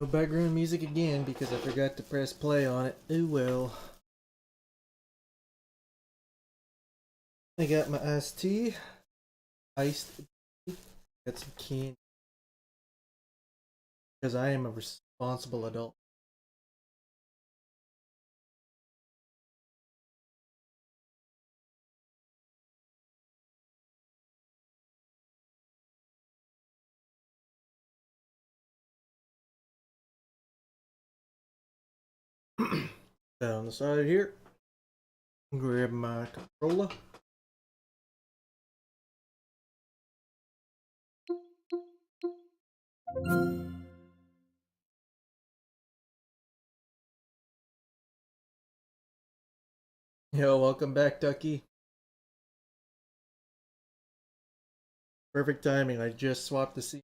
No background music again because I forgot to press play on it. Oh well. I got my iced tea. Iced tea. Got some candy. Because I am a responsible adult. Down the side here. Grab my controller. Yo, welcome back, Ducky. Perfect timing. I just swapped the seat.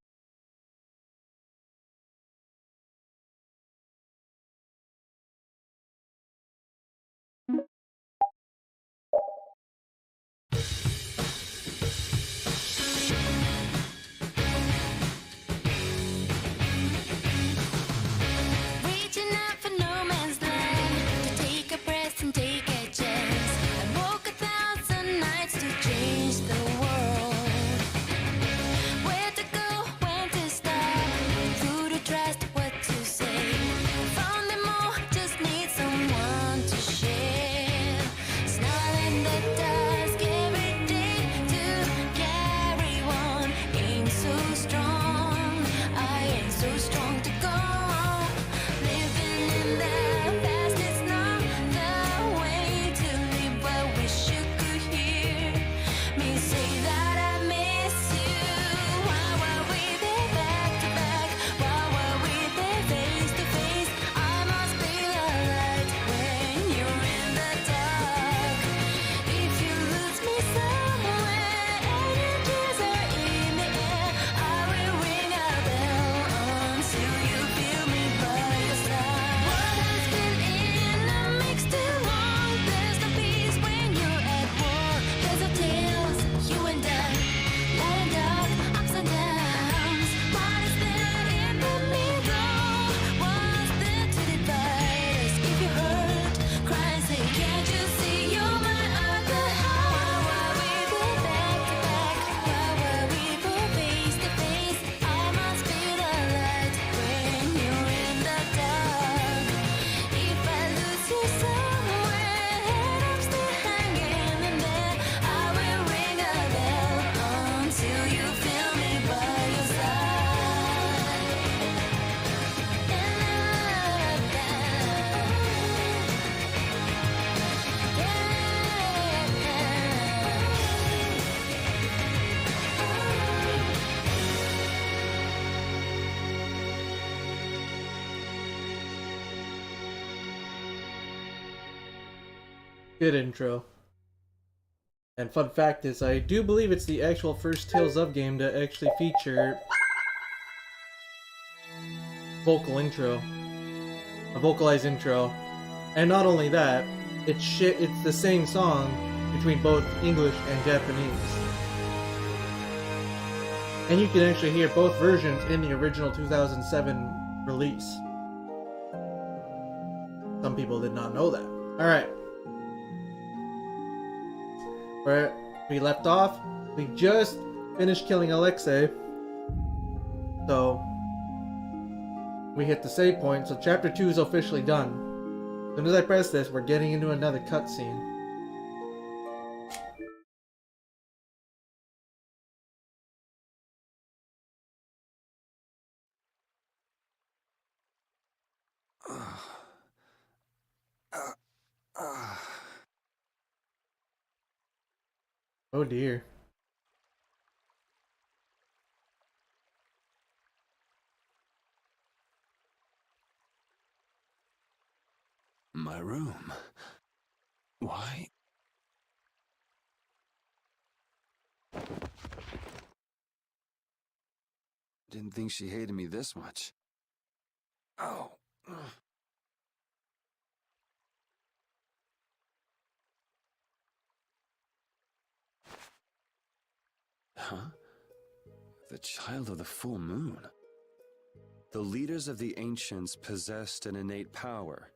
Reaching out for no man's land to take a breath and take a chance. I walk 1,000 nights to change the world. Where to go, when to stop, who to trust, what to say. Found them all, just need someone to share. Snarling the dusk every day to carry on. Ain't so strong, I ain't so strong to go. Living in the past is not the way to live. I wish you could hear me say that I miss you. Why were we there back to back? Why were we there face to face? I must be the light when you're in the dark. If you lose me somewhere and your tears are in the air, I will ring a bell until you feel me by your side. What has been in a mix too long? There's no peace when you're at war. There's no tales, you and I, light and dark, ups and downs. What is there in the middle? What's there to divide us? If you hurt, cry and say, can't you see you're my other half? Why were we there back to back? Why were we there face to face? I must be the light when you're in the dark. If I lose you somewhere and I'm still hanging in there, I will ring a bell until you feel me by your side. Good intro. And fun fact is, I do believe it's the actual first Tales of game to actually feature vocal intro, a vocalized intro. And not only that, it's the same song between both English and Japanese. And you can actually hear both versions in the original 2007 release. Some people did not know that. Alright. Where we left off, we just finished killing Alexei. So, we hit the save point, so chapter 2 is officially done. As soon as I press this, we're getting into another cutscene. Oh dear. My room. Why? Didn't think she hated me this much. Oh. Huh? The child of the full moon. The leaders of the ancients possessed an innate power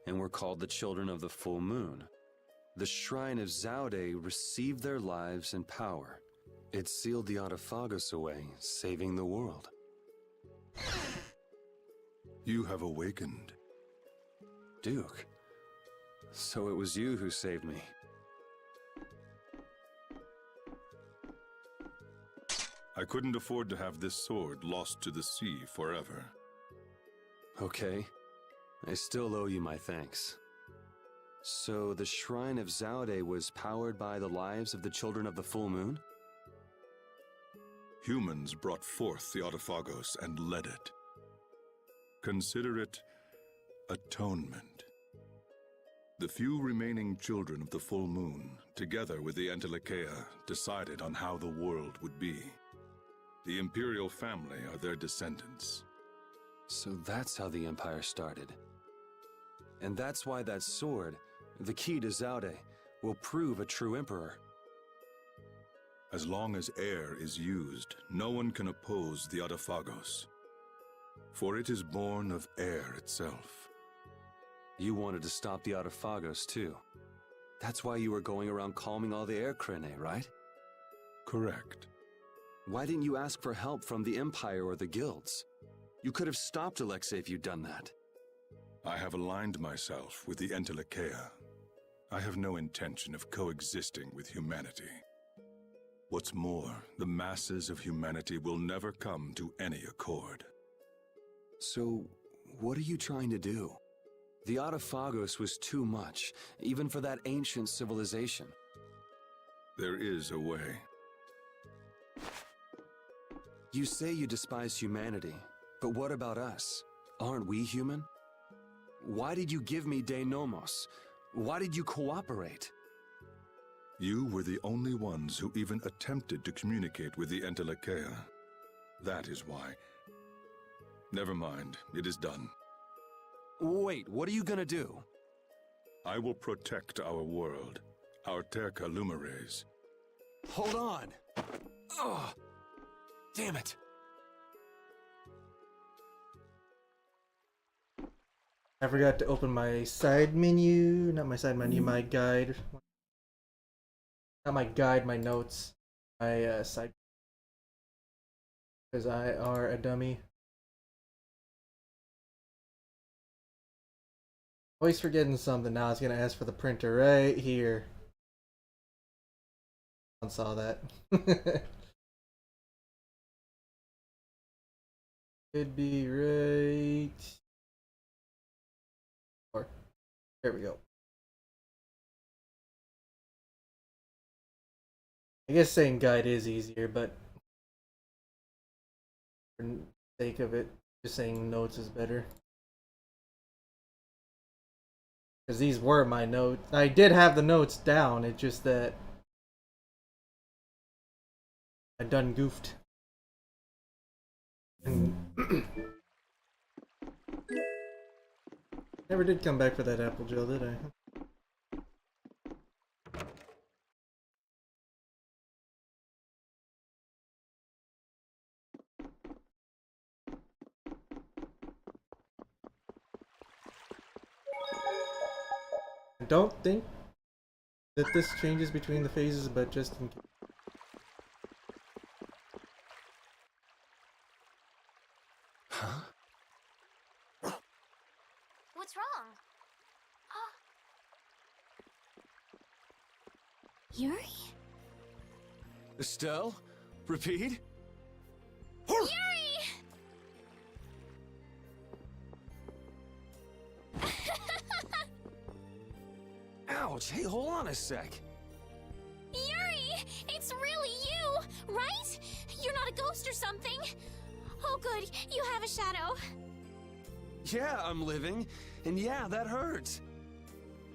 and were called the children of the full moon. The shrine of Zaude received their lives and power. It sealed the Autophagos away, saving the world. You have awakened. Duke, so it was you who saved me. I couldn't afford to have this sword lost to the sea forever. Okay, I still owe you my thanks. So the Shrine of Zaude was powered by the lives of the children of the full moon? Humans brought forth the Autophagos and led it. Consider it atonement. The few remaining children of the full moon, together with the Entelekea, decided on how the world would be. The imperial family are their descendants. So that's how the Empire started. And that's why that sword, the key to Zaude, will prove a true emperor. As long as air is used, no one can oppose the Autophagos. For it is born of air itself. You wanted to stop the Autophagos too. That's why you were going around calming all the air Krene, right? Correct. Why didn't you ask for help from the Empire or the guilds? You could have stopped Alexei if you'd done that. I have aligned myself with the Entelekea. I have no intention of coexisting with humanity. What's more, the masses of humanity will never come to any accord. So, what are you trying to do? The Autophagos was too much, even for that ancient civilization. There is a way. You say you despise humanity, but what about us? Aren't we human? Why did you give me De Nomos? Why did you cooperate? You were the only ones who even attempted to communicate with the Entelekea. That is why. Never mind, it is done. Wait, what are you gonna do? I will protect our world, our Terca Lumares. Hold on! Ugh! Damn it! I forgot to open my side menu. Not my side menu, my guide. Not my guide, my notes. My side. Because I are a dummy. Always forgetting something. Now I was gonna ask for the printer right here. I saw that. Could be right. Or there we go. I guess saying guide is easier, but for the sake of it, just saying notes is better. Because these were my notes. I did have the notes down, it's just that I done goofed. And never did come back for that apple gel, did I? I don't think that this changes between the phases, but just in case. Huh? What's wrong? Yuri? Estelle? Repeat? Yuri! Ouch! Hey, hold on a sec. Yuri! It's really you, right? You're not a ghost or something. Oh good, you have a shadow. Yeah, I'm living. And yeah, that hurts.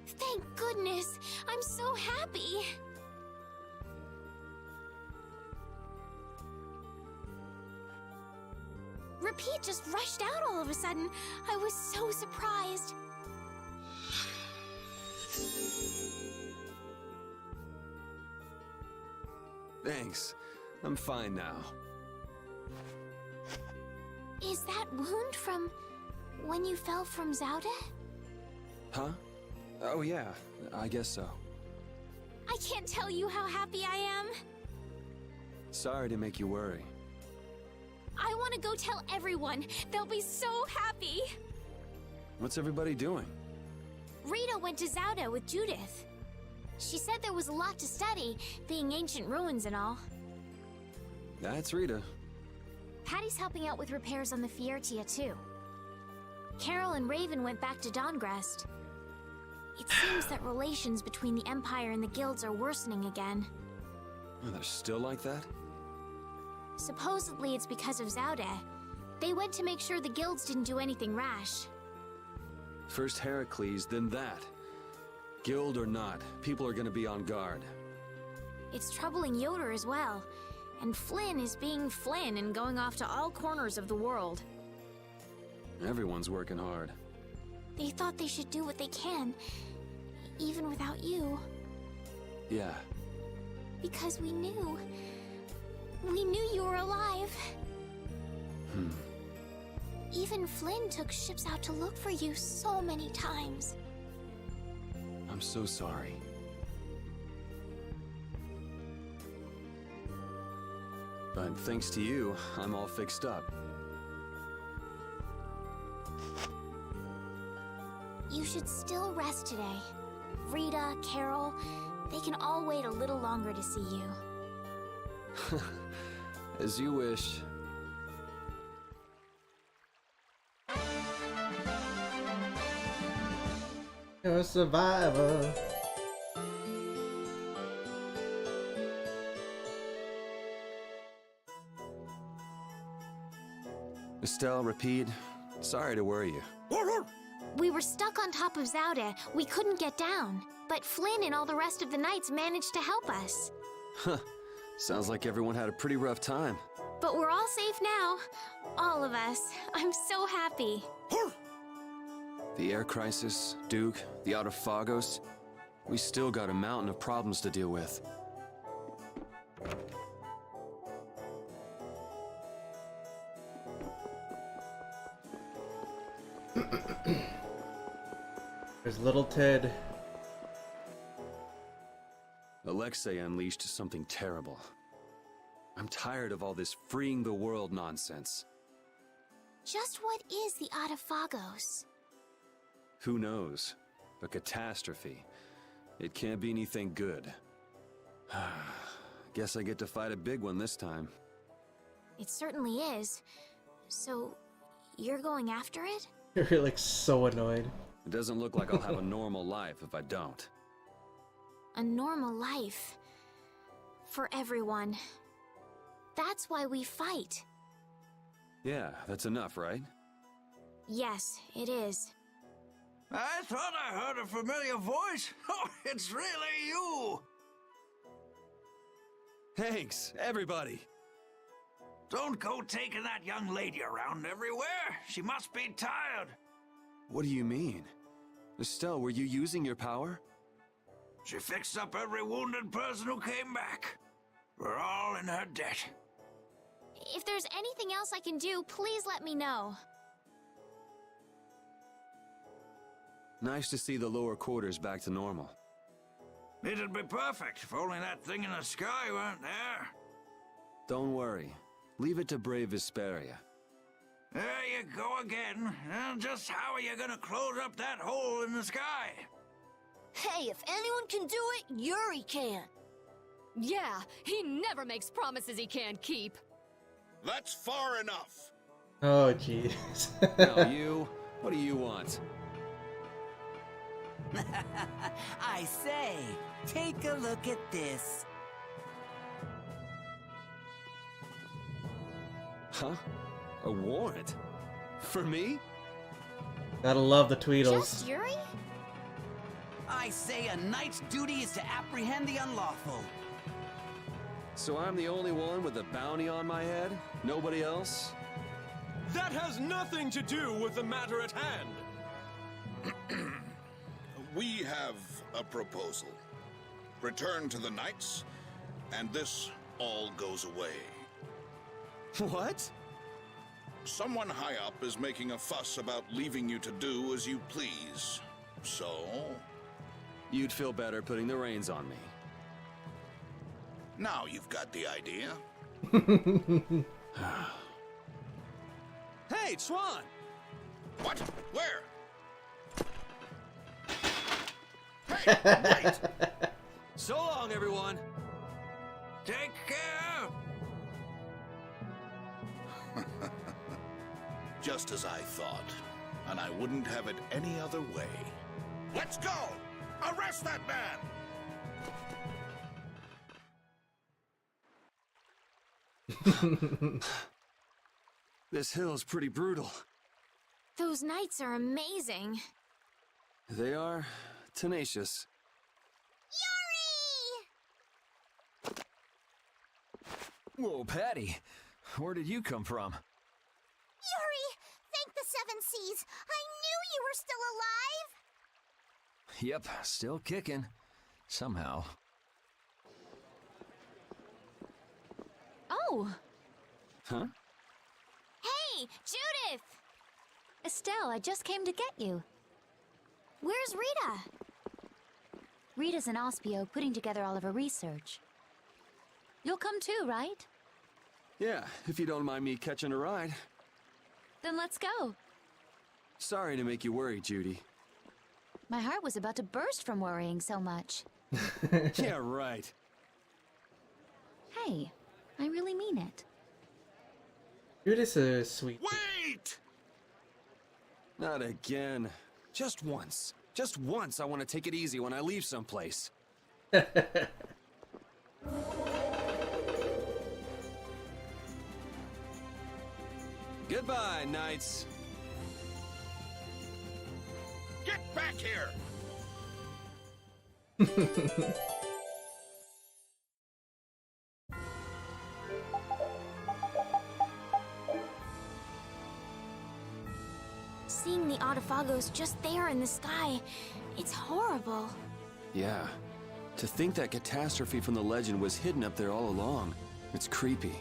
Thank goodness. I'm so happy. Repeat just rushed out all of a sudden. I was so surprised. Thanks. I'm fine now. Is that wound from when you fell from Zaude? Huh? Oh yeah, I guess so. I can't tell you how happy I am. Sorry to make you worry. I want to go tell everyone. They'll be so happy. What's everybody doing? Rita went to Zaude with Judith. She said there was a lot to study, being ancient ruins and all. That's Rita. Patty's helping out with repairs on the Fiertia too. Carol and Raven went back to Dawngrest. It seems that relations between the Empire and the guilds are worsening again. Oh, they're still like that? Supposedly it's because of Zaude. They went to make sure the guilds didn't do anything rash. First Heracles, then that. Guild or not, people are gonna be on guard. It's troubling Yoder as well. And Flynn is being Flynn and going off to all corners of the world. Everyone's working hard. They thought they should do what they can, even without you. Yeah. Because we knew. We knew you were alive. Even Flynn took ships out to look for you so many times. I'm so sorry. But thanks to you, I'm all fixed up. You should still rest today. Rita, Carol, they can all wait a little longer to see you. As you wish. You're a survivor. Estelle, Rapide, sorry to worry you. We were stuck on top of Zaude. We couldn't get down. But Flynn and all the rest of the knights managed to help us. Huh. Sounds like everyone had a pretty rough time. But we're all safe now. All of us. I'm so happy. The air crisis, Duke, the Autophagos. We still got a mountain of problems to deal with. There's little Ted. Alexei unleashed something terrible. I'm tired of all this freeing the world nonsense. Just what is the Autophagos? Who knows? A catastrophe. It can't be anything good. Guess I get to fight a big one this time. It certainly is. So, you're going after it? You're like so annoyed. It doesn't look like I'll have a normal life if I don't. A normal life. For everyone. That's why we fight. Yeah, that's enough, right? Yes, it is. I thought I heard a familiar voice. Oh, it's really you! Thanks, everybody! Don't go taking that young lady around everywhere. She must be tired. What do you mean? Estelle, were you using your power? She fixed up every wounded person who came back. We're all in her debt. If there's anything else I can do, please let me know. Nice to see the lower quarters back to normal. It'd be perfect if only that thing in the sky weren't there. Don't worry. Leave it to brave Vesperia. There you go again. And just how are you gonna close up that hole in the sky? Hey, if anyone can do it, Yuri can. Yeah, he never makes promises he can't keep. That's far enough. Oh jeez. Now you, what do you want? I say, take a look at this. Huh? A warrant? For me? Gotta love the Tweedles. Just Yuri? I say a knight's duty is to apprehend the unlawful. So I'm the only one with a bounty on my head? Nobody else? That has nothing to do with the matter at hand. We have a proposal. Return to the knights, and this all goes away. What? Someone high up is making a fuss about leaving you to do as you please. So, You'd feel better putting the reins on me. now you've got the idea. Hey, Swan! What? Where? Hey, wait! So long, everyone! Take care! Just as I thought. And I wouldn't have it any other way. Let's go! Arrest that man! This hill is pretty brutal. Those knights are amazing. They are tenacious. Whoa, Patty. Where did you come from? Yuri, thank the Seven Seas. I knew you were still alive. Yep, still kicking. Somehow. Oh, Huh? hey, Judith! Estelle, I just came to get you. Where's Rita? Rita's in Ospio putting together all of her research. You'll come too, right? Yeah, if you don't mind me catching a ride. Then let's go. Sorry to make you worry, Judy. My heart was about to burst from worrying so much. Yeah, right. Hey, I really mean it. Judith is sweet. Wait! Not again. Just once. Just once I want to take it easy when I leave someplace. Goodbye, knights. Get back here! Seeing the Autophagos just there in the sky, it's horrible. Yeah. To think that catastrophe from the legend was hidden up there all along. It's creepy.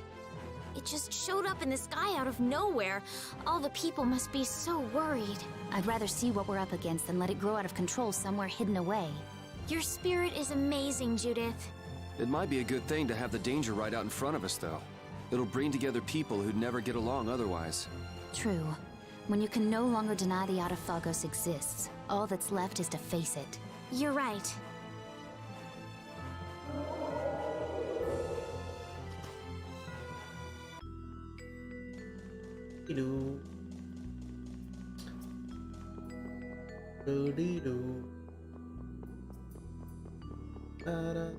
It just showed up in the sky out of nowhere. All the people must be so worried. I'd rather see what we're up against than let it grow out of control somewhere hidden away. Your spirit is amazing, Judith. It might be a good thing to have the danger right out in front of us, though. It'll bring together people who'd never get along otherwise. True. When you can no longer deny the Autophagos exists, all that's left is to face it. You're right. Doo. Doo-dee-doo. Da-da.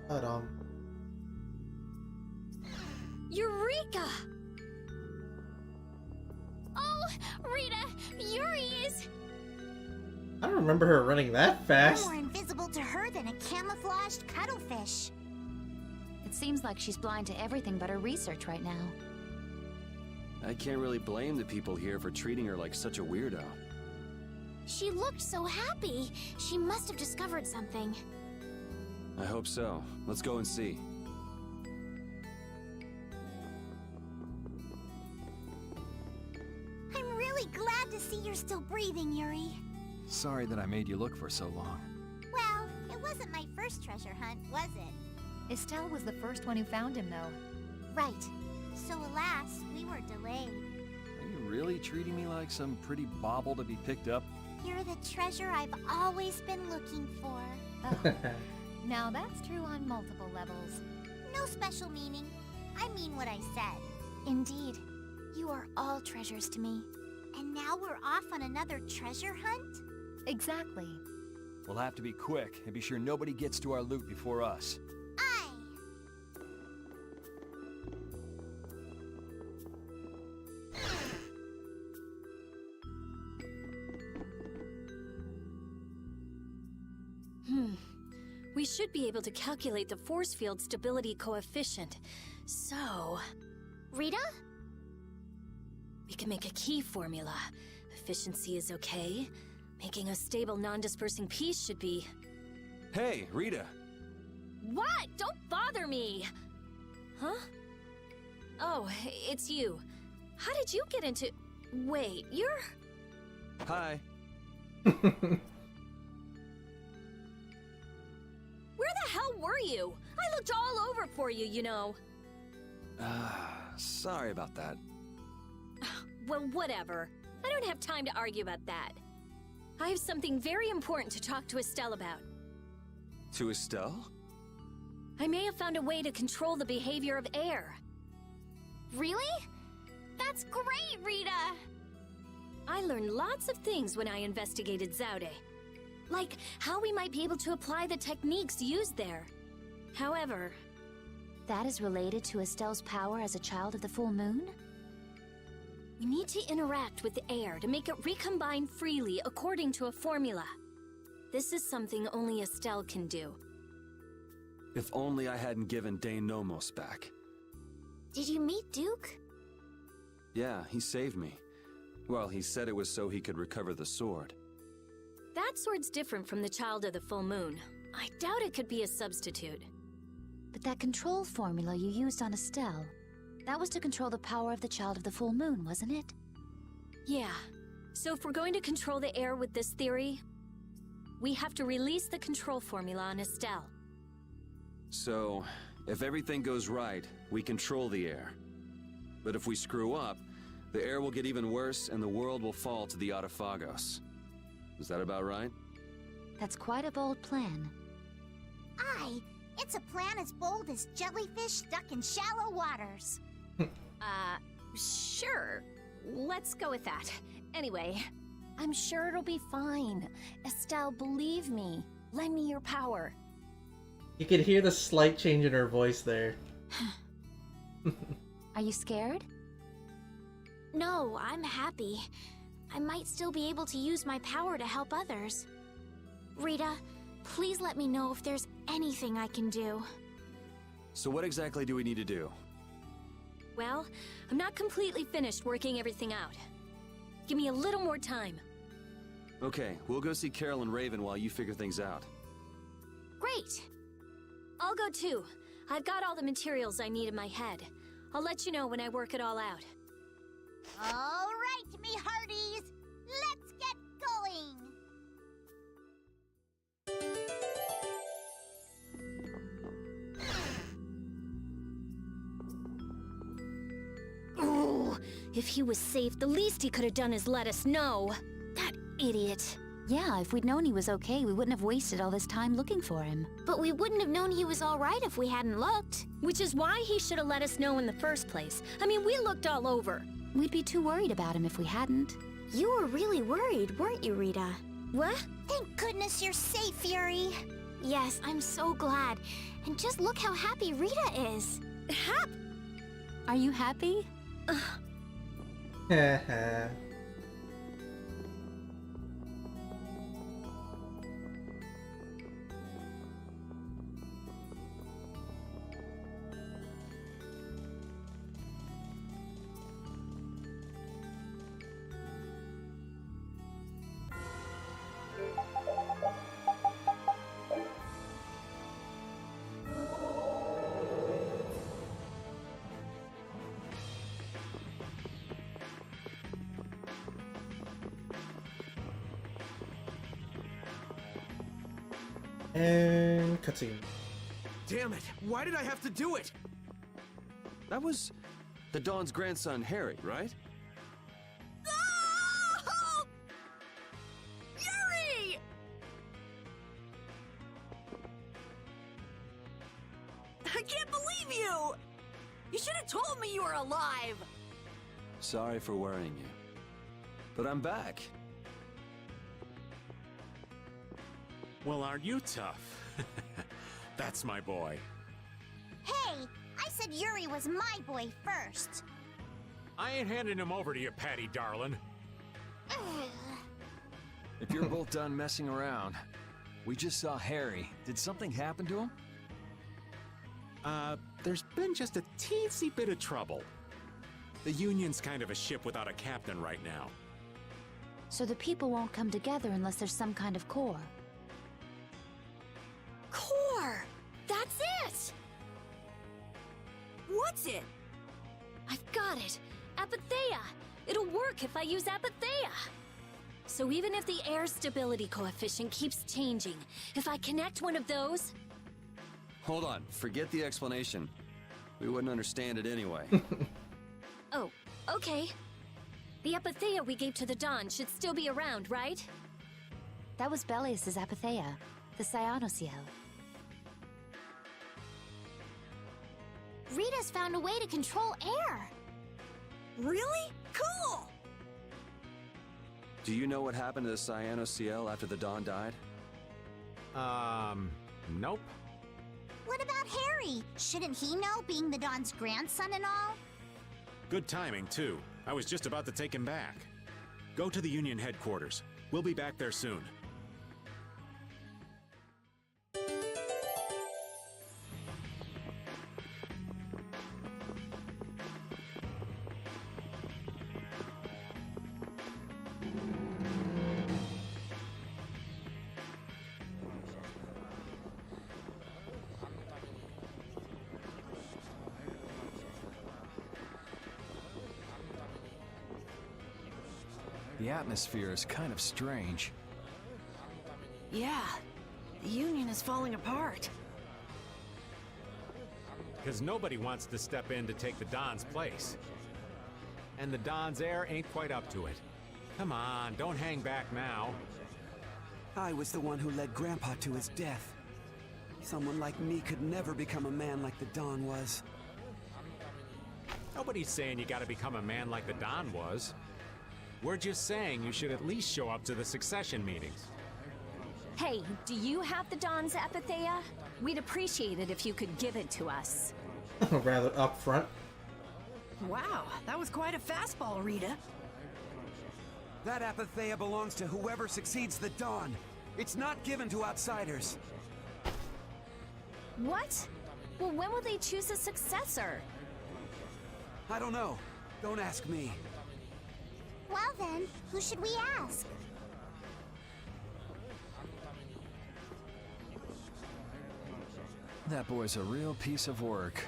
Da-dum. Eureka! Oh, Rita, Yuri is... I don't remember her running that You're fast. more invisible to her than a camouflaged cuttlefish. It seems like she's blind to everything but her research right now. I can't really blame the people here for treating her like such a weirdo. She looked so happy. She must have discovered something. I hope so. Let's go and see. I'm really glad to see you're still breathing, Yuri. Sorry that I made you look for so long. Well, it wasn't my first treasure hunt, was it? Estelle was the first one who found him, though. Right. So alas, we were delayed. Are you really treating me like some pretty bauble to be picked up? You're the treasure I've always been looking for. Oh. Now that's true on multiple levels. No special meaning. I mean what I said. Indeed, you are all treasures to me. And now we're off on another treasure hunt? Exactly. We'll have to be quick and be sure nobody gets to our loot before us. Aye. We should be able to calculate the force field stability coefficient. So... Rita? we can make a key formula. Efficiency is okay. Making a stable, non-dispersing piece should be... Hey, Rita! What? Don't bother me! Huh? Oh, it's you. How did you get into... Wait, you're... Hi. Where the hell were you? I looked all over for you, you know. Sorry about that. Well, whatever. I don't have time to argue about that. I have something very important to talk to Estelle about. To Estelle? I may have found a way to control the behavior of air. Really? That's great, Rita! I learned lots of things when I investigated Zaude. Like how we might be able to apply the techniques used there. However... That is related to Estelle's power as a child of the full moon? we need to interact with the air to make it recombine freely according to a formula. This is something only Estelle can do. If only I hadn't given Dane Nomos back. Did you meet Duke? Yeah, he saved me. Well, he said it was so he could recover the sword. That sword's different from the Child of the Full Moon. I doubt it could be a substitute. But that control formula you used on Estelle, that was to control the power of the Child of the Full Moon, wasn't it? Yeah. So if we're going to control the air with this theory, we have to release the control formula on Estelle. So, if everything goes right, we control the air. But if we screw up, the air will get even worse and the world will fall to the Autophagos. Is that about right? That's quite a bold plan. Aye, it's a plan as bold as jellyfish stuck in shallow waters. Sure. Let's go with that. Anyway, I'm sure it'll be fine. Estelle, believe me. Lend me your power. You could hear the slight change in her voice there. Are you scared? No, I'm happy. I might still be able to use my power to help others. Rita, please let me know if there's anything I can do. So what exactly do we need to do? Well, I'm not completely finished working everything out. Give me a little more time. Okay, we'll go see Carol and Raven while you figure things out. Great! I'll go too. I've got all the materials I need in my head. I'll let you know when I work it all out. All right, me hearties! Let's get going! Ooh, if he was safe, the least he could have done is let us know. That idiot. Yeah, if we'd known he was okay, we wouldn't have wasted all this time looking for him. But we wouldn't have known he was all right if we hadn't looked. Which is why he should have let us know in the first place. I mean, we looked all over. We'd be too worried about him if we hadn't. You were really worried, weren't you, Rita? What? Thank goodness you're safe, Fury. Yes, I'm so glad. And just look how happy Rita is. Are you happy? Haha. And cutscene. Damn it! Why did I have to do it? That was the Dawn's grandson, Harry, right? Oh! Yuri! I can't believe you! You should have told me you were alive! Sorry for worrying you. But I'm back. Well, aren't you tough? That's my boy. Hey, I said Yuri was my boy first. I ain't handing him over to you, Patty darling. If you're both done messing around, we just saw Harry. Did something happen to him? There's been just a teensy bit of trouble. The Union's kind of a ship without a captain right now. So the people won't come together unless there's some kind of core. Core! That's it! What's it? I've got it. Apatheia! It'll work if I use Apatheia! So even if the air stability coefficient keeps changing, if I connect one of those... Hold on, forget the explanation. We wouldn't understand it anyway. Oh, okay. The Apatheia we gave to the Dawn should still be around, right? That was Belius's Apatheia, the Cyanoceal. Rita's found a way to control air. Really? Cool! Do you know what happened to the Cyanoceal after the Dawn died? Nope. What about Harry? Shouldn't he know, being the Dawn's grandson and all? Good timing, too. I was just about to take him back. Go to the Union headquarters. We'll be back there soon. The atmosphere is kind of strange. Yeah, the Union is falling apart. Because nobody wants to step in to take the Don's place. And the Don's heir ain't quite up to it. Come on, don't hang back now. I was the one who led Grandpa to his death. Someone like me could never become a man like the Don was. Nobody's saying you gotta become a man like the Don was. We're just saying you should at least show up to the succession meetings. Hey, do you have the Dawn's Apatheia? We'd appreciate it if you could give it to us. Rather upfront. Wow, that was quite a fastball, Rita. That Apatheia belongs to whoever succeeds the Dawn. It's not given to outsiders. What? Well, when will they choose a successor? I don't know. Don't ask me. Well then, who should we ask? That boy's a real piece of work.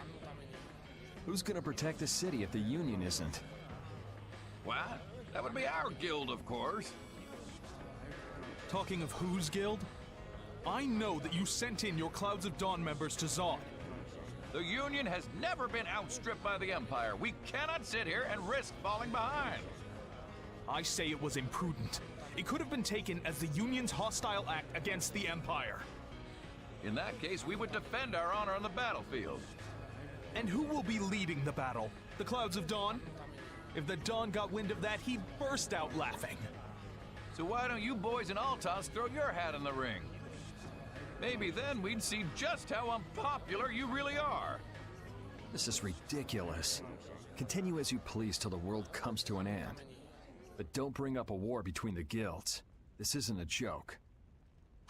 Who's gonna protect the city if the Union isn't? What? That would be our guild, of course. Talking of whose guild? I know that you sent in your Clouds of Dawn members to Zod. The Union has never been outstripped by the Empire. We cannot sit here and risk falling behind. I say it was imprudent. It could have been taken as the Union's hostile act against the Empire. In that case, we would defend our honor on the battlefield. And who will be leading the battle? The Clouds of Dawn? If the Dawn got wind of that, he'd burst out laughing. So why don't you boys in Altos throw your hat in the ring? Maybe then we'd see just how unpopular you really are. This is ridiculous. Continue as you please till the world comes to an end. But don't bring up a war between the guilds. This isn't a joke.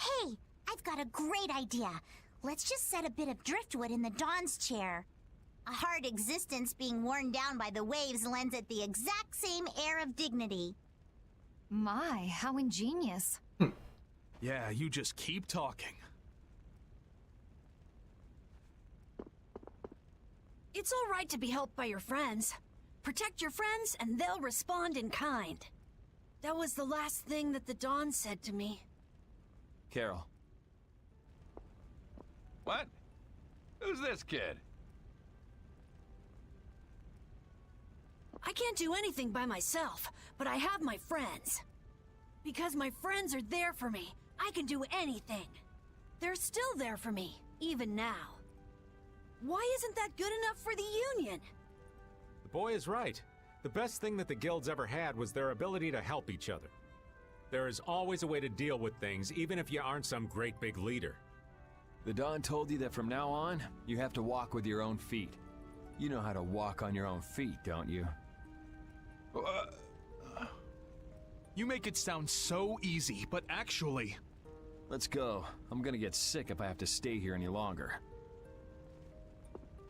Hey, I've got a great idea. Let's just set a bit of driftwood in the Dawn's chair. A hard existence being worn down by the waves lends it the exact same air of dignity. My, how ingenious. Yeah, you just keep talking. It's all right to be helped by your friends. Protect your friends and they'll respond in kind. That was the last thing that the Dawn said to me. Carol. What? Who's this kid? I can't do anything by myself, but I have my friends. Because my friends are there for me, I can do anything. They're still there for me, even now. Why isn't that good enough for the Union? The boy is right. The best thing that the guilds ever had was their ability to help each other. There is always a way to deal with things, even if you aren't some great big leader. The Dawn told you that from now on, you have to walk with your own feet. You know how to walk on your own feet, don't you? You make it sound so easy, but actually... Let's go. I'm gonna get sick if I have to stay here any longer.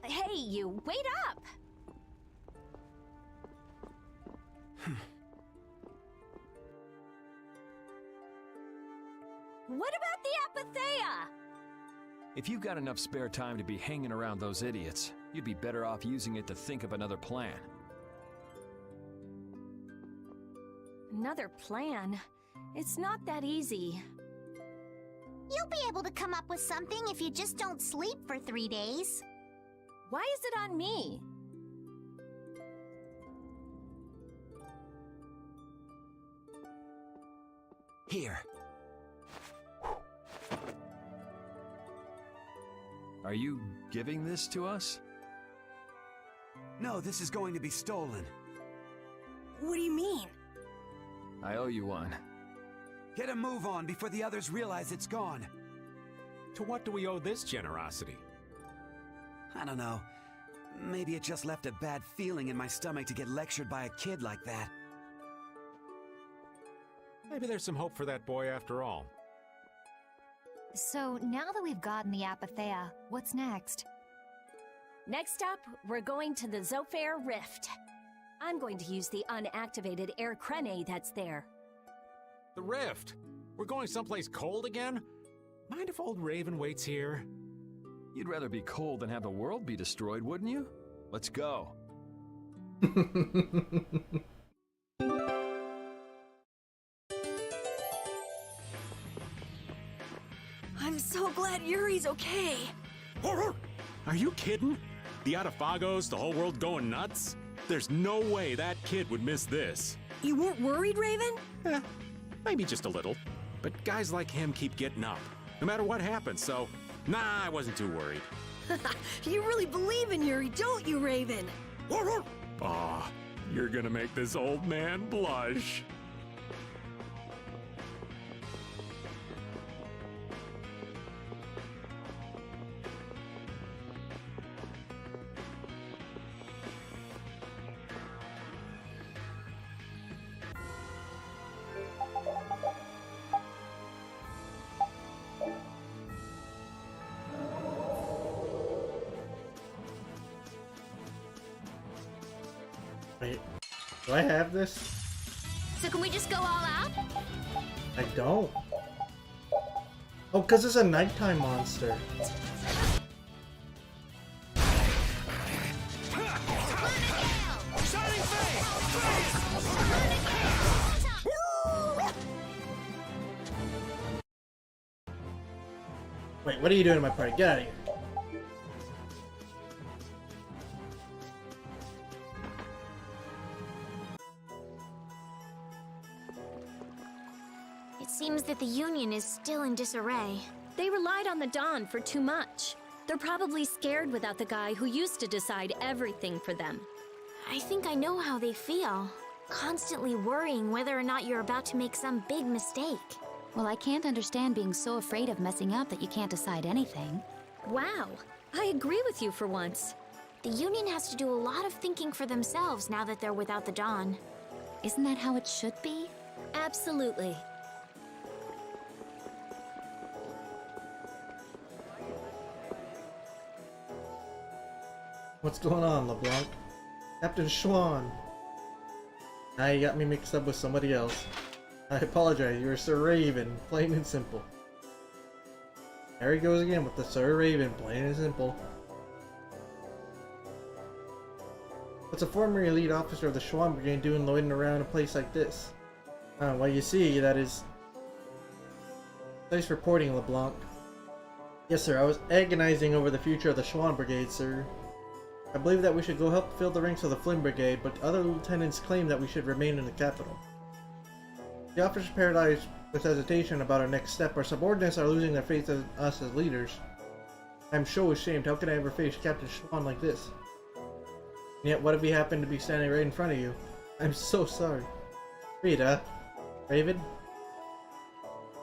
Hey, you, wait up! What about the Apatheia? If you've got enough spare time to be hanging around those idiots, you'd be better off using it to think of another plan. Another plan? It's not that easy. You'll be able to come up with something if you just don't sleep for 3 days. Why is it on me? Here. Are you giving this to us? No, this is going to be stolen. What do you mean? I owe you one. Get a move on before the others realize it's gone. To what do we owe this generosity? I don't know. Maybe it just left a bad feeling in my stomach to get lectured by a kid like that. Maybe there's some hope for that boy after all. So, now that we've gotten the Apathea, what's next? Next up, we're going to the Zofair Rift. I'm going to use the unactivated air crene that's there. The Rift! We're going someplace cold again? Mind if old Raven waits here? You'd rather be cold than have the world be destroyed, wouldn't you? Let's go. I'm so glad Yuri's okay. Are you kidding? The Autophagos, the whole world going nuts? There's no way that kid would miss this. You weren't worried, Raven? Maybe just a little. But guys like him keep getting up, no matter what happens, so nah, I wasn't too worried. You really believe in Yuri, don't you, Raven? Aw, you're gonna make this old man blush. Wait, do I have this? So can we just go all out? I don't. Oh, because it's a nighttime monster. Wait, what are you doing in my party? Get out of here. It seems that the Union is still in disarray. They relied on the Dawn for too much. They're probably scared without the guy who used to decide everything for them. I think I know how they feel. Constantly worrying whether or not you're about to make some big mistake. Well, I can't understand being so afraid of messing up that you can't decide anything. Wow, I agree with you for once. The Union has to do a lot of thinking for themselves now that they're without the Dawn. Isn't that how it should be? Absolutely. What's going on, LeBlanc? Captain Schwan. Now you got me mixed up with somebody else. I apologize, you're Sir Raven, plain and simple. There he goes again with the Sir Raven, plain and simple. What's a former elite officer of the Schwan Brigade doing loitering around a place like this? Well, you see, that is... Nice reporting, LeBlanc. Yes, sir, I was agonizing over the future of the Schwan Brigade, sir. I believe that we should go help fill the ranks of the Flynn Brigade, but other lieutenants claim that we should remain in the capital. The officers paralyzed with hesitation about our next step. Our subordinates are losing their faith in us as leaders. I'm so ashamed. How could I ever face Captain Schwan like this? And yet, what if he happened to be standing right in front of you? I'm so sorry. Rita? Raven?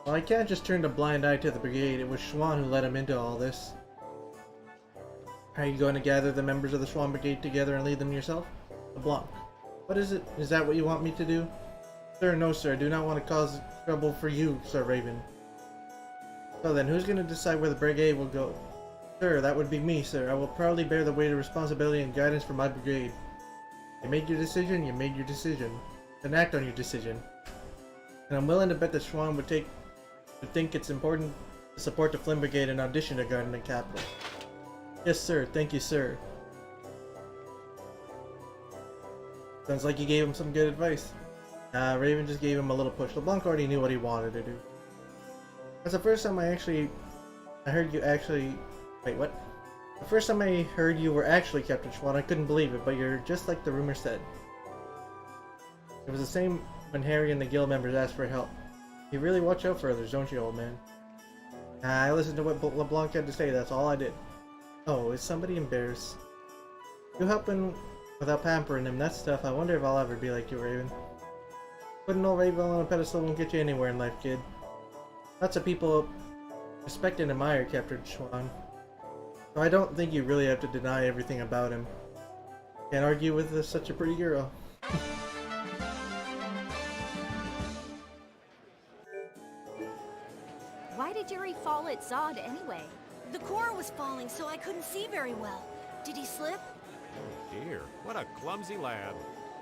Well, I can't just turn a blind eye to the brigade. It was Schwan who led him into all this. Are you going to gather the members of the Schwan Brigade together and lead them yourself? LeBlanc. What is it? Is that what you want me to do? Sir, no sir. I do not want to cause trouble for you, Sir Raven. So then, who's going to decide where the brigade will go? Sir, that would be me, sir. I will proudly bear the weight of responsibility and guidance for my brigade. You made your decision, you made your decision. Then act on your decision. And I'm willing to bet that Schwan would think it's important to support the Flynn Brigade in audition to guard in the capital. Yes, sir. Thank you, sir. Sounds like you gave him some good advice. Raven just gave him a little push. LeBlanc already knew what he wanted to do. That's the first time I heard you actually... Wait, what? The first time I heard you were actually Captain Schwan, I couldn't believe it, but you're just like the rumor said. It was the same when Harry and the guild members asked for help. You really watch out for others, don't you, old man? I listened to what LeBlanc had to say, that's all I did. Oh, is somebody embarrassed? You helping without pampering him, that's tough. I wonder if I'll ever be like you, Raven. Putting old Raven on a pedestal won't get you anywhere in life, kid. Lots of people respect and admire Captain Schwan. So I don't think you really have to deny everything about him. Can't argue with such a pretty girl. Why did Yuri fall at Zod anyway? The core was falling, so I couldn't see very well. Did he slip? Dear, what a clumsy lad.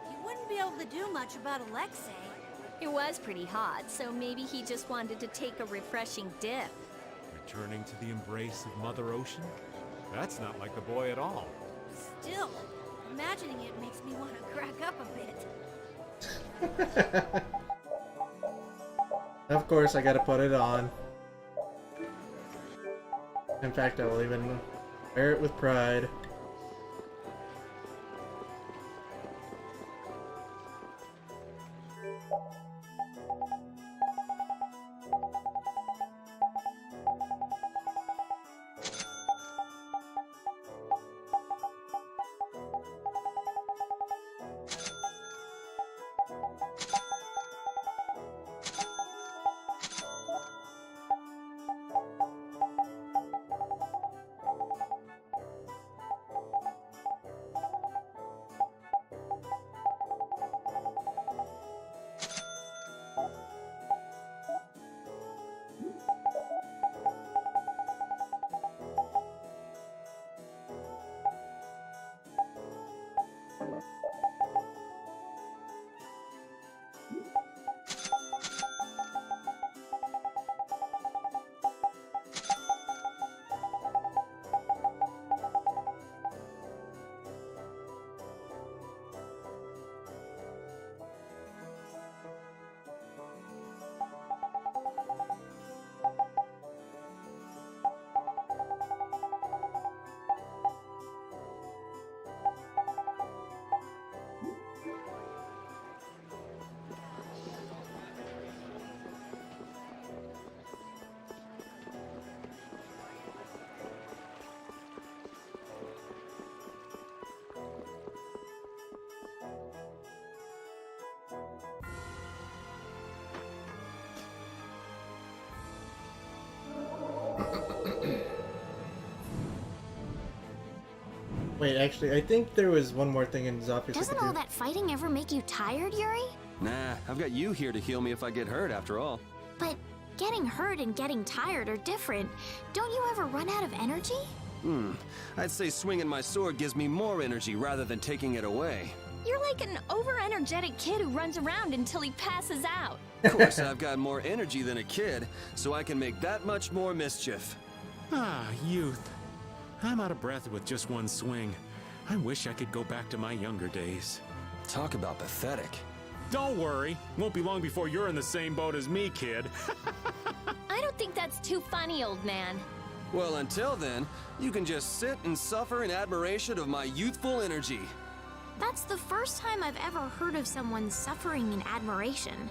He wouldn't be able to do much about Alexei. It was pretty hot, so maybe he just wanted to take a refreshing dip. Returning to the embrace of Mother Ocean? That's not like the boy at all. Still, imagining it makes me want to crack up a bit. Of course, I gotta put it on. In fact, I will even wear it with pride. Wait, actually, I think there was one more thing in Zophius. Doesn't all that fighting ever make you tired, Yuri? Nah, I've got you here to heal me if I get hurt after all. But getting hurt and getting tired are different. Don't you ever run out of energy? I'd say swinging my sword gives me more energy rather than taking it away. You're like an over-energetic kid who runs around until he passes out. Of course, I've got more energy than a kid, so I can make that much more mischief. Ah, youth. I'm out of breath with just one swing. I wish I could go back to my younger days. Talk about pathetic. Don't worry. Won't be long before you're in the same boat as me, kid. I don't think that's too funny, old man. Well, until then, you can just sit and suffer in admiration of my youthful energy. That's the first time I've ever heard of someone suffering in admiration.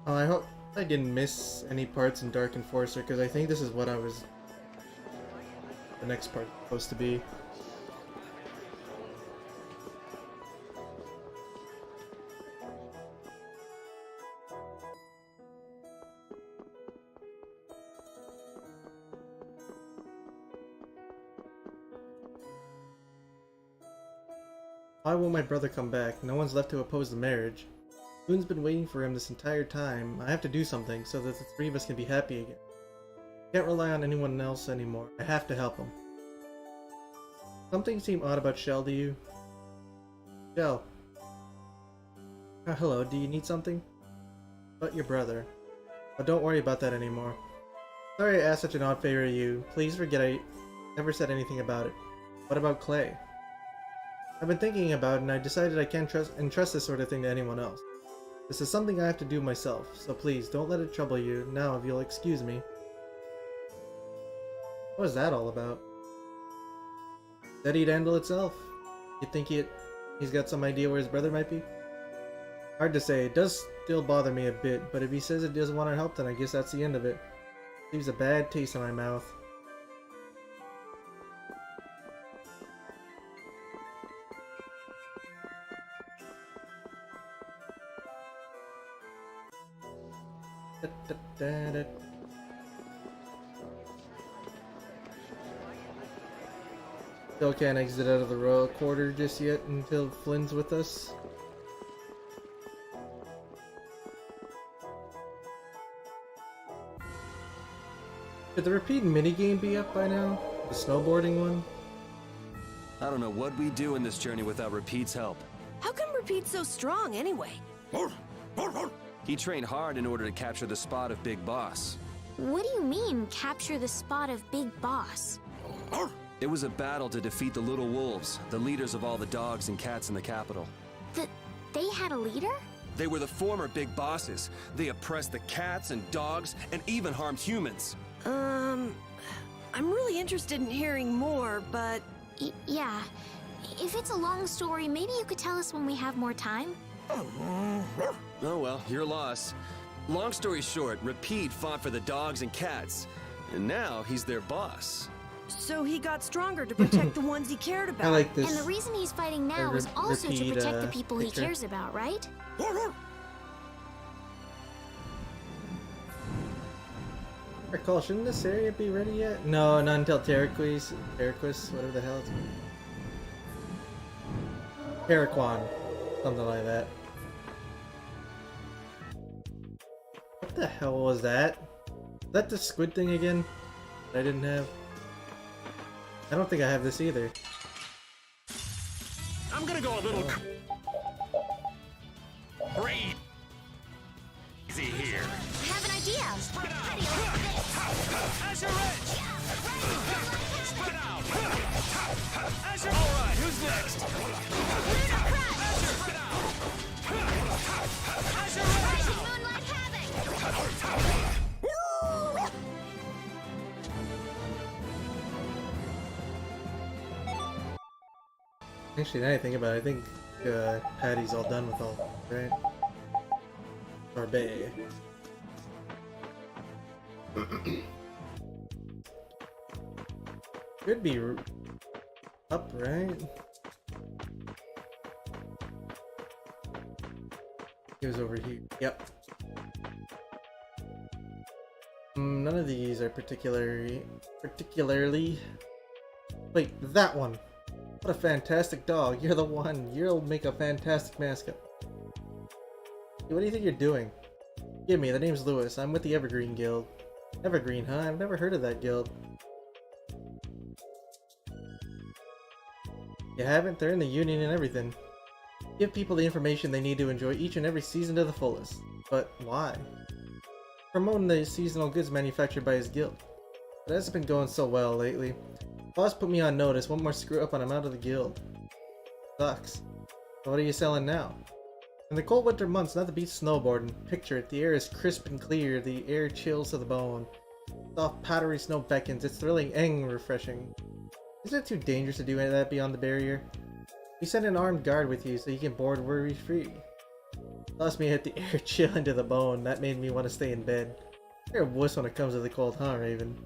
Oh, I hope I didn't miss any parts in Dark Enforcer, because I think this is what the next part supposed to be. Why won't my brother come back? No one's left to oppose the marriage. Boon's been waiting for him this entire time. I have to do something so that the three of us can be happy again. Can't rely on anyone else anymore. I have to help him. Something seemed odd about Shell to you? Shell. Hello, do you need something? About your brother. Oh, don't worry about that anymore. Sorry I asked such an odd favor of you. Please forget I never said anything about it. What about Clay? I've been thinking about it and I decided I can't entrust this sort of thing to anyone else. This is something I have to do myself, so please don't let it trouble you now if you'll excuse me. What was that all about? Said he'd handle itself. You think he's got some idea where his brother might be? Hard to say. It does still bother me a bit, but if he says it doesn't want our help, then I guess that's the end of it. Leaves a bad taste in my mouth. Still can't exit out of the royal quarter just yet until Flynn's with us. Should the repeat minigame be up by now? The snowboarding one? I don't know what we do in this journey without Repeat's help. How come Repeat's so strong anyway? He trained hard in order to capture the spot of Big Boss. What do you mean, capture the spot of Big Boss? It was a battle to defeat the Little Wolves, the leaders of all the dogs and cats in the capital. They had a leader? They were the former Big Bosses. They oppressed the cats and dogs and even harmed humans. I'm really interested in hearing more, but... Yeah. If it's a long story, maybe you could tell us when we have more time? Oh well, your loss. Long story short, Repeat fought for the dogs and cats, and now he's their boss. So he got stronger to protect the ones he cared about. I like this. And the reason he's fighting now is also to Repeat, protect the people picture. he cares about, right? Recall, shouldn't this area be ready yet? No, not until Terraquis, whatever the hell it's called. Terraquan, something like that. What the hell was that? Is that the squid thing again? That I didn't have? I don't think I have this either. I'm gonna go a little crazy here. I have an idea. Spread out. Azure Edge. Spread out. Azure. All right, who's next? Lunar Crush. Azure. Spread out. Azure Edge. Rushing Moonlight Havoc. Actually, now I think about it, I think Patty's all done with all, right? Sorbet. Should be up, right? It was over here. Yep. None of these are particularly... Wait, that one! What a fantastic dog. You're the one. You'll make a fantastic mascot. Hey, what do you think you're doing? Give me, the name's Lewis. I'm with the Evergreen Guild. Evergreen, huh? I've never heard of that guild. You haven't? They're in the union and everything. Give people the information they need to enjoy each and every season to the fullest. But why? Promoting the seasonal goods manufactured by his guild. It hasn't been going so well lately. Boss put me on notice. One more screw up and I'm out of the guild. Sucks. So what are you selling now? In the cold winter months, not to beat snowboarding. Picture it. The air is crisp and clear. The air chills to the bone. Soft, powdery snow beckons. It's thrilling and refreshing. Isn't it too dangerous to do any of that beyond the barrier? You send an armed guard with you so you can board worry-free. Lost me at the air chill into the bone. That made me want to stay in bed. You're a wuss when it comes to the cold, huh, Raven?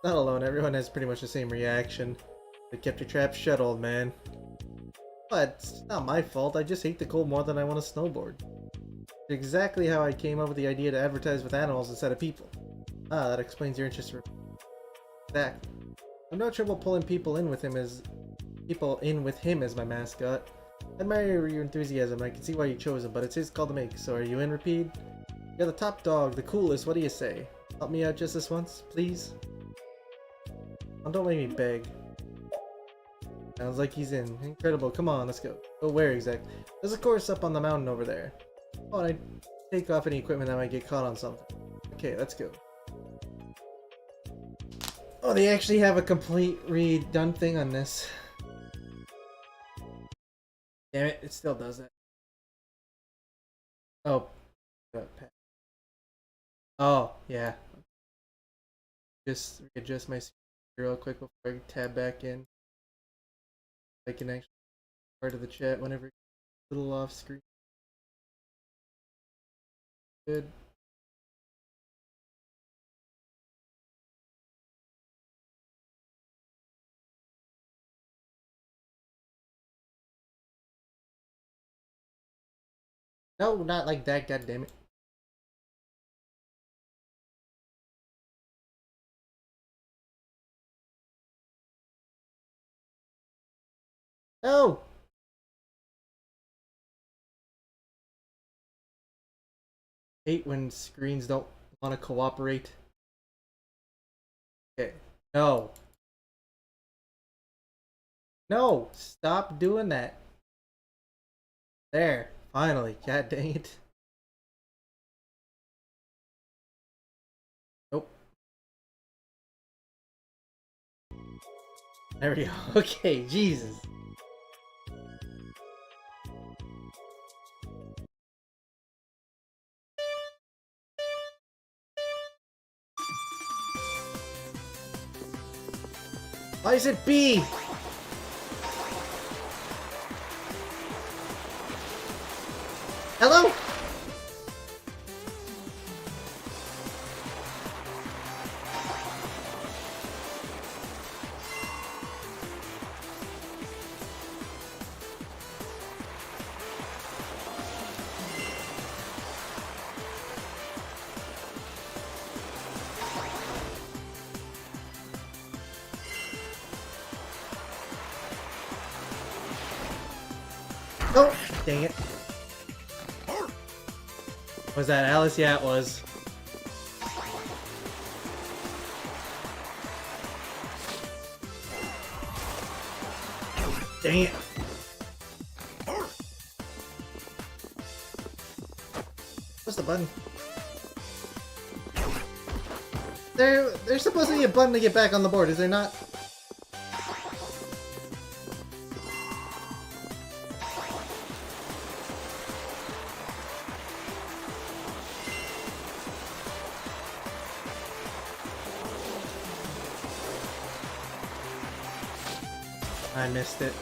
Not alone. Everyone has pretty much the same reaction. They kept your trap shut, old man. But it's not my fault. I just hate the cold more than I want to snowboard. It's exactly how I came up with the idea to advertise with animals instead of people. Ah, that explains your interest in... Exactly. I'm no trouble pulling people in with him as my mascot. I admire your enthusiasm. I can see why you chose him, but it's his call to make. So are you in, Rapide? You're the top dog, the coolest. What do you say? Help me out just this once, please? Oh, don't make me beg. Sounds like he's in. Incredible. Come on, let's go. Oh, where exactly? There's a course up on the mountain over there. Oh, and I take off any equipment that might get caught on something. Okay, let's go. Oh, they actually have a complete redone thing on this. Damn it, it still does it. Oh. Oh, yeah. Just readjust my screen real quick before I tab back in. I can actually part of the chat whenever it's a little off screen. Good. No, not like that, goddammit. No! Hate when screens don't want to cooperate. Okay. No. No! Stop doing that. There. Finally. God dang it. Nope. There we go. Okay, Jesus. Why is it B? Hello? Oh, dang it. Was that Alice? Yeah, it was. Dang it. What's the button? There's supposed to be a button to get back on the board, is there not? I missed it.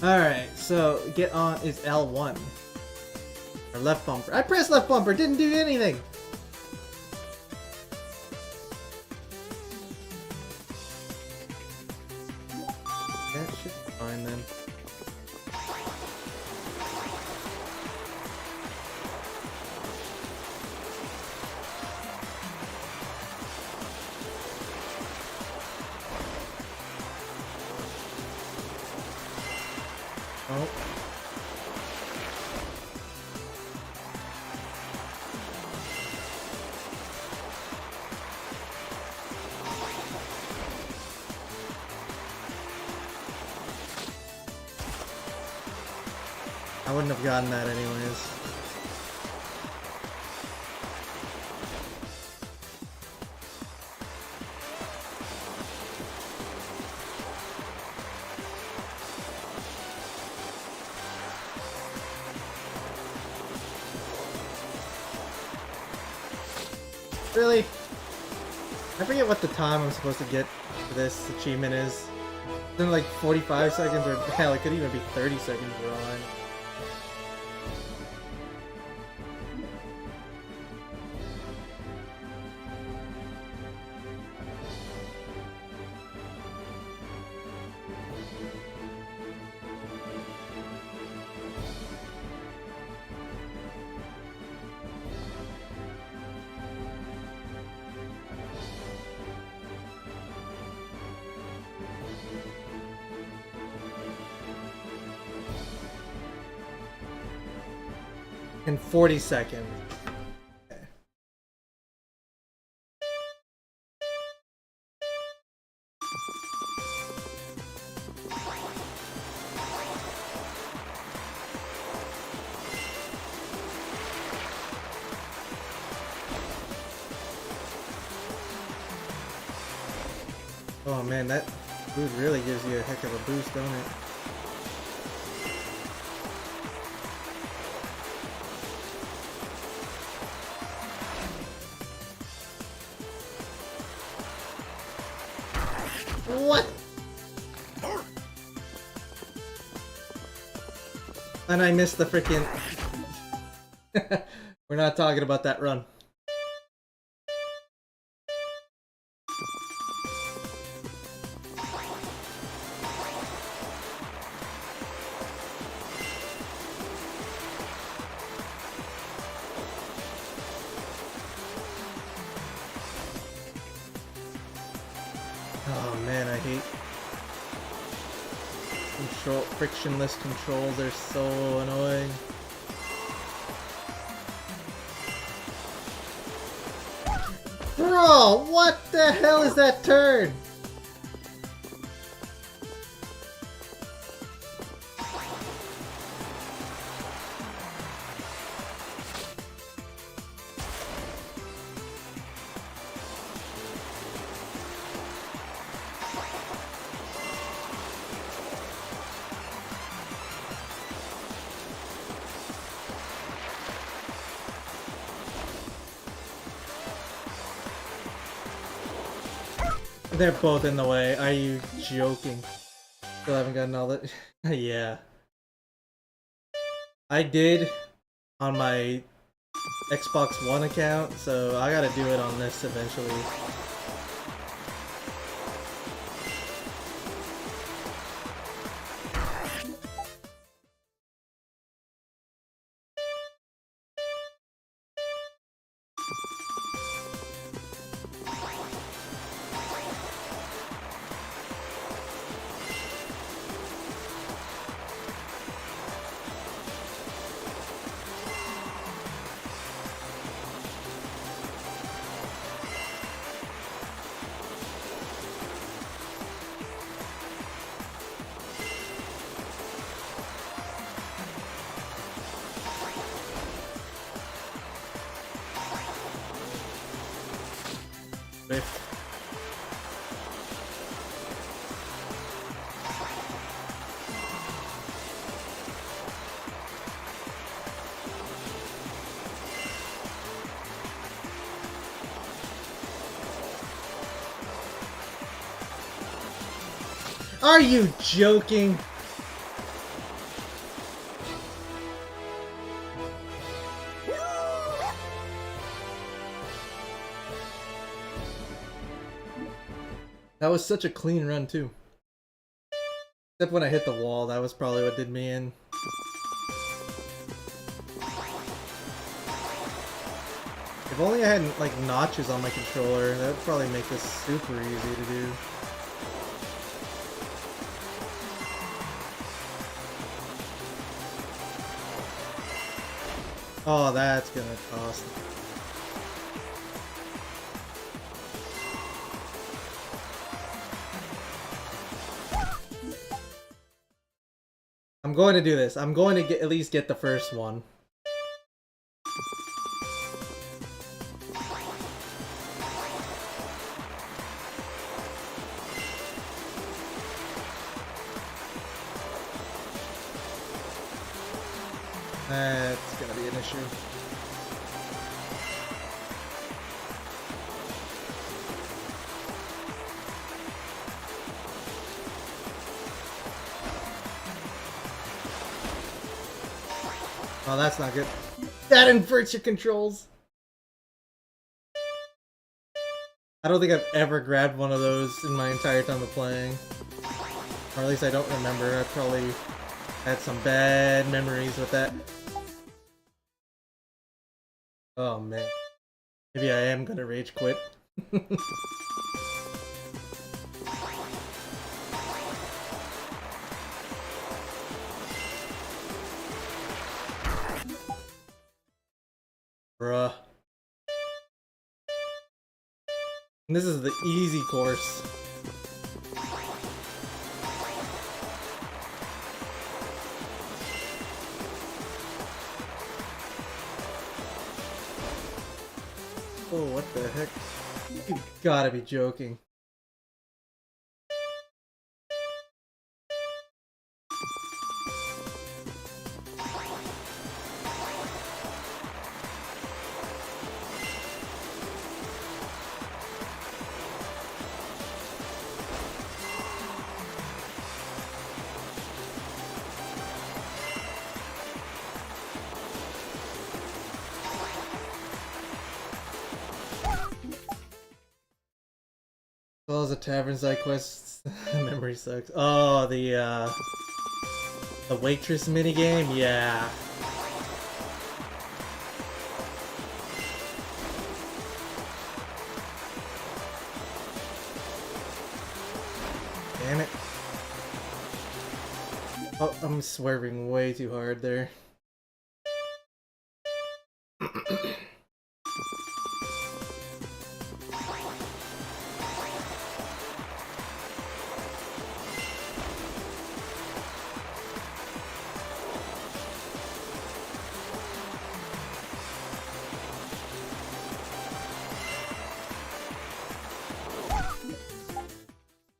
Alright, so get on is L1. Or left bumper. I pressed left bumper, didn't do anything! That should be fine then. Oh. I wouldn't have gotten that anyways. Really? I forget what the time I'm supposed to get for this achievement is. Isn't it like 45 seconds, or hell, it could even be 30 seconds for all I know. In 40 seconds. Okay. Oh man, that food really gives you a heck of a boost, don't it? What? And I missed the freaking... We're not talking about that run. Oh man, I hate frictionless controls. They're so annoying. Bro, what the hell is that turn? They're both in the way. Are you joking? Still haven't gotten all that. Yeah. I did on my Xbox One account, so I gotta do it on this eventually. Whiff. Are you joking? That was such a clean run too. Except when I hit the wall, that was probably what did me in. If only I hadn't like notches on my controller, that would probably make this super easy to do. Oh, that's gonna cost me. I'm going to do this. I'm going to at least get the first one. That's gonna be an issue. Oh, that's not good. That inverts your controls. I don't think I've ever grabbed one of those in my entire time of playing. Or at least I don't remember. I probably had some bad memories with that. Oh man. Maybe I am gonna rage quit. Bruh. And this is the easy course. Oh, what the heck? You gotta be joking. well as the tavern side quests. Memory sucks. Oh, the waitress minigame? Yeah. Damn it. Oh, I'm swerving way too hard there.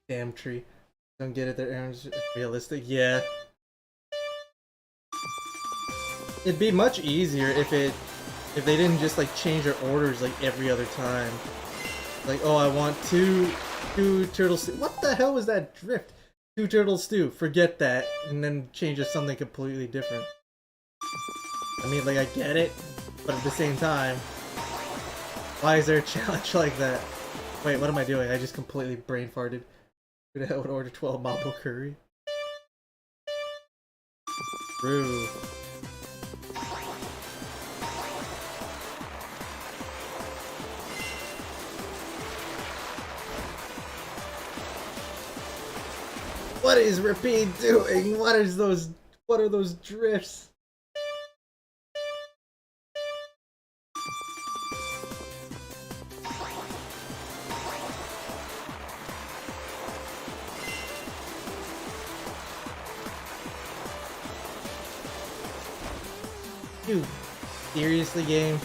Damn tree. Don't get it, their errands realistic. Yeah. It'd be much easier if they didn't just like change their orders like every other time. Like, oh, I want two turtle stew. What the hell was that drift? 2 turtle stew. Forget that, and then change to something completely different. I mean, like, I get it, but at the same time, why is there a challenge like that? Wait, what am I doing? I just completely brain farted. I would order 12 mambo curry. True. What is Repeat doing? What are those drifts? Dude, seriously, game?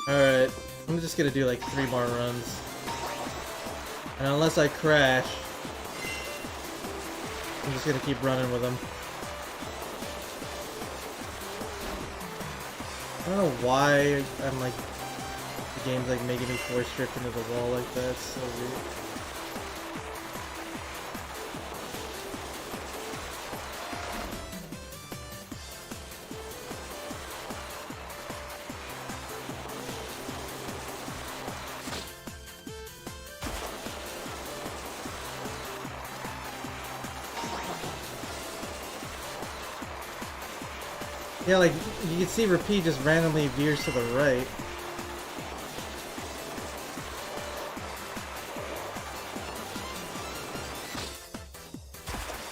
Alright, I'm just gonna do like 3 more runs. And unless I crash, I'm just gonna keep running with them. I don't know why I'm like, the game's like making me force drift into the wall like that. It's so weird. Yeah, like, you can see Repeat just randomly veers to the right.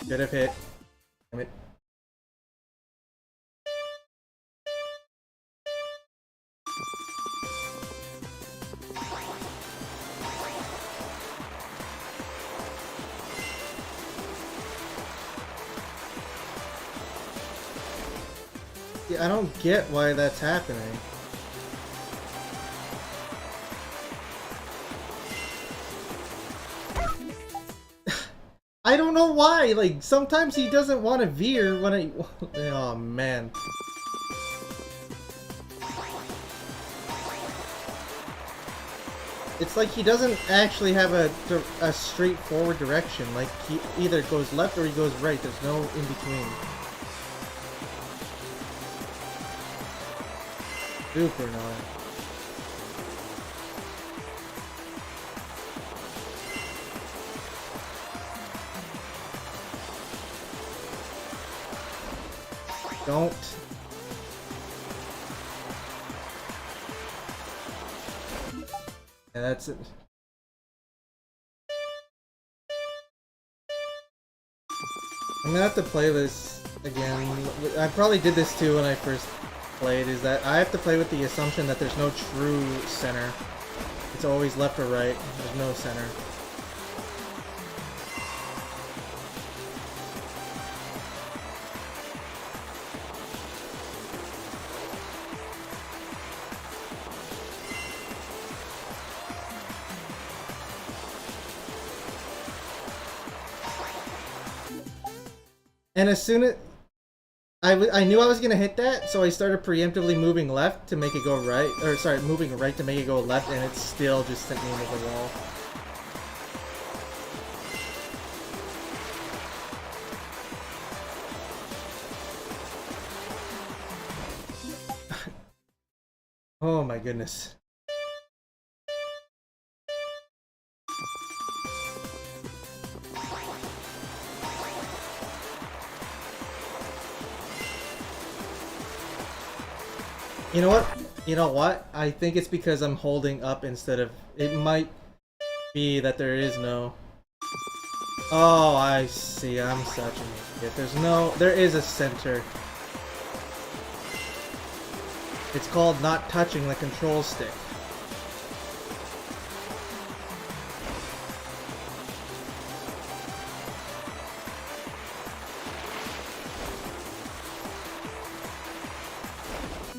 Should have hit. Damn it. I don't get why that's happening. I don't know why, like, sometimes he doesn't want to veer when I... Oh, man. It's like he doesn't actually have a straightforward direction. Like, he either goes left or he goes right. There's no in between. Super annoying. Don't. Yeah, that's it. I'm gonna have to play this again. I probably did this too when I first played, is that I have to play with the assumption that there's no true center. It's always left or right. There's no center. And as soon as I knew I was gonna hit that, so I started preemptively moving left to make it go right, or sorry, moving right to make it go left, and it still just sent me into the wall. Oh my goodness. You know what? You know what? I think it's because I'm holding up instead of... It might be that there is no... Oh, I see. I'm such an idiot. There's no... There is a center. It's called not touching the control stick.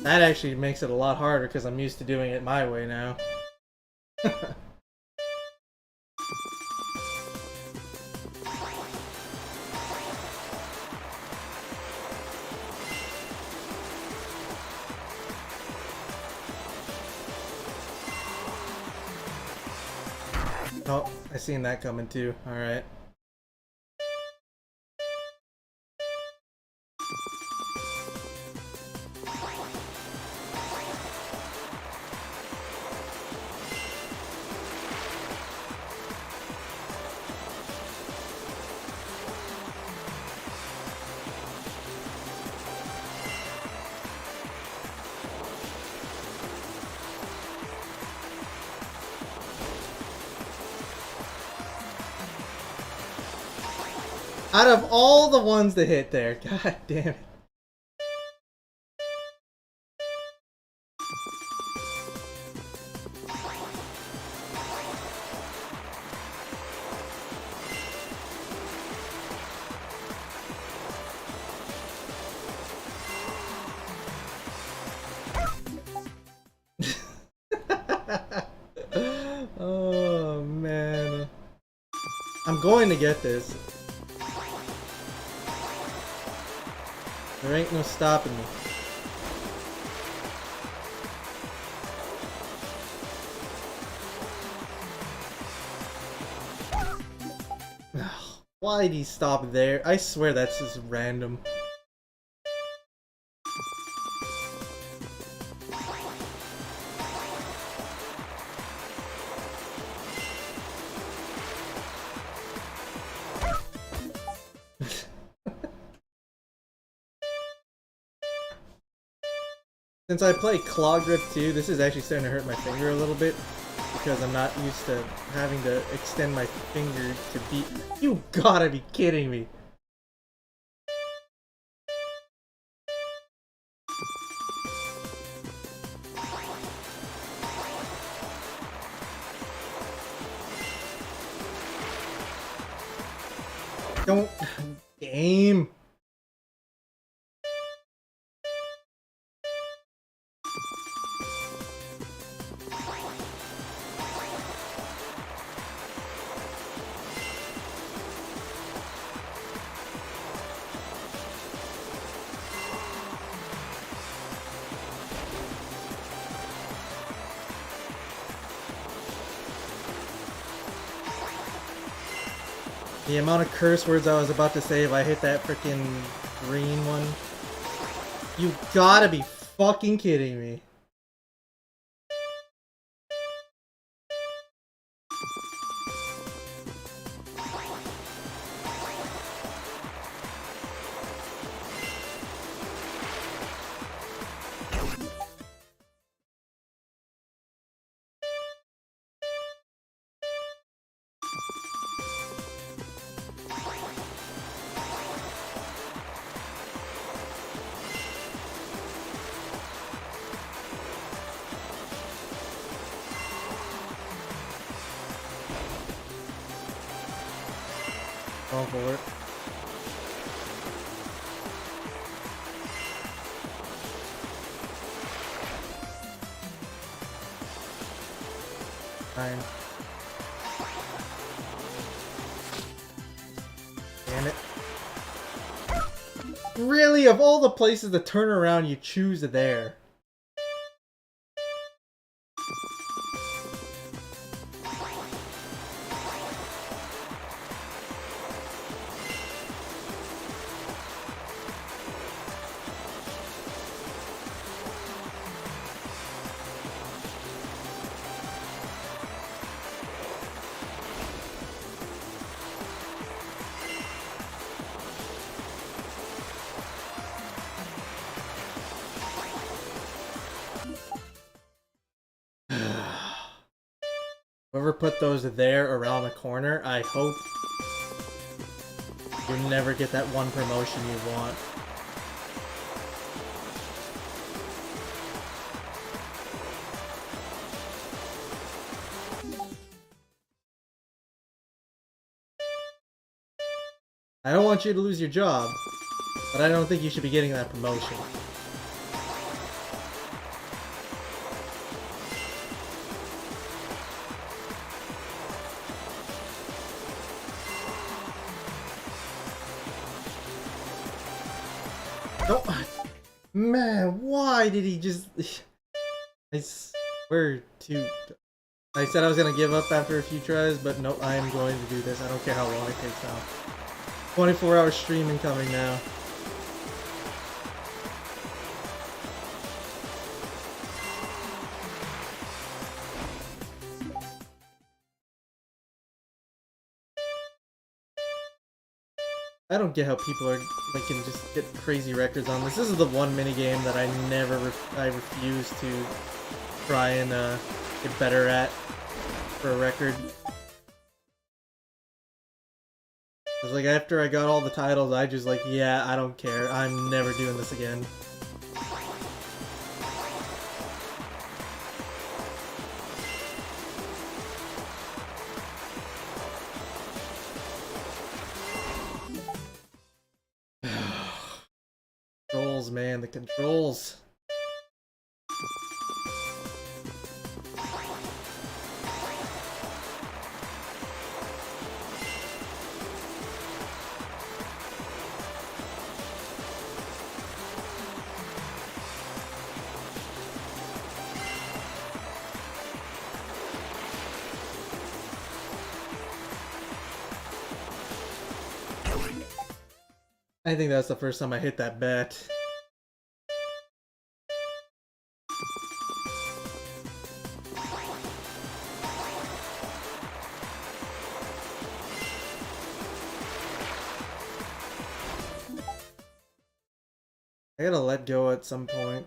That actually makes it a lot harder because I'm used to doing it my way now. Oh, I seen that coming too. Alright. Out of all the ones that hit there, god damn it. Oh man. I'm going to get this. There ain't no stopping me. Why'd he stop there? I swear that's just random. Since I play Claw Grip too, this is actually starting to hurt my finger a little bit because I'm not used to having to extend my finger to beat. You gotta be kidding me. Don't... Game. The amount of curse words I was about to say if I hit that freaking green one. You gotta be fucking kidding me. Going for it. Fine. Damn it. Really, of all the places to turn around, you choose there. Whoever put those there around the corner, I hope you never get that one promotion you want. I don't want you to lose your job, but I don't think you should be getting that promotion. Oh, man, why did he just... I swear to... I said I was gonna give up after a few tries, but no, I am going to do this. I don't care how long it takes now. 24-hour streaming coming now. I don't get how people are like can just get crazy records on this. This is the one mini game that I I refuse to try and get better at for a record. Cause like after I got all the titles, I just like, yeah, I don't care. I'm never doing this again. Controls, man, the controls. I think that's the first time I hit that bat. I gotta let go at some point.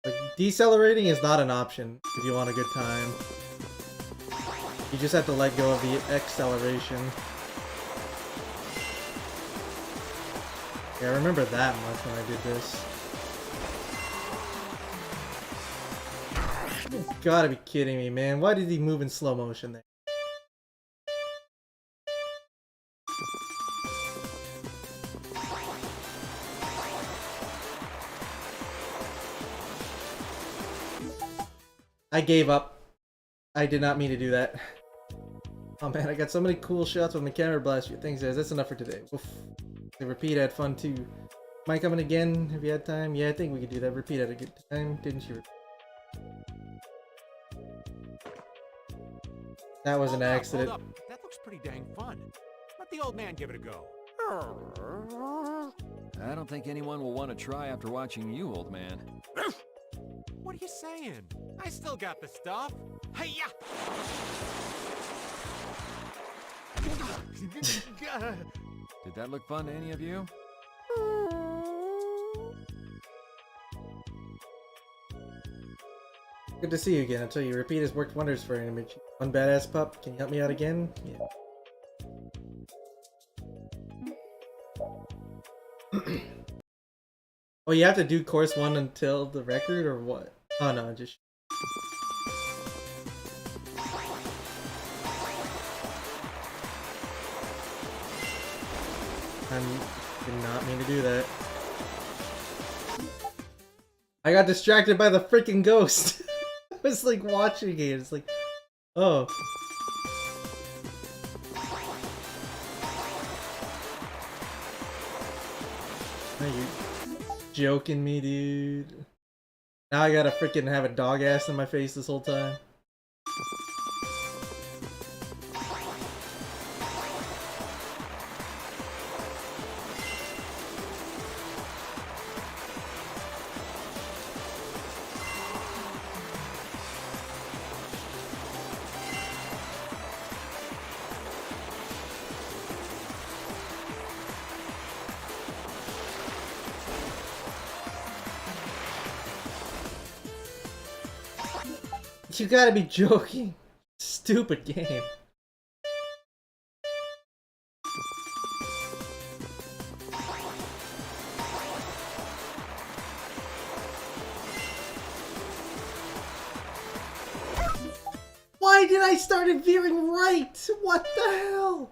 Like, decelerating is not an option if you want a good time. You just have to let go of the acceleration. Yeah, I remember that much when I did this. You gotta be kidding me, man. Why did he move in slow motion there? I gave up. I did not mean to do that. Oh man, I got so many cool shots with my camera blast. Thanks guys, that's enough for today. Oof. The repeat had fun too. Am I coming again? Have you had time? Yeah, I think we could do that. Repeat had a good time, didn't you? That was an accident. Hold up. That looks pretty dang fun. Let the old man give it a go. I don't think anyone will want to try after watching you, old man. What are you saying? I still got the stuff. Hey-ya! Did that look fun to any of you? Good to see you again. I tell you, repeat has worked wonders for an image. One badass pup. Can you help me out again? Yeah. Oh, you have to do course 1 until the record, or what? Oh no, just... I did not mean to do that. I got distracted by the freaking ghost. I was like watching it. It's like, oh. Are you joking me, dude? Now I gotta freaking have a dog ass in my face this whole time. You gotta be joking. Stupid. stupid game. Why did I start it veering right? What the hell?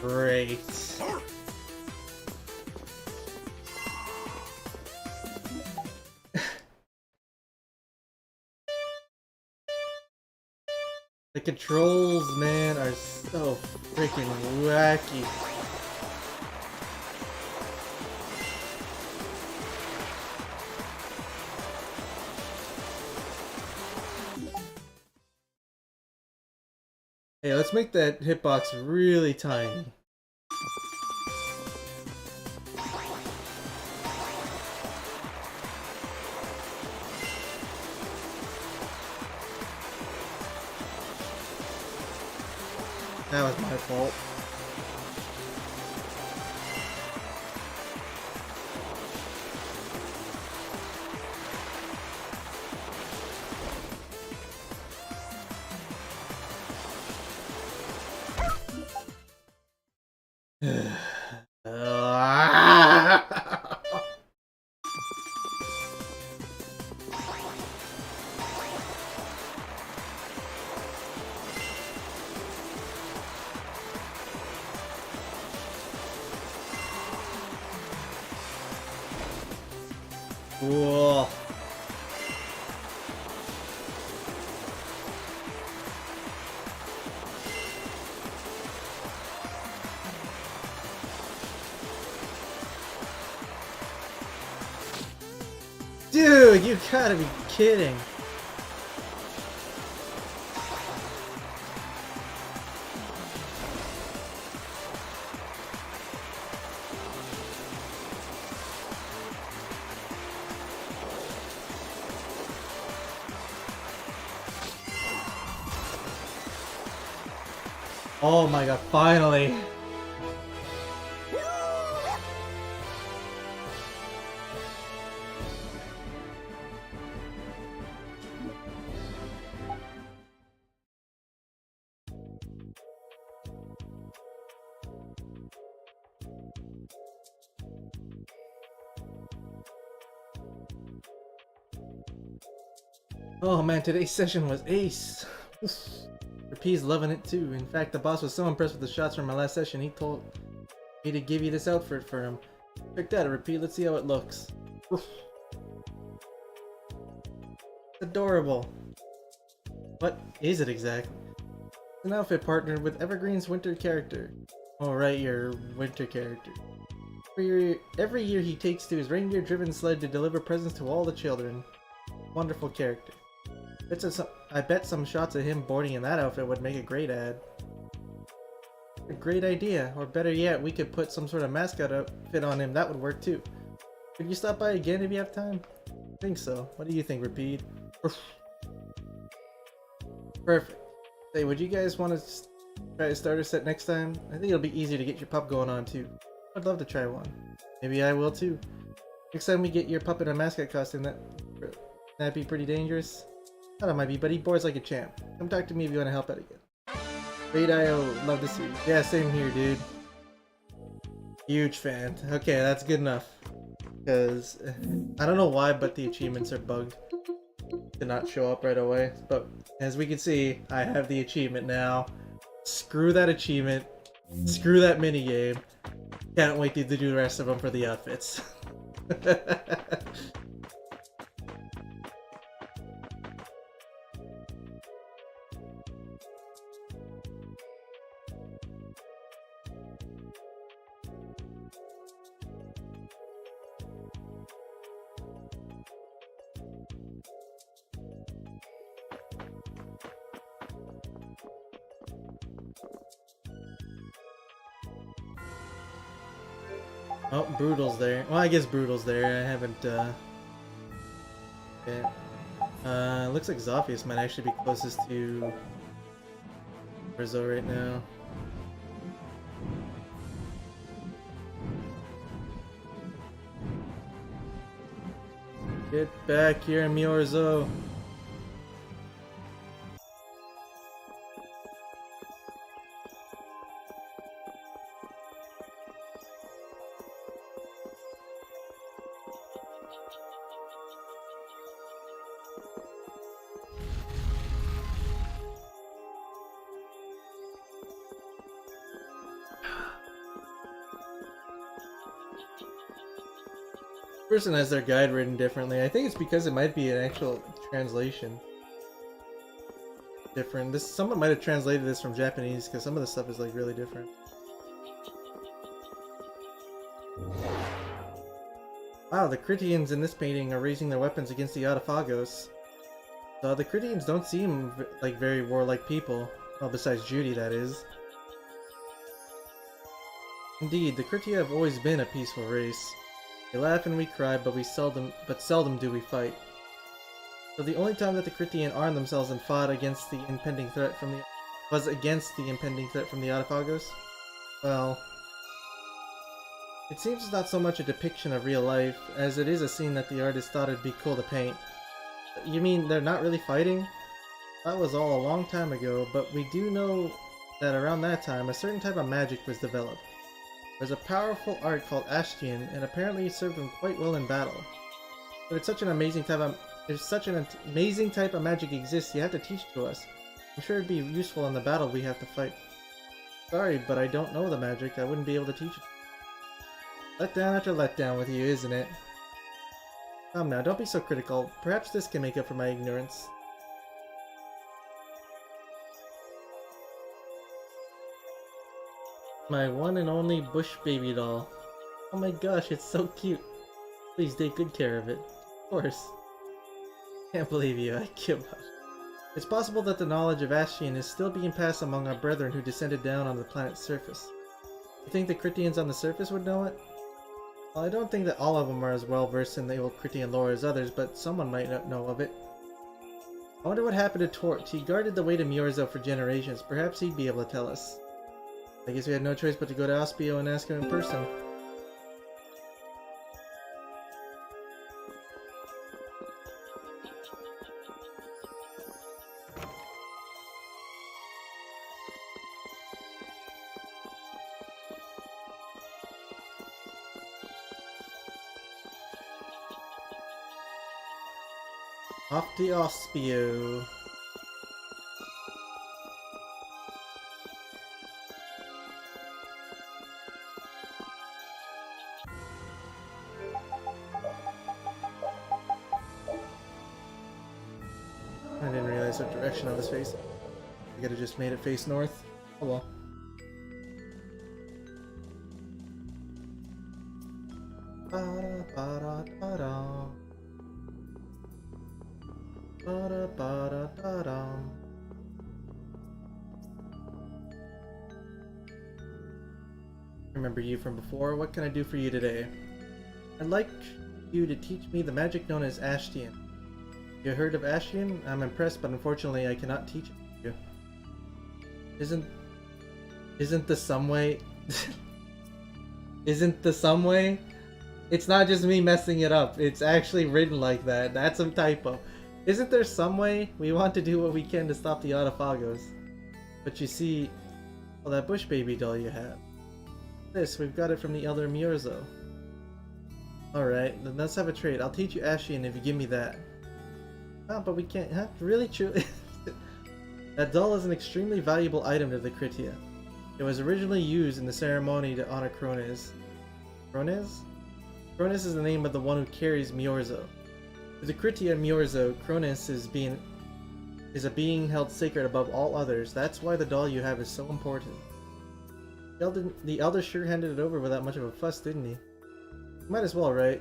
Great. The controls, man, are so freaking wacky. Hey, let's make that hitbox really tiny. That was my fault. Cool. Dude, you gotta be kidding. Oh my god, finally! Oh man, today's session was ace! Repeat's loving it too. In fact, the boss was so impressed with the shots from my last session, he told me to give you this outfit for him. Check that out, Repeat. Let's see how it looks. Adorable. What is it exactly? It's an outfit partnered with Evergreen's winter character. Oh right, your winter character. Every year he takes to his reindeer-driven sled to deliver presents to all the children. Wonderful character. I bet some shots of him boarding in that outfit would make a great ad. A great idea, or better yet, we could put some sort of mascot outfit on him. That would work too. Could you stop by again if you have time? I think so. What do you think, Repeat? Perfect. Hey, would you guys want to try a starter set next time? I think it'll be easier to get your pup going on too. I'd love to try one. Maybe I will too. Next time we get your pup in a mascot costume, that'd be pretty dangerous. Thought it might be, but he boards like a champ. Come talk to me if you want to help out again. Great IO, love to see you. Yeah, same here, dude. Huge fan. Okay, that's good enough. Because, I don't know why, but the achievements are bugged to not show up right away. But, as we can see, I have the achievement now. Screw that achievement. Screw that minigame. Can't wait to do the rest of them for the outfits. Oh, Brutal's there. Well, I guess Brutal's there. I haven't Okay. Looks like Zophius might actually be closest to Rizzo right now. Get back here, Miorzo. Person has their guide written differently. I think it's because it might be an actual translation. Different. Someone might have translated this from Japanese because some of the stuff is like really different. Wow, the Critians in this painting are raising their weapons against the Autophagos. The Critians don't seem like very warlike people. Well, besides Judy, that is. Indeed, the Critia have always been a peaceful race. We laugh and we cry, but seldom do we fight. So the only time that the Critian armed themselves and fought against the impending threat from the Autophagos? Well, it seems it's not so much a depiction of real life, as it is a scene that the artist thought it'd be cool to paint. You mean they're not really fighting? That was all a long time ago, but we do know that around that time a certain type of magic was developed. There's a powerful art called Ashtian, and apparently it served him quite well in battle. But if such an amazing type of magic exists, you have to teach it to us. I'm sure it'd be useful in the battle we have to fight. Sorry, but I don't know the magic. I wouldn't be able to teach it. Letdown after letdown with you, isn't it? Come now, don't be so critical. Perhaps this can make up for my ignorance. My one and only bush baby doll. Oh my gosh, it's so cute. Please take good care of it. Of course. Can't believe you, I give up. It's possible that the knowledge of Ashian is still being passed among our brethren who descended down on the planet's surface. You think the Critians on the surface would know it? Well, I don't think that all of them are as well versed in the old Critian lore as others, but someone might not know of it. I wonder what happened to Torch. He guarded the way to Miorzo for generations. Perhaps he'd be able to tell us. I guess we had no choice but to go to Aspio and ask him in person. Off to Aspio. I didn't realize what direction I was facing. I could have just made it face north. Oh well. Remember you from before? What can I do for you today? I'd like you to teach me the magic known as Ashtian. You heard of Ashian? I'm impressed, but unfortunately I cannot teach it to you. Isn't the some way? Isn't the some way? It's not just me messing it up. It's actually written like that. That's a typo. Isn't there some way? We want to do what we can to stop the Autophagos. But you see, well, that bush baby doll you have. We've got it from the Elder Miorzo. Alright, then let's have a trade. I'll teach you Ashian if you give me that. Oh, but we can't. Huh? Really? Truly? That doll is an extremely valuable item to the Critia. It was originally used in the ceremony to honor Krones. Krones? Krones is the name of the one who carries Miorzo. To the Critia Miorzo, Krones is a being held sacred above all others. That's why the doll you have is so important. The Elder sure handed it over without much of a fuss, didn't he? Might as well, right?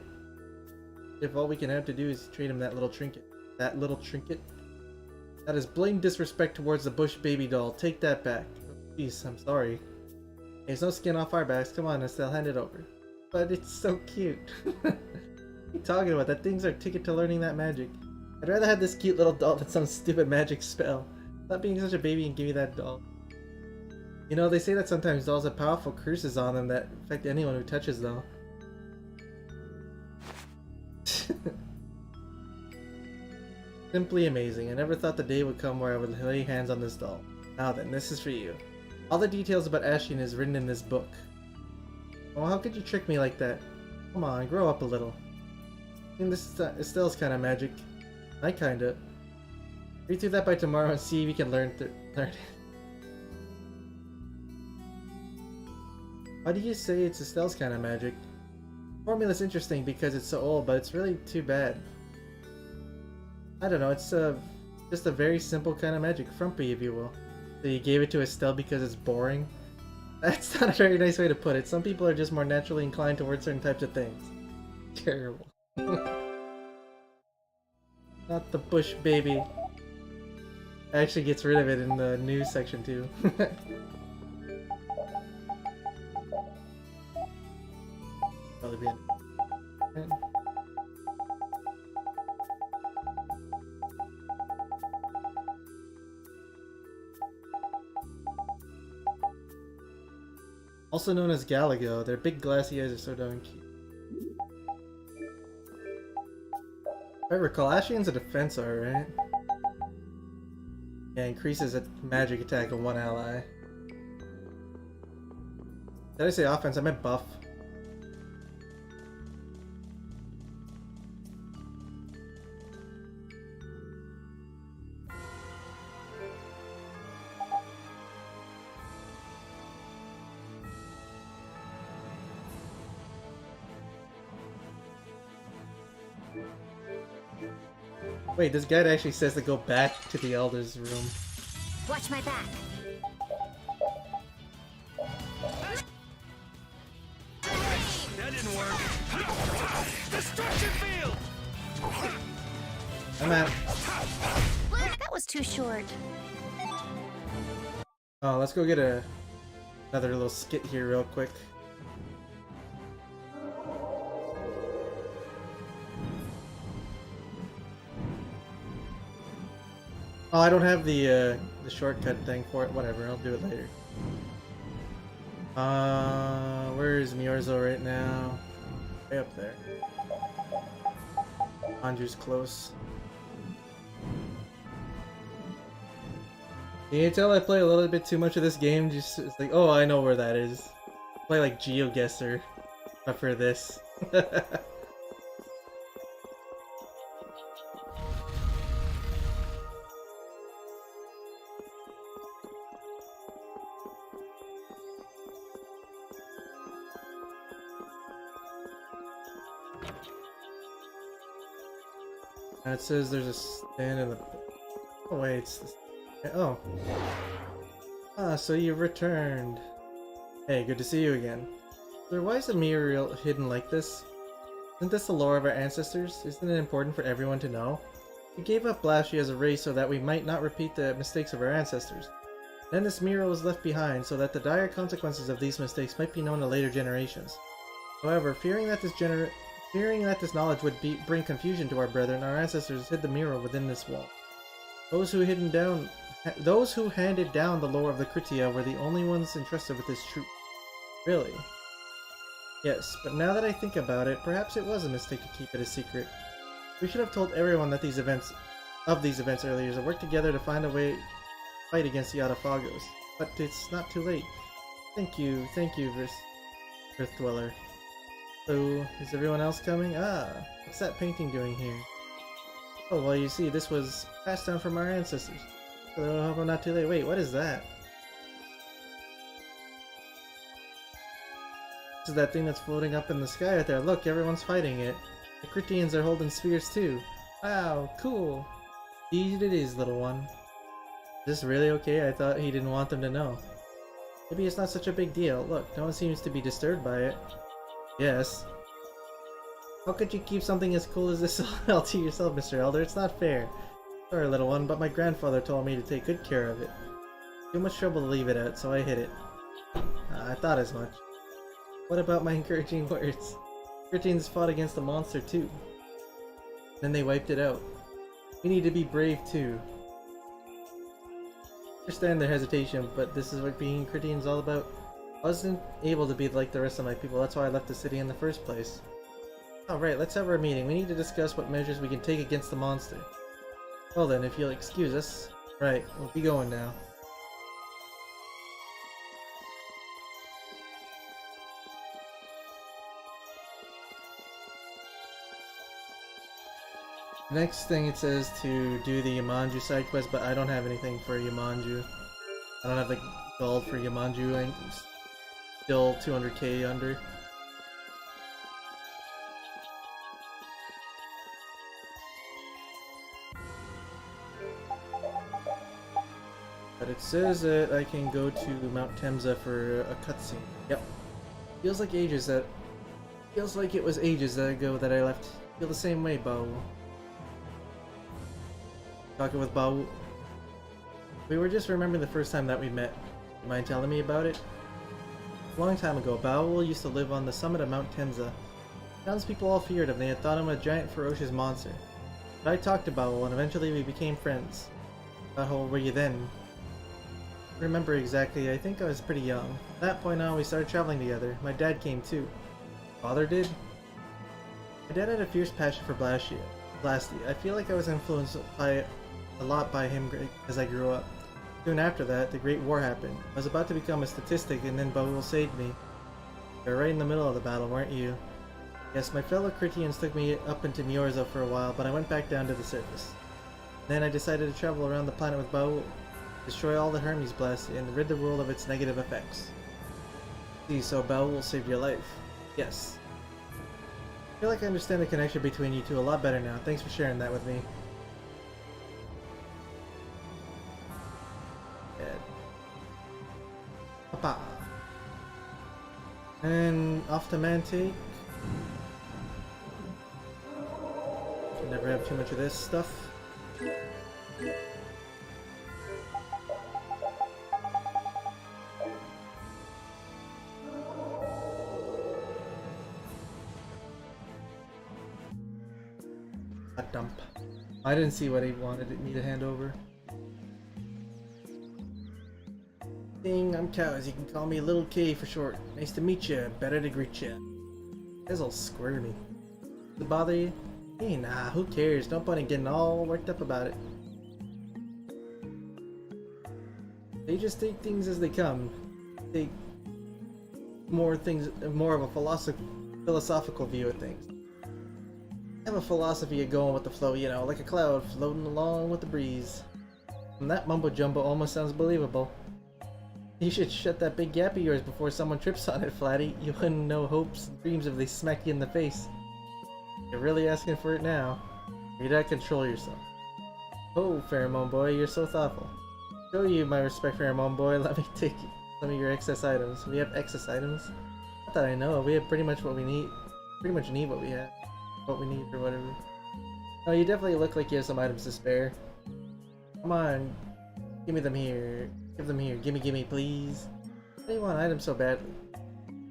If all we can have to do is trade him that little trinket. That little trinket? That is blatant disrespect towards the bush baby doll. Take that back. Jeez, I'm sorry. There's no skin off our backs. Come on, Estelle, hand it over. But it's so cute. What are you talking about? That thing's our ticket to learning that magic. I'd rather have this cute little doll than some stupid magic spell. Stop being such a baby and give me that doll. You know, they say that sometimes dolls have powerful curses on them that affect anyone who touches them. Simply amazing. I never thought the day would come where I would lay hands on this doll. Now then, this is for you. All the details about Ashian is written in this book. Oh, how could you trick me like that? Come on, grow up a little. I think this Estelle's kind of magic. I kinda. Read through that by tomorrow and see if you can learn it. Why do you say it's Estelle's kind of magic? The formula's interesting because it's so old, but it's really too bad. I don't know, it's just a very simple kind of magic, frumpy if you will. So you gave it to Estelle because it's boring? That's not a very nice way to put it. Some people are just more naturally inclined towards certain types of things. Terrible. Not the bush baby. Actually gets rid of it in the news section too. Probably be in. Also known as Galago, their big glassy eyes are so darn cute. If I recall, Ashian's a defensor, right? Yeah, increases its magic attack of one ally. Did I say offense? I meant buff. Wait, this guide actually says to go back to the Elder's room. Watch my back. That didn't work. Destruction field. I'm out. That was too short. Oh, let's go get another little skit here real quick. Oh, I don't have the shortcut thing for it. Whatever, I'll do it later. Where is Miorzo right now? Way up there. Anju's close. Can you tell I play a little bit too much of this game? Just it's like, oh, I know where that is. Play like GeoGuessr, not for this. And it says there's a stand in the. Oh wait, it's this. Oh. Ah, so you've returned. Hey, good to see you again. Sir, why is the mirror hidden like this? Isn't this the lore of our ancestors? Isn't it important for everyone to know? We gave up Blashy as a race so that we might not repeat the mistakes of our ancestors. Then this mirror was left behind so that the dire consequences of these mistakes might be known to later generations. However, fearing that this knowledge would bring confusion to our brethren, our ancestors hid the mirror within this wall. Those who handed down the lore of the Kritia were the only ones entrusted with this truth. Really? Yes, but now that I think about it, perhaps it was a mistake to keep it a secret. We should have told everyone that these events earlier to work together to find a way to fight against the Ralifoux. But it's not too late. Thank you, Earth Dweller. So, is everyone else coming? Ah, what's that painting doing here? Oh, well, you see, this was passed down from our ancestors. So I hope I'm not too late. Wait, what is that? This is that thing that's floating up in the sky out there. Look, everyone's fighting it. The Critians are holding spheres too. Wow, cool. Indeed it is, little one. Is this really okay? I thought he didn't want them to know. Maybe it's not such a big deal. Look, no one seems to be disturbed by it. Yes. How could you keep something as cool as this all to yourself, Mr. Elder? It's not fair. Sorry, little one, but my grandfather told me to take good care of it. Too much trouble to leave it out, so I hid it. I thought as much. What about my encouraging words? Critians fought against the monster too. Then they wiped it out. We need to be brave too. I understand their hesitation, but this is what being Critian is all about. I wasn't able to be like the rest of my people, that's why I left the city in the first place. Alright, let's have our meeting. We need to discuss what measures we can take against the monster. Well then, if you'll excuse us. Right, we'll be going now. Next thing it says to do the Yamanju side quest, but I don't have anything for Yamanju. I don't have the gold for Yamanju, I'm still 200k under. But it says that I can go to Mount Temza for a cutscene. Yep. Feels like it was ages ago that I left. Feel the same way, Bao. Talking with Bao. We were just remembering the first time that we met. You mind telling me about it? A long time ago, Bao used to live on the summit of Mount Temza. Townspeople all feared him, they had thought him a giant ferocious monster. But I talked to Bao and eventually we became friends. How old were you then? I don't remember exactly, I think I was pretty young. At that point on we started traveling together. My dad came too. Father did? My dad had a fierce passion for Blasty. I feel like I was influenced a lot by him as I grew up. Soon after that, the Great War happened. I was about to become a statistic and then Baul saved me. You were right in the middle of the battle, weren't you? Yes, my fellow Critians took me up into Miorza for a while, but I went back down to the surface. Then I decided to travel around the planet with Baul, destroy all the Hermes Blasty, and rid the world of its negative effects. See, so Baul saved your life. Yes. I feel like I understand the connection between you two a lot better now. Thanks for sharing that with me. Papa. And off to Mantique. Can never have too much of this stuff. A dump. I didn't see what he wanted me to hand over. Ding, I'm Cows. You can call me Little K for short. Nice to meet you. Better to greet you. You guys all squirmy. Does it bother you? Hey, nah, who cares? Don't bother getting all worked up about it. They just take things as they come. Take more of a philosophical view of things. I have a philosophy of going with the flow, you know, like a cloud floating along with the breeze. And that mumbo jumbo almost sounds believable. You should shut that big gap of yours before someone trips on it, Flatty. You wouldn't know hopes and dreams if they smack you in the face. You're really asking for it now. You gotta control yourself. Oh, Pheromone Boy, you're so thoughtful. Show you my respect, Pheromone Boy. Let me take some of your excess items. We have excess items? Not that I know. We have pretty much what we need. Pretty much need what we have. What we need or whatever. Oh, you definitely look like you have some items to spare. Come on. Give me them here. Give them here. Gimme, please. Why do you want items so badly?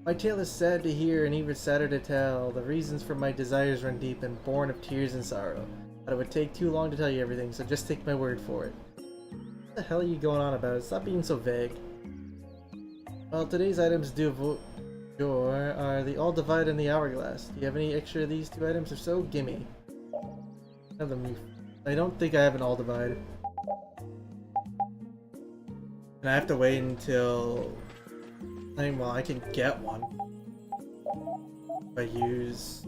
My tale is sad to hear and even sadder to tell. The reasons for my desires run deep and born of tears and sorrow. But it would take too long to tell you everything, so just take my word for it. What the hell are you going on about? Stop being so vague. Well, today's items du jour are the All Divide and the Hourglass. Do you have any extra of these two items? If so, gimme. I don't think I have an All Divide. And I have to wait until... well, I can get one. If I use...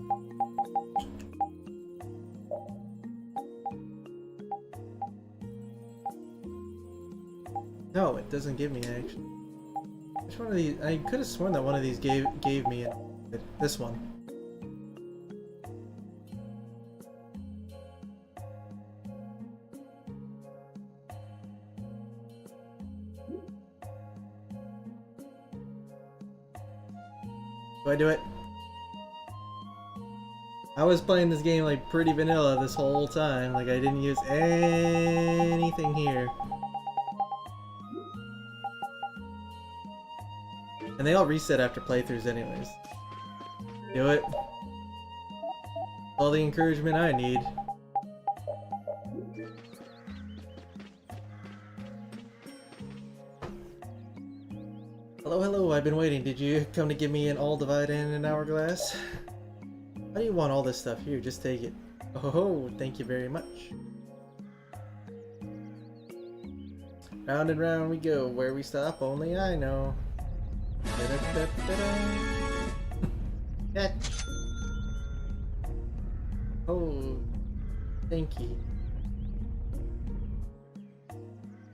No, it doesn't give me actually. Which one of these? I could have sworn that one of these gave me this one. Do I do it? I was playing this game like pretty vanilla this whole time, like I didn't use anything here. And they all reset after playthroughs anyways. Do it. All the encouragement I need. Hello, hello, I've been waiting. Did you come to give me an all divide and an hourglass? Why do you want all this stuff? Here, just take it. Oh, thank you very much. Round and round we go. Where we stop, only I know. Catch. Oh, thank you.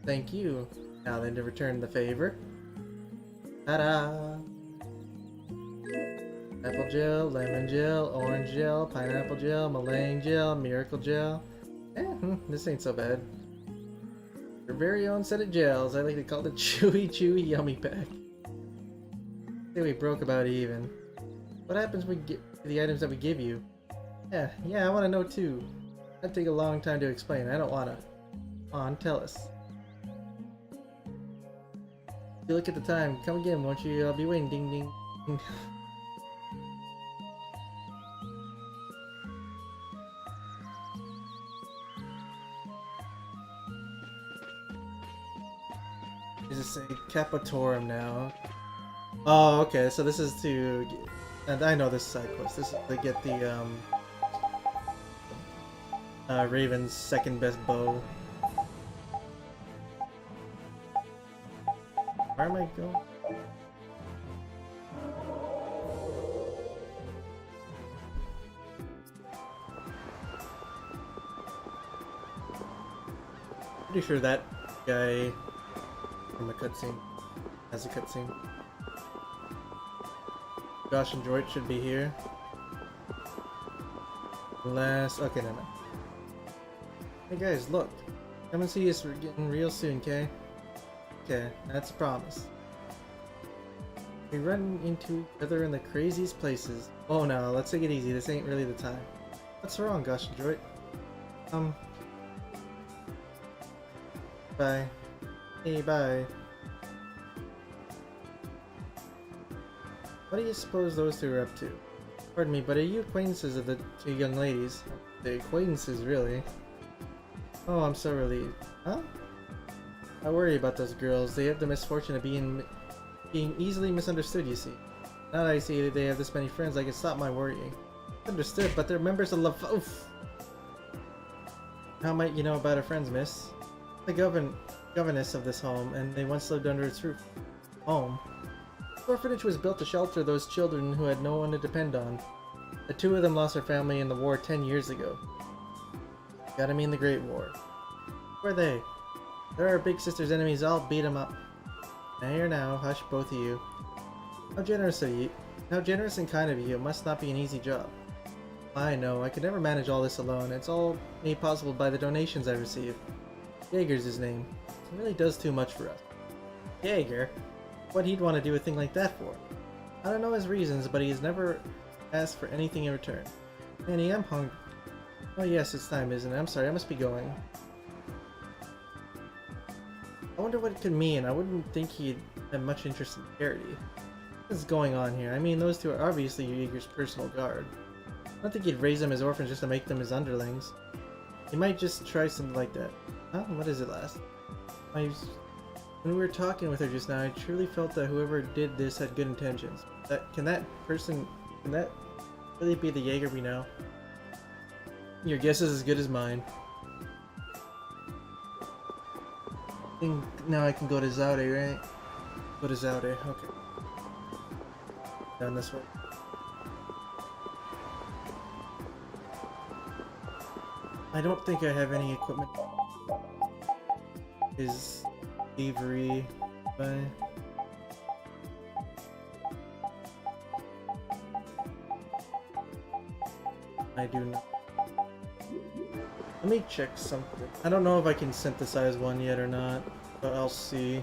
Thank you. Now then, to return the favor. Ta-da! Apple gel, lemon gel, orange gel, pineapple gel, Malang gel, miracle gel. This ain't so bad. Your very own set of gels. I like to call it Chewy Chewy Yummy Pack. I think we broke about even. What happens when we get the items that we give you? Yeah, I want to know too. That'd take a long time to explain. I don't wanna. Come on, tell us. You look at the time. Come again, won't you? I'll be waiting. Ding ding. Ding. Is this a Capitorum now? Oh, okay. So this is to, and I know this side quest. This is to get the Raven's second best bow. Where am I going? Pretty sure that guy from the cutscene has a cutscene. Josh and Droid should be here. Okay, no. Hey guys, look. Come and see us. We're getting real soon, okay? Okay, that's a promise. We run into each other in the craziest places. Oh no, let's take it easy. This ain't really the time. What's wrong, Gosh and Droid? Bye. Hey, bye. What do you suppose those two are up to? Pardon me, but are you acquaintances of the two young ladies? The acquaintances, really? Oh, I'm so relieved. Huh? I worry about those girls. They have the misfortune of being easily misunderstood, you see. Now that I see that they have this many friends, I can stop my worrying. Understood, but they're members of Ralifoux. How might you know about our friends, miss? The governess of this home, and they once lived under its roof. Home. The orphanage was built to shelter those children who had no one to depend on. The two of them lost their family in the war 10 years ago. Gotta mean the Great War. Who are they? They're our big sister's enemies. I'll beat them up. Now here now, hush, both of you. How generous of you. How generous and kind of you. It must not be an easy job. I know, I could never manage all this alone. It's all made possible by the donations I receive. Jaeger's his name. He really does too much for us. Jaeger? What'd he want to do a thing like that for? I don't know his reasons, but he's never asked for anything in return. Annie, I'm hungry. Oh yes, it's time, isn't it? I'm sorry, I must be going. I wonder what it could mean. I wouldn't think he'd have much interest in charity. What's going on here? I mean, those two are obviously Jaeger's personal guard. I don't think he'd raise them as orphans just to make them his underlings. He might just try something like that. Huh? What is it, lass? When we were talking with her just now, I truly felt that whoever did this had good intentions. Can that really be the Jaeger we know? Your guess is as good as mine. I think now I can go to Zaude, right? Go to Zaude, okay. Down this way. I don't think I have any equipment. Is thievery by... I do not. Let me check something. I don't know if I can synthesize one yet or not, but I'll see.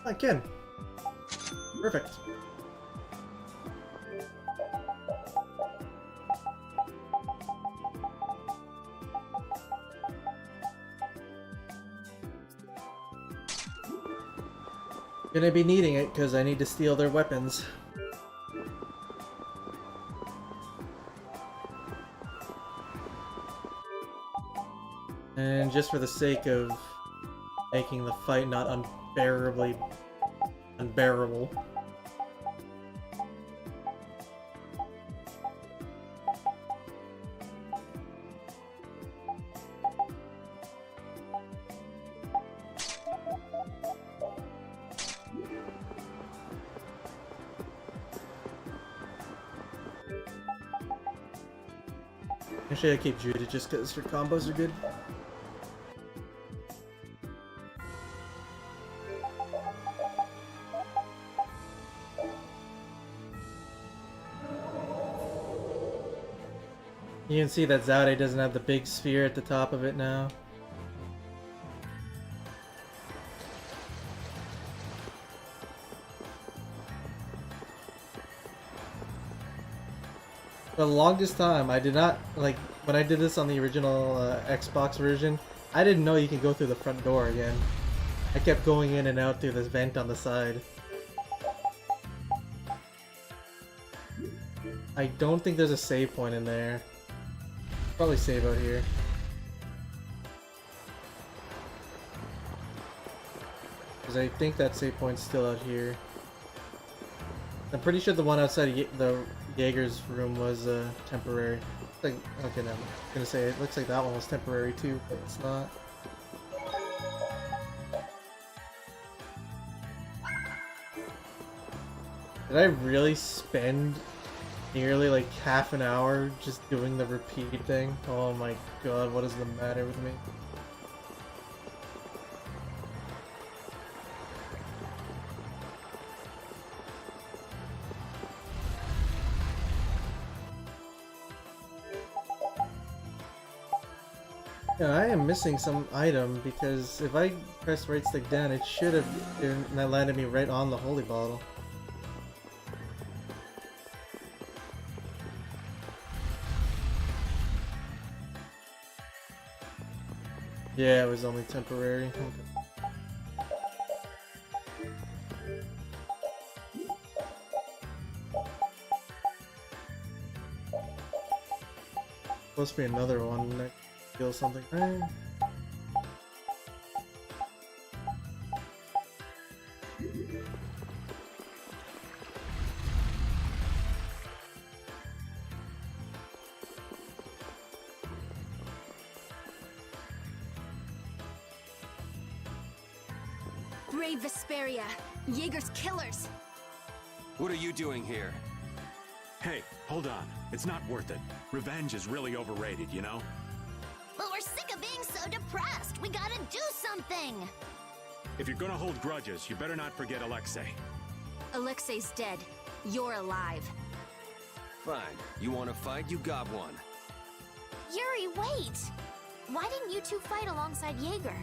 I can. Perfect. Gonna be needing it because I need to steal their weapons. And just for the sake of making the fight not unbearably unbearable. Actually, I keep Judah just because her combos are good. You can see that Zaude doesn't have the big sphere at the top of it now. For the longest time, I did not, like, when I did this on the original Xbox version, I didn't know you could go through the front door again. I kept going in and out through this vent on the side. I don't think there's a save point in there. Probably save out here. Because I think that save point's still out here. I'm pretty sure the one outside the Jaeger's room was temporary. Like, okay, no, I'm gonna say it looks like that one was temporary too, but it's not. Did I really spend nearly like half an hour just doing the repeat thing? Oh my god, what is the matter with me? Yeah, I am missing some item because if I press right stick down, it should have landed me right on the holy bottle. Yeah, it was only temporary. Okay. Supposed to be another one that kills something. Right? Brave Vesperia, Jaeger's killers. What are you doing here? Hey, hold on. It's not worth it. Revenge is really overrated, you know? But we're sick of being so depressed. We gotta do something. If you're gonna hold grudges, you better not forget Alexei. Alexei's dead. You're alive. Fine. You want to fight? You got one. Yuri, wait! Why didn't you two fight alongside Jaeger?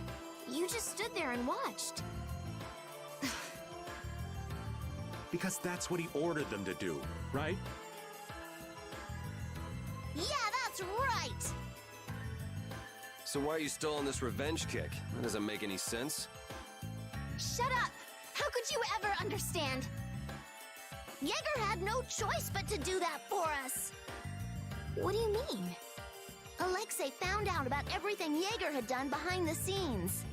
You just stood there and watched. Because that's what he ordered them to do, right? Yeah, that's right! So why are you still on this revenge kick? That doesn't make any sense. Shut up! How could you ever understand? Jaeger had no choice but to do that for us! What do you mean? Alexei found out about everything Jaeger had done behind the scenes.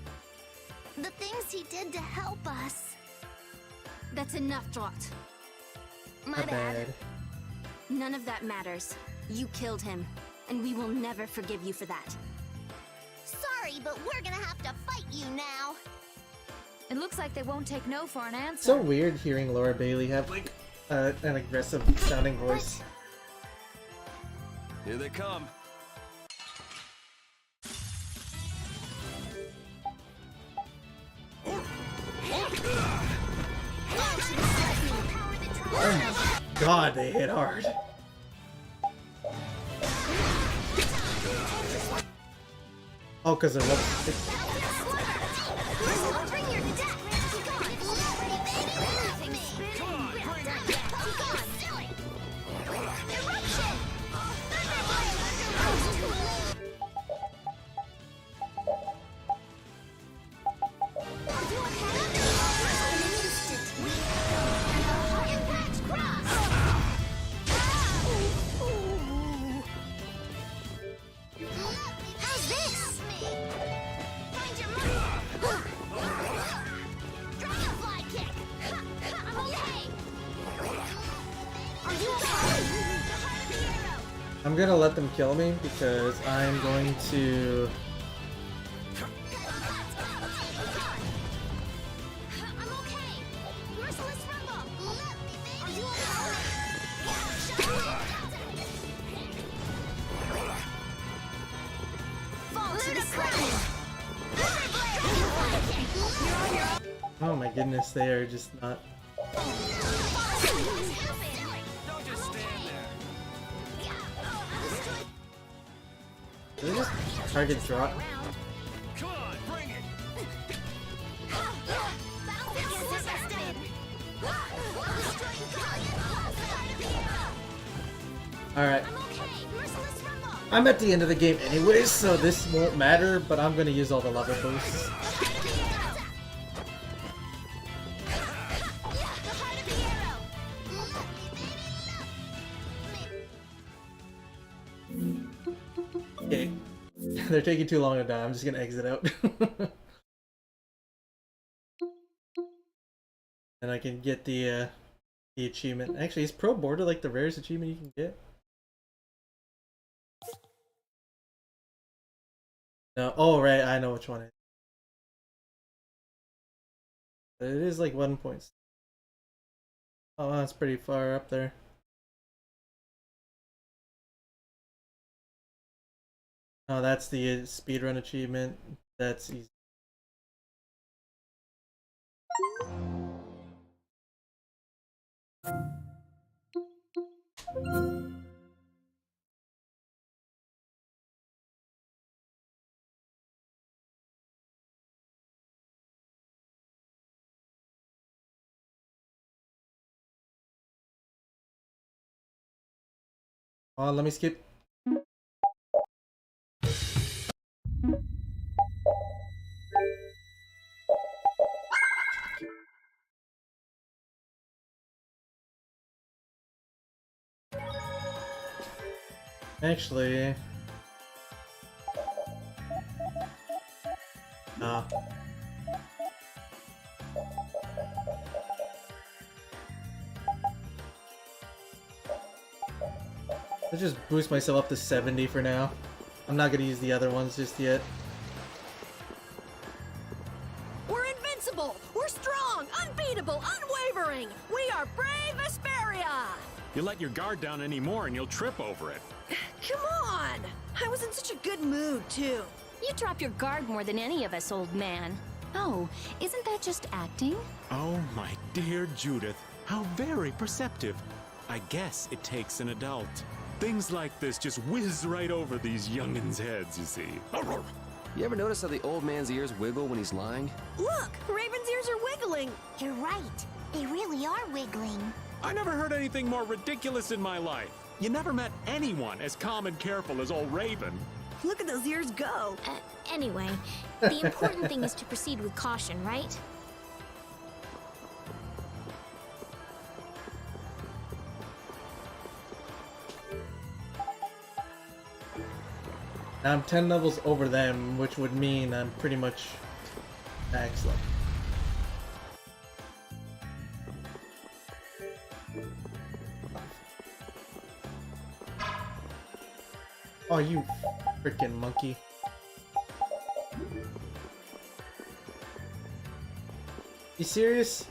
The things he did to help us. That's enough, Drot. My bad. None of that matters. You killed him, and we will never forgive you for that. Sorry, but we're gonna have to fight you now. It looks like they won't take no for an answer. So weird hearing Laura Bailey have like an aggressive sounding voice. Here they come. Oh my god, they hit hard. Oh, because they're I'm gonna let them kill me because I'm going to... Oh my goodness, they are just not... Did they just target drop? Come on, bring it! Alright. I'm at the end of the game anyways, so this won't matter, but I'm gonna use all the level boosts. Okay. They're taking too long to die. I'm just gonna exit out. And I can get the achievement. Actually, is Pro Border like the rarest achievement you can get? No. Oh, right. I know which one it is. It is like 1 point. Oh, that's pretty far up there. Oh, that's the speedrun achievement. That's easy. Oh, let me skip. Actually... Nah. Let's just boost myself up to 70 for now. I'm not gonna use the other ones just yet. We're invincible! We're strong! Unbeatable! Unwavering! We are brave Vesperia! You let your guard down anymore and you'll trip over it. Come on! I was in such a good mood, too. You drop your guard more than any of us, old man. Oh, isn't that just acting? Oh, my dear Judith, how very perceptive. I guess it takes an adult. Things like this just whiz right over these youngins' heads, you see. You ever notice how the old man's ears wiggle when he's lying? Look! Raven's ears are wiggling! You're right. They really are wiggling. I never heard anything more ridiculous in my life. You never met anyone as calm and careful as old Raven. Look at those ears go! Anyway, the important thing is to proceed with caution, right? Now I'm 10 levels over them, which would mean I'm pretty much max level. Oh, you freaking monkey. You serious?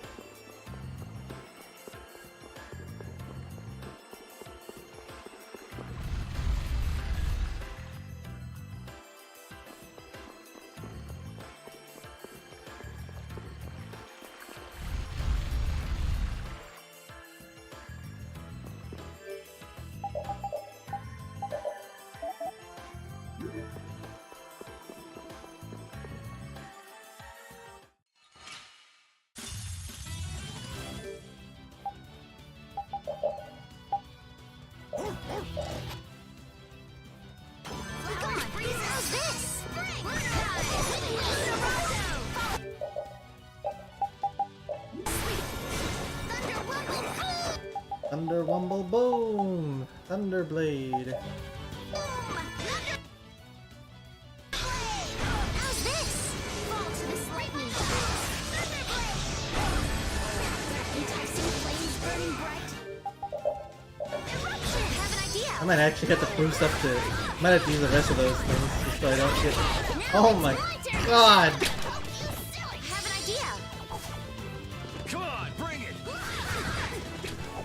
Thunder Wumble Boom! Thunderblade! How's this? Fall to this lightning. Enticing flames burning bright. Eruption! Have an idea! I might actually have to boost up to. Might have to use the rest of those things just so I don't get. Oh my god! Have an idea. Come on, bring it!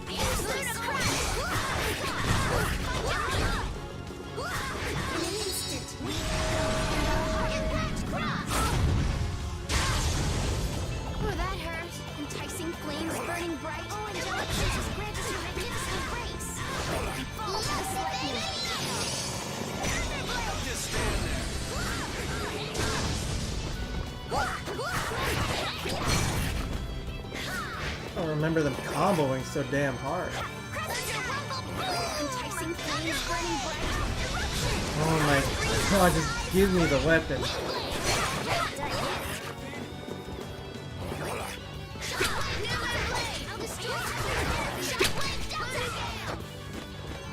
In an instant. Oh, that hurt. Enticing flames burning bright. Oh, angelic princess, grant us your magnificent grace. Just let me. Just stand there. I don't remember them comboing so damn hard. Enticing flames burning bright. Oh my god, just give me the weapon.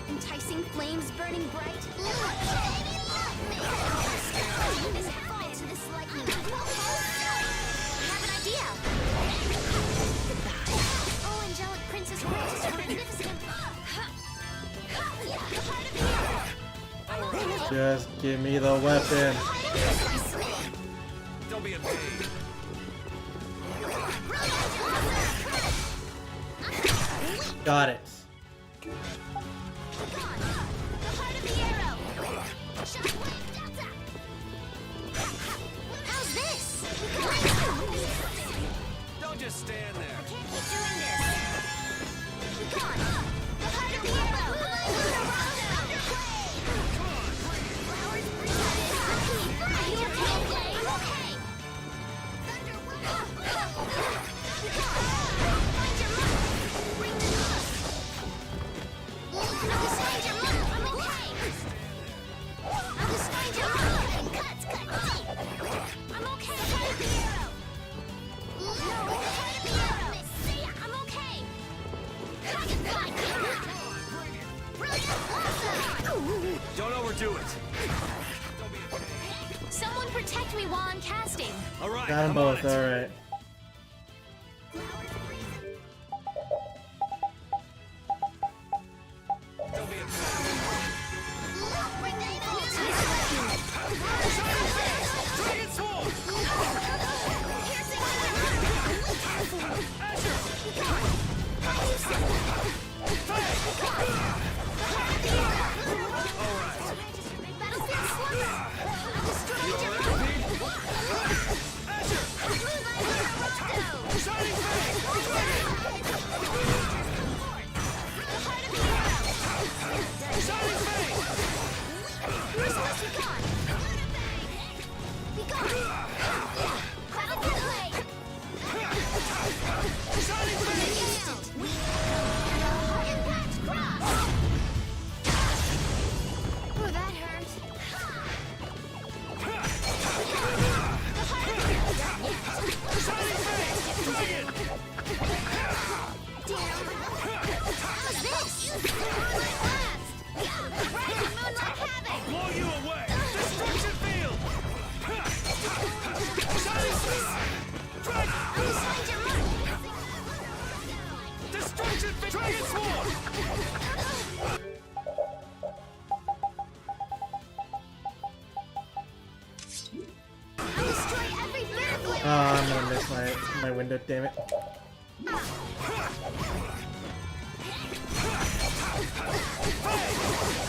Enticing flames burning bright. Fall to this lightning. Have an idea. Oh, angelic princess, grant us your magnificent. Just give me the weapon. Don't be a pain. Got it. How's this? Don't just stand there. I can't keep doing this. The heart of the arrow. Flowers breathe. Are you okay? I'm okay. Find your mark. Bring the hook. I'll just find your mark. I'm okay. I'll just find your mark. Cut deep. I'm okay. The heart of the arrow. No, the heart of the arrow. I'm okay. Don't overdo it. Someone protect me while I'm casting. All right. Got them both, alright. Don't be a pain. Dragon Sword! Oh, that hurt. How's this? Rising moonlight havoc! Blow you away! Destruction field! Shining star! Dragon! I'll just find your mark. Destruction field! Dragon Sword! I'll destroy every bit of Oh, I'm gonna miss my window, damn it.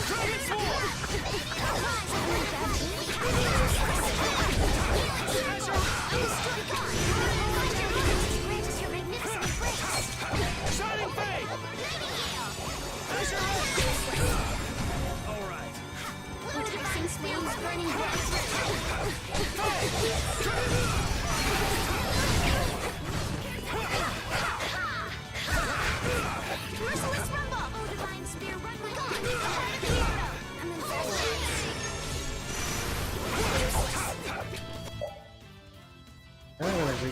Dragon Sword! Shining Fate! All right. Enticing flames burning Merciless rumble! Oh, divine spear, run my god! I'm infested. I don't know where we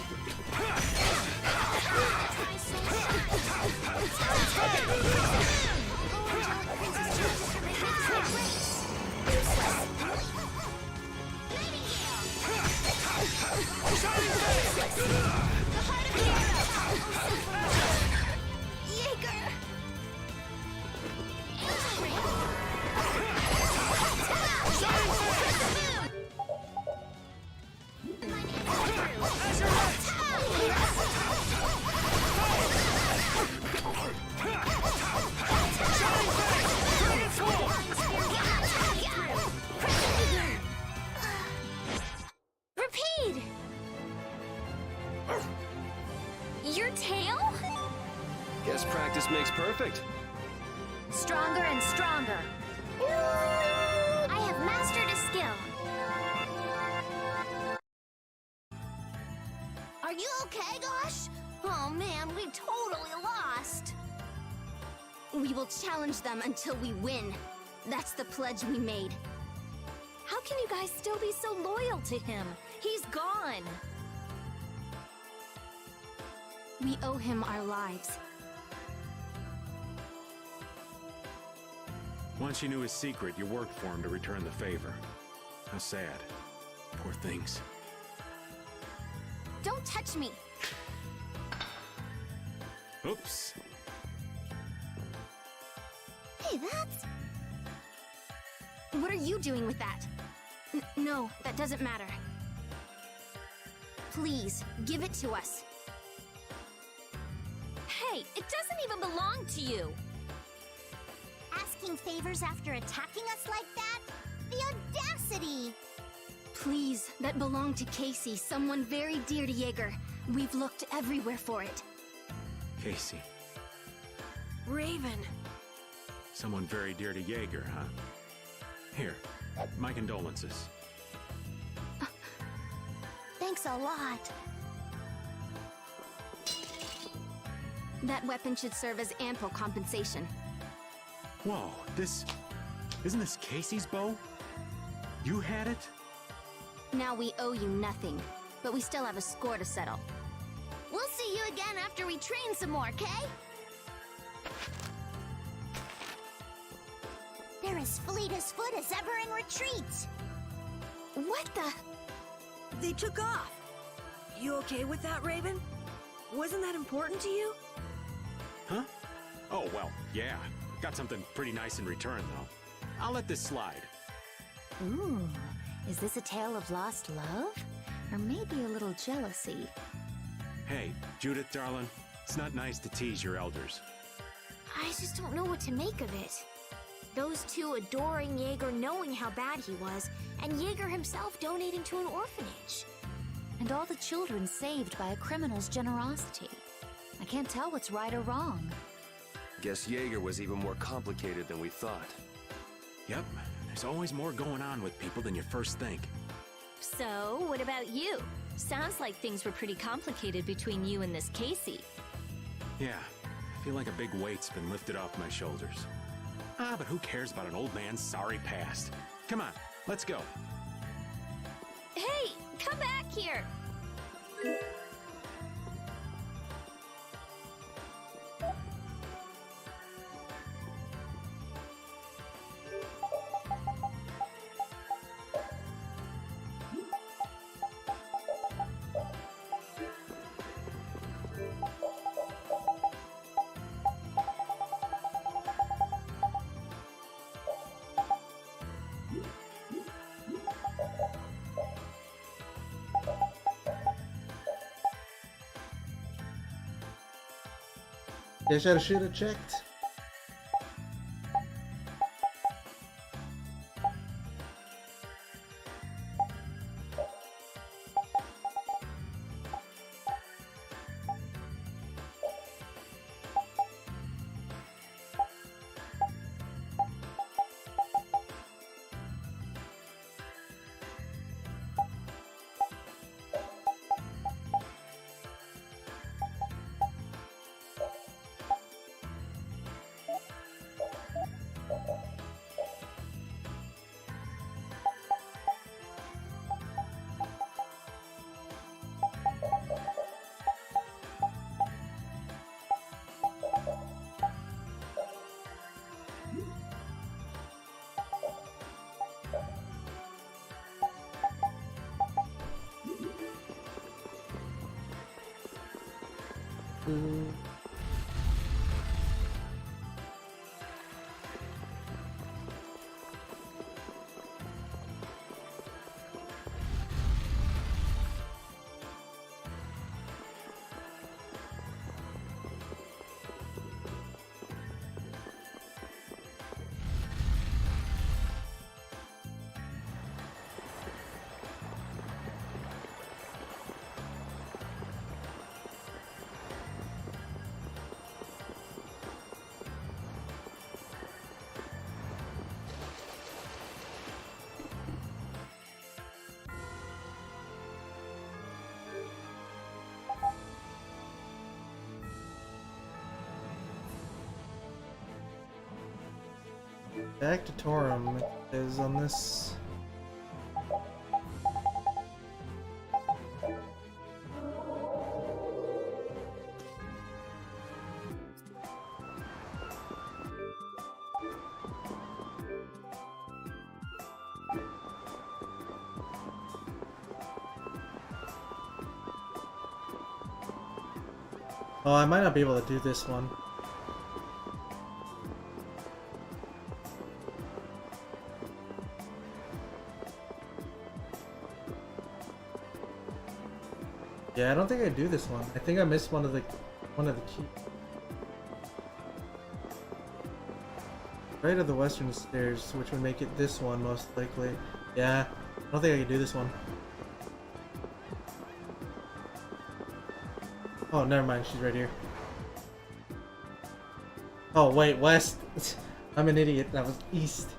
Your tail? Guess practice makes perfect. Stronger and stronger. I have mastered a skill. Are you okay, Gosh? Oh man, we totally lost. We will challenge them until we win. That's the pledge we made. How can you guys still be so loyal to him? He's gone. We owe him our lives. Once you knew his secret, you worked for him to return the favor. How sad. Poor things. Don't touch me. Oops. Hey, that's... What are you doing with that? No, that doesn't matter. Please, give it to us. Hey, it doesn't even belong to you. Asking favors after attacking us like that? The audacity! Please, that belonged to Casey, someone very dear to Jaeger. We've looked everywhere for it. Casey. Raven. Someone very dear to Jaeger, huh? Here, my condolences. Thanks a lot. That weapon should serve as ample compensation. Whoa, isn't this Casey's bow? You had it? Now we owe you nothing, but we still have a score to settle. We'll see you again after we train some more, okay? They're as fleet as foot as ever in retreat. What the? They took off. You okay with that, Raven? Wasn't that important to you? Huh? Oh, well, yeah. Got something pretty nice in return, though. I'll let this slide. Ooh, is this a tale of lost love? Or maybe a little jealousy? Hey, Judith, darling, it's not nice to tease your elders. I just don't know what to make of it. Those two adoring Jaeger knowing how bad he was, and Jaeger himself donating to an orphanage. And all the children saved by a criminal's generosity. I can't tell what's right or wrong. Guess Jaeger was even more complicated than we thought. Yep, there's always more going on with people than you first think. So, what about you? Sounds like things were pretty complicated between you and this Casey. Yeah, I feel like a big weight's been lifted off my shoulders. Ah, but who cares about an old man's sorry past? Come on, let's go. Hey, come back here! Guess I should have checked. Back to Torum is on this. Oh, I might not be able to do this one. Yeah, I don't think I do this one. I think I missed one of the keys. Right of the western stairs, which would make it this one most likely. Yeah, I don't think I can do this one. Oh, never mind. She's right here. Oh, wait, west. I'm an idiot. That was east.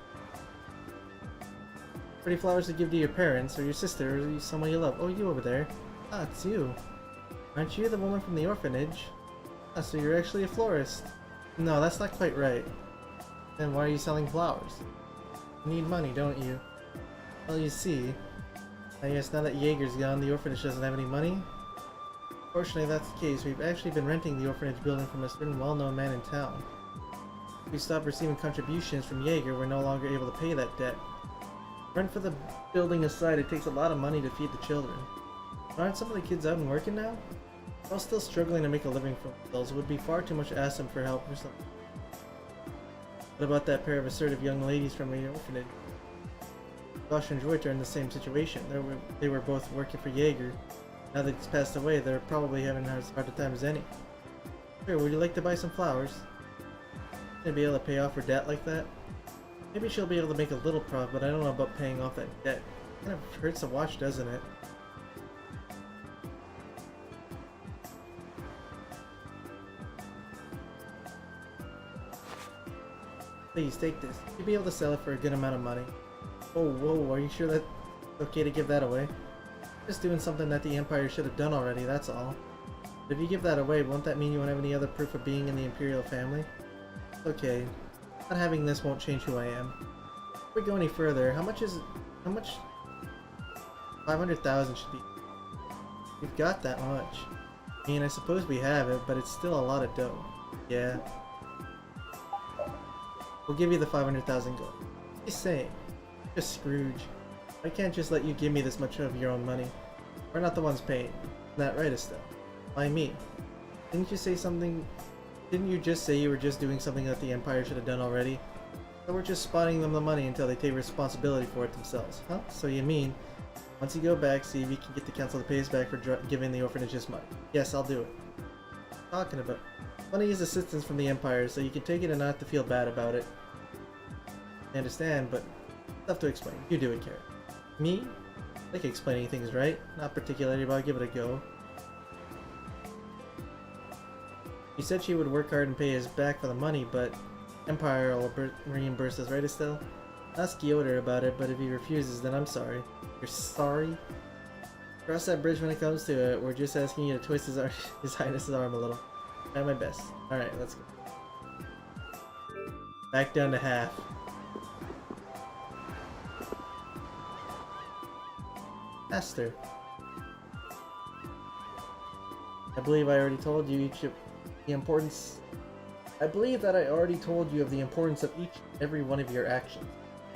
Pretty flowers to give to your parents, or your sister, or someone you love. Oh, you over there. Ah, it's you. Aren't you the woman from the orphanage? Ah, so you're actually a florist. No, that's not quite right. Then why are you selling flowers? You need money, don't you? Well, you see. I guess now that Jaeger's gone, the orphanage doesn't have any money? Fortunately, that's the case. We've actually been renting the orphanage building from a certain well-known man in town. If we stop receiving contributions from Jaeger, we're no longer able to pay that debt. Rent for the building aside, it takes a lot of money to feed the children. Aren't some of the kids out and working now? While still struggling to make a living for themselves, it would be far too much to ask them for help or something. What about that pair of assertive young ladies from the orphanage? Josh and Joyta are in the same situation. They were both working for Jaeger. Now that he's passed away, they're probably having as hard a time as any. Sure, would you like to buy some flowers? Gonna be able to pay off her debt like that? Maybe she'll be able to make a little profit, but I don't know about paying off that debt. Kind of hurts to watch, doesn't it? Please, take this. You'll be able to sell it for a good amount of money. Oh, whoa, are you sure that's okay to give that away? Just doing something that the Empire should have done already, that's all. But if you give that away, won't that mean you won't have any other proof of being in the Imperial family? Okay. Not having this won't change who I am. If we go any further, how much 500,000 should be. We've got that much. I mean, I suppose we have it, but it's still a lot of dough. Yeah. We'll give you the 500,000 gold. Just saying. Just Scrooge. I can't just let you give me this much of your own money. We're not the ones paying. Isn't that right, Estelle? Why me? Didn't you just say you were just doing something that the Empire should have done already? So we're just spotting them the money until they take responsibility for it themselves, huh? So you mean, once you go back, see if you can get the council to pay us back for giving the orphanage this money. Yes, I'll do it. Talking about money is assistance from the Empire, so you can take it and not have to feel bad about it. I understand, but tough to explain. You do it, Kara. Me? I like explaining things, right? Not particularly, but I'll give it a go. She said she would work hard and pay us back for the money, but Empire will reimburse us, right, Estelle? Ask Yoder about it, but if he refuses, then I'm sorry. You're sorry? Cross that bridge when it comes to it. We're just asking you to twist His Highness's arm a little. Try my best. Alright, let's go. Back down to half. Master. I believe I already told you the importance. I believe that I already told you of the importance of every one of your actions.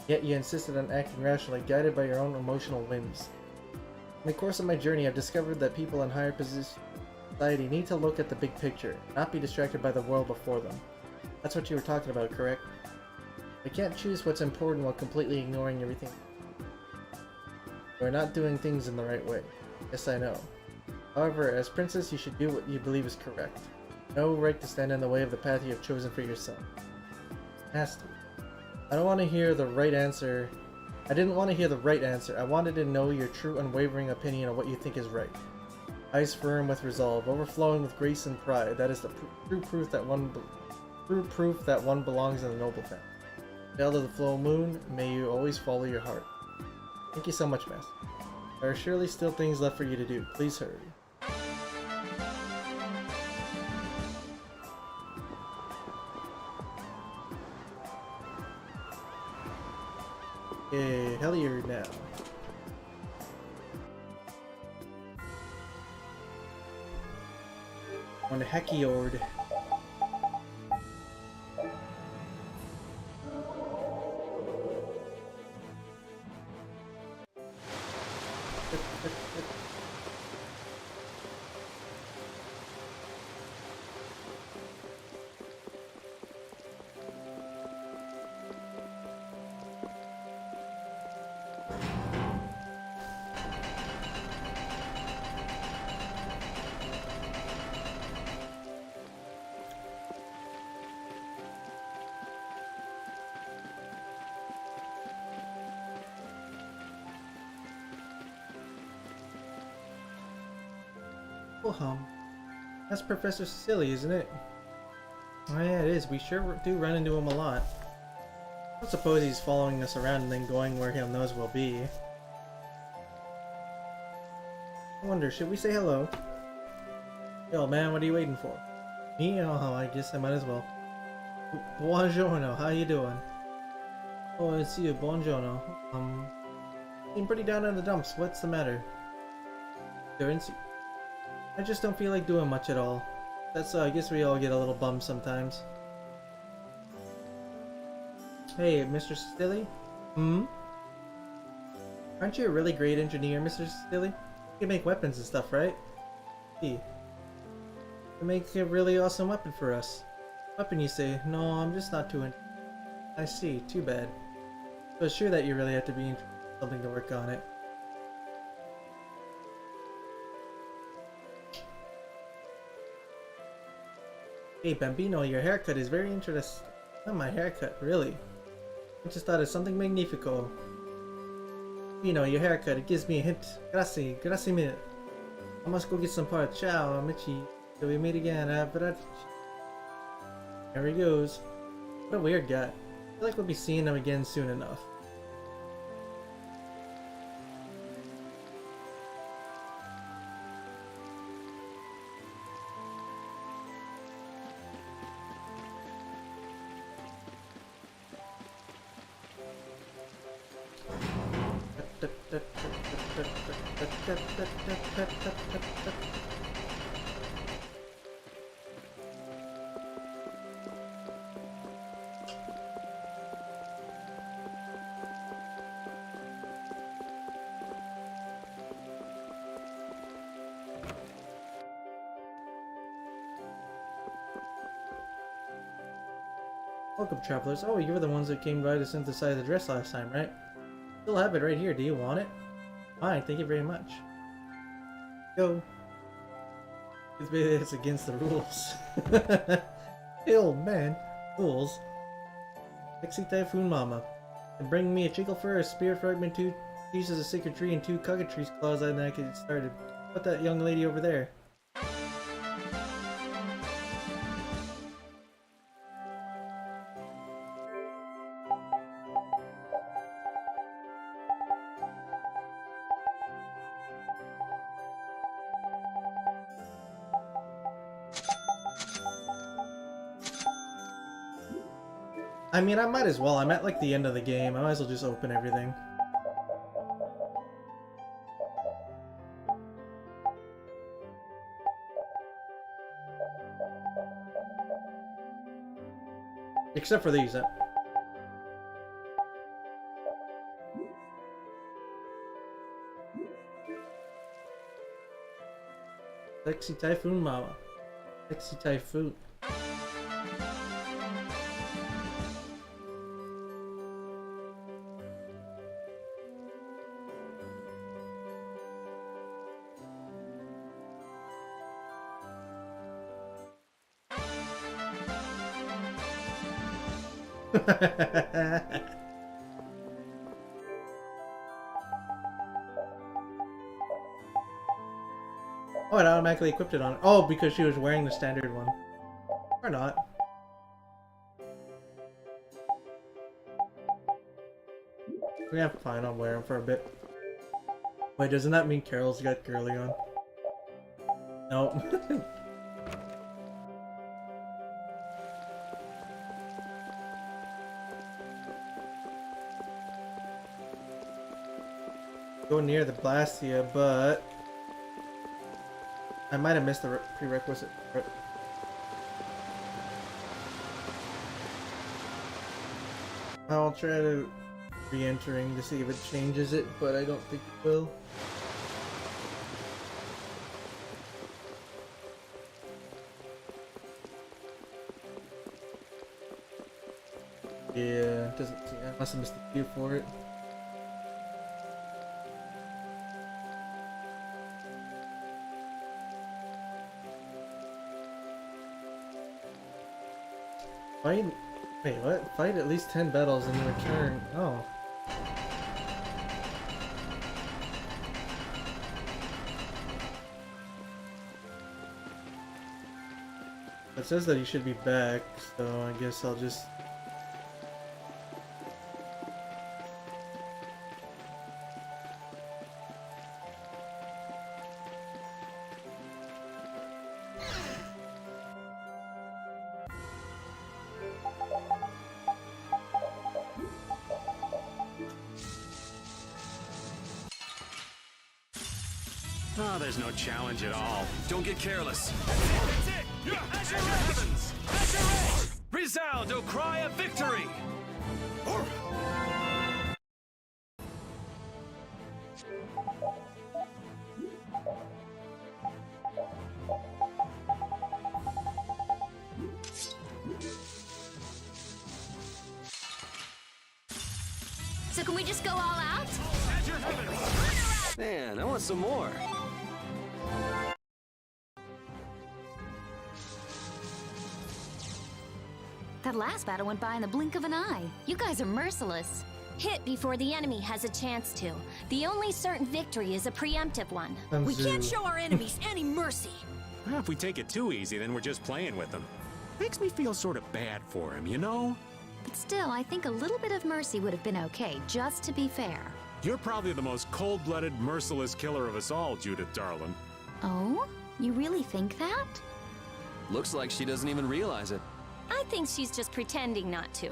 Yet you insisted on acting rationally, guided by your own emotional whims. In the course of my journey, I've discovered that people in higher positions in society need to look at the big picture, not be distracted by the world before them. That's what you were talking about, correct? I can't choose what's important while completely ignoring everything. We're not doing things in the right way. Yes, I know. However, as princess, you should do what you believe is correct. No right to stand in the way of the path you have chosen for yourself. Master, I don't want to hear the right answer. I didn't want to hear the right answer. I wanted to know your true, unwavering opinion of what you think is right. Eyes firm with resolve, overflowing with grace and pride. That is the true proof that one belongs in a noble family. Child of the full moon, may you always follow your heart. Thank you so much, Master. There are surely still things left for you to do. Please hurry. Okay, Hellier now. On the Hackyord. Oh, that's Professor Silly, isn't it? Oh yeah, it is. We sure do run into him a lot. I don't suppose he's following us around and then going where he knows we'll be. I wonder, should we say hello? Yo, man, what are you waiting for? Me? Oh, I guess I might as well. Buongiorno, how you doing? Oh, it's you, buongiorno. Seem pretty down in the dumps. What's the matter? I just don't feel like doing much at all. That's I guess we all get a little bummed sometimes. Hey, Mr. Stilly? Hmm? Aren't you a really great engineer, Mr. Stilly? You can make weapons and stuff, right? You make a really awesome weapon for us. Weapon, you say? No, I'm just not too I see, too bad. So it's sure that you really have to be something to work on it. Hey Bambino, your haircut is very interesting. Not my haircut, really. I just thought of something magnifico. You know, your haircut, it gives me a hint. Grazie, grazie mille. I must go get some parts. Ciao, amici. Till we meet again. There he goes. What a weird guy. I feel like we'll be seeing him again soon enough. Welcome, travelers. Oh, you were the ones that came by to synthesize the dress last time, right? Still have it right here. Do you want it? Fine, thank you very much. Go. It's against the rules. Hey, old man. Rules. Sexy Typhoon Mama. And bring me a chickle fur, a spear fragment, 2 pieces of sacred tree, and 2 cockatrice claws, and I can get started. Put that young lady over there. I mean, I might as well. I'm at like the end of the game. I might as well just open everything. Except for these. Sexy Typhoon Mama. Sexy Typhoon. Oh, it automatically equipped it on it. Oh, because she was wearing the standard one. Or not. Yeah, fine, I'll wear them for a bit. Wait, doesn't that mean Carol's got girly on? Nope. go near the Blastia, but I might have missed the prerequisite. I'll try to re-entering to see if it changes it, but I don't think it will. Yeah, it doesn't. I must have missed the queue for it. Fight. Wait, what? Fight at least 10 battles and return. Oh. It says that he should be back, so I guess I'll just. Oh, there's no challenge at all. Don't get careless. That's it! Azure heavens! Azure resound, O cry of victory! So can we just go all out? Azure heavens! Man, I want some more. That last battle went by in the blink of an eye. You guys are merciless. Hit before the enemy has a chance to. The only certain victory is a preemptive one. We can't show our enemies any mercy. Well, if we take it too easy, then we're just playing with them. Makes me feel sort of bad for him, you know? But still, I think a little bit of mercy would have been okay, just to be fair. You're probably the most cold-blooded, merciless killer of us all, Judith darling. Oh? You really think that? Looks like she doesn't even realize it. I think she's just pretending not to.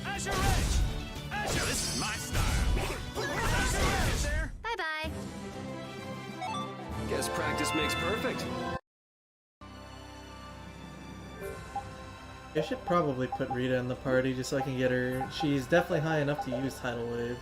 Azure Edge! Azure, this is my style! Azure Edge there! Bye-bye. Guess practice makes perfect. I should probably put Rita in the party just so I can get her. She's definitely high enough to use Tidal Wave.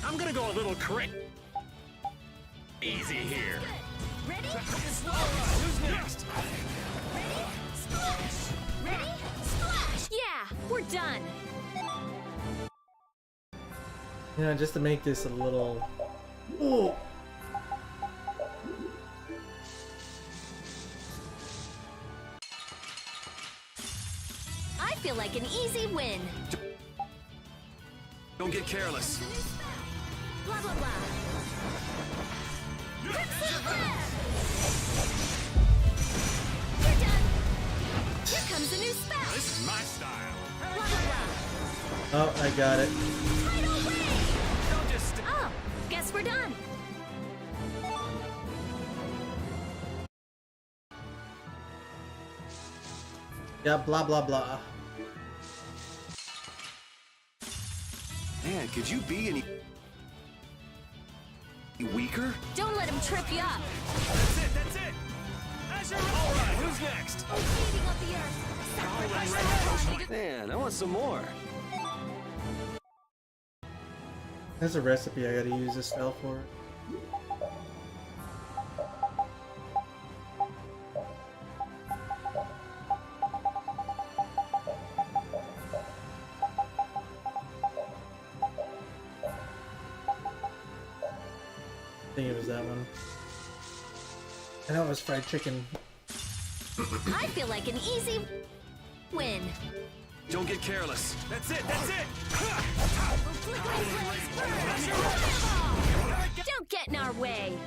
I'm gonna go a little easy here. Ready? Who's next? Ready? Splash! Ready? Splash! Yeah, we're done. You know, just to make this a little. Ooh. I feel like an easy win. Don't get careless. Blah, blah, blah. Crimson Grab! You're done. Here comes a new spell. This is my style. Blah, blah, blah. Oh, I got it. Tidal Wave! Yeah, blah blah blah. Man, could you be any weaker? Don't let him trip you up. That's it, that's it! Azure! Alright, who's next? Feeding of the earth. Sacrifice the body. Man, I want some more. There's a recipe I gotta use this spell for. I think it was that one. I know it was fried chicken. I feel like an easy win. Don't get careless. That's it, that's it! Don't get in our way.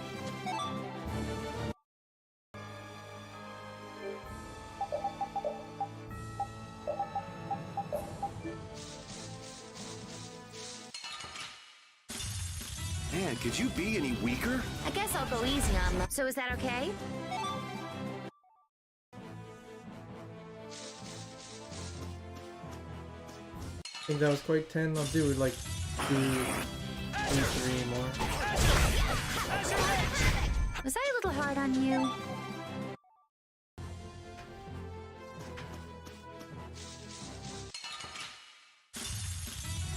Man, could you be any weaker? I guess I'll go easy on them. So is that okay? I think that was quite 10. I'll do like 2, 3 more. Was I a little hard on you?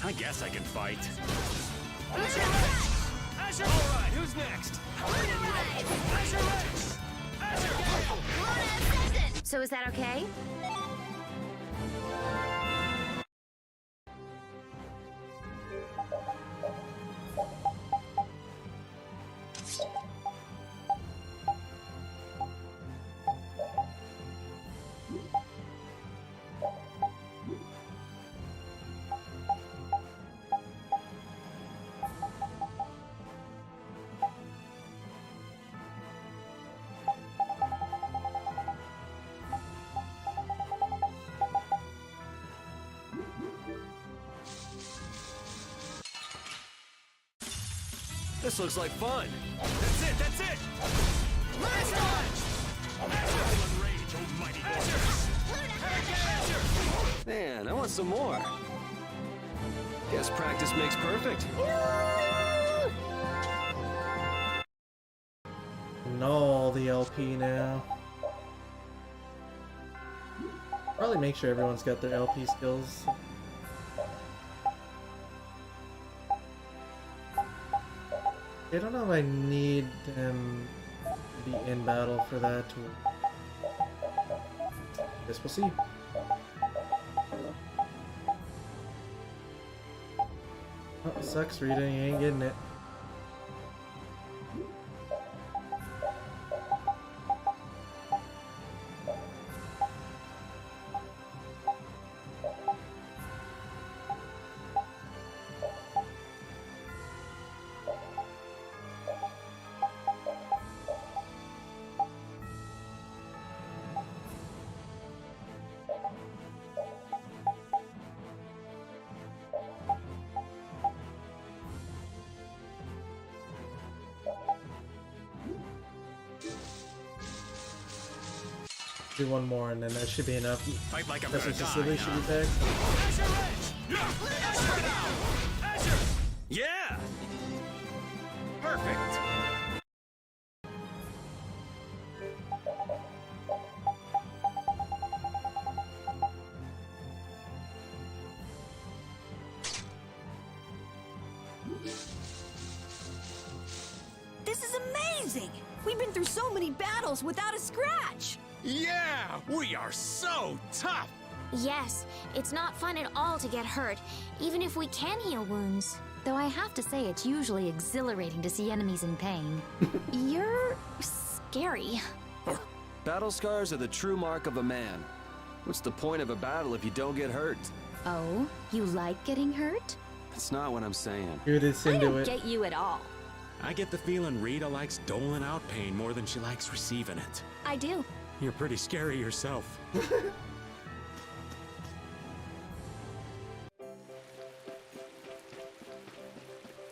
I guess I can fight. Azure! Alright, who's next? Azure! So is that okay? This looks like fun. That's it, that's it! Last one! Azure! Rage, almighty Azure! Man, I want some more. Guess practice makes perfect. No, the LP now. Probably make sure everyone's got their LP skills. I don't know if I need him to be in battle for that. Guess we'll see. Oh, it sucks, Rita. You ain't getting it. Do one more and then that should be enough. Fight like I'm That's gonna what Cecilia die, should be back. Yeah! Perfect! This is amazing! We've been through so many battles without a scratch! Yeah! We are so tough! Yes, it's not fun at all to get hurt, even if we can heal wounds. Though I have to say it's usually exhilarating to see enemies in pain. You're scary. Battle scars are the true mark of a man. What's the point of a battle if you don't get hurt? Oh, you like getting hurt? That's not what I'm saying. You're this I into don't it. get you at all. I get the feeling Rita likes doling out pain more than she likes receiving it. I do. You're pretty scary yourself. The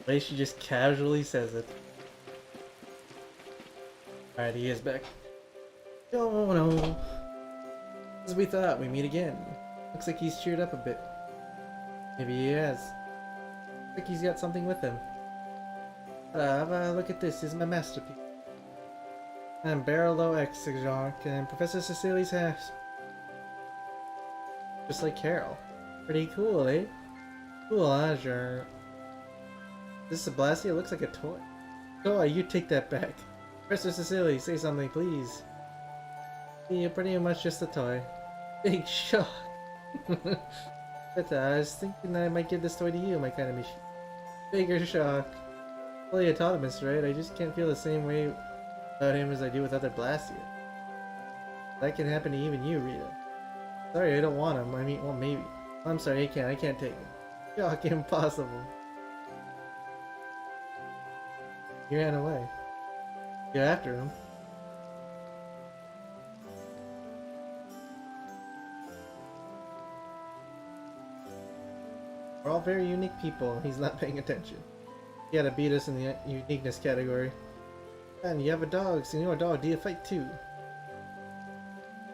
way she just casually says it. Alright, he is back. Oh no. As we thought, we meet again. Looks like he's cheered up a bit. Maybe he has. Looks like he's got something with him. Look at this. This is my masterpiece. I'm Barlow X, Jacques, and Professor Cecilia's house. Just like Carol. Pretty cool, eh? Cool, huh, Jacques? This is a Blasty? It looks like a toy. Toy, you take that back. Professor Cecilia, say something, please. You're pretty much just a toy. Big shock. But I was thinking I might give this toy to you, my kind of machine. Bigger shock. Fully autonomous, right? I just can't feel the same way about him as I do with other Blastians. That can happen to even you, Rita. Sorry, I don't want him. I mean, well, maybe. I'm sorry, I can't take him. Shock, impossible. You ran away. You're after him. We're all very unique people, and he's not paying attention. He had to beat us in the uniqueness category. And you have a dog, so you know a dog, do you fight too?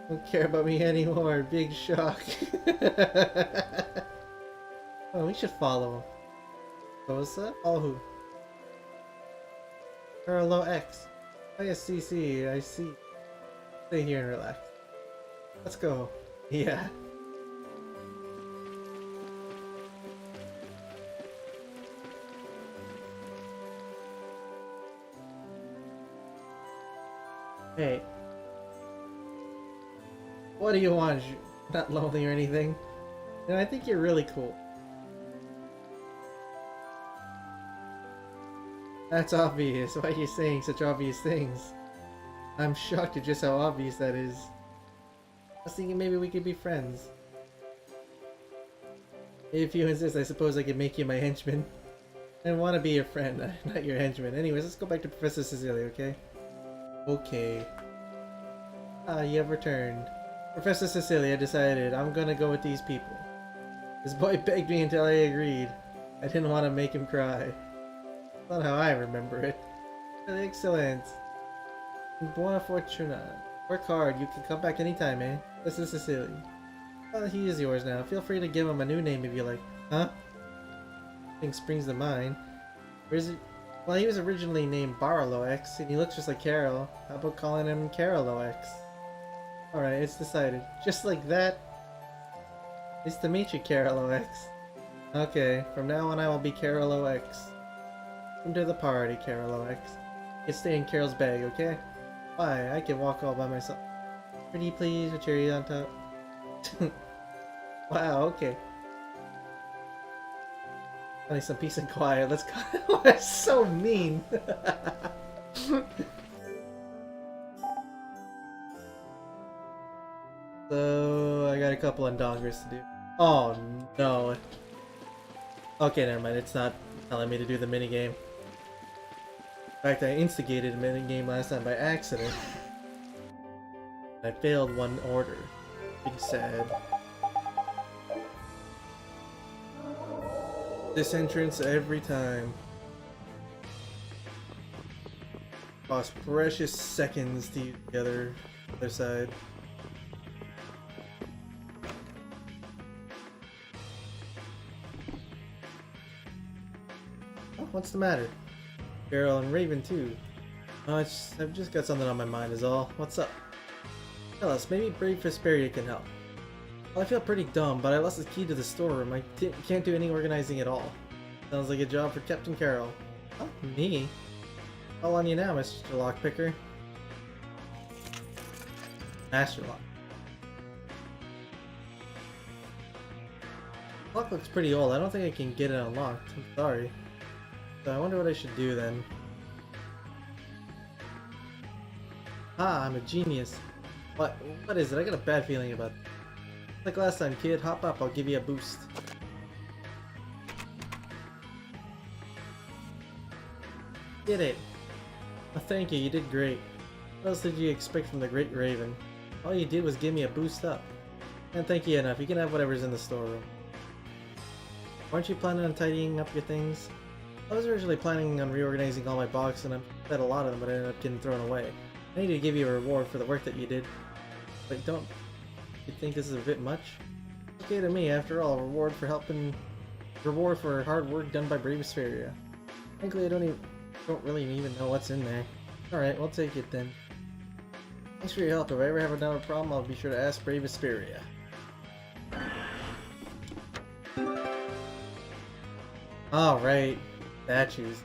Don't care about me anymore, big shock. Oh, we should follow him. What was that? Oh, who? Hello X. Oh yes, CC, I see. Stay here and relax. Let's go. Yeah. Hey. What do you want? You're not lonely or anything. And I think you're really cool. That's obvious. Why are you saying such obvious things? I'm shocked at just how obvious that is. I was thinking maybe we could be friends. If you insist, I suppose I could make you my henchman. I want to be your friend, not your henchman. Anyways, let's go back to Professor Cecilia, okay? Okay. Ah, you have returned. Professor Cecilia decided I'm gonna go with these people. This boy begged me until I agreed. I didn't want to make him cry. Not how I remember it. Excellent. Buona fortuna. Work hard, you can come back anytime, eh? This is Cecilia. Well, he is yours now. Feel free to give him a new name if you like. Huh? Nothing springs to mind. Where is it? Well, he was originally named Barlow X, and he looks just like Carol. How about calling him Carolo X? Alright, it's decided. Just like that. Nice to meet you, Carolo X. Okay, from now on I will be Carolo X. Come to the party, Carolo X. You can stay in Carol's bag, okay? Why? I can walk all by myself. Pretty please, with cherry on top. Wow, okay. Finally some peace and quiet, let's go. That's so mean! So, I got a couple of dongers to do. Oh no. Okay, never mind, it's not telling me to do the minigame. In fact, I instigated a minigame last time by accident. I failed one order. Big sad. This entrance every time. Cost precious seconds to use the other side. Oh, what's the matter? Carol and Raven too. Oh, I've just got something on my mind is all. What's up? Tell us, maybe Brave Vesperia can help. Well, I feel pretty dumb, but I lost the key to the storeroom. I can't do any organizing at all. Sounds like a job for Captain Carol. Oh, me? All on you now, Mr. Lockpicker. Master Lock. Lock looks pretty old. I don't think I can get it unlocked. I'm sorry. So I wonder what I should do then. Ah, I'm a genius. What is it? I got a bad feeling about it. Like last time, kid. Hop up, I'll give you a boost. Get it! Oh, thank you, you did great. What else did you expect from the Great Raven? All you did was give me a boost up. And thank you enough, you can have whatever's in the storeroom. Weren't you planning on tidying up your things? I was originally planning on reorganizing all my boxes, and I fed a lot of them, but I ended up getting thrown away. I need to give you a reward for the work that you did. But don't You think this is a bit much? Okay to me, after all, reward for hard work done by Brave Vesperia. Frankly, I don't really even know what's in there. Alright, we'll take it then. Thanks for your help. If I ever have another problem, I'll be sure to ask Brave Vesperia. Alright, statues.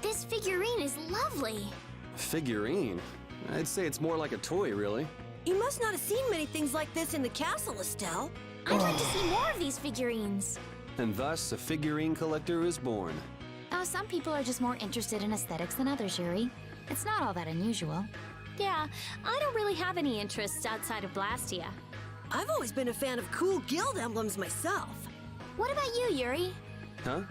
This figurine is lovely. Figurine? I'd say it's more like a toy, really. You must not have seen many things like this in the castle, Estelle. I'd like to see more of these figurines. And thus, a figurine collector is born. Oh, some people are just more interested in aesthetics than others, Yuri. It's not all that unusual. Yeah, I don't really have any interests outside of Blastia. I've always been a fan of cool guild emblems myself. What about you, Yuri? Huh?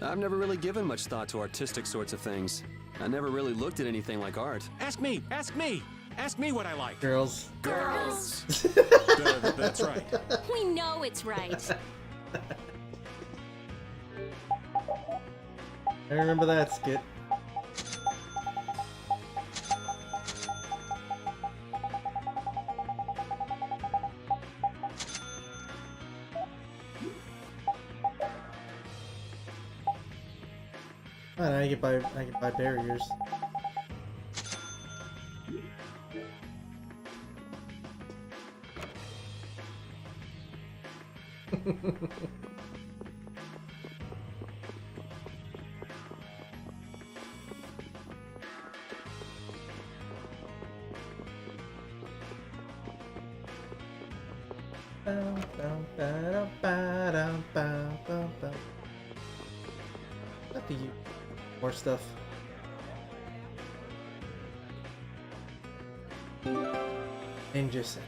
I've never really given much thought to artistic sorts of things. I never really looked at anything like art. Ask me! Ask me! Ask me what I like. Girls. Girls. That's right. We know it's right. I remember that skit. Oh, now I can buy barriers. What do you? More stuff. Ninja set.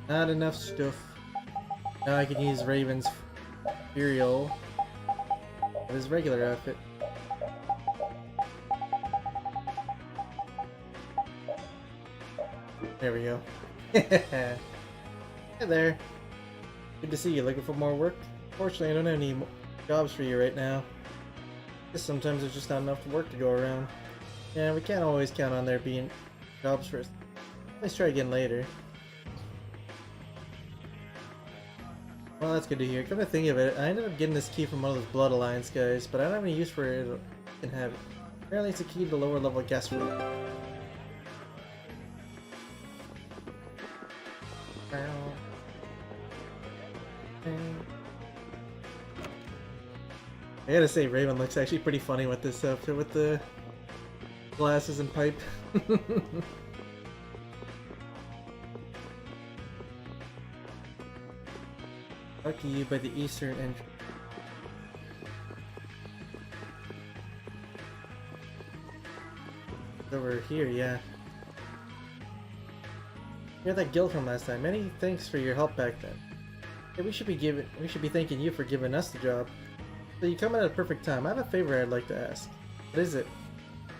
Not enough stuff. Now I can use Raven's Imperial with his regular outfit. There we go. Hey there. Good to see you. Looking for more work? Fortunately, I don't have any jobs for you right now. Guess sometimes there's just not enough work to go around. Yeah, we can't always count on there being jobs for us. Let's try again later. Well, that's good to hear. Come to think of it, I ended up getting this key from one of those Blood Alliance guys, but I don't have any use for it. I can have it. Apparently it's a key to the lower level guest room. I gotta say, Raven looks actually pretty funny with this outfit, with the glasses and pipe. Lucky you by the eastern entrance. Over here, yeah. You're that guild from last time. Many thanks for your help back then. Yeah, we should be thanking you for giving us the job. So you come at a perfect time. I have a favor I'd like to ask. What is it?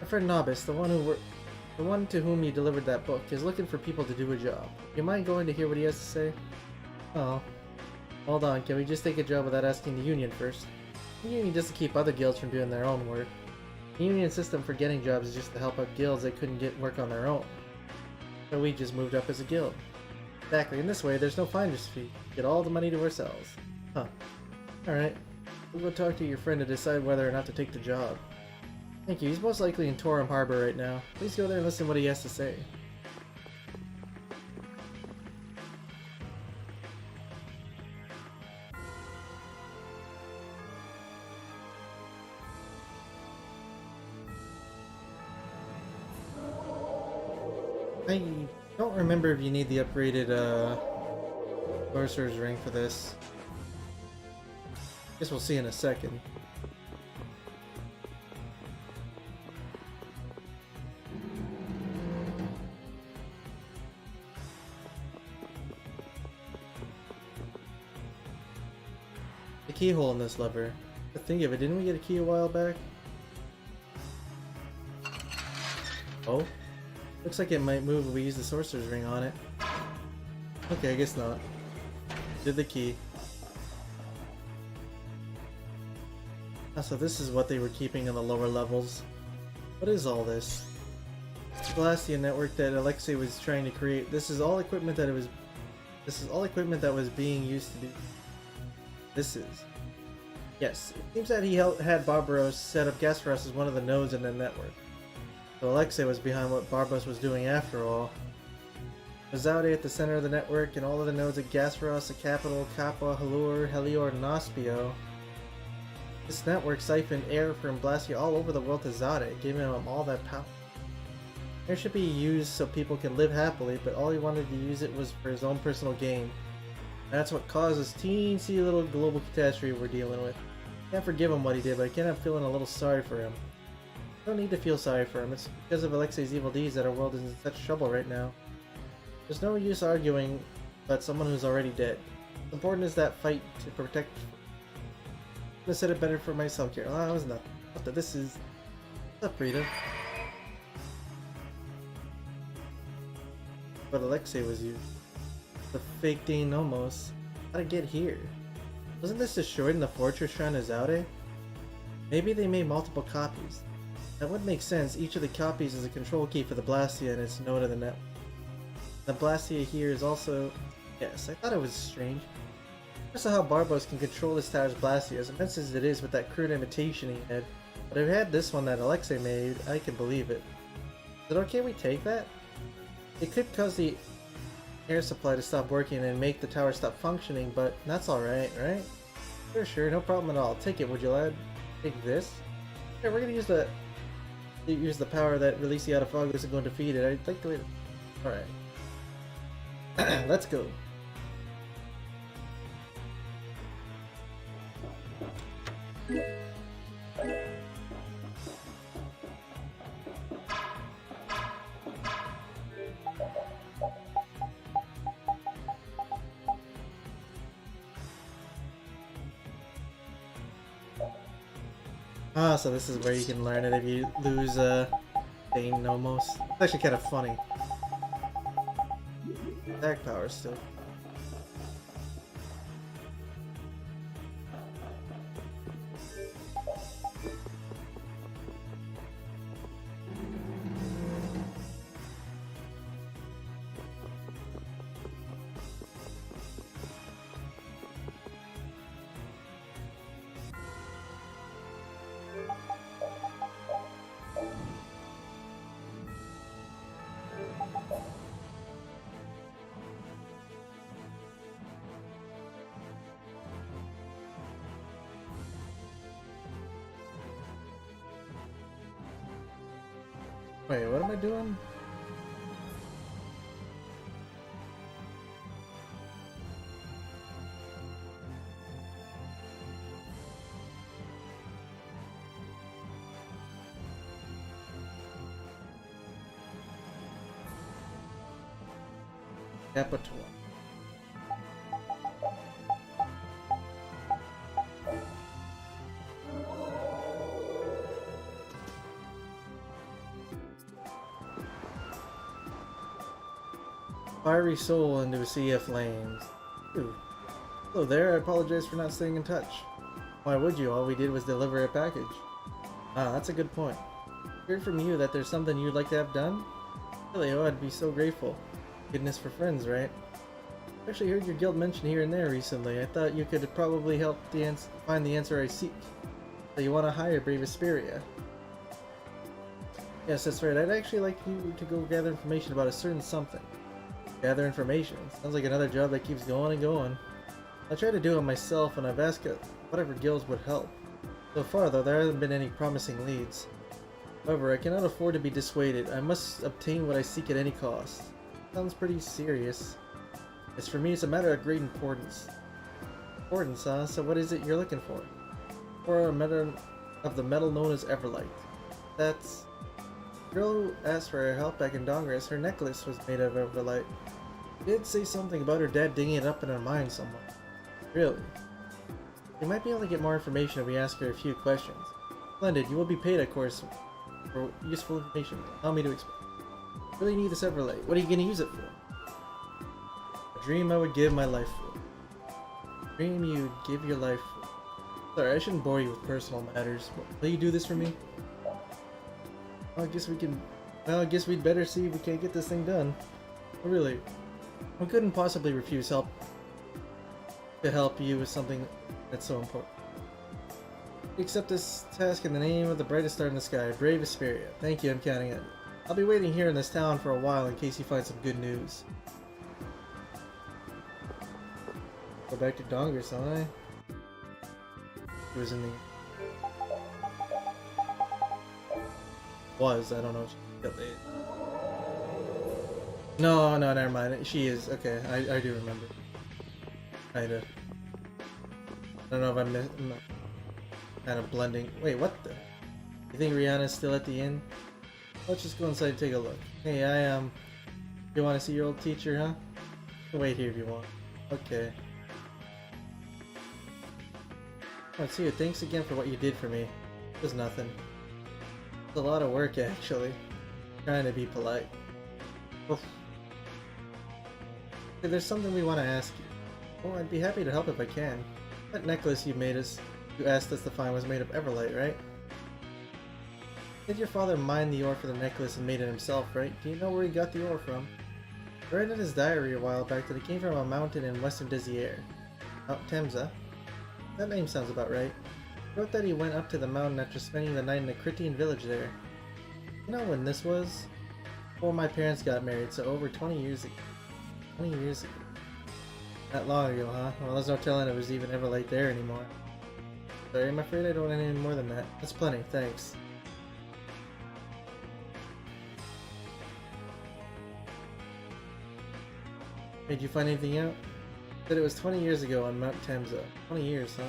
My friend Nobis, the one to whom you delivered that book, is looking for people to do a job. You mind going to hear what he has to say? Oh. Hold on, can we just take a job without asking the Union first? The Union doesn't keep other guilds from doing their own work. The Union system for getting jobs is just to help out guilds that couldn't get work on their own. So we just moved up as a guild. Exactly, in this way there's no finder's fee. Get all the money to ourselves. Huh. Alright. We'll go talk to your friend to decide whether or not to take the job. Thank you, he's most likely in Torum Harbor right now. Please go there and listen to what he has to say. I don't remember if you need the upgraded Sorcerer's Ring for this. Guess we'll see in a second. The keyhole in this lever. But think of it, didn't we get a key a while back? Oh? Looks like it might move if we use the Sorcerer's Ring on it. Okay, I guess not. Did the key. Ah, so this is what they were keeping in the lower levels. What is all this? Glacian network that Alexei was trying to create. This is all equipment that was being used to do. This is. Yes, it seems that he had Barbaros set up Gasparos as one of the nodes in the network. So Alexei was behind what Barbaros was doing after all. Zaude at the center of the network, and all of the nodes at Gasparos, the capital, Kappa, Halur, Helior, and Nospio. This network siphoned air from Blastia all over the world to Zaude, giving him all that power. Air should be used so people can live happily, but all he wanted to use it was for his own personal gain. That's what caused this teensy little global catastrophe we're dealing with. Can't forgive him what he did, but I can't help feeling a little sorry for him. I don't need to feel sorry for him. It's because of Alexei's evil deeds that our world is in such trouble right now. There's no use arguing about someone who's already dead. What's important is that fight to protect. I could have said it better for myself, Carol. I was not. What the? This is. What's up, Rita? But Alexei was used. The fake Nomos. How'd it get here? Wasn't this destroyed in the fortress shrine of Zaude? Maybe they made multiple copies. That would make sense. Each of the copies is a control key for the Blastia and its node of the network. The Blastia here is also... Yes, I thought it was strange. I saw how Barbos can control this tower's Blastia, as immense as it is with that crude imitation he had. But if I had this one that Alexei made, I could believe it. Is it okay we take that? It could cause the air supply to stop working and make the tower stop functioning, but that's alright, right? Sure, no problem at all. Take it, would you, lad? Take this? Yeah, we're gonna use the power that released the Autophagos and go and defeat it. I'd like to... Alright. Let's go. Ah, so this is where you can learn it if you lose Dane Nomos. It's actually kind of funny. Attack power still. Wait, what am I doing? Capital. Fiery soul into a sea of flames. Ooh. Hello there, I apologize for not staying in touch. Why would you? All we did was deliver a package. Ah, that's a good point. I heard from you that there's something you'd like to have done? Really, oh, I'd be so grateful. Goodness for friends, right? I actually heard your guild mentioned here and there recently. I thought you could probably help find the answer I seek. So you want to hire Brave Asperia? Yes, that's right. I'd actually like you to go gather information about a certain something. Gather information. Sounds like another job that keeps going and going. I tried to do it myself and I've asked whatever guilds would help. So far though, there haven't been any promising leads. However, I cannot afford to be dissuaded. I must obtain what I seek at any cost. Sounds pretty serious. As for me, it's a matter of great importance. Importance, huh? So what is it you're looking for? For a matter of the metal known as Everlight. That's... The girl who asked for her help back in Dongres, her necklace was made of Everlight. She did say something about her dad digging it up in her mind somewhere. Really? We might be able to get more information if we ask her a few questions. Splendid, you will be paid, of course, for useful information. Allow me to explain. I really need this Everlight. What are you going to use it for? A dream I would give my life for. A dream you would give your life for. Sorry, I shouldn't bore you with personal matters, but will you do this for me? Well, I guess we can... Well, I guess we'd better see if we can't get this thing done. But really, we couldn't possibly refuse help to help you with something that's so important. Accept this task in the name of the brightest star in the sky, brave Asperia. Thank you, I'm counting it. I'll be waiting here in this town for a while in case you find some good news. Go back to Dongers, huh? He was in the... I don't know if she killed it. No, never mind. She is. Okay, I do remember. Kinda. I don't know if I'm kind of blending. Wait, what the? You think Rihanna's still at the inn? Let's just go inside and take a look. Hey, you want to see your old teacher, huh? You can wait here if you want. Okay. Let's see you. Thanks again for what you did for me. It was nothing. It's a lot of work, actually. Trying to be polite. Oof. Hey, there's something we want to ask you. Oh, I'd be happy to help if I can. That necklace you asked us to find was made of Everlight, right? Did your father mine the ore for the necklace and made it himself, right? Do you know where he got the ore from? I read in his diary a while back that it came from a mountain in western Desier. Mount Temza? That name sounds about right. He wrote that he went up to the mountain after spending the night in a Critian village there. You know when this was? Before my parents got married, so over 20 years ago. 20 years ago. Not long ago, huh? Well, there's no telling it was even Everlight there anymore. Sorry, I'm afraid I don't know any more than that. That's plenty, thanks. Did you find anything out? Said it was 20 years ago on Mount Temza. 20 years, huh?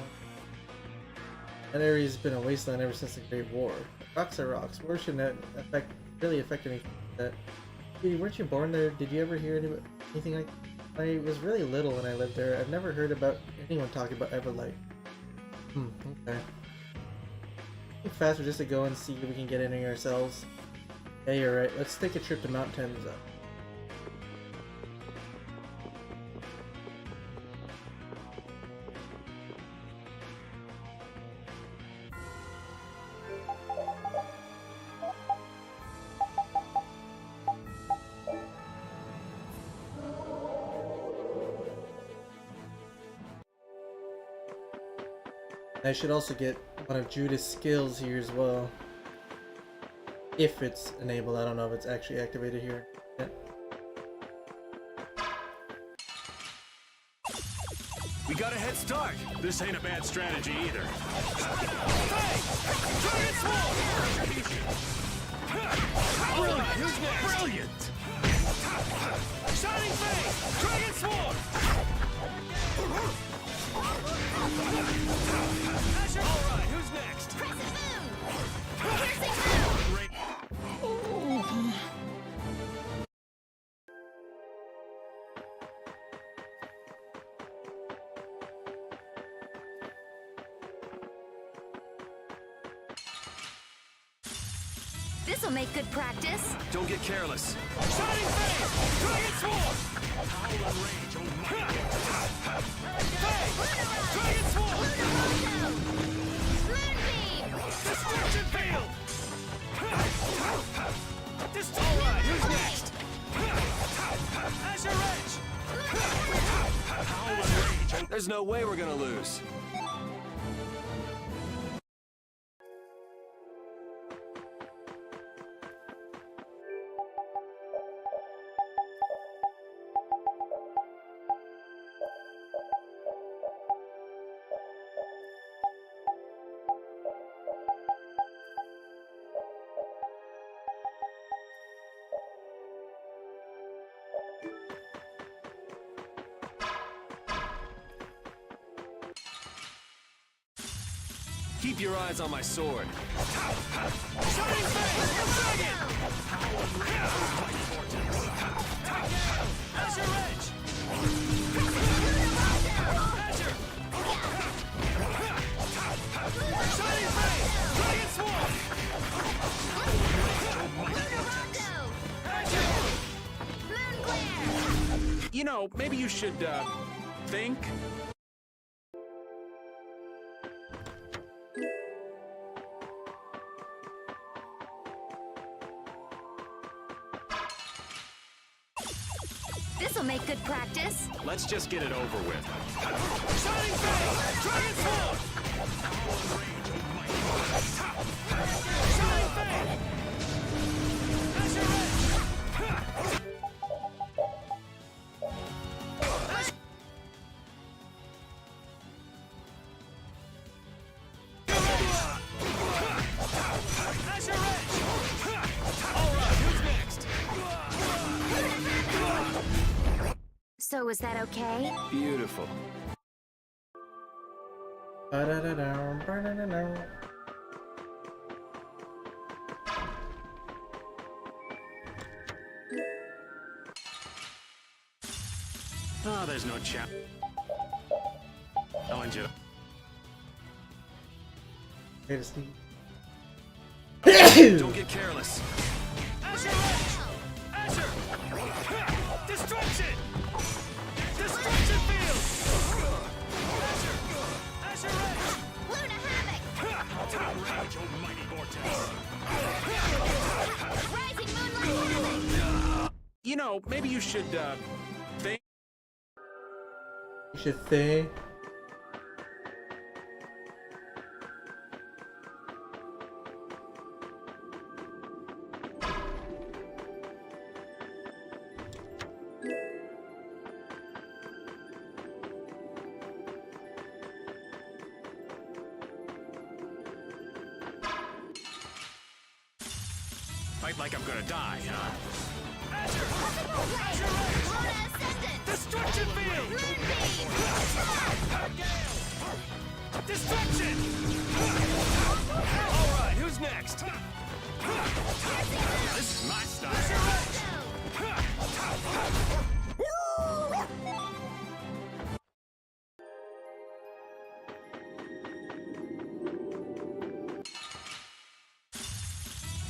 That area's been a wasteland ever since the Great War. Rocks are rocks. War shouldn't really affect anything like that. Dude, weren't you born there? Did you ever hear anything like that? I was really little when I lived there. I've never heard about anyone talking about Everlight. Okay. I think faster just to go and see if we can get in here ourselves. Yeah, you're right. Let's take a trip to Mount Temza. I should also get one of Judith's skills here as well. If it's enabled, I don't know if it's actually activated here yet. We got a head start. This ain't a bad strategy either. Brilliant! Who's next? Brilliant! Shining Face! Dragon Sword! Alright, who's next? Crescent Moon! Piercing Moon! This'll make good practice. Don't get careless. Shining Face! Dragon Sword! Howl and rage, oh my! Face! Dragon Sword! Moonbeam! Destruction Field! Alright, who's next? Azure Edge! Howl and rage, There's no way we're gonna lose. Keep your eyes on my sword. Shining Face! Dragon! Azure Edge! Azure! Shining Face! Dragon Sword! Azure! Moon Glare! You know, maybe you should, think. This'll make good practice. Let's just get it over with. Shining Fang! Dragon Sword! Shining Fang! Azure Edge! Azure Edge! All right, who's next? So is that okay? Beautiful. Ba-da-da-down, ba-da-da-down. Oh, there's no challenge. Hey, to Steve. Don't get careless. Azure Edge! Azure! Destruction! Destruction Field! Azure! Azure Edge! Luna Havoc! Rage, almighty vortex! Rising Moonlight Havoc! You know, maybe you should, think. You should say. Fight like I'm gonna die, huh? Azure! Azure Edge! Luna Ascendant! Destruction Field! Moonbeam! Destruction! All right, who's next? This is my style. Azure Edge!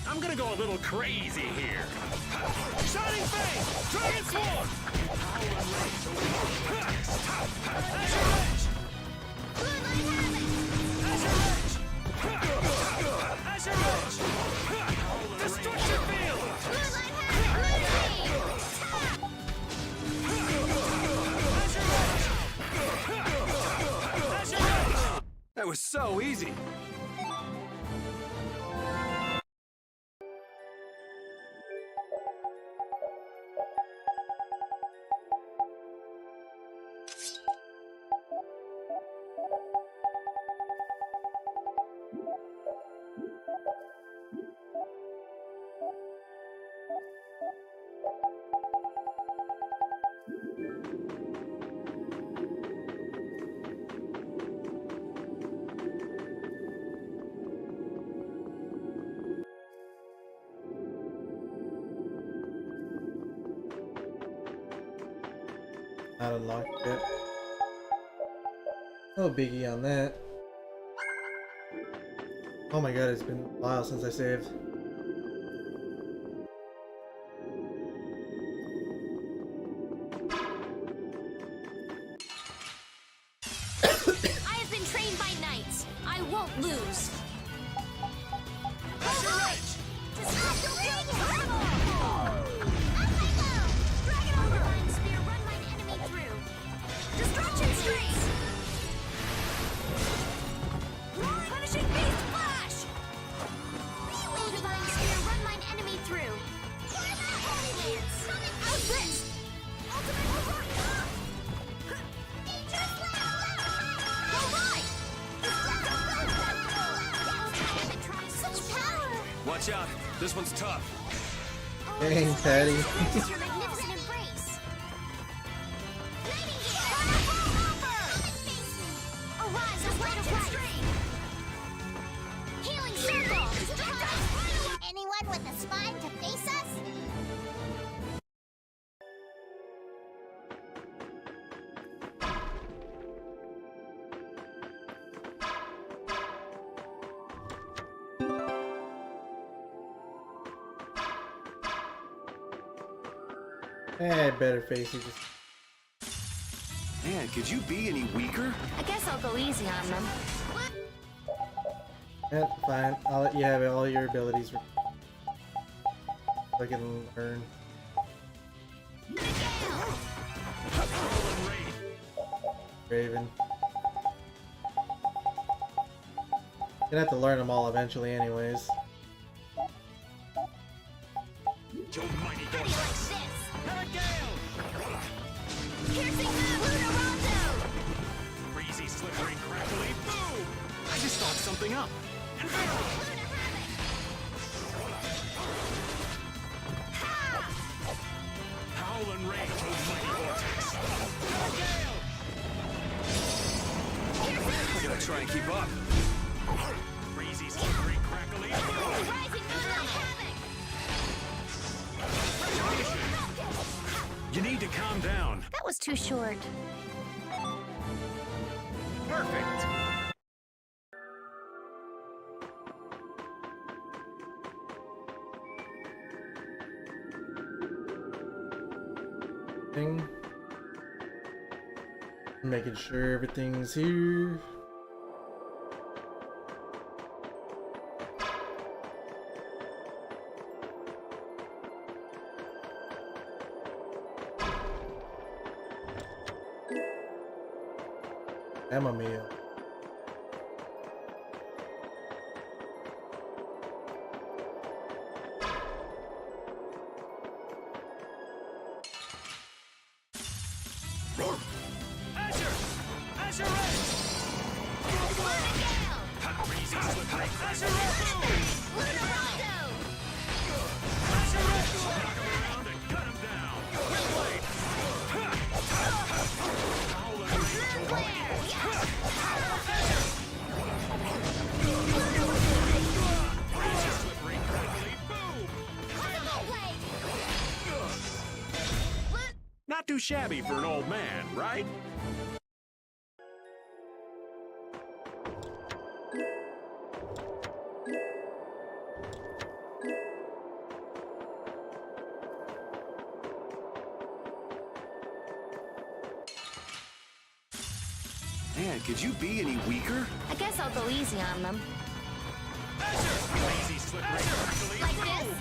I'm gonna go a little crazy here. Shining Fang! Dragon Sword! Azure Edge! Azure Edge! Azure Edge! Destruction Field! Azure Edge! That was so easy. Not unlocked yet. No biggie on that. Oh my god, it's been a while since I saved. I have been trained by knights. I won't lose. Azure Edge! Disrupt the ring! Dragon over! Divine Spear, run mine enemy through. Destruction Streak! Punishing Beast Flash! Divine Spear, run mine enemy through. Holy Lance! How's this? Such power! Watch out. This one's tough. Dang, Patty. Your magnificent embrace. Arise, a light of light. Healing circle. Anyone with a spine to face us? Eh, better face you just Man, could you be any weaker? I guess I'll go easy on them. Yeah, fine. I'll let you have all your abilities. I can learn. Raven. Gonna have to learn them all eventually, anyways. Breezy, slippery, crackly, boom! I just thought something up. Howlin' rage, almighty vortex. I gotta try and keep up. Breezy, slippery, crackly, boom! You need to calm down. That was too short. Perfect. Thing. Making sure everything's here. Emma meal. Not too shabby for an old man, right? Man, could you be any weaker? I guess I'll go easy on them. Lazy, slippery, crackly, Like boom! this?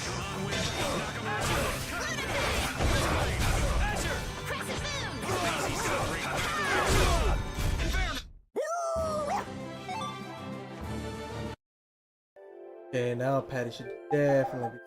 Come on, Wind. Knock 'em around. Cut 'em down. Azure! Lazy, slippery, crackly, boom! Okay, now Patty should definitely be.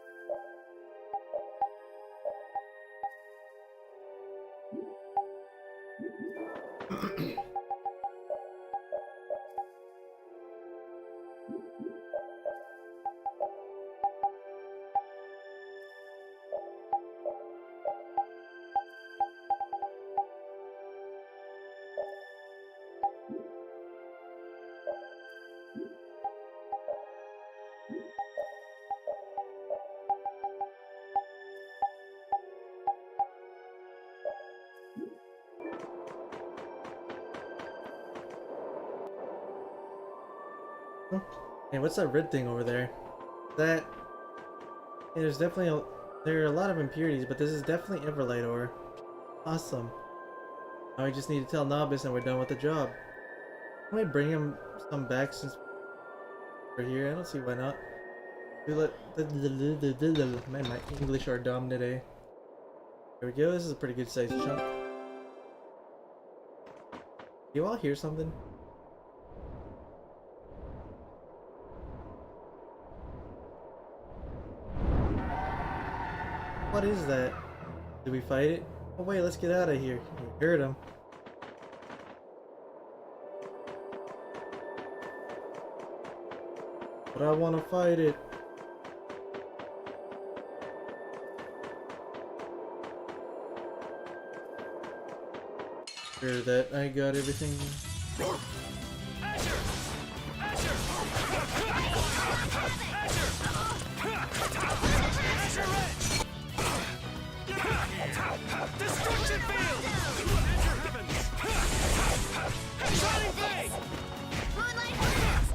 Hey, what's that red thing over there? That... Yeah, there's definitely there are a lot of impurities, but this is definitely Everlight ore. Awesome. Now we just need to tell Nobis and we're done with the job. Can we bring him some back since we're here? I don't see why not. We let... Man, my English are dumb today. There we go, this is a pretty good sized chunk. You all hear something? What is that? Did we fight it? Oh wait, let's get out of here. We heard him. But I want to fight it. Sure that I got everything. Destruction field! Azure heavens! Shining blade! Moonlight blast!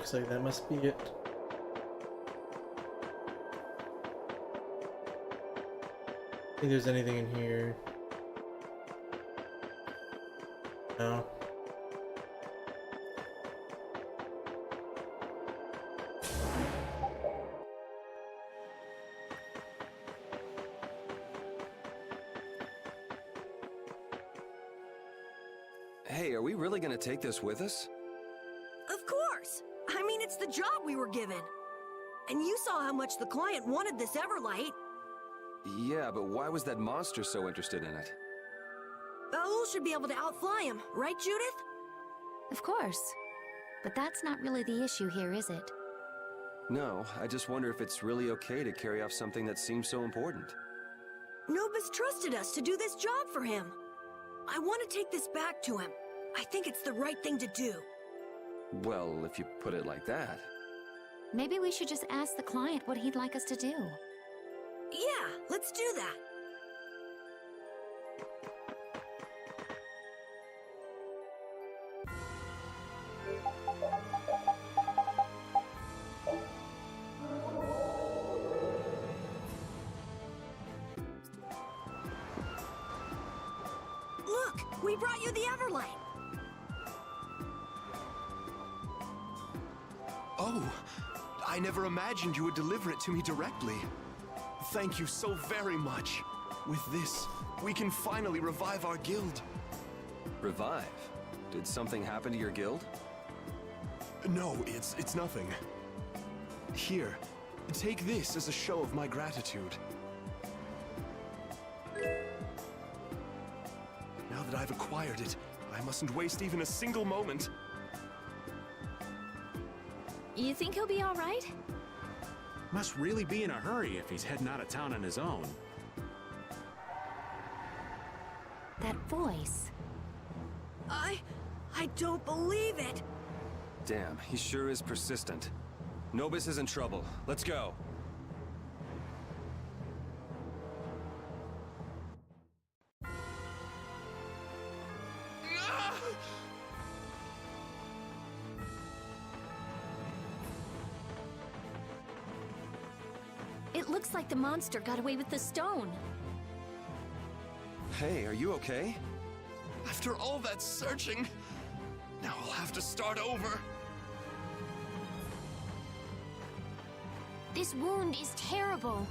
looks like that must be it. I think there's anything in here. No. Hey, are we really gonna take this with us? Of course! I mean, it's the job we were given. And you saw how much the client wanted this Everlight. Yeah, but why was that monster so interested in it? Baul should be able to outfly him, right, Judith? Of course. But that's not really the issue here, is it? No, I just wonder if it's really okay to carry off something that seems so important. Nobis trusted us to do this job for him. I want to take this back to him. I think it's the right thing to do. Well, if you put it like that. Maybe we should just ask the client what he'd like us to do. Yeah, let's do that. Look, we brought you the Everlight. Oh, I never imagined you would deliver it to me directly. Thank you so very much. With this, we can finally revive our guild. Revive? Did something happen to your guild? No, it's nothing. Here, take this as a show of my gratitude. Now that I've acquired it, I mustn't waste even a single moment. You think he'll be all right? Must really be in a hurry if he's heading out of town on his own. That voice. I don't believe it. Damn, he sure is persistent. Nobis is in trouble. Let's go. It looks like the monster got away with the stone. Hey, are you okay? After all that searching, now I'll have to start over. This wound is terrible.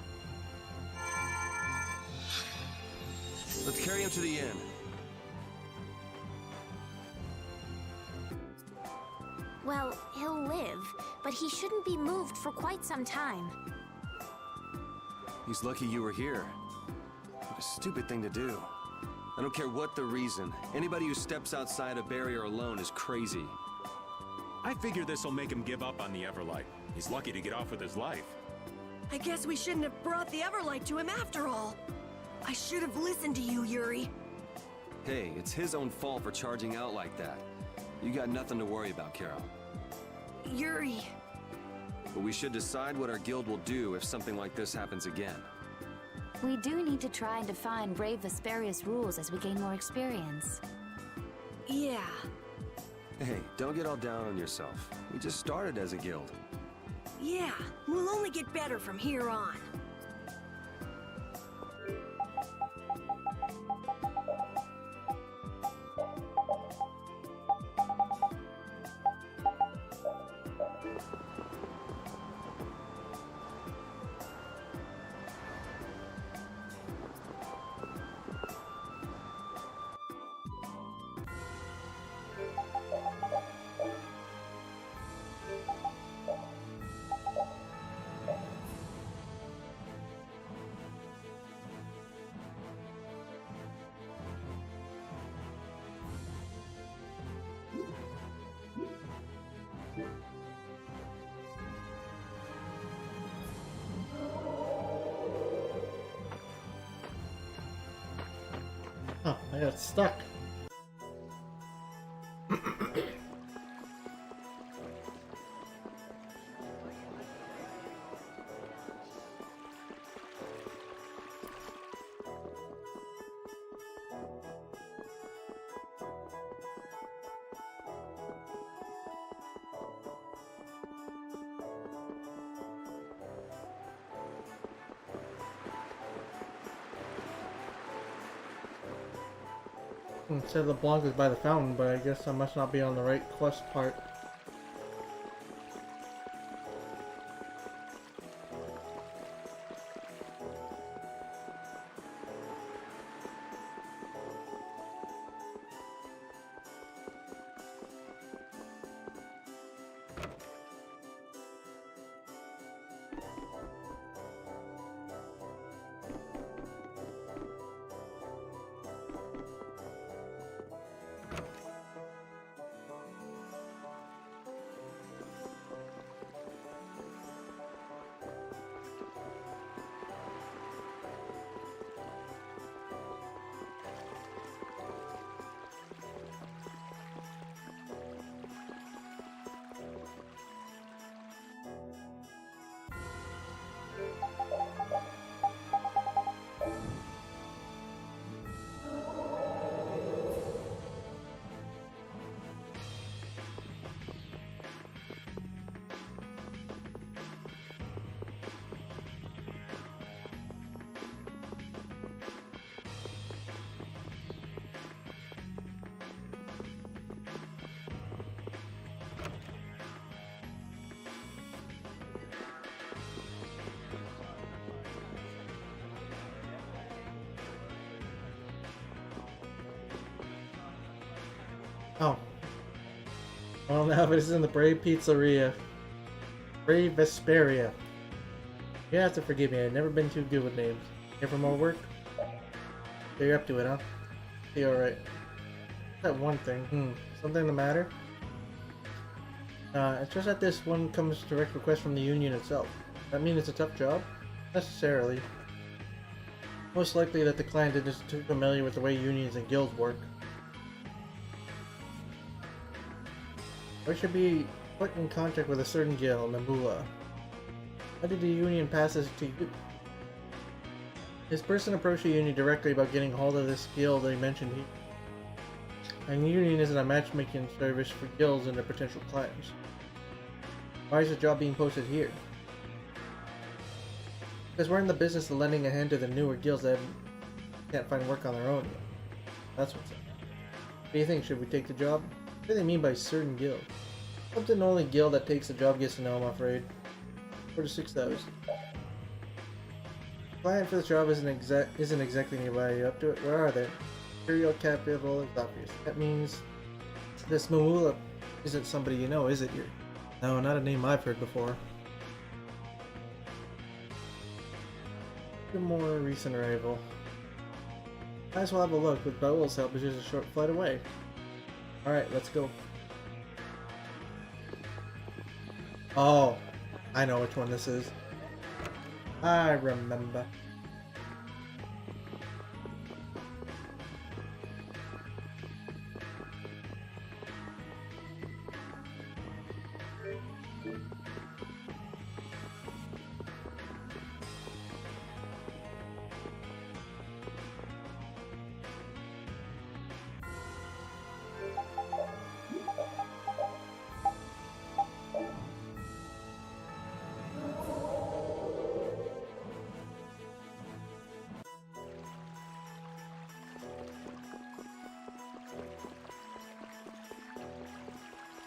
Let's carry him to the inn. Well, he'll live, but he shouldn't be moved for quite some time. He's lucky you were here. What a stupid thing to do. I don't care what the reason. Anybody who steps outside a barrier alone is crazy. I figure this'll make him give up on the Everlight. He's lucky to get off with his life. I guess we shouldn't have brought the Everlight to him after all. I should have listened to you, Yuri. Hey, it's his own fault for charging out like that. You got nothing to worry about, Carol. Yuri. But we should decide what our guild will do if something like this happens again. We do need to try and define Brave Vesperia's rules as we gain more experience. Yeah. Hey, don't get all down on yourself. We just started as a guild. Yeah, we'll only get better from here on. Oh, I got stuck. It said LeBlanc is by the fountain, but I guess I must not be on the right quest part. Oh. Well, now it is in the Brave Pizzeria. Brave Vesperia. You have to forgive me, I've never been too good with names. Here for more work? So you're up to it, huh? See, alright. That one thing. Something the matter? It's just that this one comes direct request from the Union itself. That mean it's a tough job? Necessarily. Most likely that the client isn't too familiar with the way unions and guilds work. I should be put in contact with a certain guild, Mamula. How did the Union pass this to you? This person approached the Union directly about getting hold of this guild they mentioned here. And the Union isn't a matchmaking service for guilds and their potential clients. Why is the job being posted here? Because we're in the business of lending a hand to the newer guilds that can't find work on their own yet. That's what's up. What do you think? Should we take the job? What do they mean by certain guild? Something only guild that takes the job gets to know, I'm afraid. 4 to 6,000. Client for the job isn't exactly nearby. Are you up to it? Where are they? Imperial capital is obvious. That means this Mamula isn't somebody you know, is it? No, not a name I've heard before. A more recent arrival. Might as well have a look. With Bowell's help, it's just a short flight away. Alright, let's go. Oh, I know which one this is. I remember.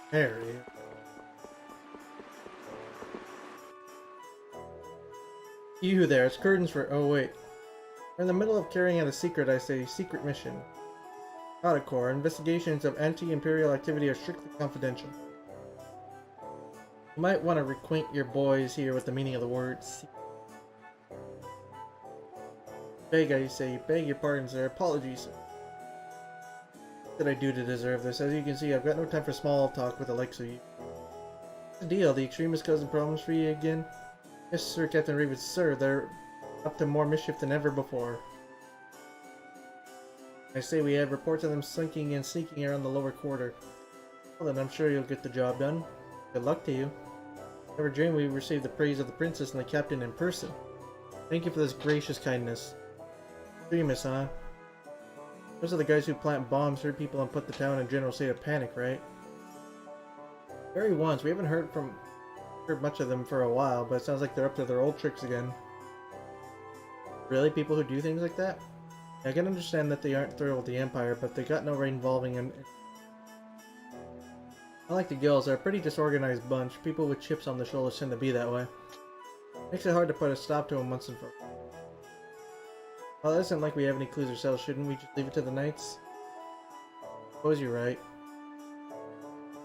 There he is. You there, it's curtains for— oh wait. We're in the middle of carrying out a secret, I say, secret mission. Corps, investigations of anti-imperial activity are strictly confidential. You might want to reacquaint your boys here with the meaning of the words. Beg, I say, beg your pardon, sir. Apologies, sir. What did I do to deserve this? As you can see, I've got no time for small talk with the likes of you. What's the deal? The extremist causing problems for you again? Yes, sir, Captain Raven, sir. They're up to more mischief than ever before. I say we have reports of them slinking and sneaking around the lower quarter. Well then, I'm sure you'll get the job done. Good luck to you. Never dreamed we'd receive the praise of the princess and the captain in person. Thank you for this gracious kindness. Extremists, huh? Those are the guys who plant bombs, hurt people, and put the town in general state of panic, right? Very ones. We haven't heard much of them for a while, but it sounds like they're up to their old tricks again. Really? People who do things like that? I can understand that they aren't thrilled with the Empire, but they got no right involving him. I like the Guilds. They're a pretty disorganized bunch. People with chips on their shoulders tend to be that way. Makes it hard to put a stop to them once and for all. Well, it isn't like we have any clues ourselves. Shouldn't we just leave it to the Knights? Suppose you're right.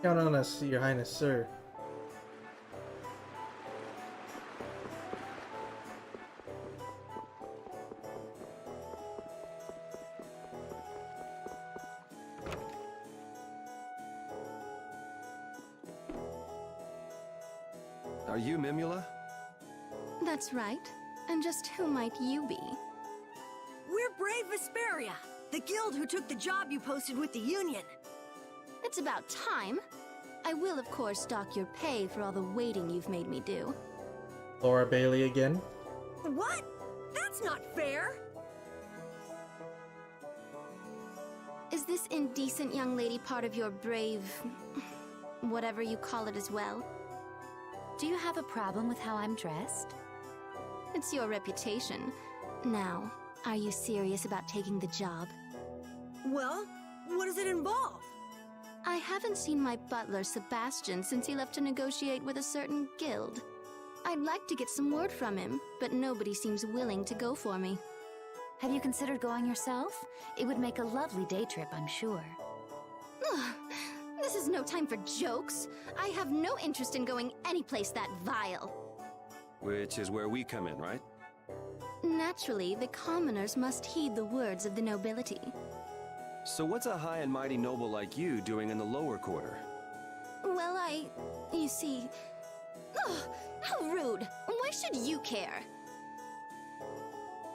Count on us, Your Highness, sir. Are you Mimula? That's right. And just who might you be? We're Brave Vesperia, the guild who took the job you posted with the Union. It's about time. I will, of course, dock your pay for all the waiting you've made me do. Laura Bailey again? What? That's not fair! Is this indecent young lady part of your brave... whatever you call it as well? Do you have a problem with how I'm dressed? It's your reputation. Now, are you serious about taking the job? Well, what does it involve? I haven't seen my butler, Sebastian, since he left to negotiate with a certain guild. I'd like to get some word from him, but nobody seems willing to go for me. Have you considered going yourself? It would make a lovely day trip, I'm sure. Ugh, this is no time for jokes. I have no interest in going anyplace that vile. Which is where we come in, right? Naturally, the commoners must heed the words of the nobility. So what's a high and mighty noble like you doing in the lower quarter? Well, you see... Ugh, how rude! Why should you care?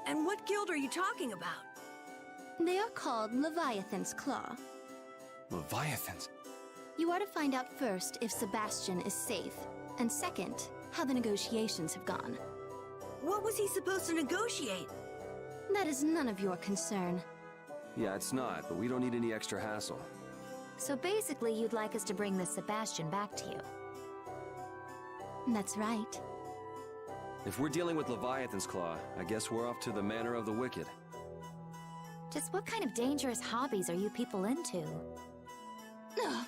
And what guild are you talking about? They are called Leviathan's Claw. Leviathans? You are to find out first if Sebastian is safe, and second, how the negotiations have gone. What was he supposed to negotiate? That is none of your concern. Yeah, it's not, but we don't need any extra hassle. So basically, you'd like us to bring this Sebastian back to you. That's right. If we're dealing with Leviathan's Claw, I guess we're off to the Manor of the Wicked. Just what kind of dangerous hobbies are you people into? Ugh,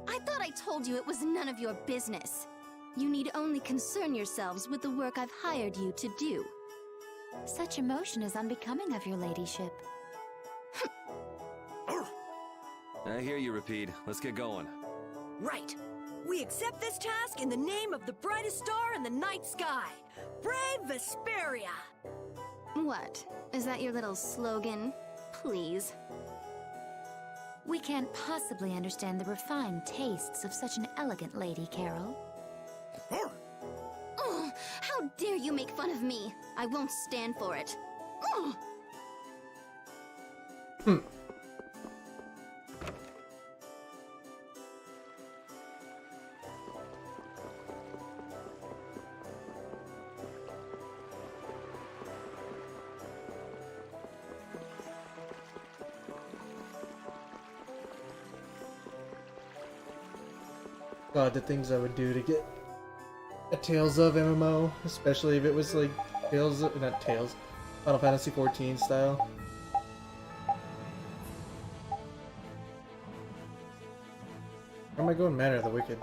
I thought I told you it was none of your business. You need only concern yourselves with the work I've hired you to do. Such emotion is unbecoming of your ladyship. I hear you, Rapide. Let's get going. Right. We accept this task in the name of the brightest star in the night sky, Brave Vesperia. What? Is that your little slogan? Please. We can't possibly understand the refined tastes of such an elegant lady, Carol. Oh, how dare you make fun of me? I won't stand for it. God, the things I would do to get a Tales of MMO, especially if it was like Tales of, not Tales, Final Fantasy 14 style. Where am I going? Manor of the Wicked.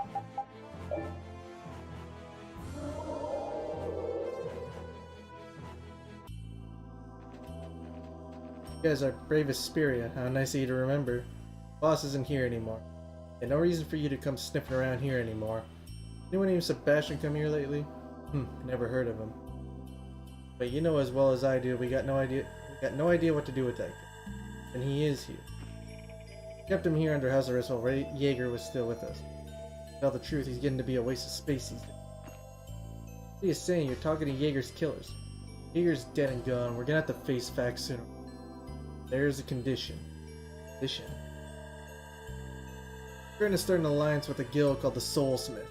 You guys are Brave Vesperia. How nice of you to remember. Boss isn't here anymore. And no reason for you to come sniffing around here anymore. Anyone named Sebastian come here lately? Never heard of him. But you know as well as I do, we got no idea what to do with that guy. And he is here. Kept him here under house arrest while Jaeger was still with us. To tell the truth, he's getting to be a waste of space these days. What are you saying? You're talking to Jaeger's killers. Jaeger's dead and gone. We're gonna have to face facts sooner. There's a condition. We're gonna start an alliance with a guild called the Soulsmith.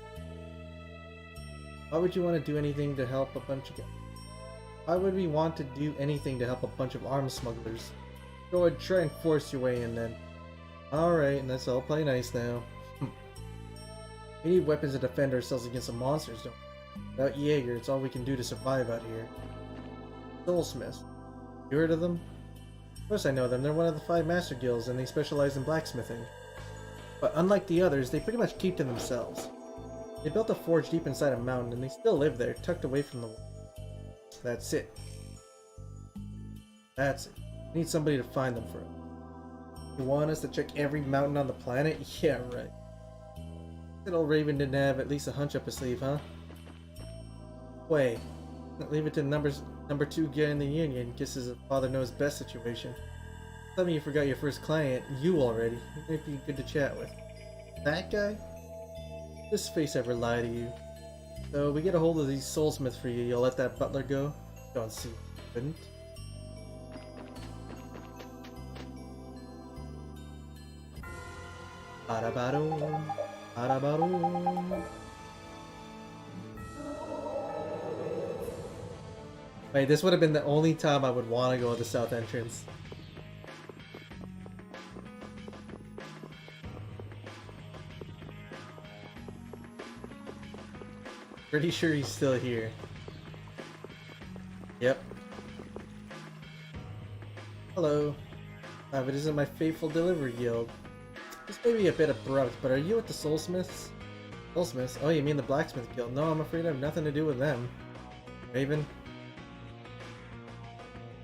Why would you want to do anything to help a bunch of... Why would we want to do anything to help a bunch of arms smugglers? Go ahead, try and force your way in then. Alright, and let's all play nice now. We need weapons to defend ourselves against the monsters, don't we? Without Jaeger, it's all we can do to survive out here. Soulsmiths. You heard of them? course I know them. They're one of the 5 master guilds, and they specialize in blacksmithing. But unlike the others, they pretty much keep to themselves. They built a forge deep inside a mountain, and they still live there, tucked away from the world. That's it. That's it. I need somebody to find them for it. You want us to check every mountain on the planet? Yeah, right. Good old Raven didn't have at least a hunch up his sleeve, huh? Wait. Leave it to number 2 guy in the union. Guess his father knows best situation. Tell me you forgot your first client. You already. He might be good to chat with. That guy? This face ever lie to you? So we get a hold of these soulsmiths for you. You'll let that butler go? Don't see. Couldn't. Bada-ba-doom. Bada-ba-doom. Wait, this would have been the only time I would want to go to the south entrance. Pretty sure he's still here. Yep. Hello. But it isn't my faithful delivery guild. This may be a bit abrupt, but are you with the soulsmiths? Soulsmiths? Oh, you mean the blacksmith guild? No, I'm afraid I have nothing to do with them. Raven?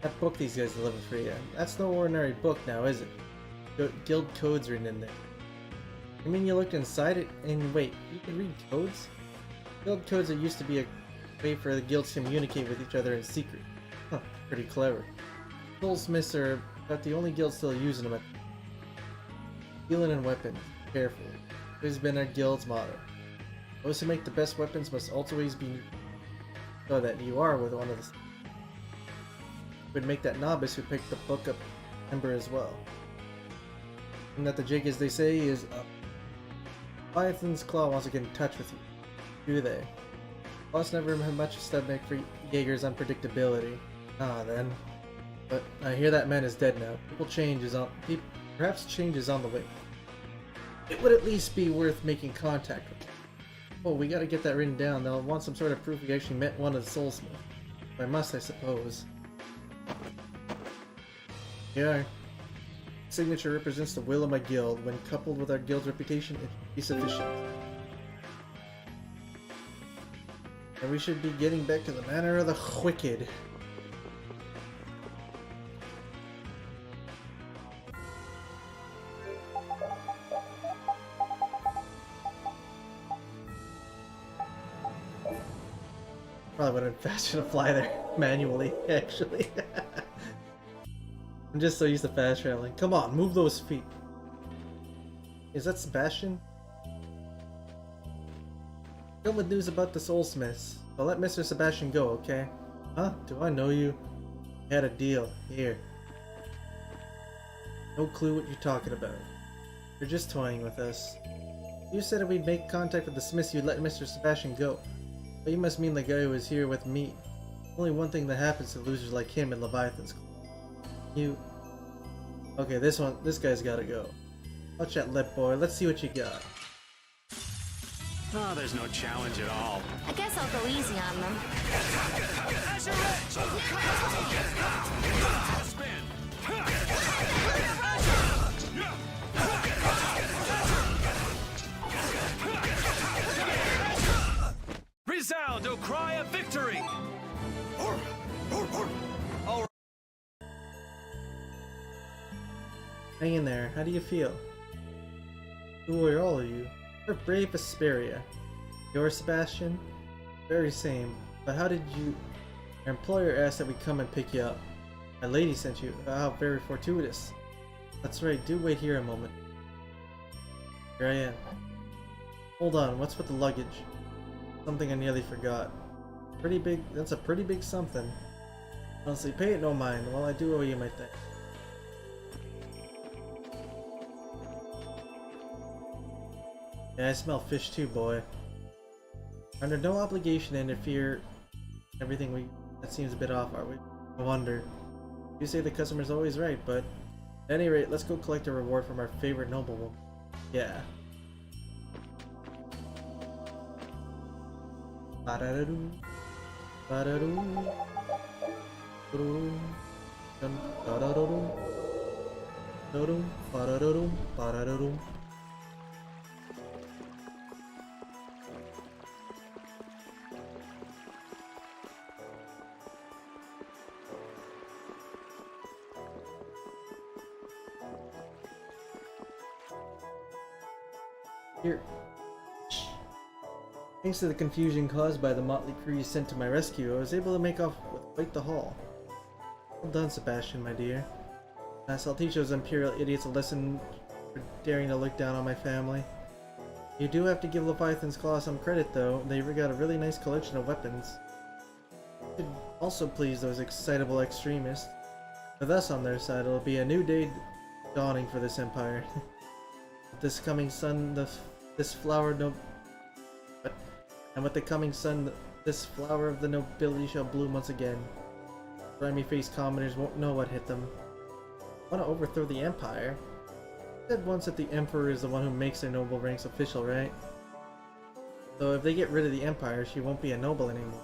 That book these guys delivered for you. That's no ordinary book now, is it? Guild codes written in there. You mean you looked inside it and wait, you can read codes? Guild codes that used to be a way for the guilds to communicate with each other in secret. Huh, pretty clever. Soulsmiths are about the only guild still using them. Healing and weapons. Careful. This has been our guild's motto. Those who make the best weapons must always be so that you are with one of the would make that novice who picked the book up member as well. And that the jig, as they say, is up. Leviathan's Claw wants to get in touch with you. Do they? Boss never had much stomach for Jaeger's unpredictability. Ah, then. But I hear that man is dead now. Perhaps change is on the way. It would at least be worth making contact with him. Oh, we gotta get that written down. They'll want some sort of proof we actually met one of the soulsmiths. I must, I suppose. Yeah. Signature represents the will of my guild. When coupled with our guild's reputation, it should be sufficient. And we should be getting back to the manor of the wicked. Probably would have been faster to fly there manually, actually. I'm just so used to fast traveling. Come on, move those feet. Is that Sebastian? Come with news about the soulsmiths. I'll let Mr. Sebastian go, okay? Huh? Do I know you? We had a deal. Here. No clue what you're talking about. You're just toying with us. You said if we'd make contact with the smiths, you'd let Mr. Sebastian go. But you must mean the guy who was here with me. Only one thing that happens to losers like him in Leviathan's Claw. Okay, this guy's gotta go. Watch that lip, boy. Let's see what you got. Oh, there's no challenge at all. I guess I'll go easy on them. Resound, O cry of victory! All right. Hang in there. How do you feel? Who are all of you? We're brave Asperia. You're Sebastian? Very same. But how did you... Your employer asked that we come and pick you up. My lady sent you. How very fortuitous. That's right. Do wait here a moment. Here I am. Hold on. What's with the luggage? Something I nearly forgot. Pretty big. That's a pretty big something. Honestly, pay it no mind. Well, I do owe you my thanks. Yeah, I smell fish too, boy. Under no obligation to interfere. Everything that seems a bit off, are we? I wonder. You say the customer's always right, but at any rate, let's go collect a reward from our favorite noblewoman. Yeah. Ba-da-da-doo. Ba-da-doo. Da-da-doo. Dodum, ba-da-dodum, ba-da-dodum. Here. Shh. Thanks to the confusion caused by the motley crew you sent to my rescue, I was able to make off with quite the haul. Well done, Sebastian, my dear. I'll teach those imperial idiots a lesson for daring to look down on my family. You do have to give Leviathan's Claw some credit, though. They've got a really nice collection of weapons. It should also please those excitable extremists. With us on their side, it'll be a new day dawning for this empire. This coming sun, this flower and with the coming sun, this flower of the nobility shall bloom once again. Grimy-faced commoners won't know what hit them. Want to overthrow the empire? I said once that the emperor is the one who makes their noble ranks official, right? So if they get rid of the empire, she won't be a noble anymore.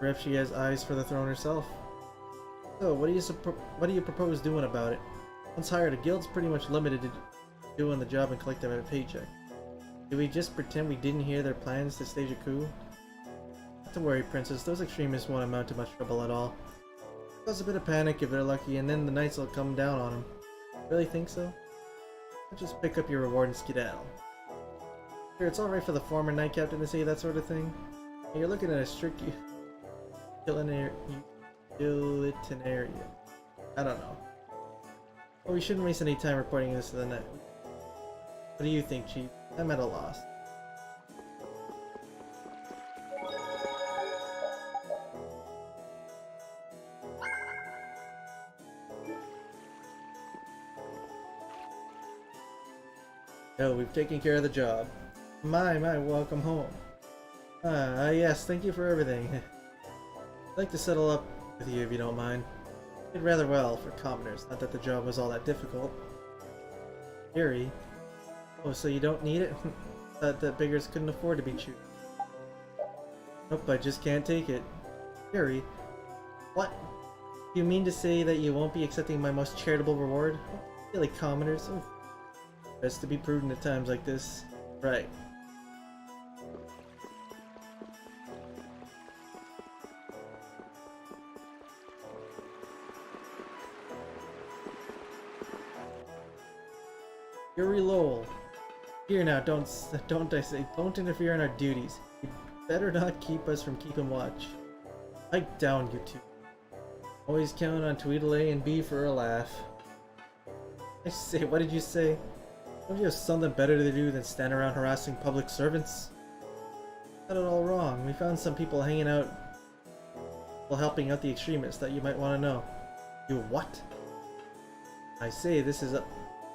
Or if she has eyes for the throne herself. So what do you propose doing about it? Once hired, a guild's pretty much limited to doing the job and collecting a paycheck. Do we just pretend we didn't hear their plans to stage a coup? Not to worry, Princess. Those extremists won't amount to much trouble at all. Cause a bit of panic if they're lucky, and then the knights will come down on them. Really think so? I'll just pick up your reward and skedaddle. Sure, it's alright for the former knight captain to say that sort of thing. You're looking at a strict utilitarian. I don't know. Well, we shouldn't waste any time reporting this to the knight. What do you think, Chief? I'm at a loss. Oh, we've taken care of the job. My, welcome home. Yes, thank you for everything. I'd like to settle up with you if you don't mind. Did rather well for commoners, not that the job was all that difficult. Gary? Oh, so you don't need it? Thought that beggars couldn't afford to be cheap. Nope, I just can't take it. Gary? What? You mean to say that you won't be accepting my most charitable reward? Silly commoners. Oh. Best to be prudent at times like this. Right. Yuri Lowell. Here now, don't interfere in our duties. You better not keep us from keeping watch. Hike down, you two. Always count on Tweedle A and B for a laugh. I say, what did you say? Don't you have something better to do than stand around harassing public servants? Got it all wrong. We found some people hanging out while helping out the extremists that you might want to know. You what? I say, this is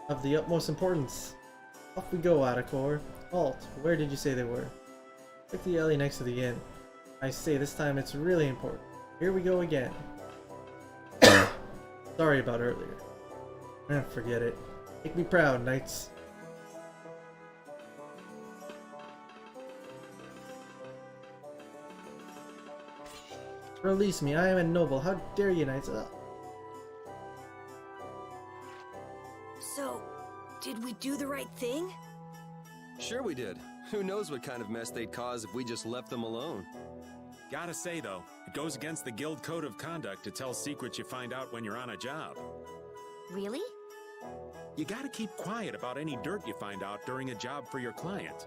of the utmost importance. Off we go, Adacor. Halt, where did you say they were? Check the alley next to the inn. I say, this time it's really important. Here we go again. Sorry about earlier. Forget it. Make me proud, knights. Release me, I am a noble. How dare you, knights? So, did we do the right thing? Sure we did. Who knows what kind of mess they'd cause if we just left them alone. Gotta say, though, it goes against the guild code of conduct to tell secrets you find out when you're on a job. Really? You gotta keep quiet about any dirt you find out during a job for your client.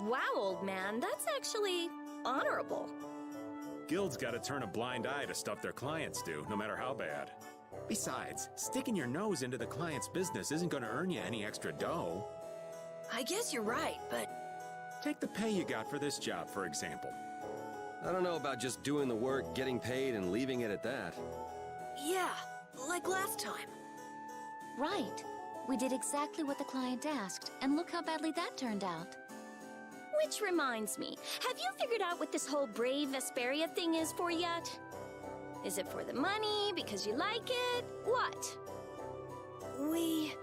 Wow, old man, that's actually honorable. Guilds gotta turn a blind eye to stuff their clients do, no matter how bad. Besides, sticking your nose into the client's business isn't gonna earn you any extra dough. I guess you're right, but... Take the pay you got for this job, for example. I don't know about just doing the work, getting paid, and leaving it at that. Yeah, like last time. Right. We did exactly what the client asked, and look how badly that turned out. Which reminds me, have you figured out what this whole Brave Vesperia thing is for yet? Is it for the money, because you like it? What? We...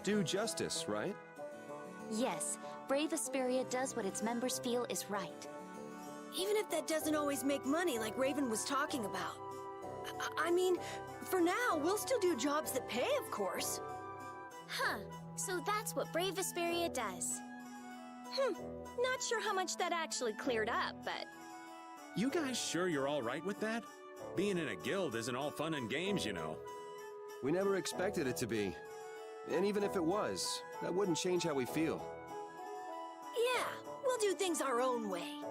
Do justice, right? Yes, Brave Vesperia does what its members feel is right. Even if that doesn't always make money like Raven was talking about. I mean, For now, we'll still do jobs that pay, of course. Huh. So that's what Brave Vesperia does. Not sure how much that actually cleared up, but... You guys sure you're all right with that? Being in a guild isn't all fun and games, you know. We never expected it to be. And even if it was, that wouldn't change how we feel. Yeah, we'll do things our own way.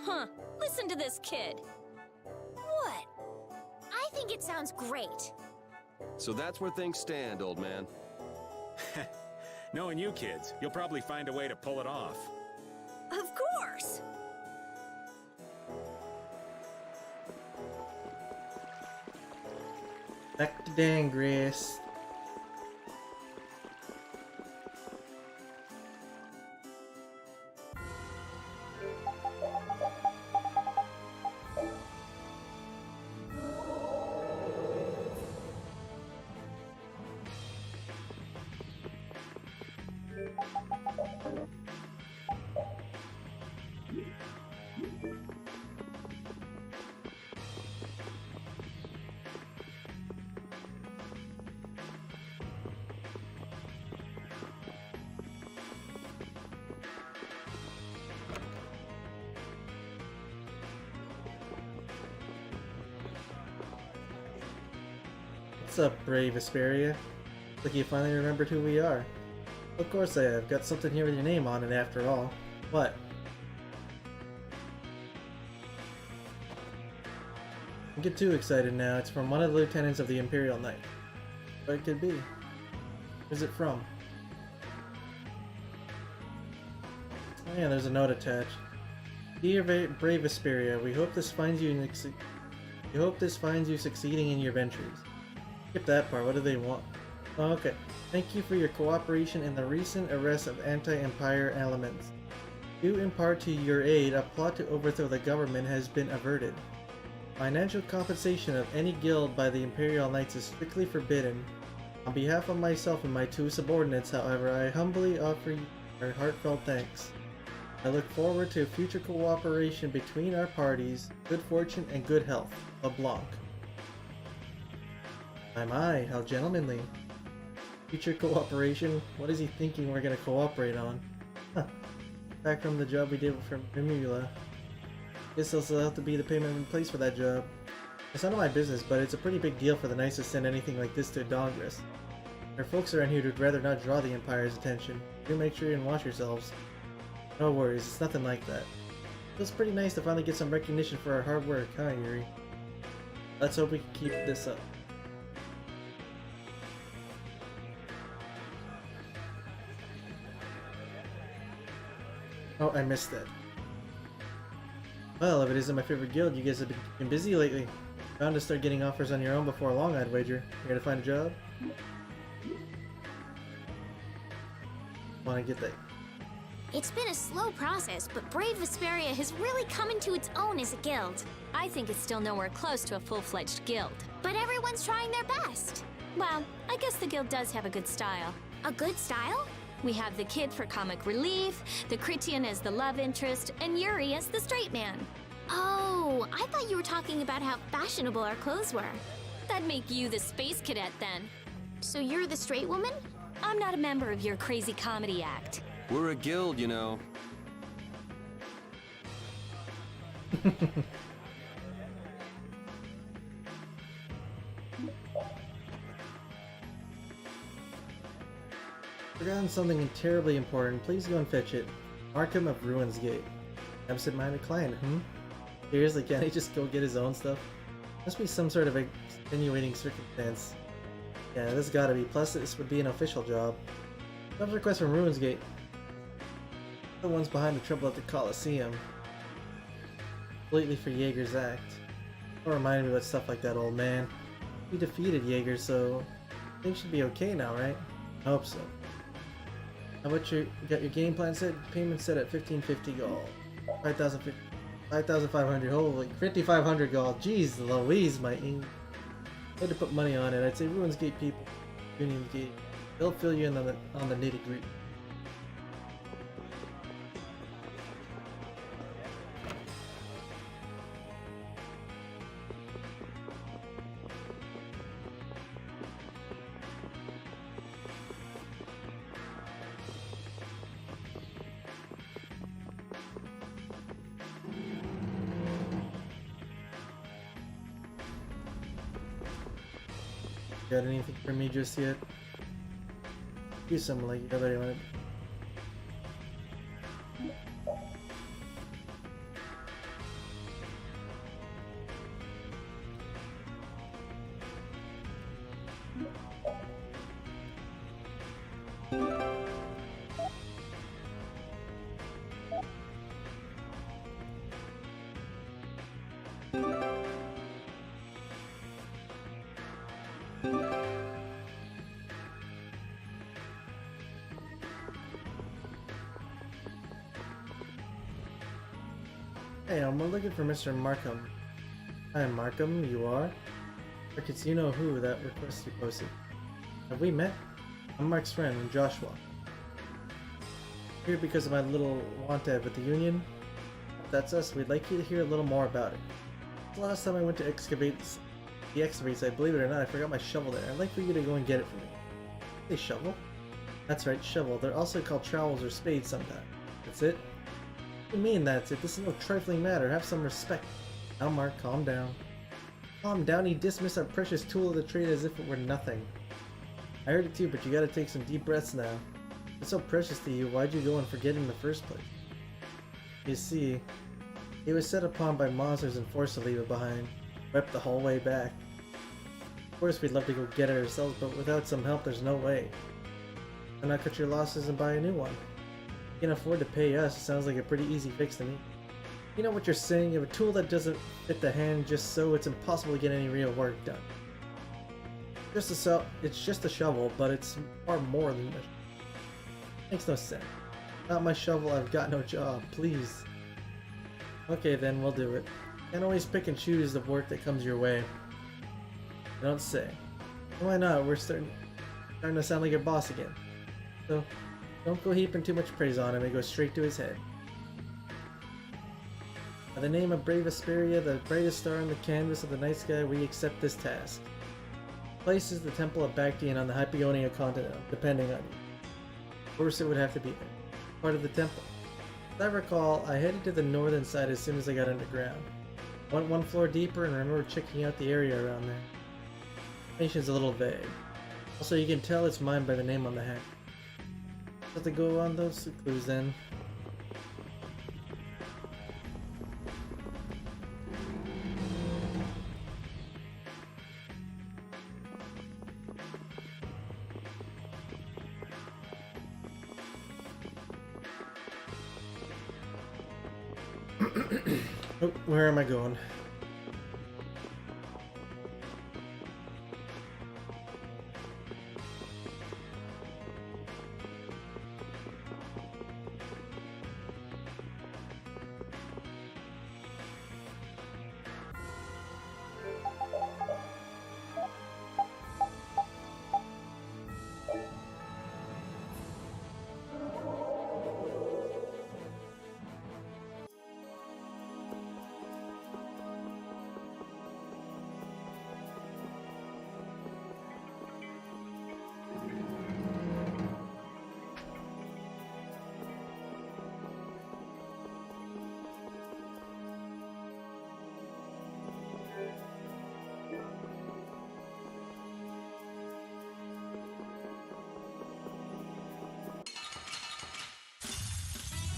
Huh. Listen to this kid. What? I think it sounds great. So that's where things stand, old man. Knowing you kids, you'll probably find a way to pull it off. Of course! Back to Dangrass. What's up, Brave Vesperia? Like you finally remembered who we are. Of course I have. Got something here with your name on it after all. What? Don't get too excited now. It's from one of the lieutenants of the Imperial Knight. What it could be. Who's it from? Oh yeah, there's a note attached. Dear Brave Vesperia, we hope this finds you succeeding in your ventures. Skip that part. What do they want? Oh, okay. Thank you for your cooperation in the recent arrest of anti-Empire elements. Due in part to your aid, a plot to overthrow the government has been averted. Financial compensation of any guild by the Imperial Knights is strictly forbidden. On behalf of myself and my two subordinates, however, I humbly offer you our heartfelt thanks. I look forward to future cooperation between our parties, good fortune and good health. LeBlanc. My, how gentlemanly. Future cooperation? What is he thinking we're gonna cooperate on? Huh. Back from the job we did for Mimula. Guess there'll still have to be the payment in place for that job. It's none of my business, but it's a pretty big deal for the Knights to send anything like this to Dongris. There are folks around here who'd rather not draw the Empire's attention. Do make sure you and wash yourselves. No worries, it's nothing like that. Feels pretty nice to finally get some recognition for our hard work, huh, Yuri? Let's hope we can keep this up. Oh, I missed that. Well, if it isn't my favorite guild, you guys have been busy lately. Bound to start getting offers on your own before long, I'd wager. Here to find a job? Wanna get that? It's been a slow process, but Brave Vesperia has really come into its own as a guild. I think it's still nowhere close to a full-fledged guild. But everyone's trying their best. Well, I guess the guild does have a good style. A good style? We have the kid for comic relief, the Critian as the love interest, and Yuri as the straight man. Oh, I thought you were talking about how fashionable our clothes were. That'd make you the space cadet then. So you're the straight woman? I'm not a member of your crazy comedy act. We're a guild, you know. Forgotten something terribly important. Please go and fetch it. Markham of Ruins Gate. Absent-minded client, Seriously, can't he just go get his own stuff? Must be some sort of extenuating circumstance. Yeah, this gotta be. Plus, this would be an official job. Job request from Ruins Gate. The ones behind the trouble at the Coliseum. Completely for Jaeger's act. Don't remind me about stuff like that, old man. We defeated Jaeger, so things should be okay now, right? I hope so. How about you got your game plan set? Payment set at 1550 gold. 5,500. Holy, 5,500 gold. Jeez Louise, my ink. I had to put money on it. I'd say Ruins Gate people, Union Gate. They'll fill you in on the nitty gritty. Got anything for me just yet? Do something like you already wanted. Hey, we're looking for Mr. Markham. Hi, Markham, you are? Or it's you know who that request you posted. Have we met? I'm Mark's friend, Joshua. Here because of my little want ad with the Union. If that's us, we'd like you to hear a little more about it. The last time I went to the excavate site, believe it or not, I forgot my shovel there. I'd like for you to go and get it for me. Hey, shovel? That's right, shovel. They're also called trowels or spades sometimes. That's it? What do you mean that's it? This is no trifling matter. Have some respect. Now, Mark, calm down. Calm down, you dismiss our precious tool of the trade as if it were nothing. I heard it too, but you gotta take some deep breaths now. It's so precious to you, why'd you go and forget it in the first place? You see, it was set upon by monsters and forced to leave it behind. Wept the whole way back. Of course we'd love to go get it ourselves, but without some help there's no way. Why not cut your losses and buy a new one? You can afford to pay us, it sounds like a pretty easy fix to me. You know what you're saying, you have a tool that doesn't fit the hand just so it's impossible to get any real work done. It's just a shovel, but it's far more than that. Makes no sense. Not my shovel, I've got no job, please. Okay then, we'll do it. Can't always pick and choose the work that comes your way. I don't say. Why not? We're starting to sound like your boss again. So, don't go heaping too much praise on him, it goes straight to his head. By the name of Brave Asperia, the brightest star on the canvas of the night sky, we accept this task. The place is the Temple of Bactian on the Hypionia continent, depending on you. Of course it would have to be there. Part of the temple. As I recall, I headed to the northern side as soon as I got underground. Went one floor deeper and remember checking out the area around there. Information's a little vague. Also, you can tell it's mine by the name on the hat. Have to go on those clues then. Oh, where am I going?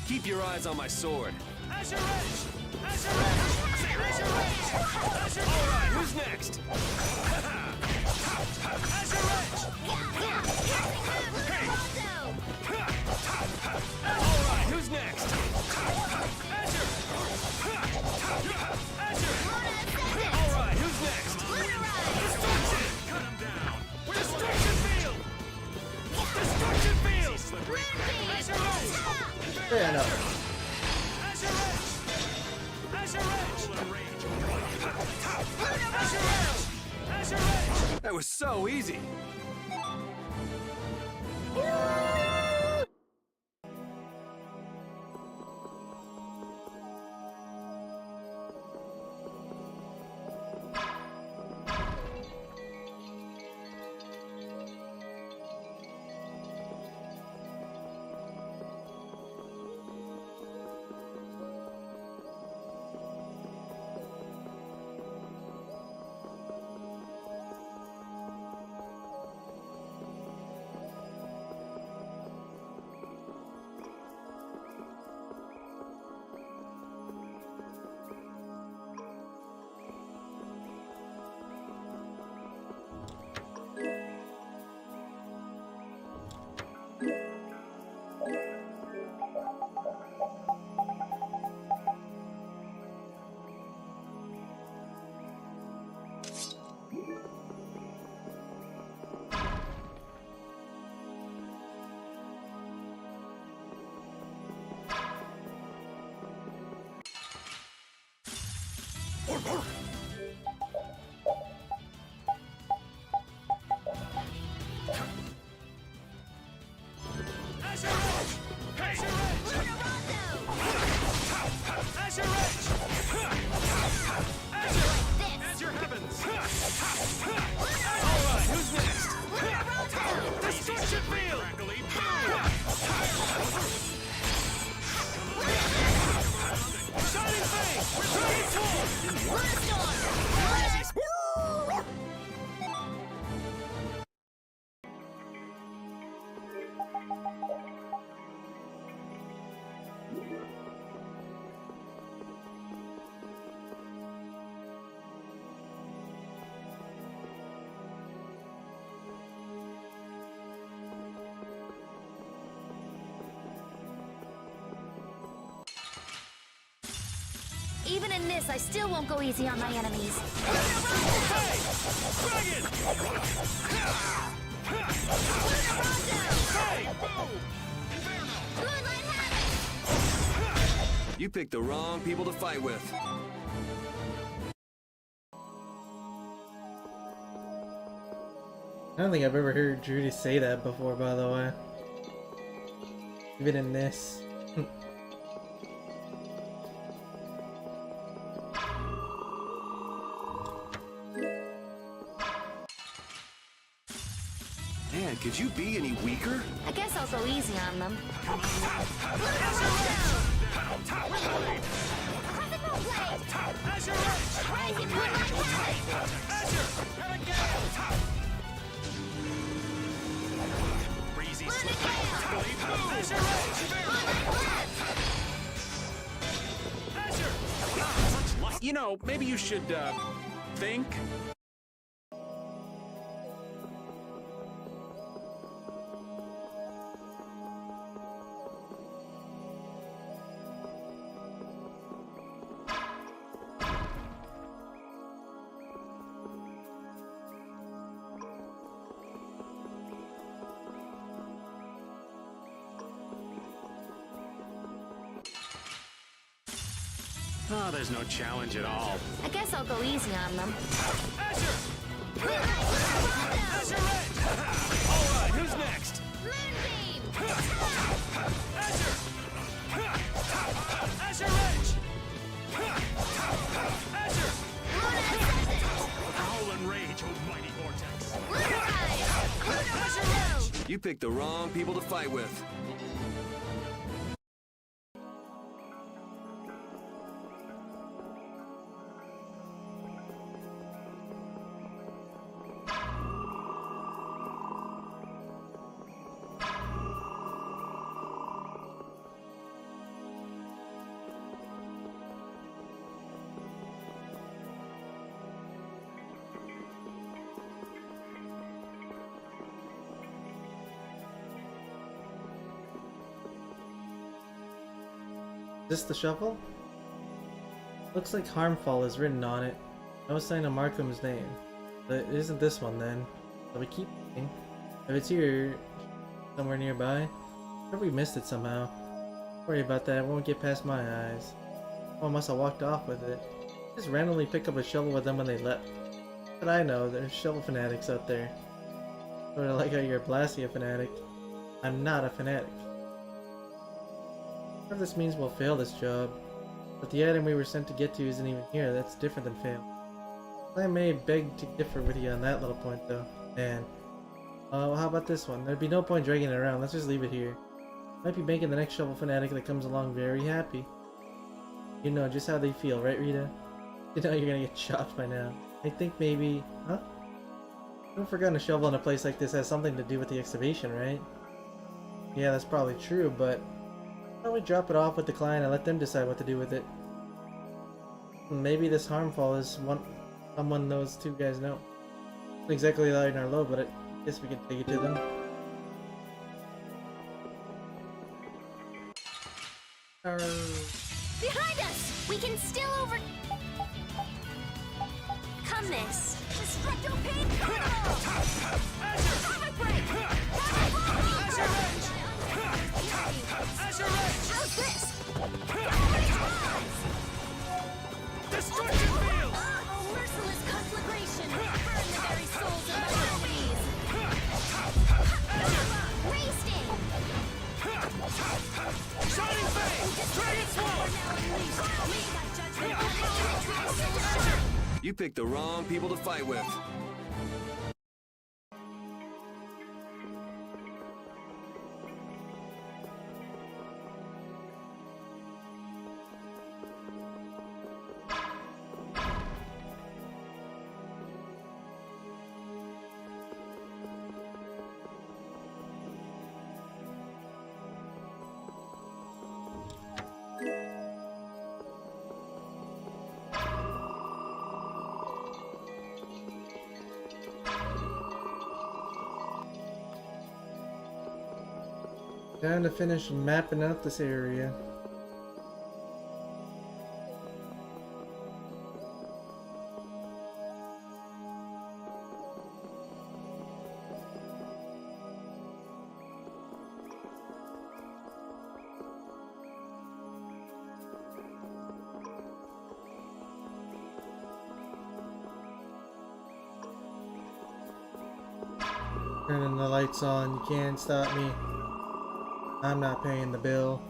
Keep your eyes on my sword. Azure Edge! Azure Edge! Azure Edge! Azure Edge! All right, who's next? Azure Edge! All right, who's next? Azure! Azure! All right, who's next? Destruction! Cut him down! Destruction field! Destruction field! Azure Edge! Fair enough. Azure Edge! Azure Edge! Azure Edge! Azure Edge! That was so easy. Even in this, I still won't go easy on my enemies. You picked the wrong people to fight with. I don't think I've ever heard Judy say that before, by the way. Even in this. Man, could you be any weaker? I guess I'll go easy on them. You know, maybe you should, think. Oh, there's no challenge at all. I guess I'll go easy on them. Alright, who's next? Moonbeam! Azure! Azure Edge! Azure! Howl and rage, oh mighty vortex! You picked the wrong people to fight with. Is this the shovel? Looks like Harmfall is written on it. I was saying to Markham's name. But it isn't this one then. So we keep looking. If it's here, somewhere nearby, or we missed it somehow. Don't worry about that, it won't get past my eyes. Someone must have walked off with it. Just randomly pick up a shovel with them when they left. But I know, there's shovel fanatics out there. Sorta like how you're a Blastia fanatic. I'm not a fanatic. If this means we'll fail this job, but the item we were sent to get to isn't even here, that's different than fail. I may beg to differ with you on that little point though. Man. Well, how about this one? There'd be no point dragging it around, let's just leave it here. Might be making the next shovel fanatic that comes along very happy. You know just how they feel, right Rita? You know you're gonna get chopped by now. I think maybe... Huh? I've forgotten a shovel in a place like this has something to do with the excavation, right? Yeah, that's probably true, but... Why don't we drop it off with the client and let them decide what to do with it? Maybe this Harmfall is someone those two guys know. Not exactly light in our low, but I guess we can take it to them. Behind us! We can still come this. Destructo Pain Portal! Comic Break! Azure Edge! Azure Edge! How's this? Destructive Field! Oh, merciless conflagration! Burn the very souls of my enemies! Ray Sting! Shining Fang! Dragon Swarm! You picked the wrong people to fight with. Time to finish mapping out this area. Turning the lights on. You can't stop me. I'm not paying the bill.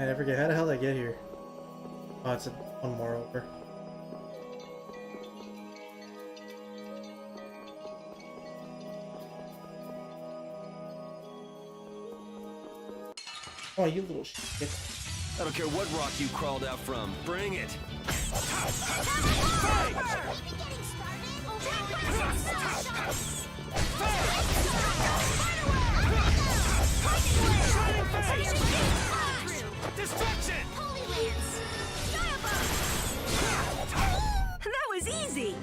I forget, how the hell did I get here? Oh, it's one more over. Oh, you little shit. I don't care what rock you crawled out from. Bring it! Destruction! Holy Lance! That was easy!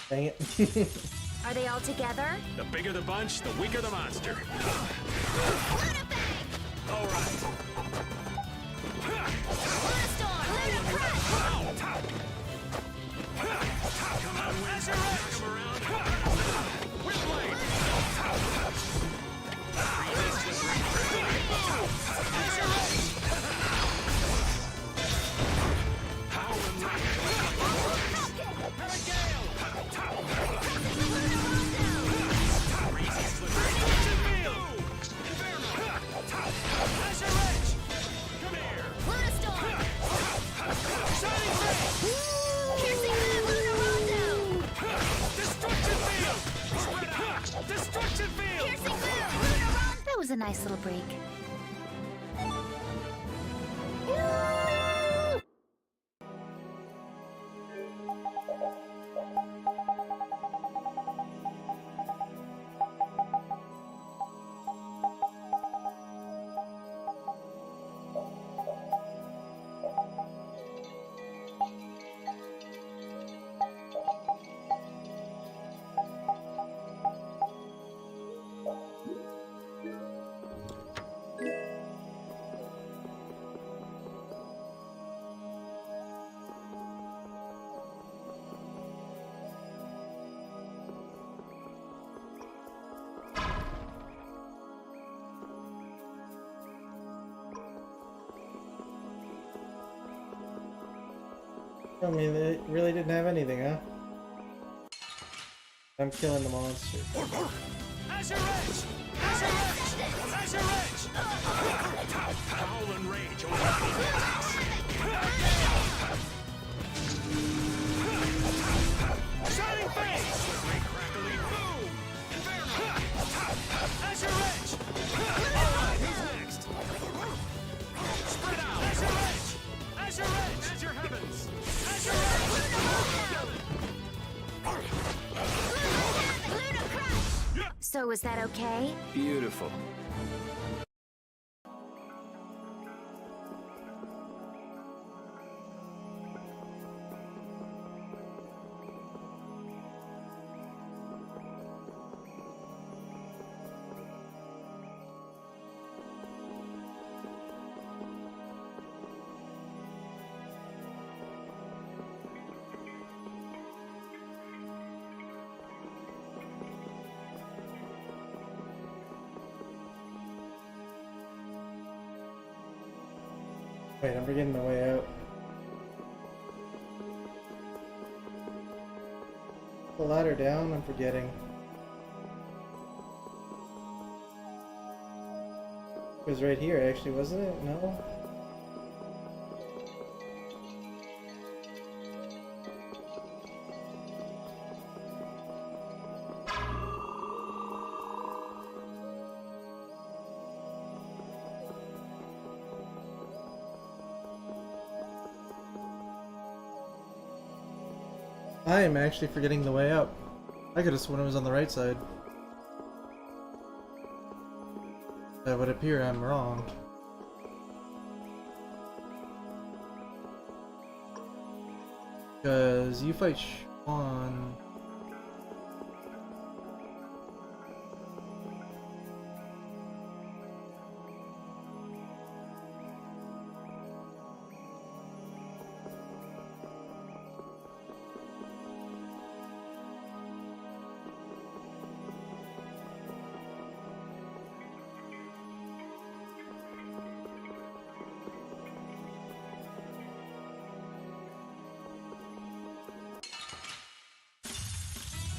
Dang it. Are they all together? The bigger the bunch, the weaker the monster. All right. Come on, Windsor. Come around. Whip That was a nice little break. I mean, they really didn't have anything, huh? I'm killing the monster. Azure Edge! Azure Edge! Azure Edge! Howl and rage over Shining Face! Slippery, crackly, boom! Azure Edge! Alright, who's next? Spread out! Azure Edge! Azure Edge! Azure Heavens! Azure Edge! So is that okay? Beautiful. Wait, I'm forgetting my way out. The ladder down, I'm forgetting. It was right here, actually, wasn't it? No? I am actually forgetting the way out. I could have sworn it was on the right side. That would appear I'm wrong. Because you fight Sean.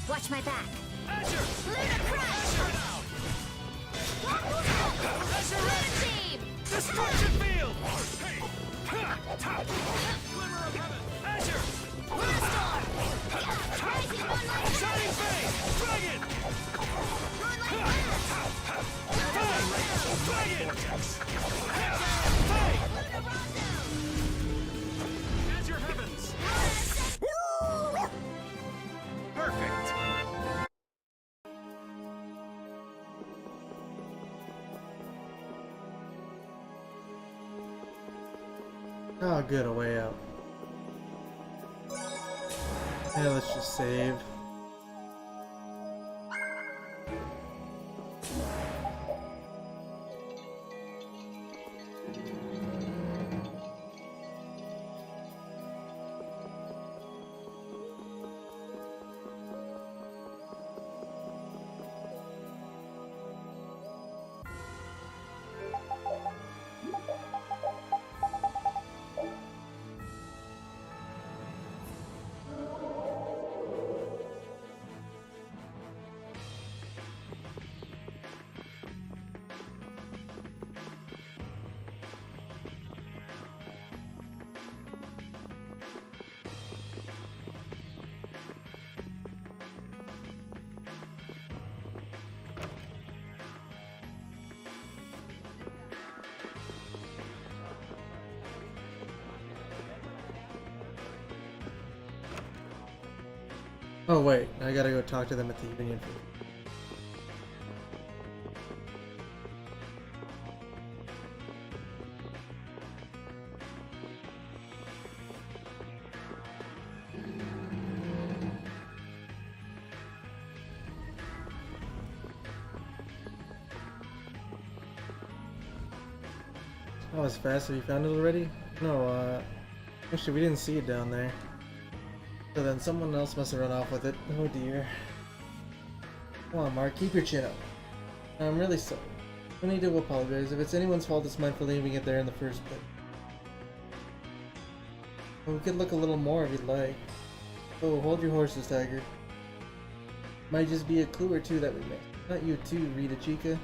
Watch my back. Azure! Luna Crush! Azure now! Azure Red! Team! Destruction Field! Hey! Ha! Ta! Glimmer of Heaven! Azure! Storm! Shining Fang! Dragon! Fang! Fang! Azure Heavens! Perfect! Oh, good, a way out. Yeah, let's just save. Oh wait, I gotta go talk to them at the Union Food. That was fast. Have you found it already? No, actually we didn't see it down there. So then someone else must have run off with it. Oh dear. Come on, Mark, keep your chin up. I'm really sorry. No need to apologize. If it's anyone's fault, it's mine for leaving it there in the first place. Well, we could look a little more if you'd like. Oh, hold your horses, Tiger. Might just be a clue or two that we missed. Not you too, Rita Chica.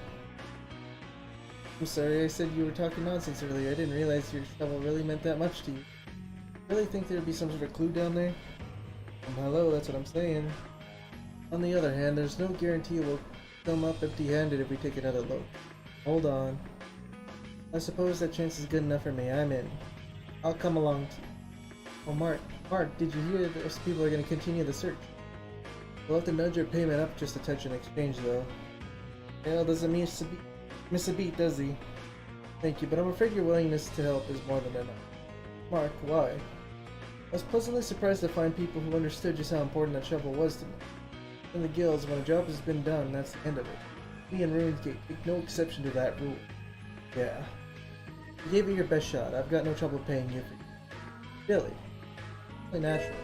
I'm sorry, I said you were talking nonsense earlier. I didn't realize your shovel really meant that much to you. Really think there'd be some sort of clue down there? Hello, that's what I'm saying. On the other hand, there's no guarantee we'll come up empty-handed if we take another look. Hold on. I suppose that chance is good enough for me. I'm in. I'll come along too. Oh, Mark, did you hear that those people are going to continue the search? We'll have to nudge your payment up just a touch in exchange, though. Hale doesn't miss a beat, does he? Thank you, but I'm afraid your willingness to help is more than enough. Mark, why? I was pleasantly surprised to find people who understood just how important that shovel was to me. In the guilds, when a job has been done, that's the end of it. Me and RuneScape take no exception to that rule. Yeah. You gave it your best shot. I've got no trouble paying you for it. Really. Only natural.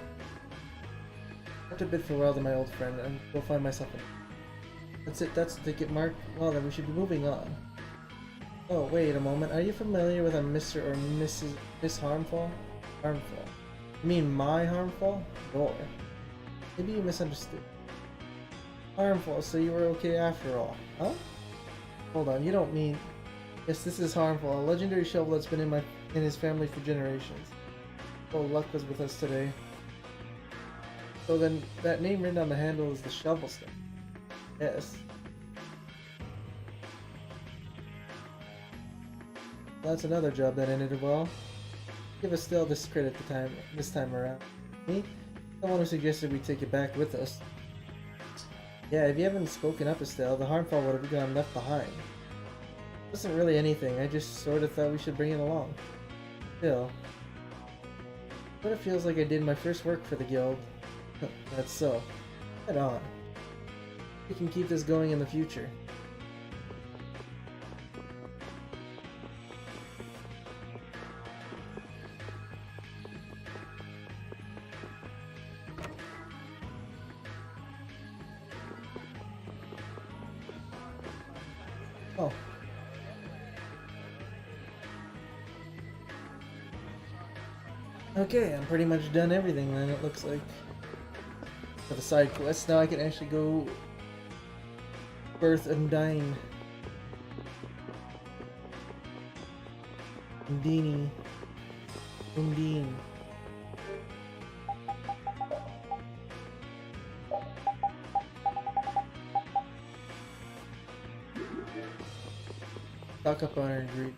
I have to bid farewell to my old friend and go find myself in. That's it, that's the ticket, Mark. Well then, we should be moving on. Oh, wait a moment. Are you familiar with a Mr. or Mrs. Miss Harmful? Harmful. You mean my Harmful? Or maybe you misunderstood. Harmful, so you were okay after all. Huh? Hold on, you don't mean... Yes, this is Harmful, a legendary shovel that's been in his family for generations. Oh, luck was with us today. So then, that name written on the handle is the shovel stick. Yes. That's another job that ended well. Give Estelle this credit this time around. Me? The one who suggested we take it back with us. Yeah, if you haven't spoken up, Estelle, the Harmful would have gone left behind. It wasn't really anything, I just sort of thought we should bring it along. Still. But it feels like I did my first work for the guild. That's so. Head on. We can keep this going in the future. Oh. Okay, I'm pretty much done everything then, it looks like. For the side quests, now I can actually go birth Undine. Undine. Undine. Stock up on our ingredient.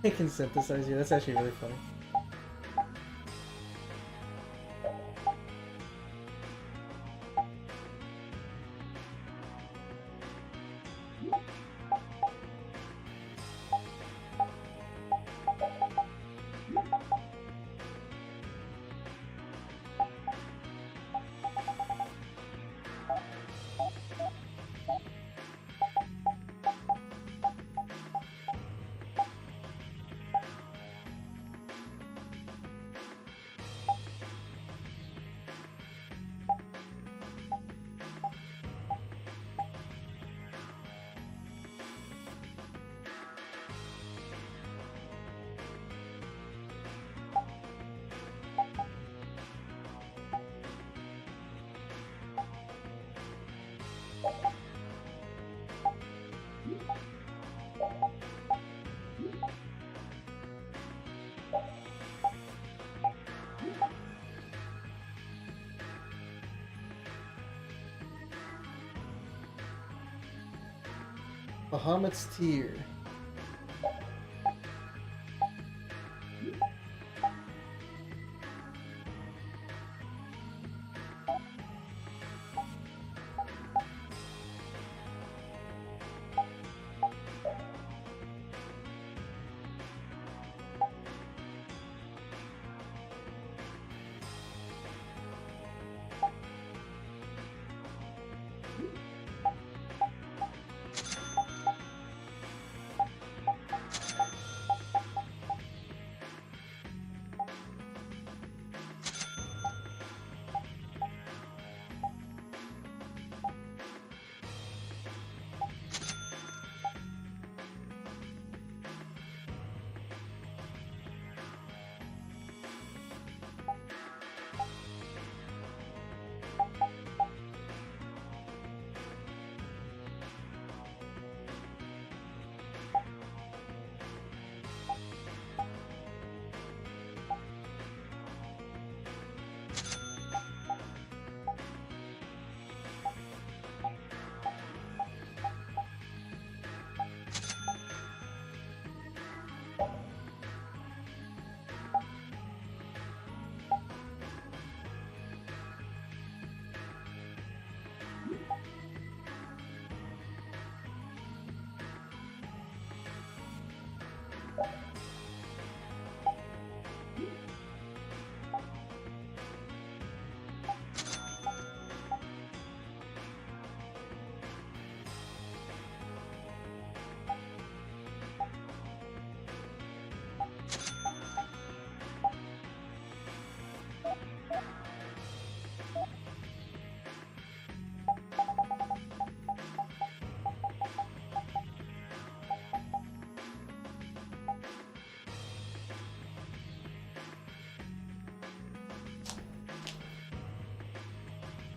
I can synthesize you, that's actually really funny. Bahamut's Tear.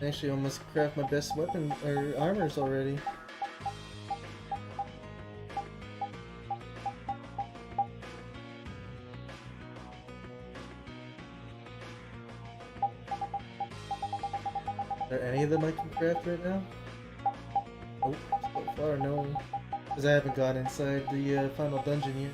Actually, almost craft my best weapon or armors already. Are there any of them I can craft right now? Oh, so far no. Because I haven't got inside the final dungeon yet.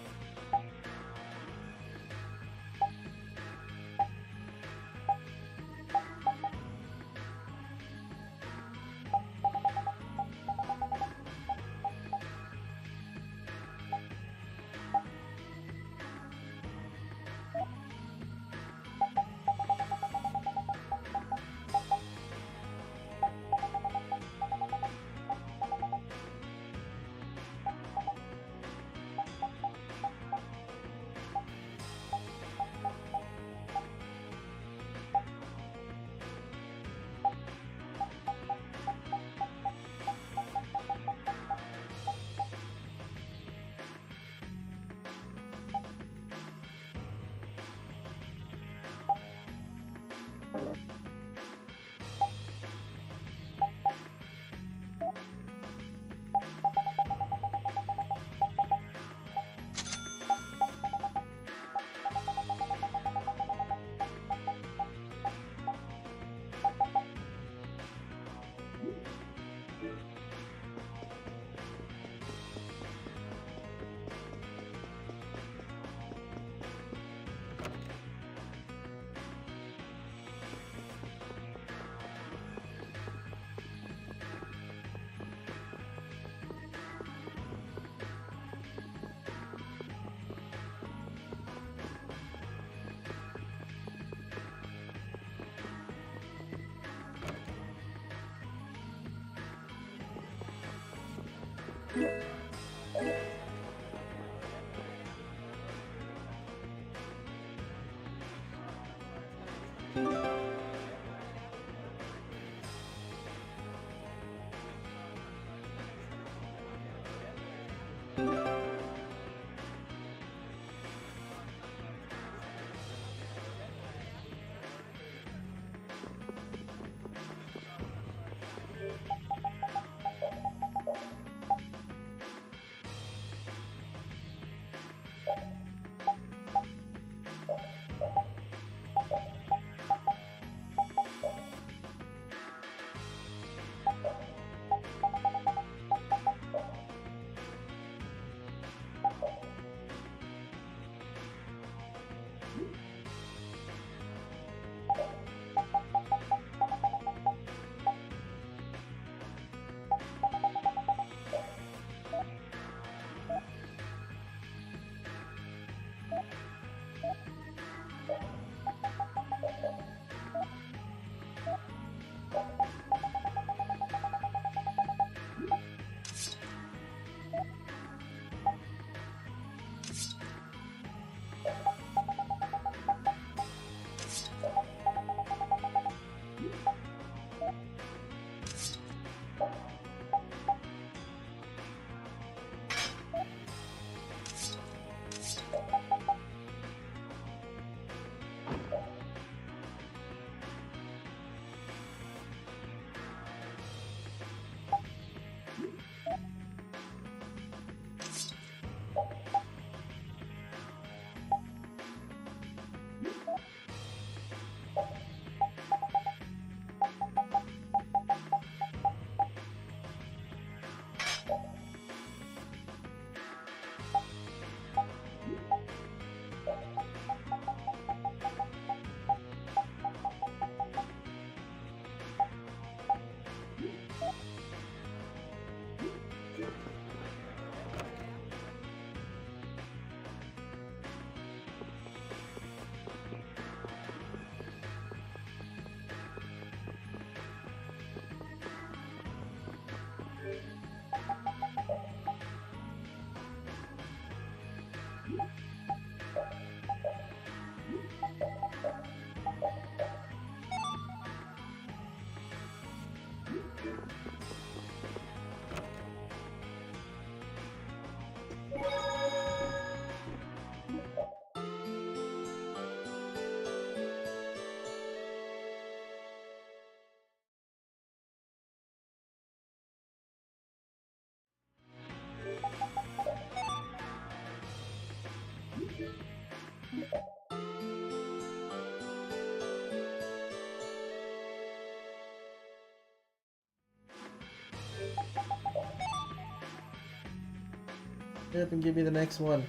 Hurry up and give me the next one.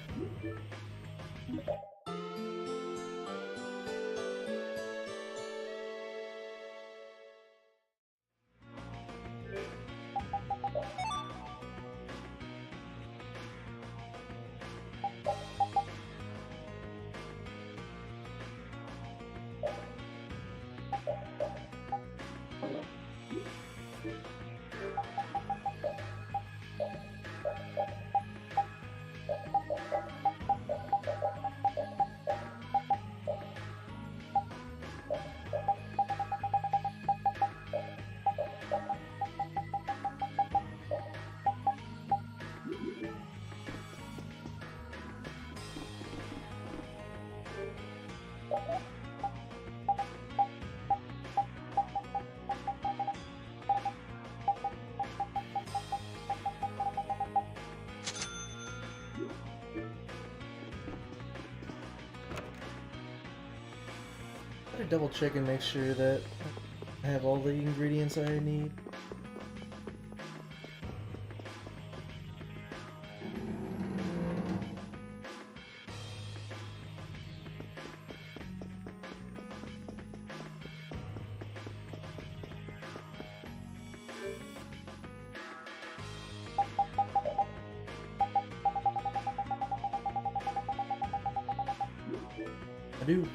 Better double check and make sure that I have all the ingredients I need. I do.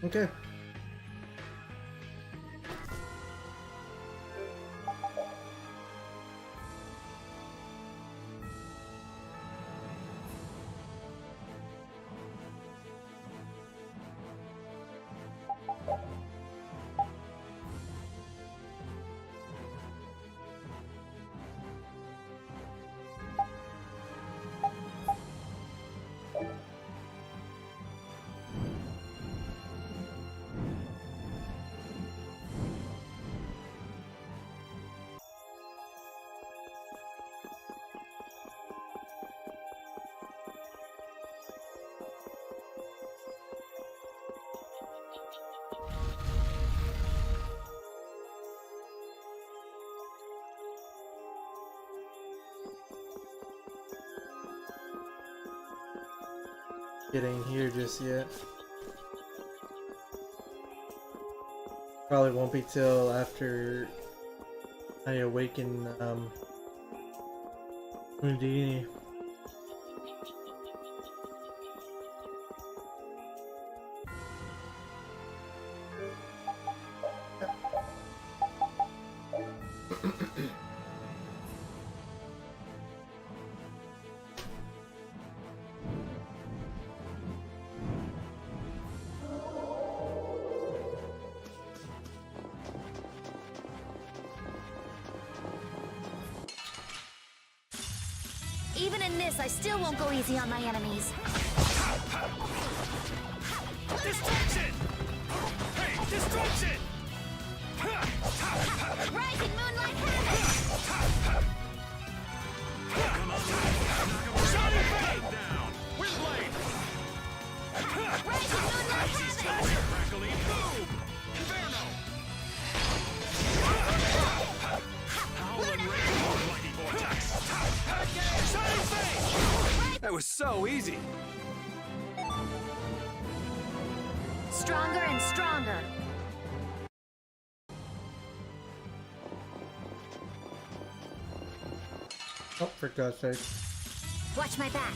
Okay. Getting here just yet. Probably won't be till after I awaken Houdini. Even in this, I still won't go easy on my enemies. Destruction! Hey, destruction! Rising moonlight havoc! Come on, Shining Fade! Down! With blade! Rising moonlight havoc! Crackling boom! Inferno! Howling rainbow, mighty vortex! Shining Fade! That was so easy. Stronger and stronger. Oh, for God's sake. Watch my back.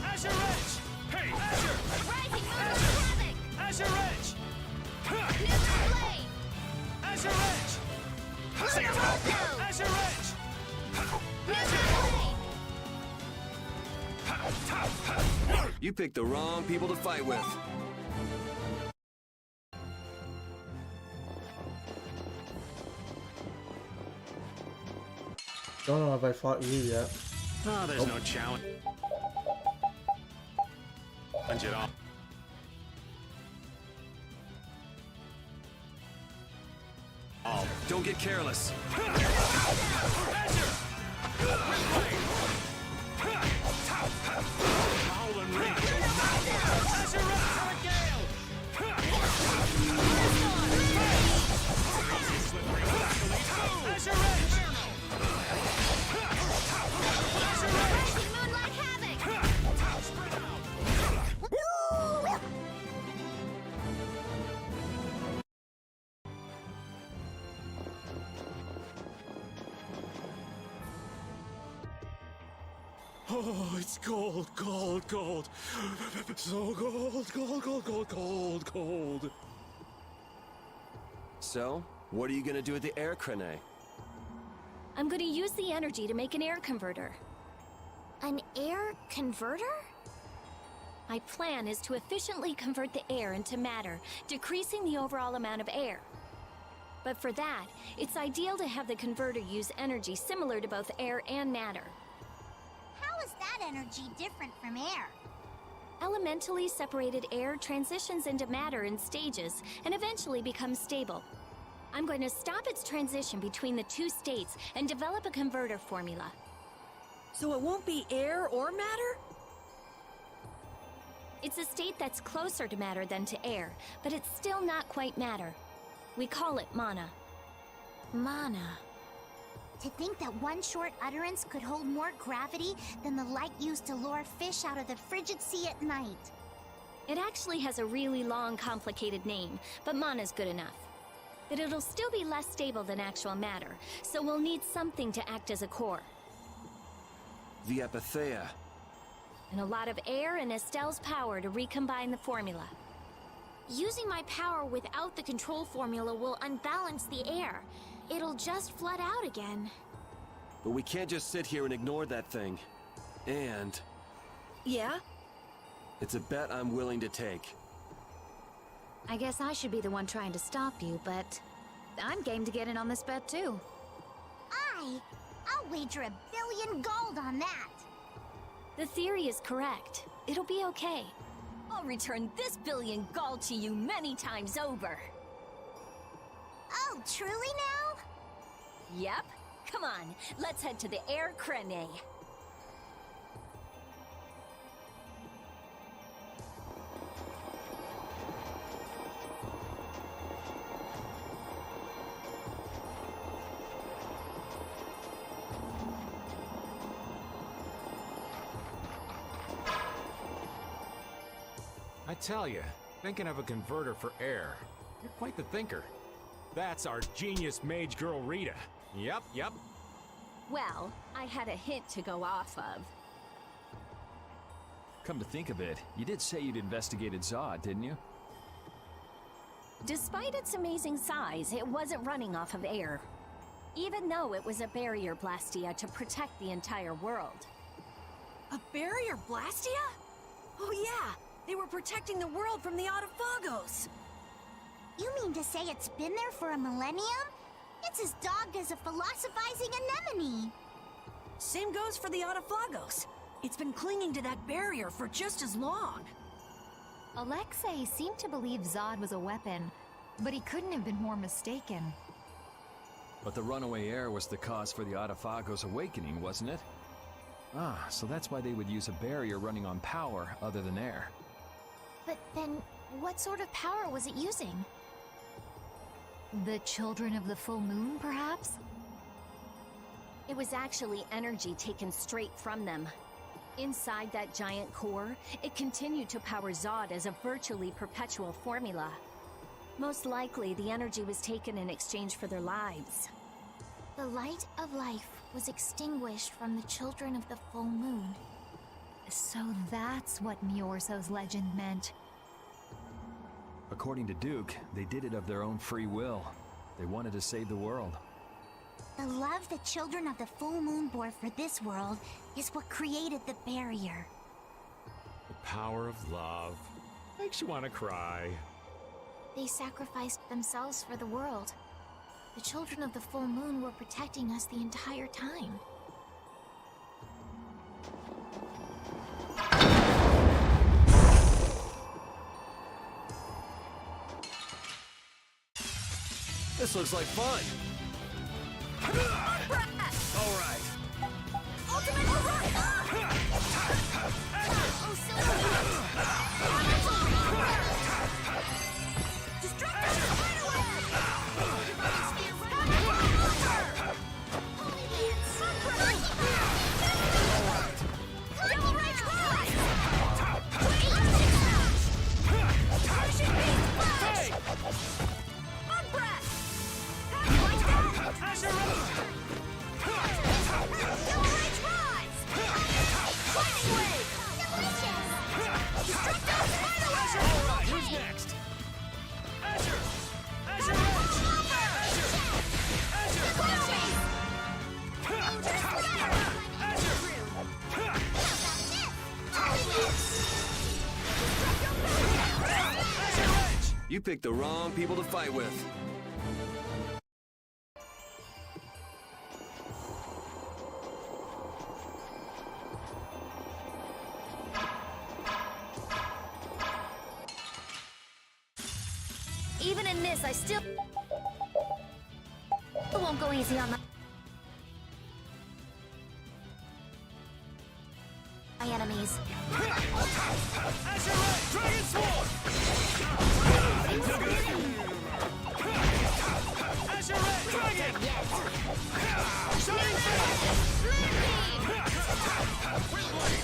Azure Edge! Hey, Azure! Rising moonlight havoc! Azure Edge! Nuclear blade! Azure Edge! Lunar Whirlpool! Azure Edge! Nuclear blade! You picked the wrong people to fight with. Don't know if I fought you yet. Oh, there's no challenge at all. Oh. Don't get careless. Oh, it's cold, cold, cold. So cold, cold, cold, cold, cold, cold. So, what are you gonna do with the air crane? I'm going to use the energy to make an air converter. An air converter? My plan is to efficiently convert the air into matter, decreasing the overall amount of air. But for that, it's ideal to have the converter use energy similar to both air and matter. How is that energy different from air? Elementally separated air transitions into matter in stages and eventually becomes stable. I'm going to stop its transition between the two states and develop a converter formula. So it won't be air or matter? It's a state that's closer to matter than to air, but it's still not quite matter. We call it mana. Mana. To think that one short utterance could hold more gravity than the light used to lure fish out of the frigid sea at night. It actually has a really long, complicated name, but mana's good enough. But it'll still be less stable than actual matter, so we'll need something to act as a core. The Epitheia. And a lot of air and Estelle's power to recombine the formula. Using my power without the control formula will unbalance the air. It'll just flood out again. But we can't just sit here and ignore that thing. And... Yeah? It's a bet I'm willing to take. I guess I should be the one trying to stop you, but I'm game to get in on this bet too. I'll wager 1 billion gold on that. The theory is correct. It'll be okay. I'll return this 1 billion gold to you many times over. Oh, truly now? Yep. Come on, let's head to the air crane. I tell you, thinking of a converter for air. You're quite the thinker. That's our genius mage girl Rita. Yep, yep. Well, I had a hint to go off of. Come to think of it, you did say you'd investigated Zod, didn't you? Despite its amazing size, it wasn't running off of air. Even though it was a barrier blastia to protect the entire world. A barrier blastia? Oh yeah, they were protecting the world from the Autophagos. You mean to say it's been there for a millennium? It's as dogged as a philosophizing anemone. Same goes for the Autophagos. It's been clinging to that barrier for just as long. Alexei seemed to believe Zod was a weapon, but he couldn't have been more mistaken. But the runaway air was the cause for the Autophagos' awakening, wasn't it? Ah, so that's why they would use a barrier running on power other than air. But then, what sort of power was it using? The children of the full moon, perhaps? It was actually energy taken straight from them. Inside that giant core, it continued to power Zod as a virtually perpetual formula. Most likely, the energy was taken in exchange for their lives. The light of life was extinguished from the children of the full moon. So that's what Miorso's legend meant. According to Duke, they did it of their own free will. They wanted to save the world. The love the children of the full moon bore for this world is what created the barrier. The power of love. Makes you want to cry. They sacrificed themselves for the world. The children of the full moon were protecting us the entire time. This looks like fun! All right. Ultimate Rock! Oh, Destructive Spiderweb! Divine Sphere Holy Lance! Devil Rage Rise! Persian Beast Flash! Mud Breath! Like that! Azure Ray! Devil Rage Rise! Lightning Wave! Delicious! Destructive Spiderweb! All right, who's next? Azure! Azure Edge! Azure! You picked the wrong people to fight with. Even in this, I still won't go easy on my enemies. Azure Ray! Dragon Sword! Azure Ray! Dragon! Shining Flame!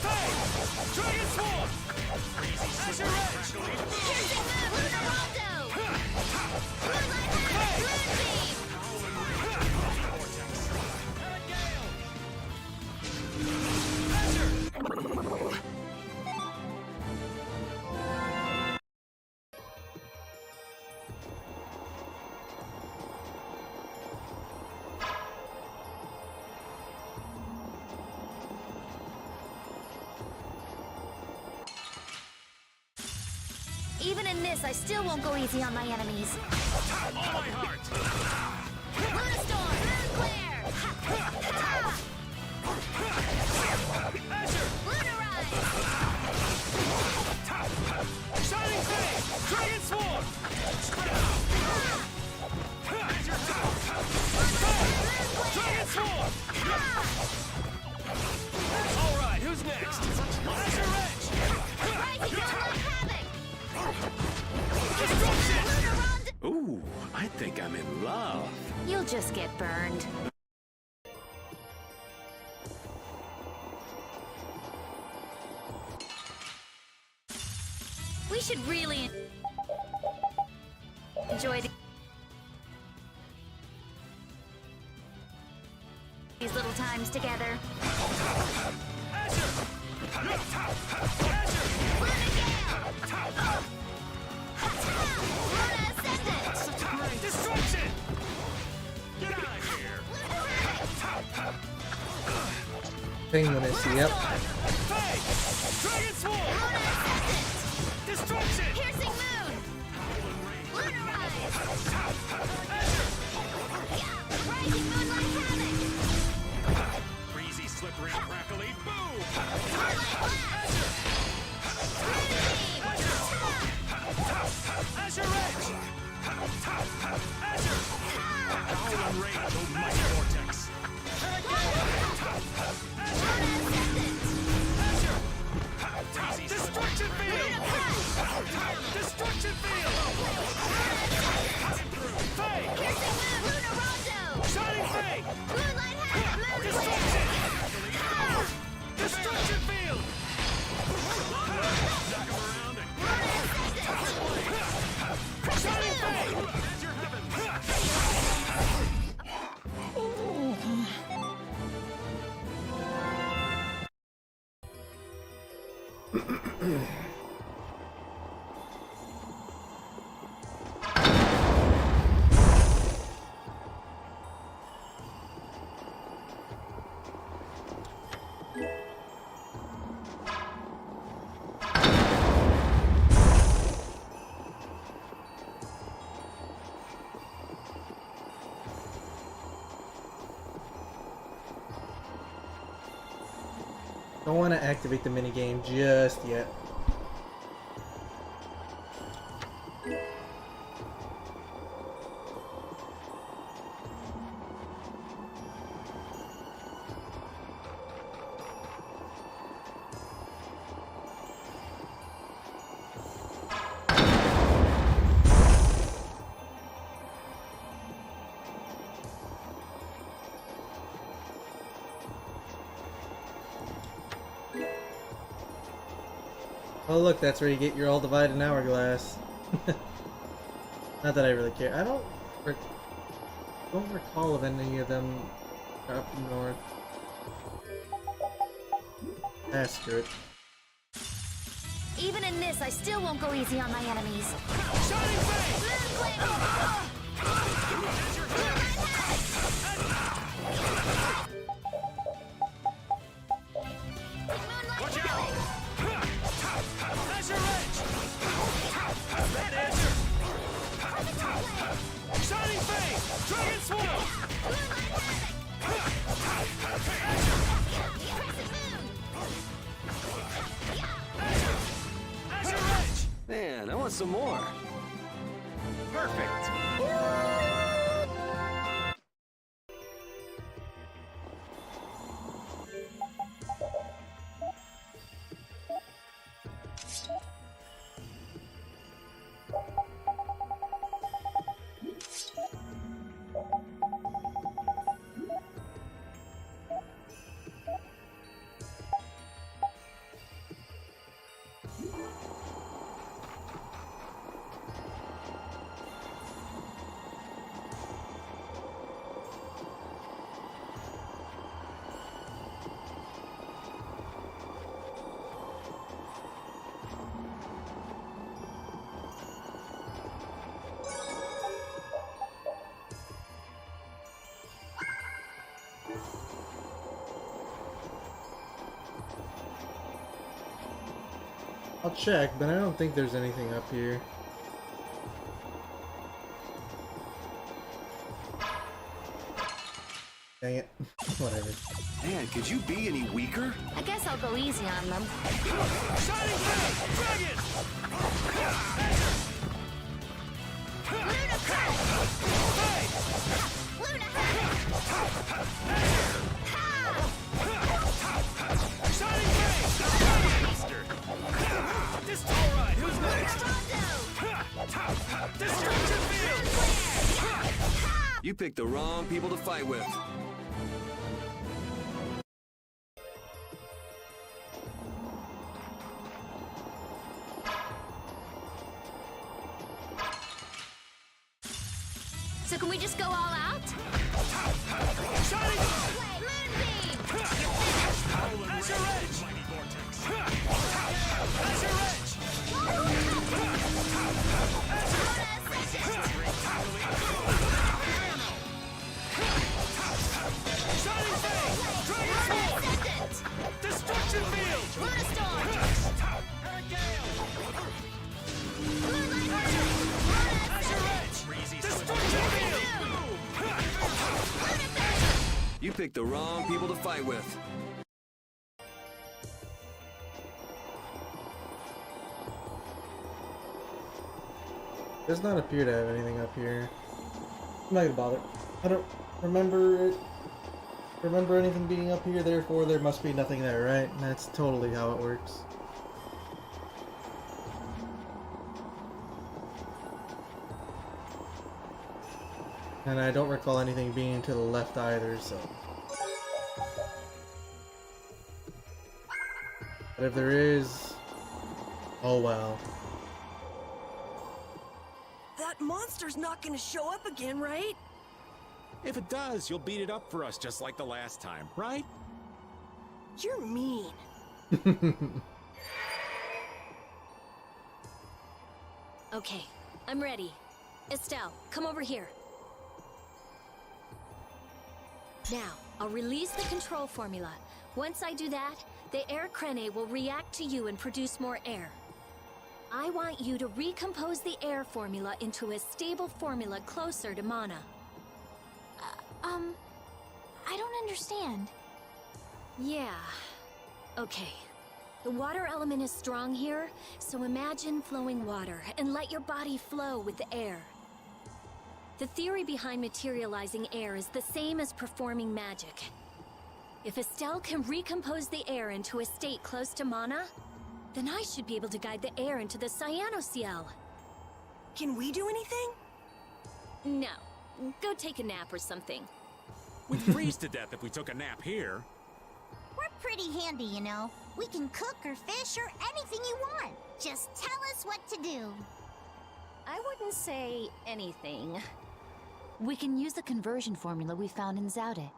Fang! Dragon Sword! Azure Edge! Even in this, I still won't go easy on my enemies. All my heart! Moonstorm! Moonglare! Azure! Lunarize! Shining Flame! Dragon Sword! Spread out! Azure Dragon Sword! All right, who's next? Azure Edge! Rising Moonlight Havoc! Destruction! Ooh, I think I'm in love. You'll just get burned. We should really enjoy these little times together. Destruction! Get out of here! Thing when I see, yep. Fang! Dragon Sword! Destruction! Piercing Moon! Lunarize! Rising Moonlight Havoc! Breezy, slippery, crackly, boom! Azure Edge! Azure! Howling Rage, oh mighty vortex! Azure! Destruction Field! Destruction Field! Fang! Shining Fang! Destruction! Destruction Field! Knock him around and... Shining Fang! Azure Heavens! Don't want to activate the minigame just yet. Oh look, that's where you get your all divided hourglass. Not that I really care. I don't recall of any of them up north. Ah, screw it. Even in this, I still won't go easy on my enemies. Shining Face! Watch out! Azure Edge! That answer! Shining Face! Dragon Swirl! Azure Edge! Man, I want some more. Perfect! I'll check, but I don't think there's anything up here. Dang it. Whatever. Man, could you be any weaker? I guess I'll go easy on them. Shining Face! Dragon! Luna Crash! Luna Shining Face! Distal Ride! Who's next? Destruction Field! You picked the wrong people to fight with. So can we just go all out? Shining Moonbeam! Azure Edge! Azure Edge! Shining Face! Dragon Sword! Destruction Field! Luna Storm! Azure Edge! Destruction Field! You picked the wrong people to fight with. Does not appear to have anything up here. I'm not gonna bother. I don't remember anything being up here, therefore there must be nothing there, right? And that's totally how it works. And I don't recall anything being to the left either, so... But if there is... oh well. That monster's not gonna show up again, right? If it does, you'll beat it up for us just like the last time, right? You're mean. Okay, I'm ready. Estelle, come over here. Now, I'll release the control formula. Once I do that, the air crene will react to you and produce more air. I want you to recompose the air formula into a stable formula closer to mana. I don't understand. Yeah. Okay. The water element is strong here, so imagine flowing water and let your body flow with the air. The theory behind materializing air is the same as performing magic. If Estelle can recompose the air into a state close to mana, then I should be able to guide the air into the Cyanociel. Can we do anything? No. Go take a nap or something. We'd freeze to death if we took a nap here. We're pretty handy, you know. We can cook or fish or anything you want. Just tell us what to do. I wouldn't say anything. We can use the conversion formula we found in Zaude.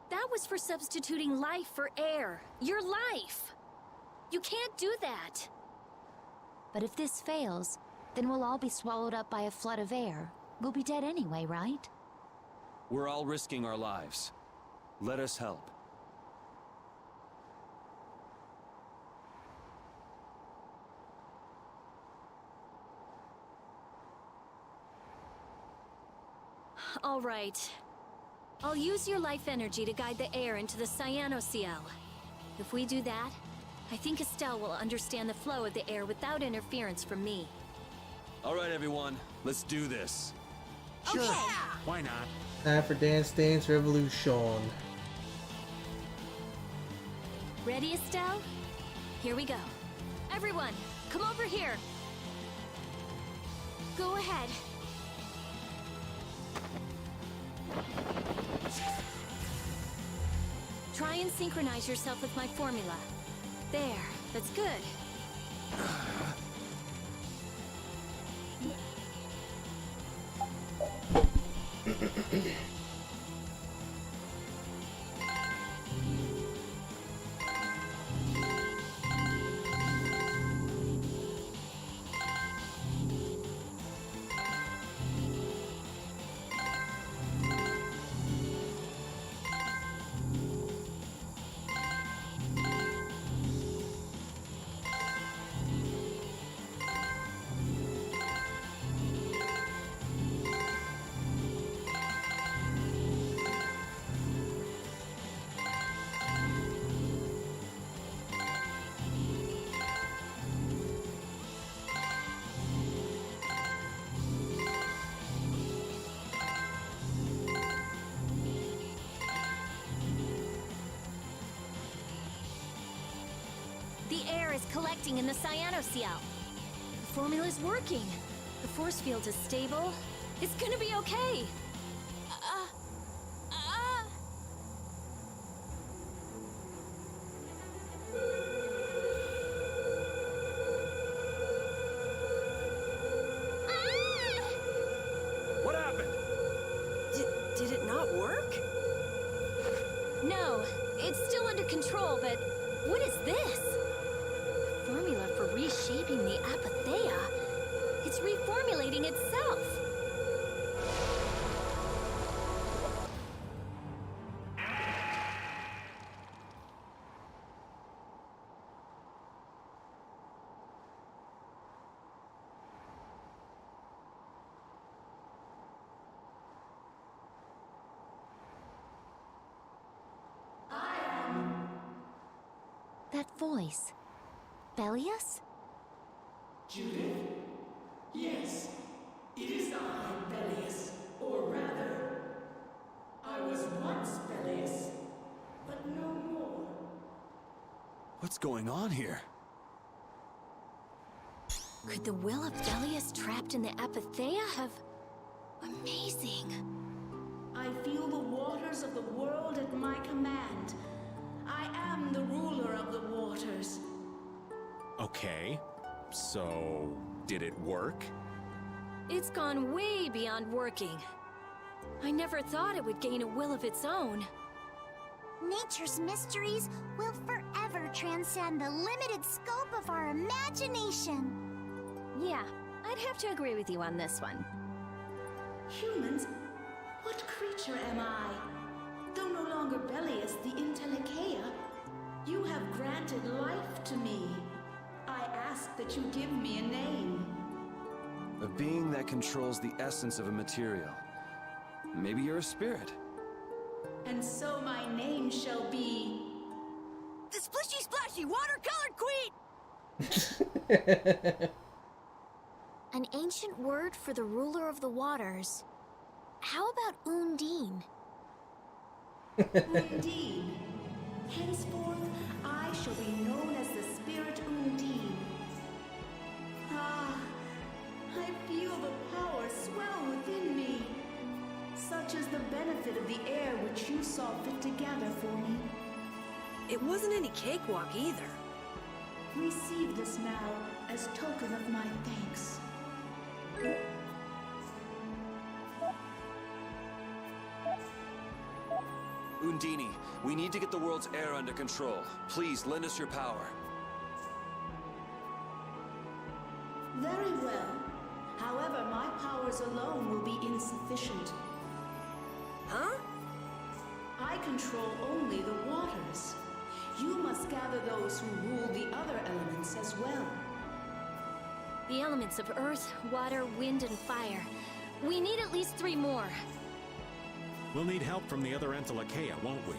That was for substituting life for air. Your life! You can't do that! But if this fails, then we'll all be swallowed up by a flood of air. We'll be dead anyway, right? We're all risking our lives. Let us help. All right. I'll use your life energy to guide the air into the Cyanoceal. If we do that, I think Estelle will understand the flow of the air without interference from me. All right, everyone. Let's do this. Sure. Why not? Time for Dance Dance Revolution. Ready, Estelle? Here we go. Everyone, come over here. Go ahead. Try and synchronize yourself with my formula. There, that's good. The air is collecting in the Cyanoceal. The formula's working. The force field is stable. It's gonna be okay. What happened? Did it not work? No, it's still under control, but what is this? Formula for reshaping the apatheia. It's reformulating itself. That voice. Bellius? Judith? Yes, it is I, Bellius. Or rather, I was once Bellius, but no more. What's going on here? Could the will of Bellius trapped in the apatheia have... Amazing. I feel the waters of the world at my command. I am the ruler of the waters. Okay, so did it work? It's gone way beyond working. I never thought it would gain a will of its own. Nature's mysteries will forever transcend the limited scope of our imagination. Yeah, I'd have to agree with you on this one. Humans? What creature am I? Though no longer Bellius the Intellicheia, you have granted life to me. I ask that you give me a name. A being that controls the essence of a material. Maybe you're a spirit. And so my name shall be... The Splishy Splashy Watercolored Queen! An ancient word for the ruler of the waters. How about Undine? Undine. Henceforth, I shall be known as the Spirit Undine. Ah, I feel the power swell within me. Such is the benefit of the It wasn't any cakewalk either. Receive this now as token of my thanks. Undini, we need to get the world's air under control. Please, lend us your power. Very well. However, my powers alone will be insufficient. Huh? I control only the waters. You must gather those who rule the other elements as well. The elements of earth, water, wind, and fire. We need at least 3 more. We'll need help from the other Entelecheia, won't we?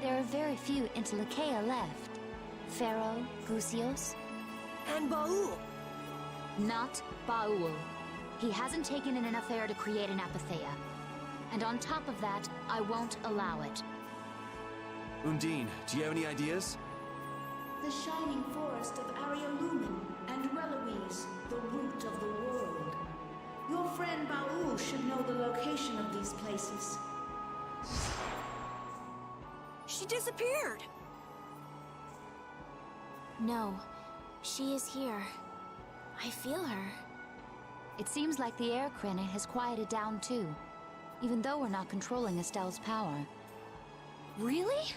There are very few Entelecheia left. Pharaoh, Gusios. And Baul. Not Baul. He hasn't taken in enough air to create an apatheia. And on top of that, I won't allow it. Undine, do you have any ideas? The shining forest of Arialumen and Reloise, the root of the world. Your friend Baul should know the location of these places. She disappeared! No, she is here. I feel her. It seems like the air Krene has quieted down too, even though we're not controlling Estelle's power. Really?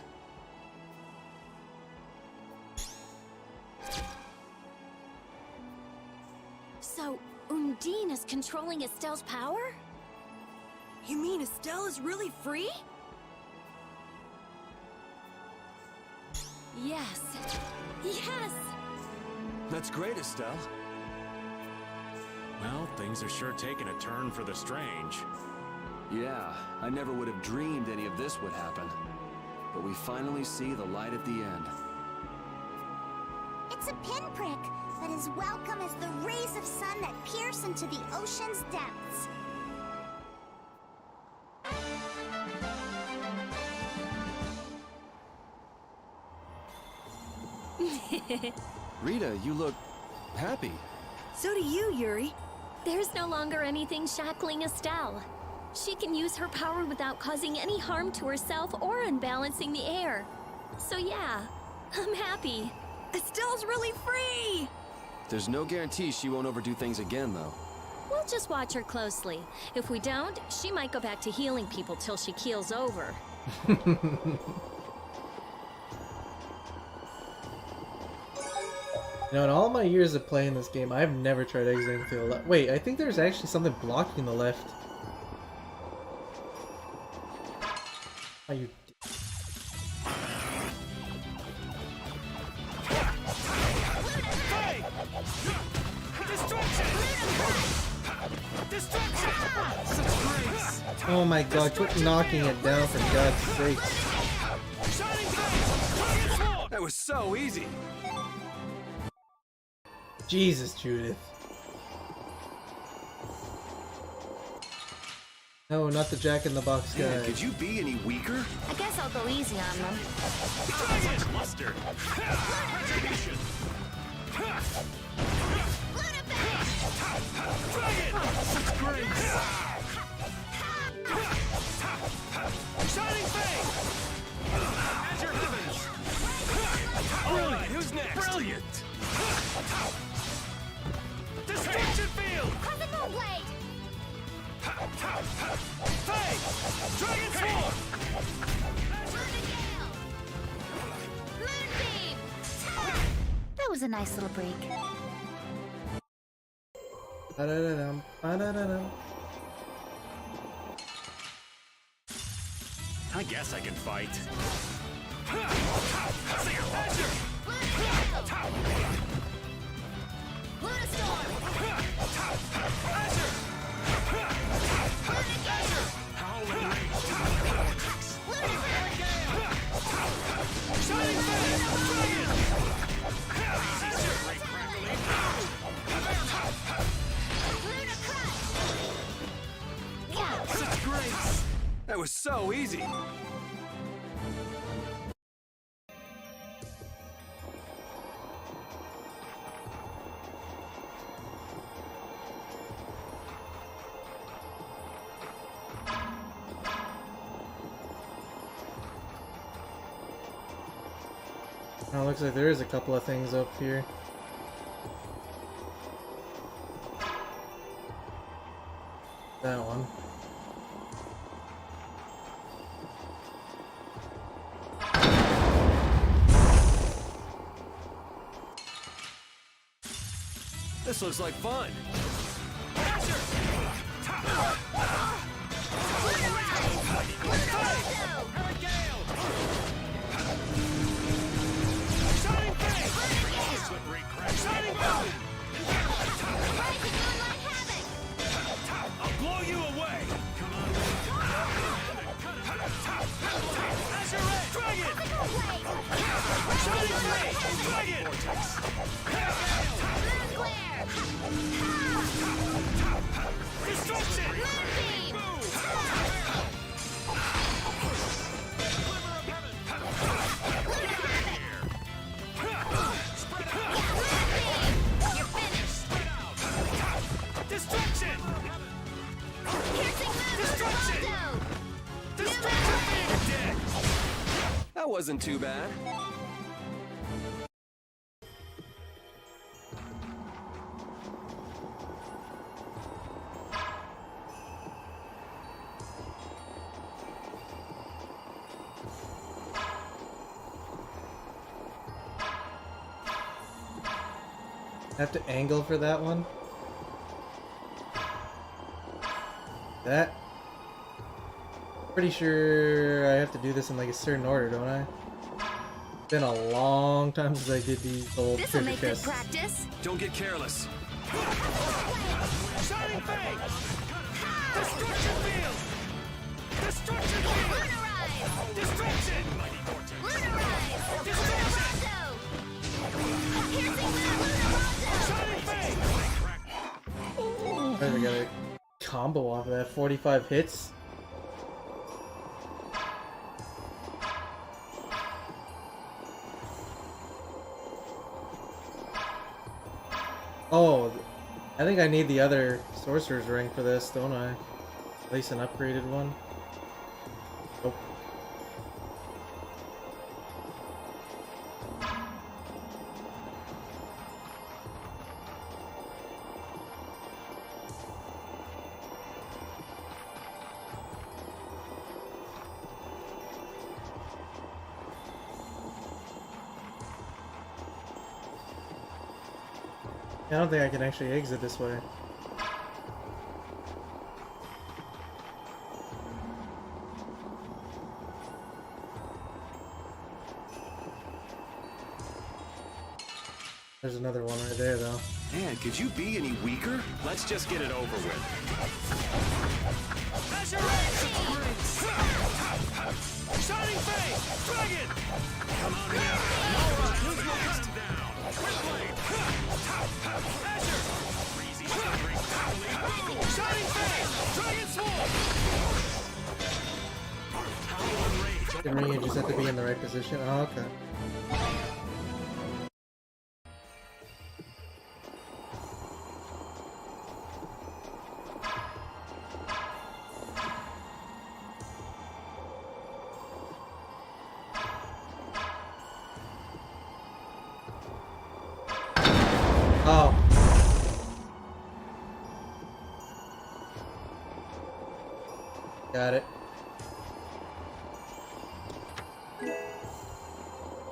So, Undine is controlling Estelle's power? You mean Estelle is really free? Yes. Yes! That's great, Estelle. Well, things are sure taking a turn for the strange. Yeah, I never would have dreamed any of this would happen. But we finally see the light at the end. It's a pinprick, but as welcome as the rays of sun that pierce into the ocean's depths. Rita, you look happy. So do you, Yuri. There's no longer anything shackling Estelle. She can use her power without causing any harm to herself or unbalancing the air. So yeah, I'm happy. Estelle's really free! There's no guarantee she won't overdo things again, though. We'll just watch her closely. If we don't, she might go back to healing people till she keels over. You know, in all my years of playing this game, I've never tried exiting to the left. Wait, I think there's actually something blocking the left. Are you... Oh my god, quit knocking it down for God's sake. That was so easy. Jesus, Judith. No, not the Jack-in-the-Box guy. Man, could you be any weaker? I guess I'll go easy on them. Mustard. Retribution. Such grace. Shining Fang. At your heavens. All right, who's next? Brilliant. Destruction field. Cosmic Blade! Fang. Dragon Swarm. Moonbeam! That was a nice little break. Ba-da-da-dum, ba-da-da-dum. I guess I can fight. Such grace. That was so easy. Oh, looks like there is a couple of things up here. That one. This looks like fun. I'll blow you away! Come on. Azure Edge! Dragon! Shining Blade! Dragon! Moon Glare! Destruction! Moonbeam! You're finished! Destruction! Piercing Moon! Destruction! Destruction! You're dead! That wasn't too bad. I have to angle for that one. That. Pretty sure I have to do this in like a certain order, don't I? It's been a long time since I did these old This'll treasure make good chests. practice. Don't get careless. Shining Fang! Destruction Field! Destruction Field! Lunarize! Destruction! Lunarize! Destruction! Piercing Moon! Shining Fang! I got a combo off of that. 45 hits. Oh, I think I need the other sorcerer's ring for this, don't I? At least an upgraded one. Nope. I don't think I can actually exit this way. There's another one right there, though. Man, could you be any weaker? Let's just get it over with. Azure Edge! Shining Fang! Dragon! Come on now! Alright, who's next? Down! Windblade! Azure! Shining Fang! Dragon Swarm! Didn't mean you just have to be in the right position. Oh, okay. Oh. Got it.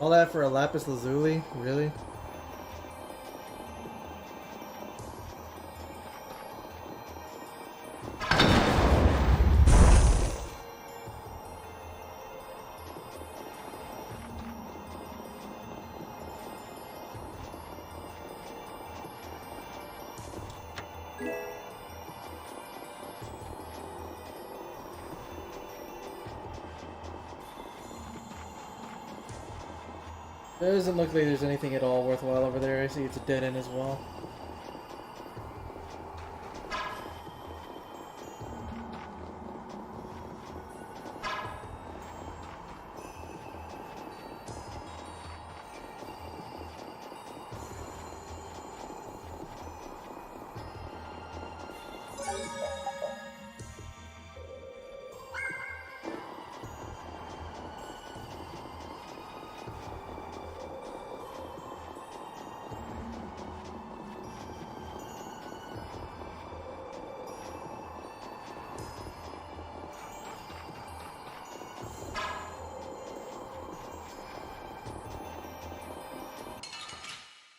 All that for a lapis lazuli? Really? Doesn't look like there's anything at all worthwhile over there. I see it's a dead end as well.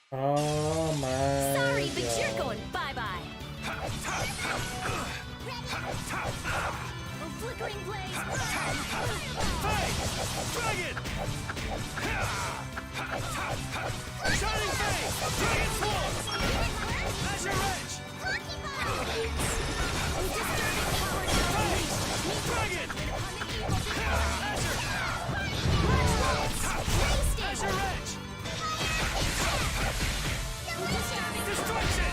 Oh my Sorry, but God. you're going bye-bye. A flickering blaze. Dragon! Shining Face! Dragon Swarm! Azure Edge! Dragon! Azure Edge! Destruction!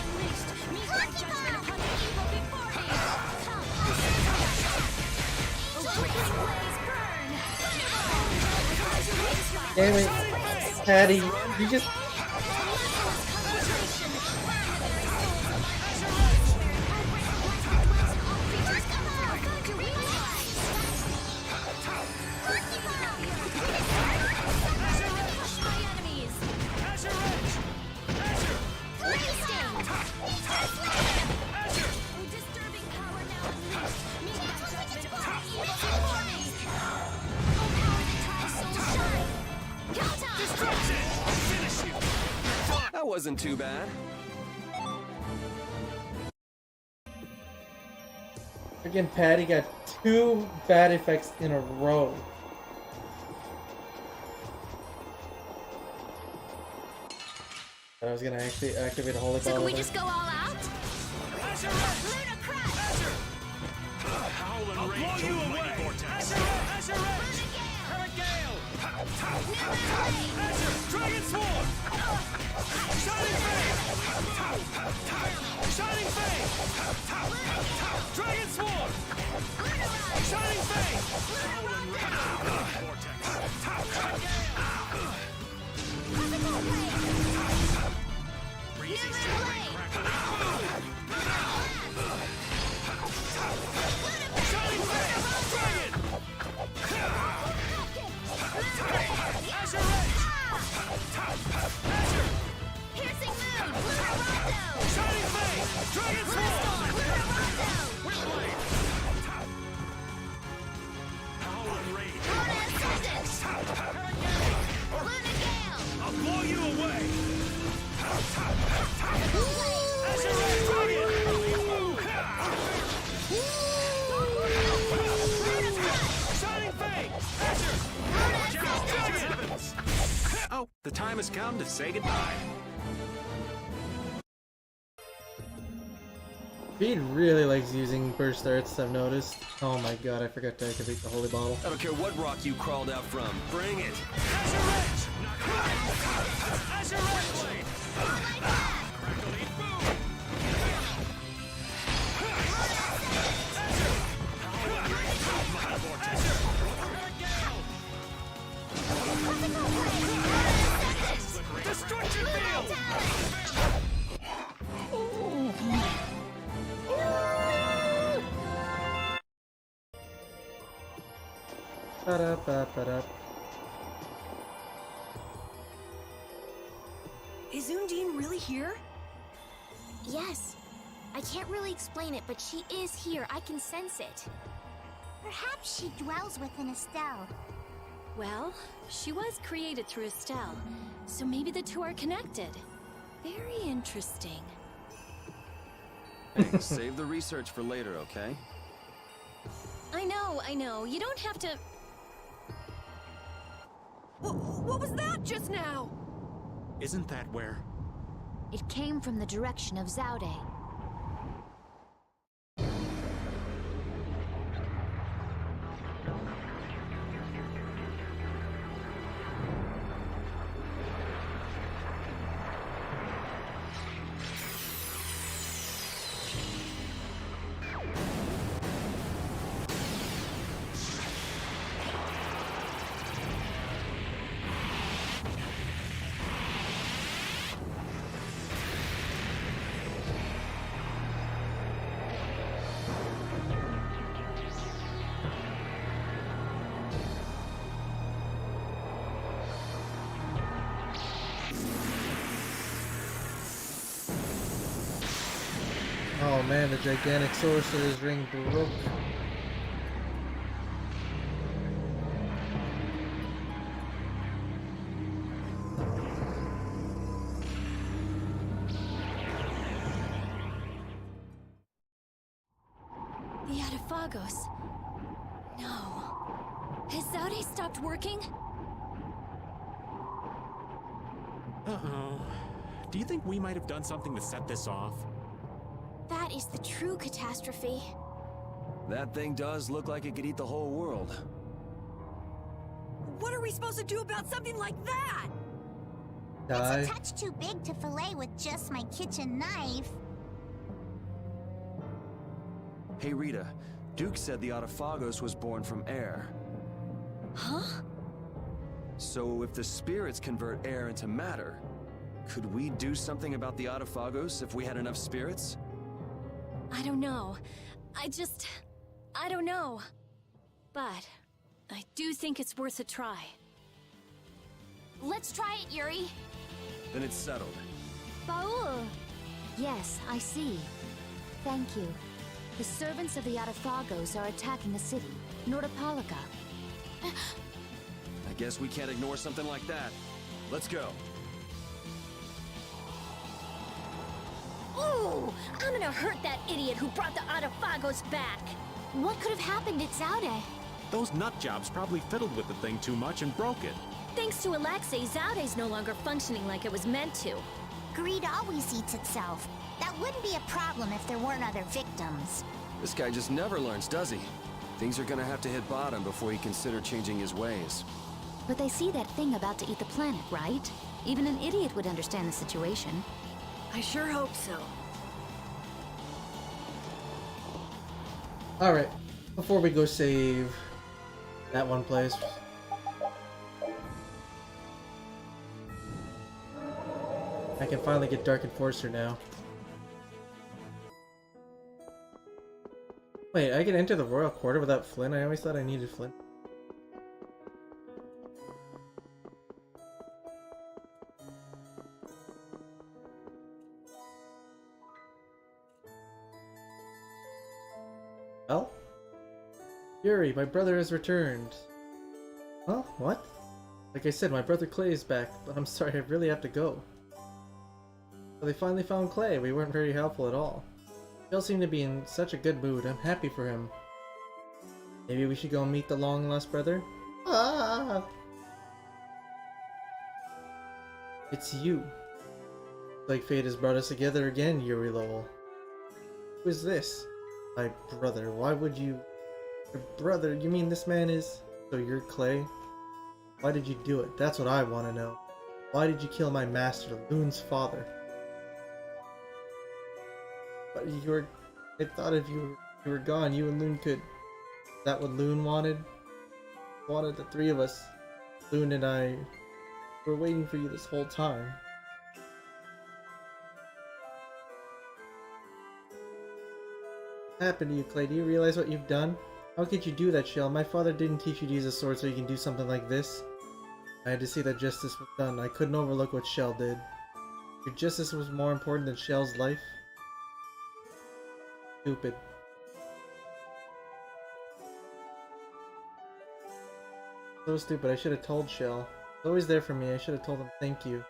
Damn it, Patty, you just. That wasn't too bad. Again, Patty got 2 bad effects in a row. I was gonna actually activate a holy So bottle. can we just go all out? I'll blow you away! Azure Edge! Hurricane! Azure! Dragon Swarm! Shining Flame! Shining Flame! Dragon Swarm! Shining Flame! Breezy Shining Flame! Dragon! Azure Edge! Azure! Piercing Moon! Lunar Rondo! Shining Flame! Dragon Swarm! Lunar Rondo! Windblade! Howling Rage! Luna Ascendant! Luna Gale! I'll blow you away! Azure Edge! Dragon! Shining Fang! Azure! Dragon! Oh, the time has come to say goodbye. Speed really likes using burst arts, I've noticed. Oh my God, I forgot to activate the holy bottle. I don't care what rock you crawled out from. Bring it. Azure Edge! Azure Edge Blade! Crackling Boom! Destruction Field! Ba-da-ba-ba-da. Is Undine really here? Yes. I can't really explain it, but she is here. I can sense it. Perhaps she dwells within Estelle. Well, she was created through Estelle, so maybe the two are connected. Very interesting. Hey, save the research for later, okay? I know. You don't have to... What was that just now? Isn't that where? It came from the direction of Zaude. Oh man, the gigantic sorcerer's ring broke. Ralifoux. No. Has Zaude stopped working? Uh-oh. Do you think we might have done something to set this off? That is the true catastrophe. That thing does look like it could eat the whole world. What are we supposed to do about something like that? Die. It's a touch too big to fillet with just my kitchen knife. Hey Rita, Duke said the Autophagos was born from air. Huh? So if the spirits convert air into matter, could we do something about the Autophagos if we had enough spirits? I don't know. I don't know. But I do think it's worth a try. Let's try it, Yuri. Then it's settled. Baul! Yes, I see. Thank you. The servants of the Autophagos are attacking the city, Nordopolica. I guess we can't ignore something like that. Let's go. Ooh! I'm gonna hurt that idiot who brought the Autophagos back! What could have happened at Zaude? Those nut jobs probably fiddled with the thing too much and broke it. Thanks to Alexei, Zaude's no longer functioning like it was meant to. Greed always eats itself. That wouldn't be a problem if there weren't other victims. This guy just never learns, does he? Things are gonna have to hit bottom before he consider changing his ways. But they see that thing about to eat the planet, right? Even an idiot would understand the situation. I sure hope so. Alright, before we go save that one place. I can finally get Dark Enforcer now. Wait, I can enter the Royal Quarter without Flynn? I always thought I needed Flynn. Well? Yuri, my brother has returned. Huh? What? Like I said, my brother Clay is back, but I'm sorry, I really have to go. So they finally found Clay. We weren't very helpful at all. Phil seemed to be in such a good mood. I'm happy for him. Maybe we should go meet the long-lost brother? Ah! It's you. Like fate has brought us together again, Yuri Lowell. Who is this? My brother. Why would you... Your brother? You mean this man is... So you're Clay? Why did you do it? That's what I want to know. Why did you kill my master, Loon's father? But you were... I thought if you were gone, you and Loon could... Is that what Loon wanted? Wanted the three of us. Loon and I... were waiting for you this whole time. What happened to you, Clay? Do you realize what you've done? How could you do that, Shell? My father didn't teach you to use a sword so you can do something like this. I had to see that justice was done. I couldn't overlook what Shell did. Your justice was more important than Shell's life? Stupid. So stupid. I should have told Shell. He's always there for me. I should have told him thank you.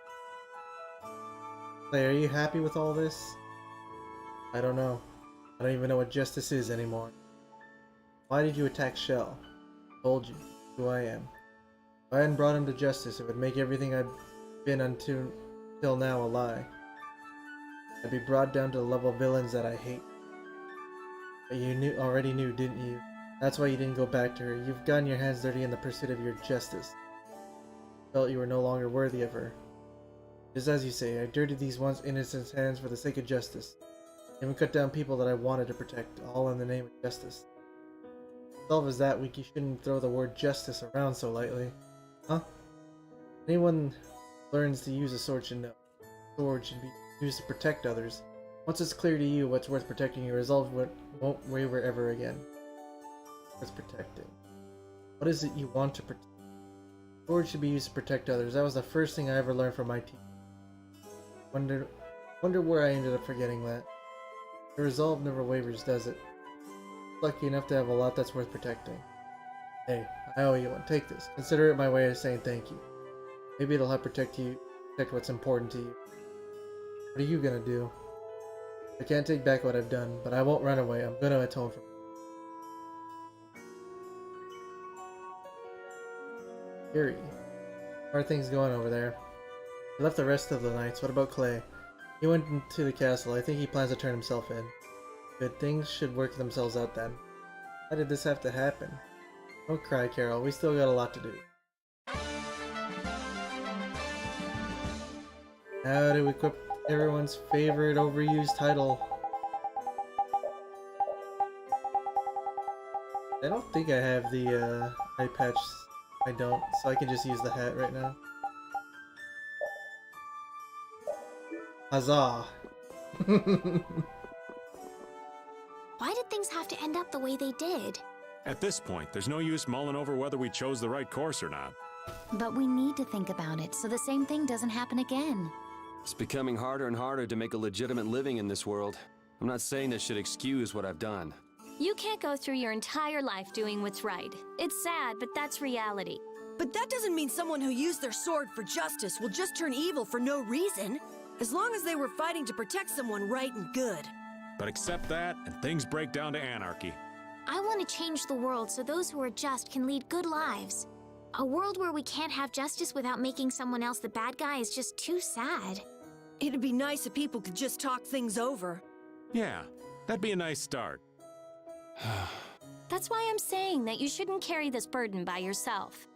Clay, are you happy with all this? I don't know. I don't even know what justice is anymore. Why did you attack Shell? I told you who I am. If I hadn't brought him to justice, it would make everything I've been until now a lie. I'd be brought down to the level of villains that I hate. But you already knew, didn't you? That's why you didn't go back to her. You've gotten your hands dirty in the pursuit of your justice. You felt you were no longer worthy of her. Just as you say, I dirtied these once innocent hands for the sake of justice. I even cut down people that I wanted to protect, all in the name of justice. As dull as that week, you shouldn't throw the word justice around so lightly. Huh? Anyone who learns to use a sword should know. A sword should be used to protect others. Once it's clear to you what's worth protecting, your resolve won't waver ever again. Worth protecting. What is it you want to protect? A sword should be used to protect others. That was the first thing I ever learned from my teacher. Wonder where I ended up forgetting that. Your resolve never wavers, does it? Lucky enough to have a lot that's worth protecting. Hey, I owe you one. Take this. Consider it my way of saying thank you. Maybe it'll help protect what's important to you. What are you gonna do? I can't take back what I've done, but I won't run away. I'm gonna atone for it. Yuri. How are things going over there? He left the rest of the knights. What about Clay? He went into the castle. I think he plans to turn himself in. Good, things should work themselves out then. Why did this have to happen? Don't cry, Carol. We still got a lot to do. How do we equip everyone's favorite overused title? I don't think I have the eye patch. I don't, so I can just use the hat right now. Huzzah! Why did things have to end up the way they did? At this point, there's no use mulling over whether we chose the right course or not. But we need to think about it so the same thing doesn't happen again. It's becoming harder and harder to make a legitimate living in this world. I'm not saying this should excuse what I've done. You can't go through your entire life doing what's right. It's sad, but that's reality. But that doesn't mean someone who used their sword for justice will just turn evil for no reason. As long as they were fighting to protect someone right and good. But accept that, and things break down to anarchy. I want to change the world so those who are just can lead good lives. A world where we can't have justice without making someone else the bad guy is just too sad. It'd be nice if people could just talk things over. Yeah, that'd be a nice start. That's why I'm saying that you shouldn't carry this burden by yourself.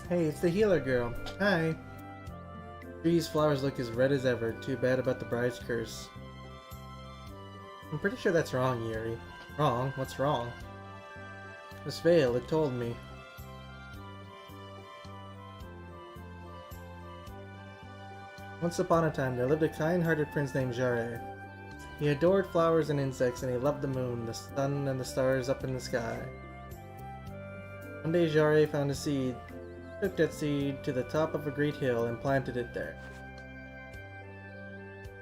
Hey, it's the healer girl. Hi. Trees, flowers look as red as ever. Too bad about the bride's curse. I'm pretty sure that's wrong, Yuri. Wrong? What's wrong? This veil, it told me. Once upon a time, there lived a kind-hearted prince named Jarre. He adored flowers and insects, and he loved the moon, the sun, and the stars up in the sky. One day, Jarre found a seed, took that seed to the top of a great hill, and planted it there.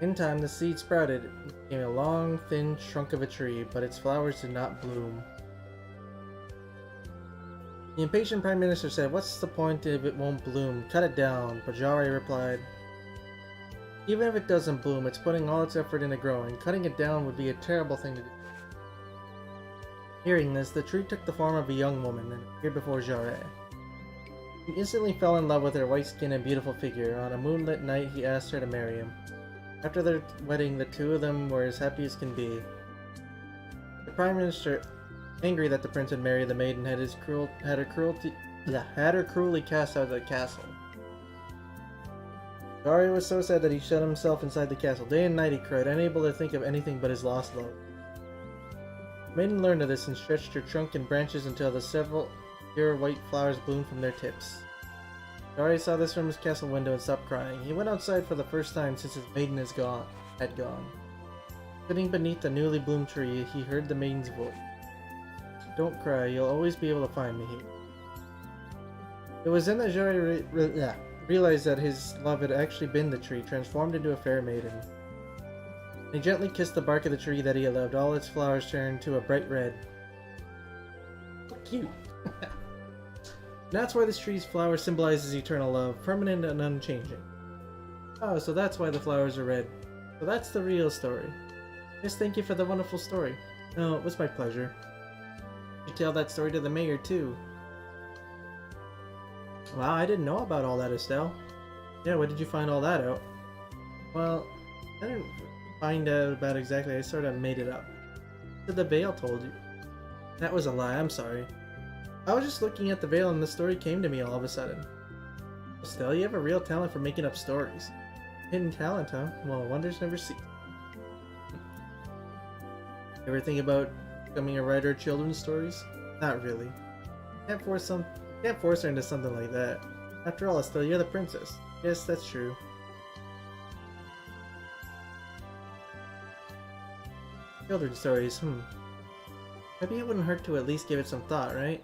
In time, the seed sprouted and became a long, thin trunk of a tree, but its flowers did not bloom. The impatient Prime Minister said, "What's the point if it won't bloom? Cut it down." But Jarre replied, "Even if it doesn't bloom, it's putting all its effort into growing. Cutting it down would be a terrible thing to do." Hearing this, the tree took the form of a young woman and appeared before Jarre. He instantly fell in love with her white skin and beautiful figure. On a moonlit night, he asked her to marry him. After their wedding, the two of them were as happy as can be. The Prime Minister, angry that the prince had married the maiden, had her cruelly cast out of the castle. Jarre was so sad that he shut himself inside the castle. Day and night he cried, unable to think of anything but his lost love. The maiden learned of this and stretched her trunk and branches until the several pure white flowers bloomed from their tips. Jarre saw this from his castle window and stopped crying. He went outside for the first time since his maiden had gone. Sitting beneath the newly bloomed tree, he heard the maiden's voice. "Don't cry, you'll always be able to find me here." It was then that Jarre realized that his love had actually been the tree, transformed into a fair maiden. He gently kissed the bark of the tree that he had loved. All its flowers turned to a bright red. So cute. That's why this tree's flower symbolizes eternal love, permanent and unchanging. Oh, so that's why the flowers are red. So that's the real story. Yes, thank you for the wonderful story. No, it was my pleasure. You tell that story to the mayor, too. Wow, I didn't know about all that, Estelle. Yeah, where did you find all that out? Well, I didn't find out about it exactly, I sort of made it up. The veil told you. That was a lie, I'm sorry. I was just looking at the veil and the story came to me all of a sudden. Estelle, you have a real talent for making up stories. Hidden talent, huh? Well, wonders never cease. Ever think about becoming a writer of children's stories? Not really. Can't force her into something like that. After all, Estelle, you're the princess. Yes, that's true. Children's stories, Maybe it wouldn't hurt to at least give it some thought, right?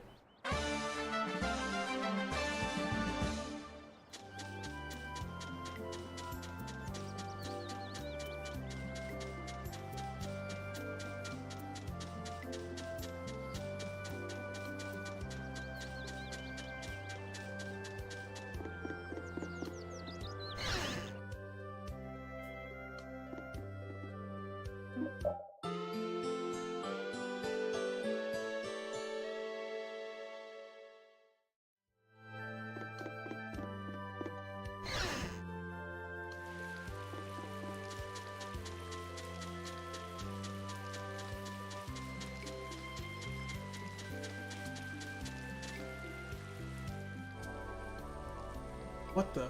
What the?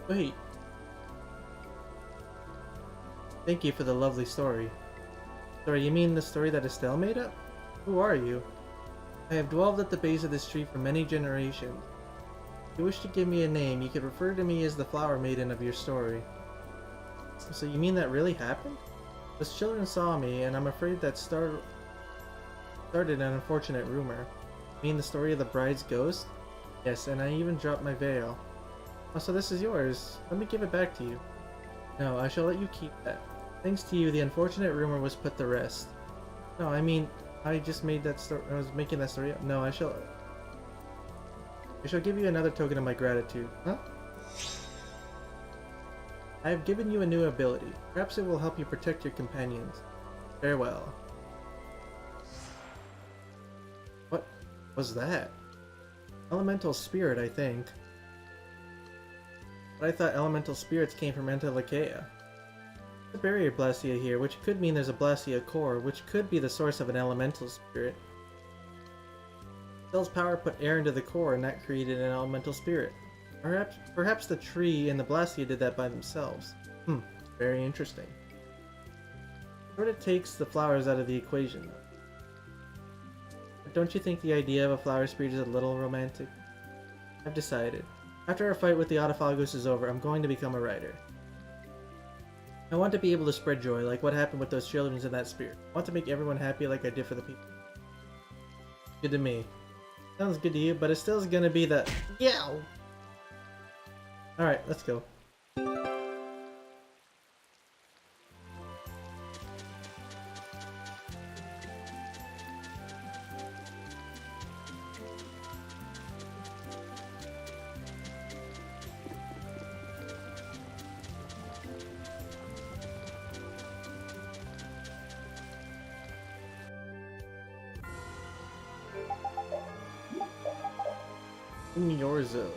Wait. Thank you for the lovely story. Sorry, you mean the story that Estelle made up? Who are you? I have dwelled at the base of this tree for many generations. If you wish to give me a name, you could refer to me as the flower maiden of your story. So you mean that really happened? Those children saw me, and I'm afraid that started an unfortunate rumor. You mean the story of the bride's ghost? Yes, and I even dropped my veil. Oh, so this is yours. Let me give it back to you. No, I shall let you keep that. Thanks to you, the unfortunate rumor was put to rest. No, I mean, I just made that story. I was making that story up. No, I shall give you another token of my gratitude. Huh? I have given you a new ability. Perhaps it will help you protect your companions. Farewell. What was that? Elemental spirit, I think. But I thought elemental spirits came from Entelekea. The barrier Blastia here, which could mean there's a Blastia core, which could be the source of an elemental spirit. Cell's power put air into the core, and that created an elemental spirit. Perhaps the tree and the Blastia did that by themselves. Very interesting. Sort of takes the flowers out of the equation. But don't you think the idea of a flower spirit is a little romantic? I've decided. After our fight with the Autophagos is over, I'm going to become a writer. I want to be able to spread joy, like what happened with those children in that spirit. I want to make everyone happy like I did for the people. Good to me. Sounds good to you, but it still is gonna be the yow! Alright, let's go. In your zone.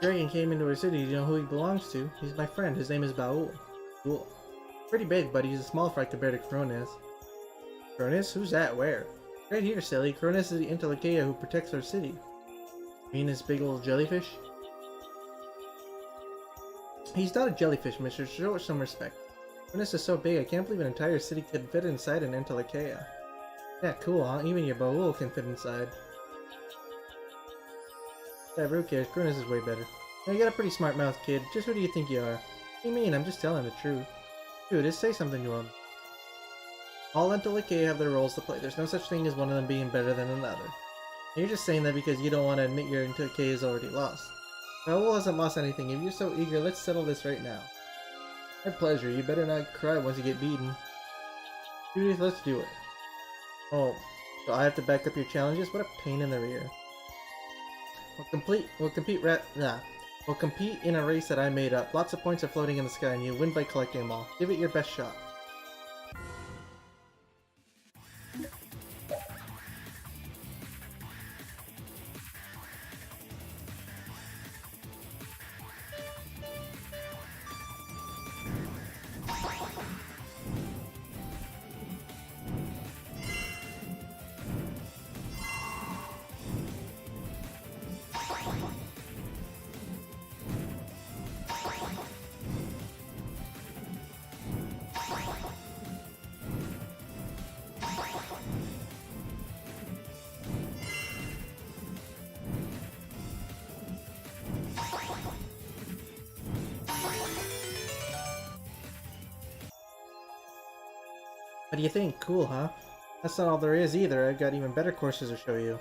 Dragon came into our city. Do you know who he belongs to? He's my friend. His name is Baul. Cool. Pretty big, but he's a small fry compared to Cronus. Cronus? Who's that? Where? Right here, silly. Cronus is the Entelekea who protects our city. You mean this big old jellyfish? He's not a jellyfish, mister. Show it some respect. Cronus is so big, I can't believe an entire city could fit inside an Entelekea. Yeah, cool, huh? Even your Baul can fit inside. Who cares? Cronus is way better. Now, you got a pretty smart mouth, kid. Just who do you think you are? What do you mean? I'm just telling the truth. Dude, just say something to him. All Entelekea have their roles to play. There's no such thing as one of them being better than another. And you're just saying that because you don't want to admit your Entelekea is already lost. Raoul hasn't lost anything. If you're so eager, let's settle this right now. My pleasure. You better not cry once you get beaten. Judith, let's do it. Oh, so I have to back up your challenges? What a pain in the rear. We'll compete in a race that I made up. Lots of points are floating in the sky and you win by collecting them all. Give it your best shot. do you think? Cool, huh? That's not all there is either. I've got even better courses to show you.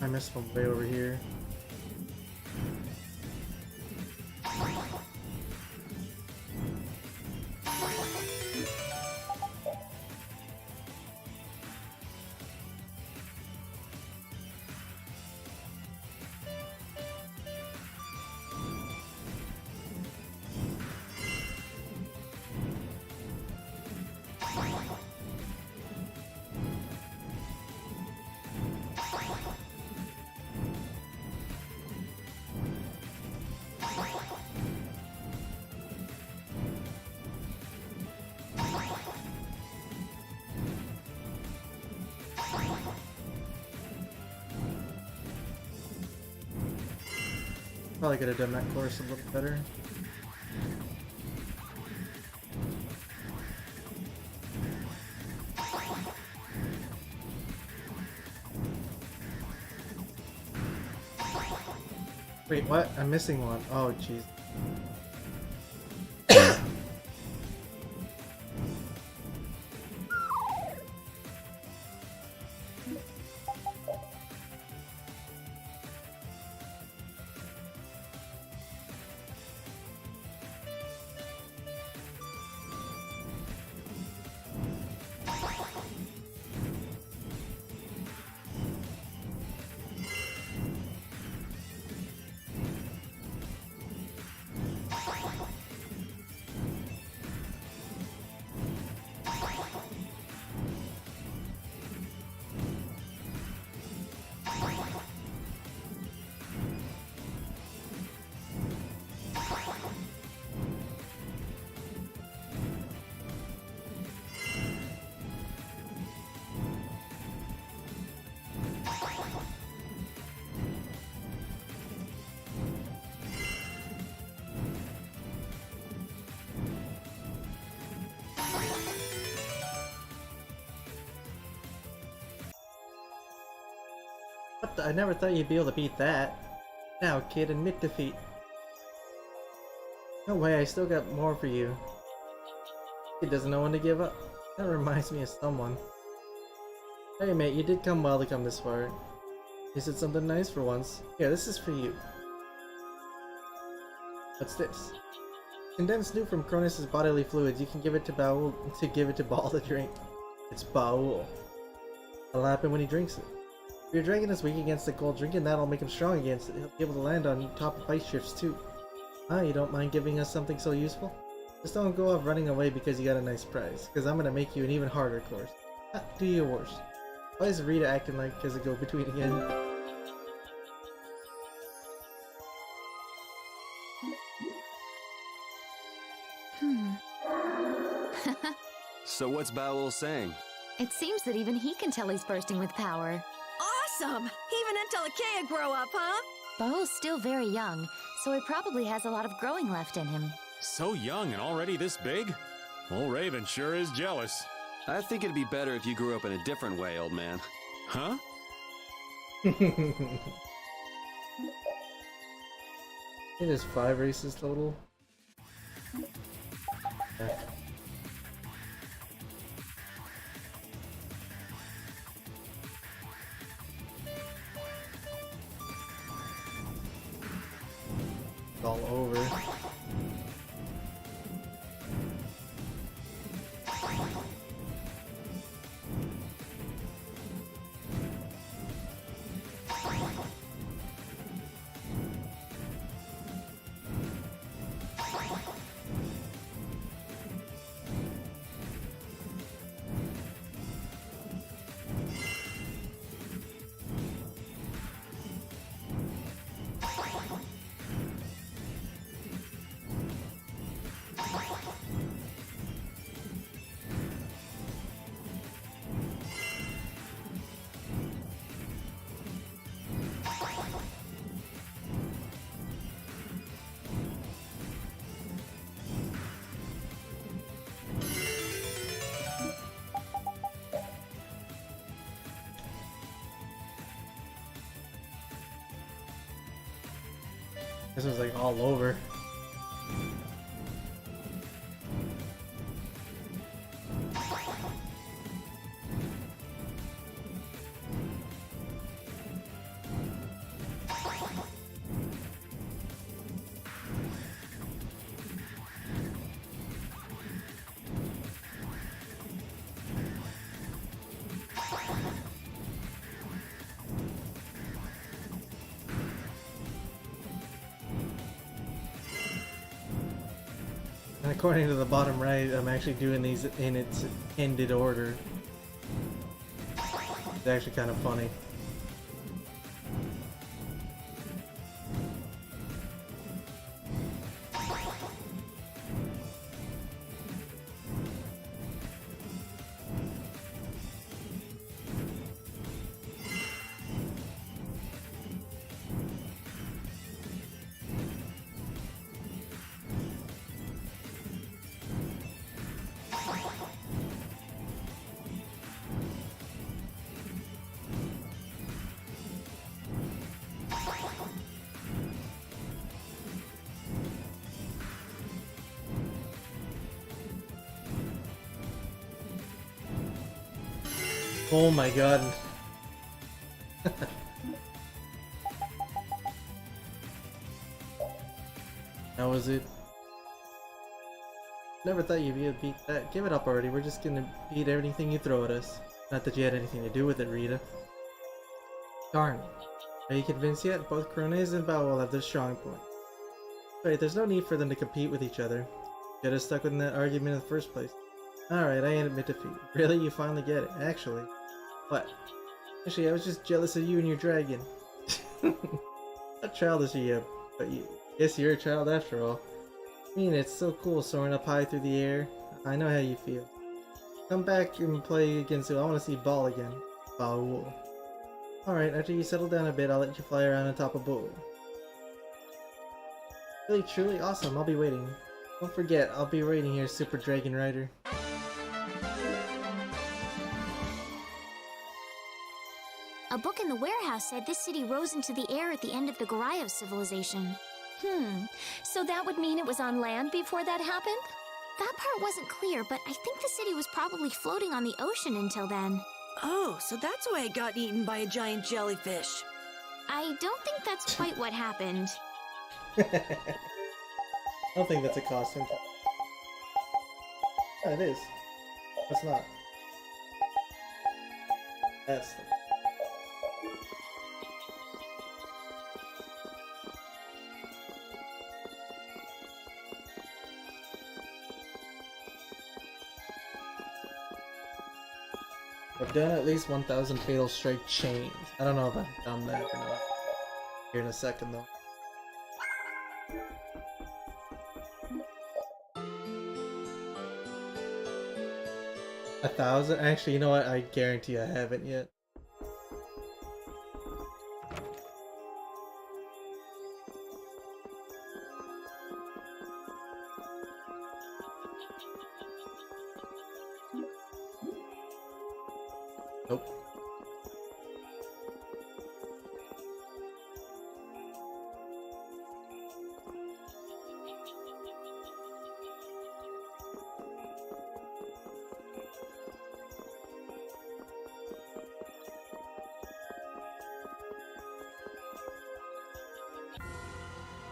I missed one way over here. Probably could have done that course a little better. Wait, what? I'm missing one. Oh, jeez. What the? I never thought you'd be able to beat that. Now, kid, admit defeat. No way, I still got more for you. Kid doesn't know when to give up. That reminds me of someone. Hey mate, you did come well to come this far. You said something nice for once. Here, this is for you. What's this? Condensed new from Cronus' bodily fluids. You can give it to Baul to give it to Ball to drink. It's Baul. What'll happen when he drinks it? If your dragon is weak against the cold, drinking that'll make him strong against it. He'll be able to land on top of ice shifts too. Ah, you don't mind giving us something so useful? Just don't go off running away because you got a nice prize, because I'm gonna make you an even harder course. Ah, do your worst. Why is Rita acting like there's a go-between again? So what's Baul saying? It seems that even he can tell he's bursting with power. Awesome! Even Entelekea grow up, huh? Baul's still very young, so he probably has a lot of growing left in him. So young and already this big? Old Raven sure is jealous. I think it'd be better if you grew up in a different way, old man. Huh? It is 5 races total. Yeah. It's all over. This was like all over. And according to the bottom right, I'm actually doing these in its ended order. It's actually kind of funny. Oh my god. That was it. Never thought you'd be able to beat that. Give it up already. We're just gonna beat everything you throw at us. Not that you had anything to do with it, Rita. Darn. Are you convinced yet? Both Krones and Bao will have their strong point. Right, there's no need for them to compete with each other. Get us stuck in that argument in the first place. Alright, I admit defeat. Really? You finally get it. Actually. What? Actually, I was just jealous of you and your dragon. Not childish of you, but guess you're a child after all. I mean, it's so cool soaring up high through the air. I know how you feel. Come back and play against you. I want to see Ball again. Baul. Alright, after you settle down a bit, I'll let you fly around on top of Baul. Really, truly awesome. I'll be waiting. Don't forget, I'll be waiting here, Super Dragon Rider. A book in the warehouse said this city rose into the air at the end of the Gorios civilization. So that would mean it was on land before that happened? That part wasn't clear, but I think the city was probably floating on the ocean until then. Oh, so that's why it got eaten by a giant jellyfish. I don't think that's quite what happened. I don't think that's a costume. Yeah, it is. It's not. That's the... I've done at least 1,000 Fatal Strike chains. I don't know if I've done that or not. Here in a second though. A 1,000? Actually, you know what? I guarantee I haven't yet. Nope.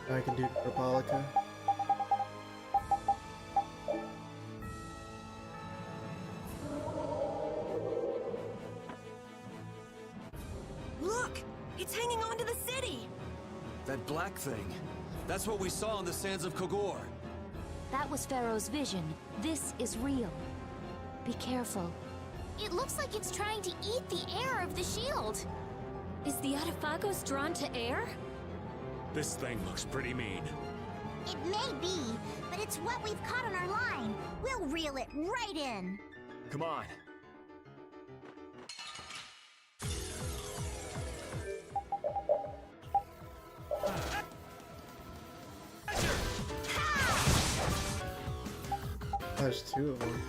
I can do Propalica. Look! It's hanging onto the city! That black thing. That's what we saw on the sands of Kogor. That was Pharaoh's vision. This is real. Be careful. It looks like it's trying to eat the air of the shield. Is the Adaphagos drawn to air? This thing looks pretty mean. It may be, but it's what we've caught on our line. We'll reel it right in. Come on. There's two of them.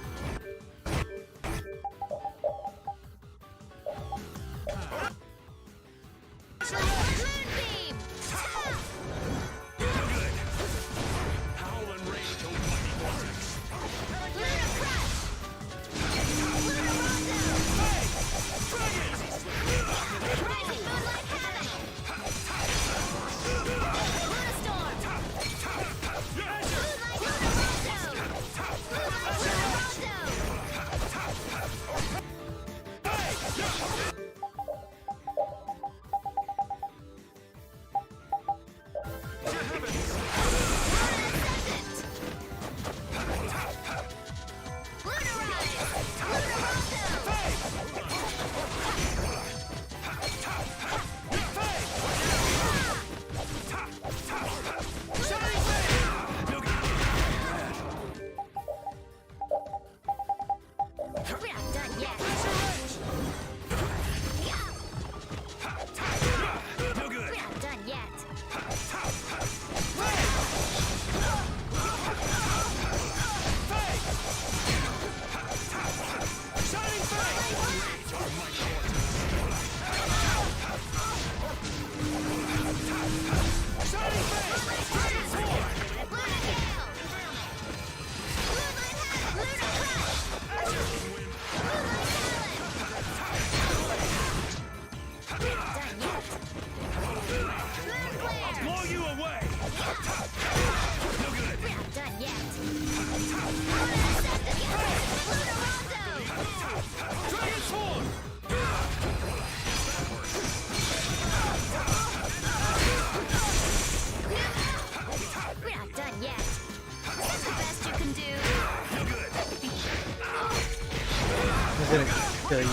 gonna kill Yuri.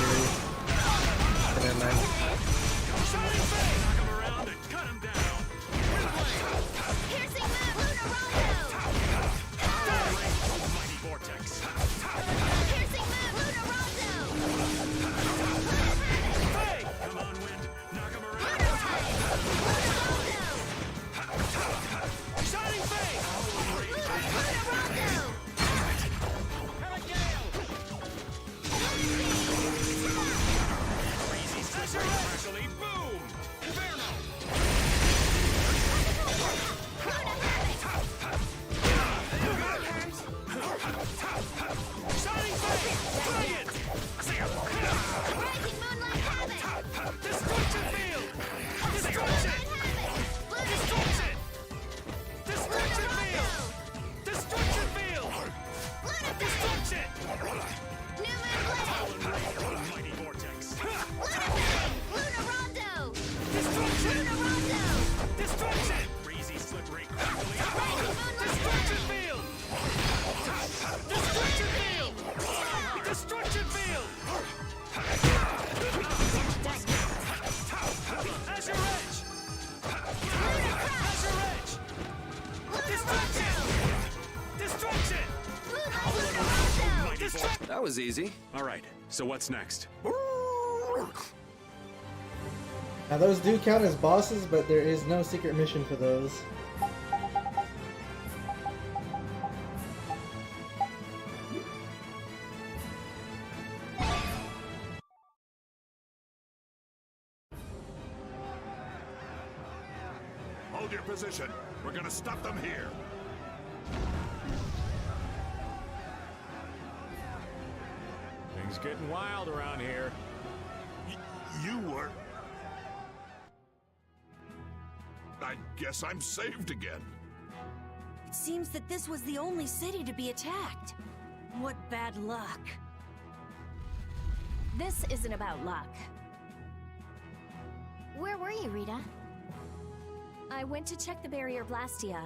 Never mind. That was easy. All right, so what's next? Now those do count as bosses, but there is no secret mission for those. Hold your position. We're gonna stop them here. Things getting wild around here. You were... I guess I'm saved again. It seems that this was the only city to be attacked. What bad luck. This isn't about luck. Where were you, Rita? I went to check the barrier Blastia.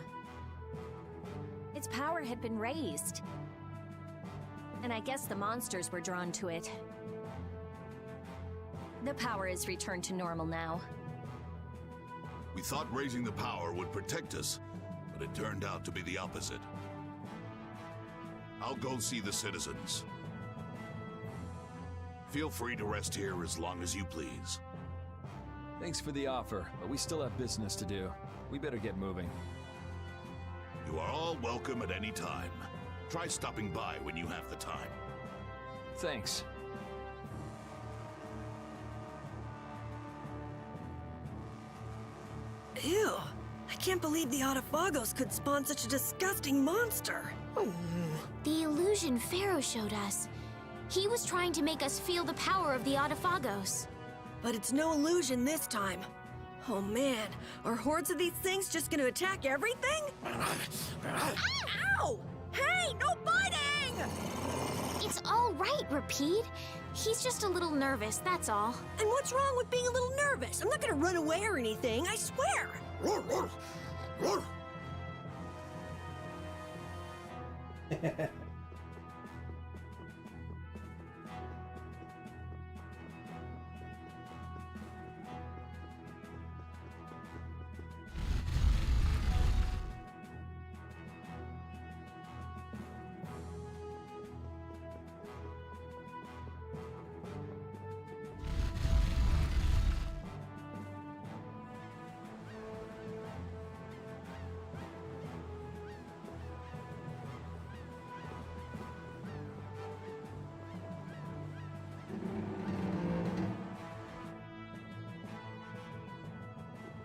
Its power had been raised. And I guess the monsters were drawn to it. The power is returned to normal now. We thought raising the power would protect us, but it turned out to be the opposite. I'll go see the citizens. Feel free to rest here as long as you please. Thanks for the offer, but we still have business to do. We better get moving. You are all welcome at any time. Try stopping by when you have the time. Thanks. Ew. I can't believe the Autophagos could spawn such a disgusting monster. The illusion Pharaoh showed us. He was trying to make us feel the power of the Autophagos. But it's no illusion this time. Oh man, are hordes of these things just gonna attack everything? Ow! Hey, no biting! It's all right, Rapide. He's just a little nervous, that's all. And what's wrong with being a little nervous? I'm not gonna run away or anything, I swear!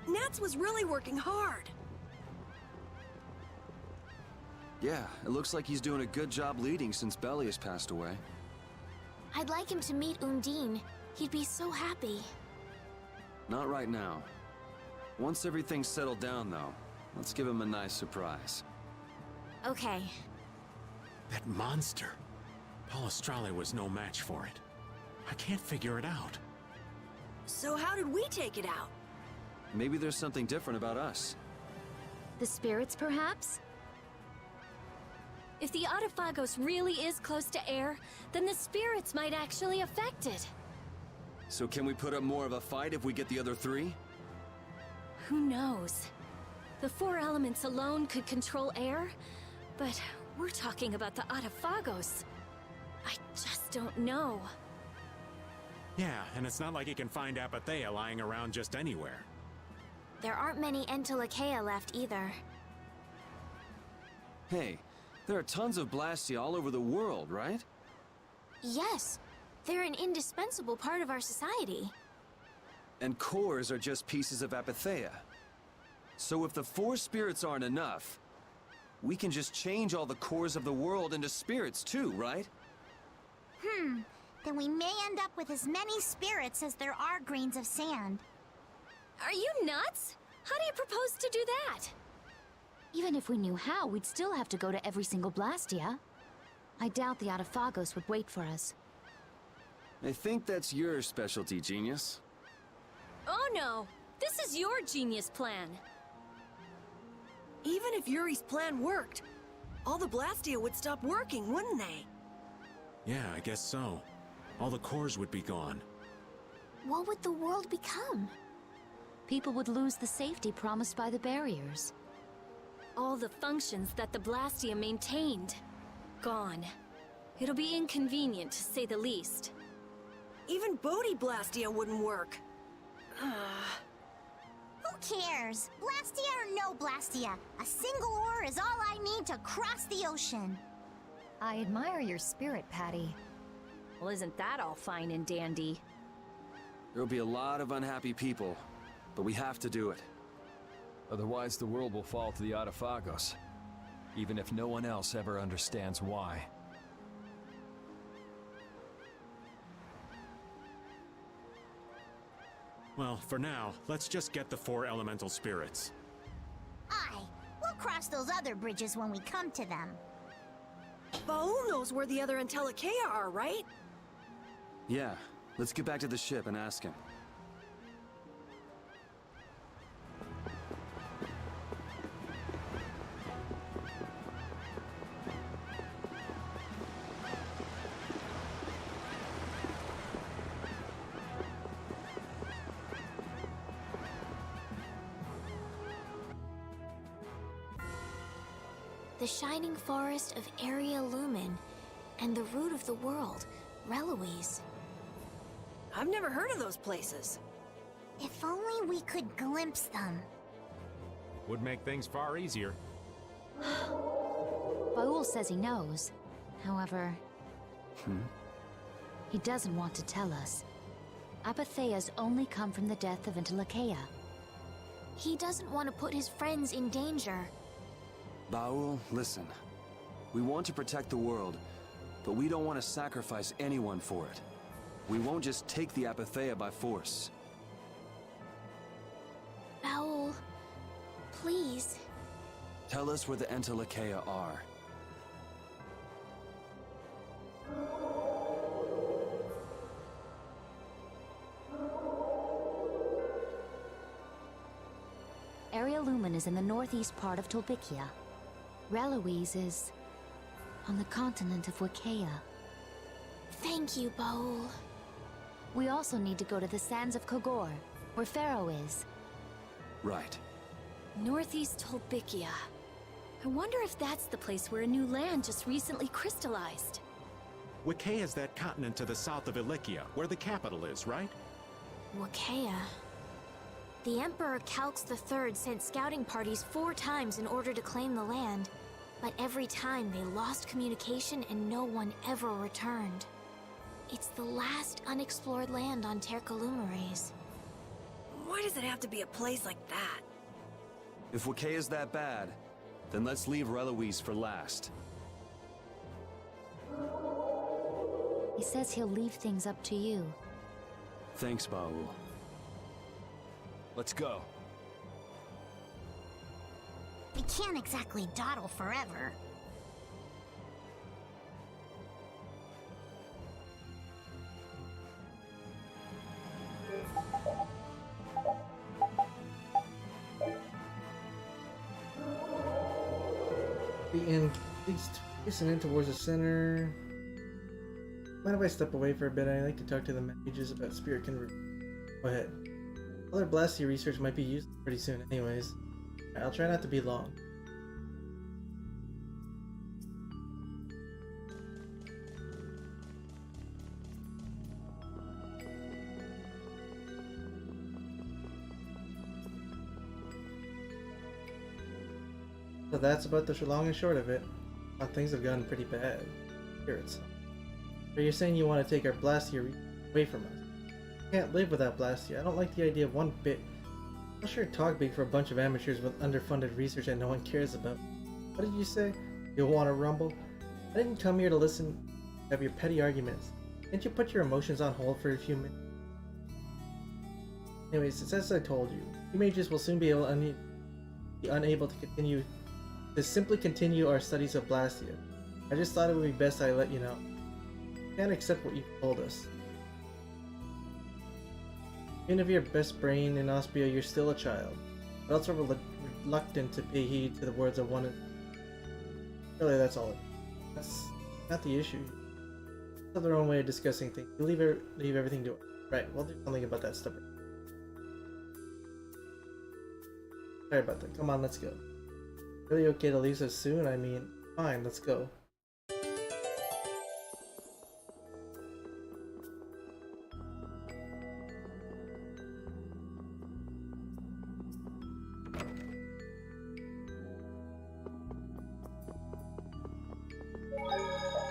Nats was really working hard. Yeah, it looks like he's doing a good job leading since Belly has passed away. I'd like him to meet Undine. He'd be so happy. Not right now. Once everything's settled down, though, let's give him a nice surprise. Okay. That monster. Palestrale was no match for it. I can't figure it out. So how did we take it out? Maybe there's something different about us. The spirits, perhaps? If the Autophagos really is close to air, then the spirits might actually affect it. So can we put up more of a fight if we get the other three? Who knows? The four elements alone could control air, but we're talking about the Autophagos. I just don't know. Yeah, and it's not like you can find Apathea lying around just anywhere. There aren't many Entelekea left either. Hey, there are tons of Blastia all over the world, right? Yes, they're an indispensable part of our society. And cores are just pieces of Apathea. So if the four spirits aren't enough, we can just change all the cores of the world into spirits too, right? Then we may end up with as many spirits as there are grains of sand. Are you nuts? How do you propose to do that? Even if we knew how, we'd still have to go to every single Blastia. I doubt the Autophagos would wait for us. I think that's your specialty, genius. Oh no! This is your genius plan! Even if Yuri's plan worked, all the Blastia would stop working, wouldn't they? Yeah, I guess so. All the cores would be gone. What would the world become? People would lose the safety promised by the barriers. All the functions that the Blastia maintained. Gone. It'll be inconvenient, to say the least. Even Bodhi Blastia wouldn't work. Who cares? Blastia or no Blastia, a single ore is all I need to cross the ocean. I admire your spirit, Patty. Well, isn't that all fine and dandy? There'll be a lot of unhappy people, but we have to do it. Otherwise, the world will fall to the Autophagos, even if no one else ever understands why. Well, for now, let's just get the four elemental spirits. Aye, we'll cross those other bridges when we come to them. Baul knows where the other Entelekea are, right? Yeah, let's get back to the ship and ask him. The shining forest of Area Lumen, and the root of the world, Ralifoux. I've never heard of those places. If only we could glimpse them. Would make things far easier. Baul says he knows. However, he doesn't want to tell us. Apatheas only come from the death of Entelekea. He doesn't want to put his friends in danger. Baul, listen. We want to protect the world, but we don't want to sacrifice anyone for it. We won't just take the Apathea by force. Baul, please. Tell us where the Entelekea are. Area Lumen is in the northeast part of Tolbikia. Ralifoux is on the continent of Wicaya. Thank you, Baul. We also need to go to the sands of Kogor, where Pharaoh is. Right. Northeast Tolbikia. I wonder if that's the place where a new land just recently crystallized. Wicaya is that continent to the south of Ilikia, where the capital is, right? Wicaya. The Emperor Calx III sent scouting parties 4 times in order to claim the land, but every time they lost communication and no one ever returned. It's the last unexplored land on Tercalumares. Why does it have to be a place like that? If Wikaya's that bad, then let's leave Ralifoux for last. He says he'll leave things up to you. Thanks, Baul. Let's go. We can't exactly dawdle forever. These Facing in towards the center. Mind if I step away for a bit? I like to talk to the mages about spirit conversion. Go ahead. Other Blastia research might be used pretty soon anyways. I'll try not to be long. So that's about the long and short of it. Things have gotten pretty bad. Spirits. But you're saying you want to take our Blastia away from us. I can't live without Blastia. I don't like the idea one bit. I'm sure talk big for a bunch of amateurs with underfunded research that no one cares about. What did you say? You'll want to rumble? I didn't come here to listen to your petty arguments. Can't you put your emotions on hold for a few minutes? Anyways, it's as I told you. You mages will soon be unable to continue simply continue our studies of Blastia. I just thought it would be best I let you know. I can't accept what you told us. Even if you're best brain in Austria, you're still a child. But also reluctant to pay heed to the words of one. Really, that's all. That's not the issue. They have their own way of discussing things. You leave everything to it. Right, we'll do something about that stuff. Sorry about that. Come on, let's go. Really okay to leave so soon? I mean, fine, let's go.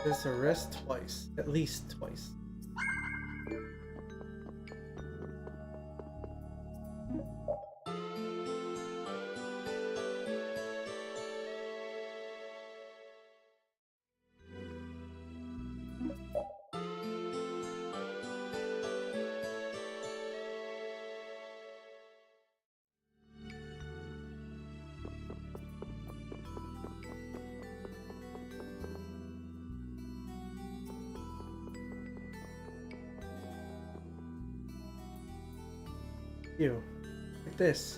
Just arrest twice. At least twice. You. Like this.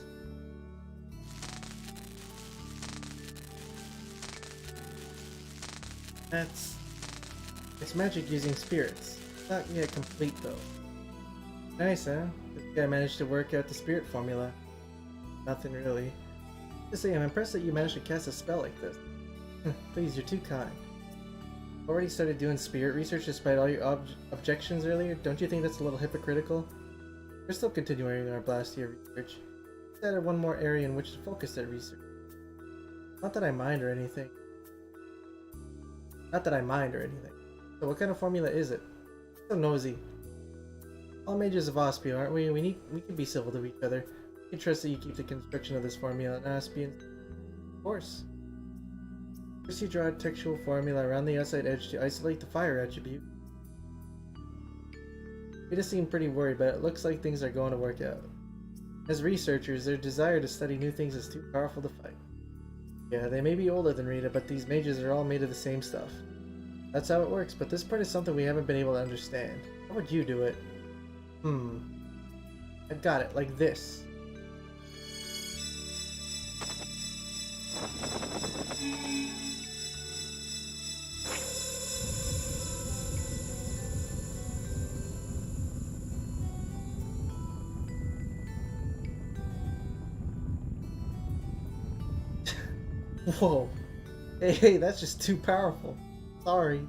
It's magic using spirits. Not yet complete though. Nice, huh? This guy managed to work out the spirit formula. Nothing really. Just say I'm impressed that you managed to cast a spell like this. Please, you're too kind. Already started doing spirit research despite all your objections earlier? Don't you think that's a little hypocritical? We're still continuing our Blastia research. Just added one more area in which to focus that research. Not that I mind or anything. So what kind of formula is it? So nosy. All mages of Aspia, aren't we? We can be civil to each other. We can trust that you keep the construction of this formula in Aspia. Of course. First you draw a textual formula around the outside edge to isolate the fire attribute. We just seem pretty worried, but it looks like things are going to work out. As researchers, their desire to study new things is too powerful to fight. Yeah, they may be older than Rita, but these mages are all made of the same stuff. That's how it works, but this part is something we haven't been able to understand. How would you do it? I got it, like this. Whoa. Hey, that's just too powerful. Sorry.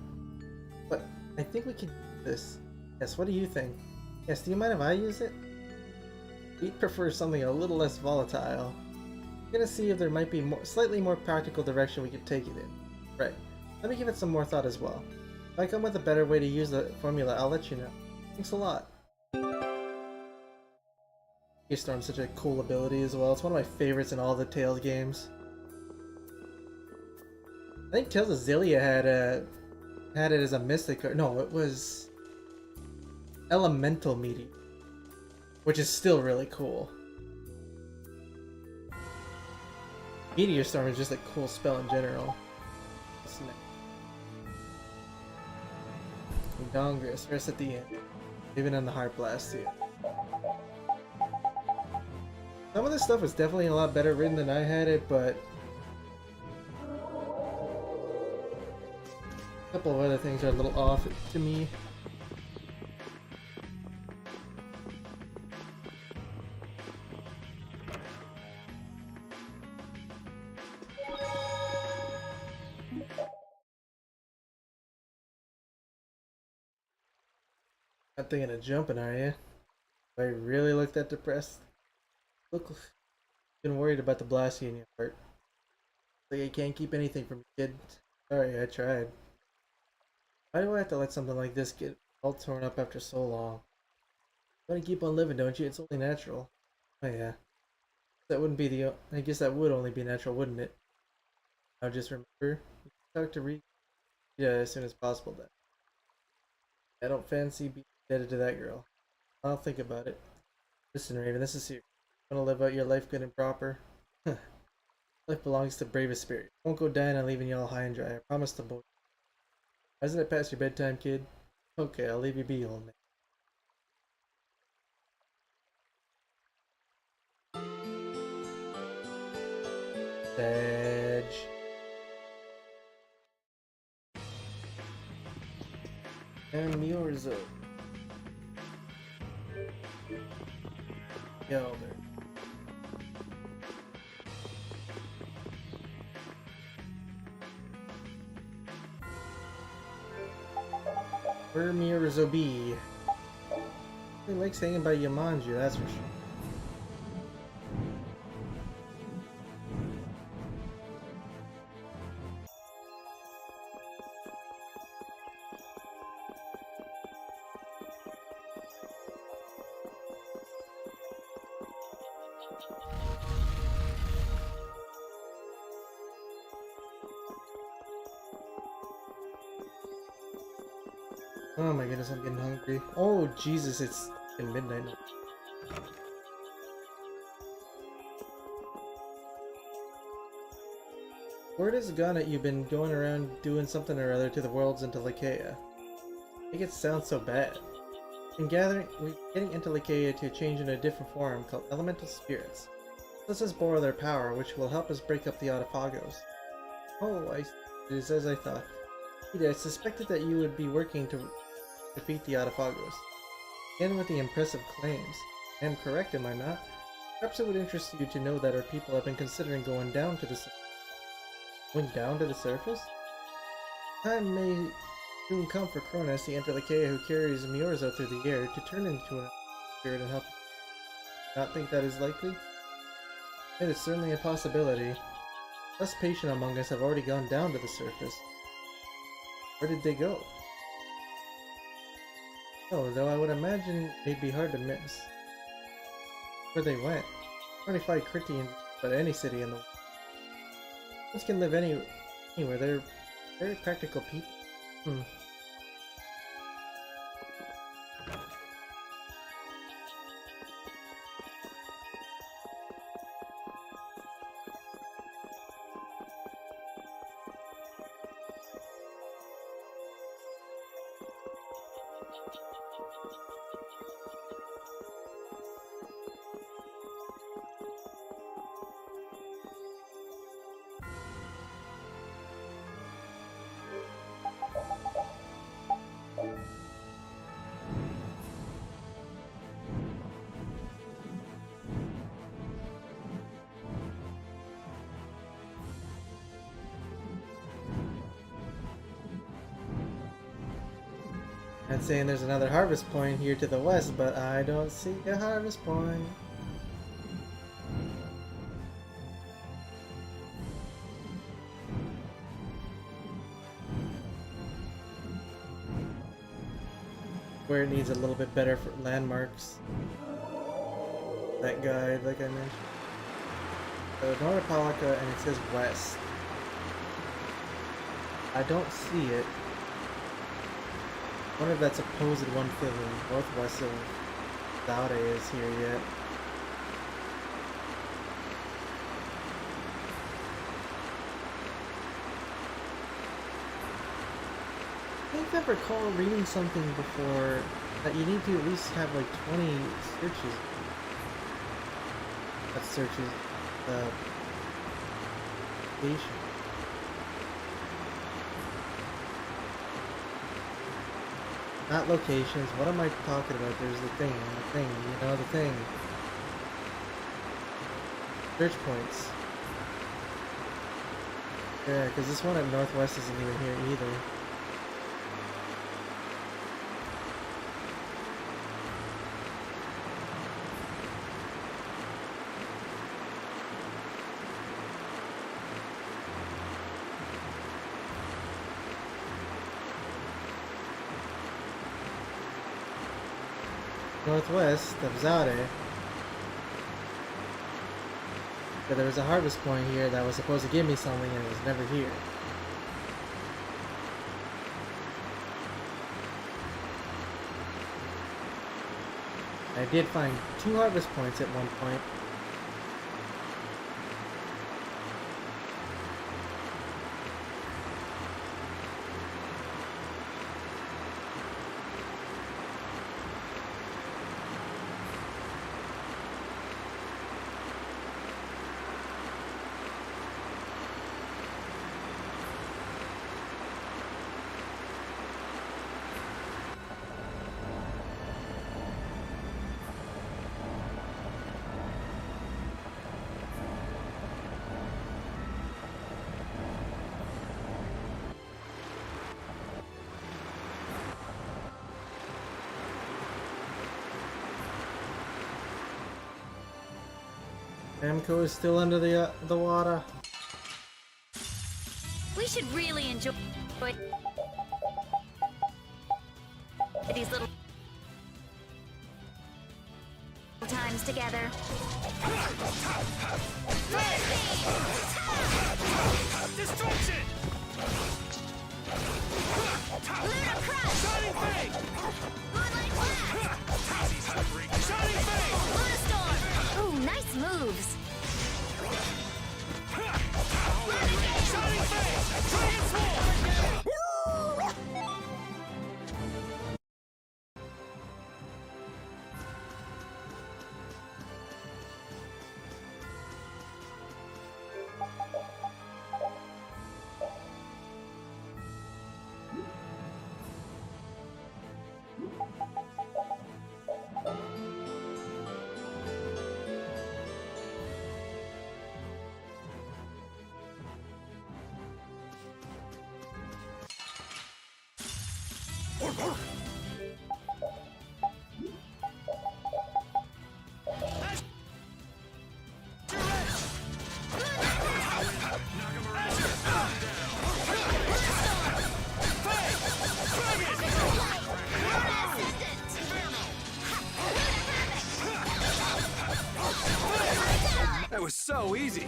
But I think we can do this. Yes, what do you think? Yes, do you mind if I use it? We'd prefer something a little less volatile. I'm gonna see if there might be slightly more practical direction we could take it in. Right. Let me give it some more thought as well. If I come with a better way to use the formula, I'll let you know. Thanks a lot. Storm's such a cool ability as well. It's one of my favorites in all the Tales games. I think Tales of Xillia had it as a mystic, or no, it was Elemental Meteor, which is still really cool. Meteor Storm is just a cool spell in general. Dongris, rest at the end, even on the Heart Blast too. Some of this stuff was definitely a lot better written than I had it, but A couple of other things are a little off to me. Not thinking of jumping, are you? I really look that depressed. Look, been worried about the blasty in your heart. Like I can't keep anything from you, kid. Sorry, I tried. Why do I have to let something like this get all torn up after so long? You want to keep on living, don't you? It's only natural. Oh yeah. That wouldn't be the. I guess that would only be natural, wouldn't it? Now just remember, you can talk to Rita as soon as possible. Then. I don't fancy being indebted to that girl. I'll think about it. Listen, Raven, this is serious. You want to live out your life good and proper? Life belongs to bravest spirit. I won't go dying and leaving you all high and dry. I promise the boy. Isn't it past your bedtime, kid? Okay, I'll leave you be, old man. Edge. And yours up. Yo, there. Vermeer Zobi. He likes hanging by Yamanju, that's for sure. Oh my goodness, I'm getting hungry. Oh Jesus, it's midnight now. Word has gone that you've been going around doing something or other to the worlds into Lycaea. Make it sound so bad. We're getting into Lycaea to change into a different form called elemental spirits. Let us borrow their power, which will help us break up the Autophagos. Oh, it is as I thought. I suspected that you would be working to defeat the Autophagos. Again with the impressive claims. I am correct, am I not? Perhaps it would interest you to know that our people have been considering going down to the surface. Going down to the surface? Time may soon come for Cronus, the Lycaea who carries Miorzo through the air, to turn into a spirit and help you. Not think that is likely? It is certainly a possibility. Less patient among us have already gone down to the surface. Where did they go? Oh, though I would imagine they'd be hard to miss. Where they went. 25 Critians, but any city in the world. Humans can live anywhere. They're very practical people. I'm saying there's another harvest point here to the west, but I don't see a harvest point. Where it needs a little bit better for landmarks. That guide, like I mentioned. So Norapalaka, and it says west. I don't see it. I wonder if that's opposed one to the northwest of Zaude is here yet. I think I recall reading something before that you need to at least have like 20 searches. That searches the station. Not locations. What am I talking about? There's the thing, you know, the thing. Search points. Yeah, because this one at Northwest isn't even here either. Northwest of Zade. But there was a harvest point here that was supposed to give me something and it was never here. I did find 2 harvest points at one point. Amco is still under the water. We should really enjoy these little times together. Destruction! Lunar Crush! Shining Fang! Moonlight Blast! Shining Fang! Luna Storm! Ooh, nice moves. Shining Fang! Dragon Swarm! That was so easy.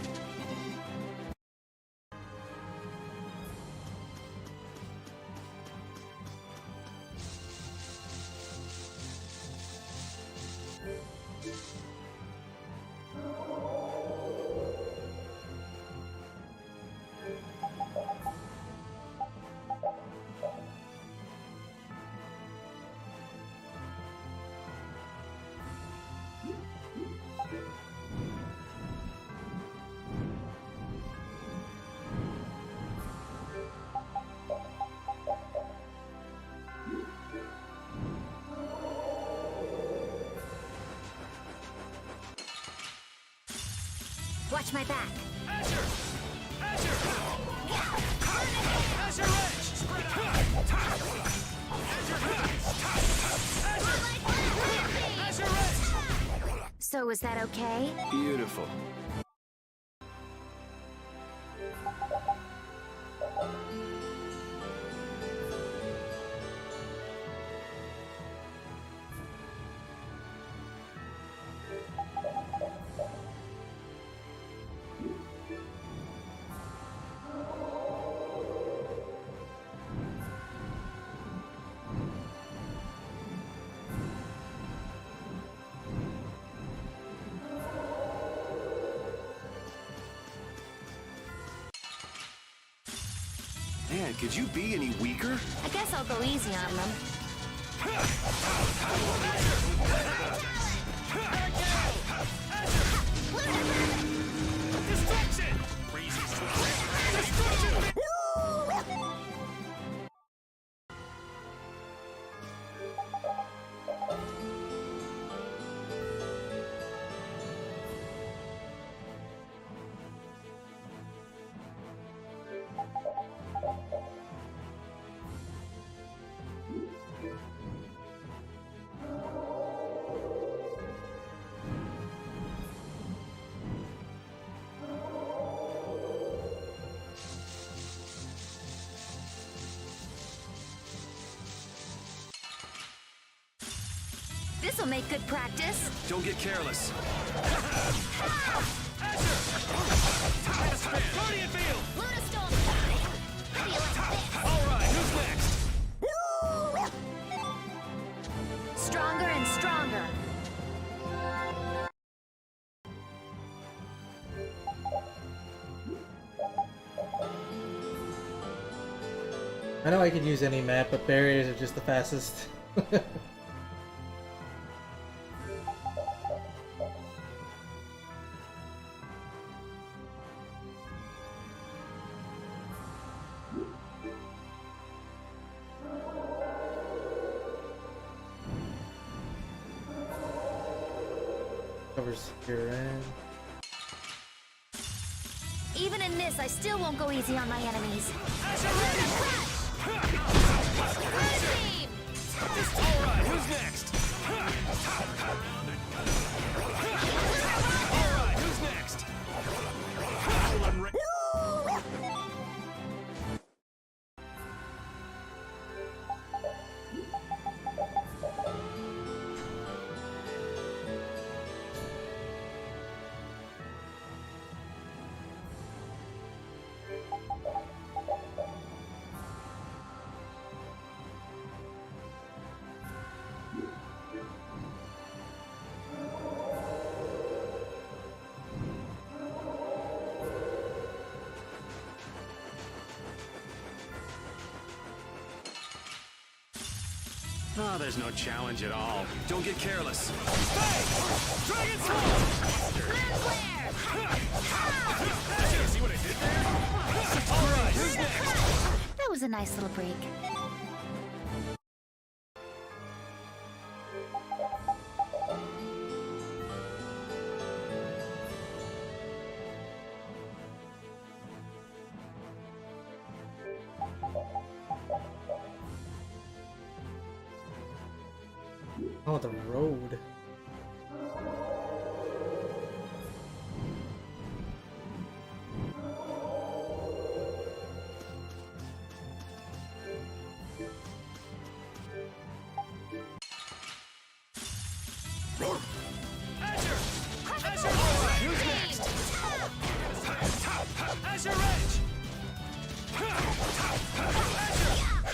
Watch my back. Azure! Azure! Azure Edge! Spread out! Azure Edge! So is that okay? Beautiful. Man, could you be any weaker? I guess I'll go easy on them. Destruction! Destruction! This'll make good practice. Don't get careless. Guardian field! Lunastorm time! How do you like this? All right, who's next? Stronger and stronger. I know I could use any map, but barriers are just the fastest. Covers your end. Even in this, I still won't go easy on my enemies. All right, who's next? All right, who's next? Oh, there's no challenge at all. Don't get careless. Hey! Dragon Swarm! See what I did there? All right, who's next? That was a nice little break. Oh, the road.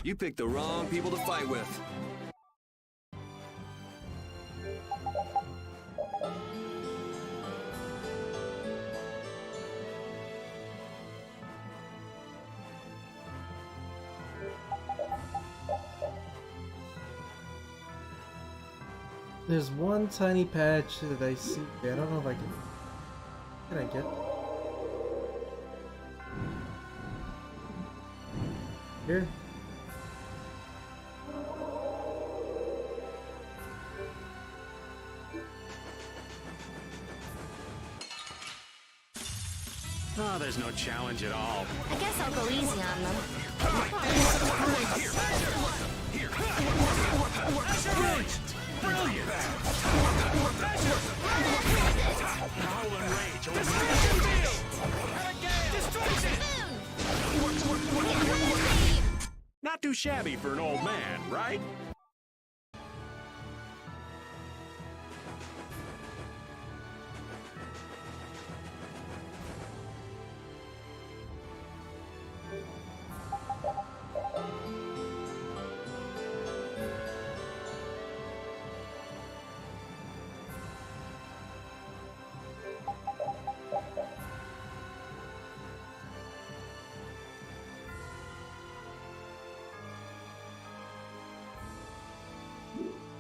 You picked the wrong people to fight with. There's one tiny patch that I see. I don't know if I can. Can I get? Here? Oh, there's no challenge at all. I guess I'll go easy on them. Brilliant! Howling Rage! Not too shabby for an old man, right?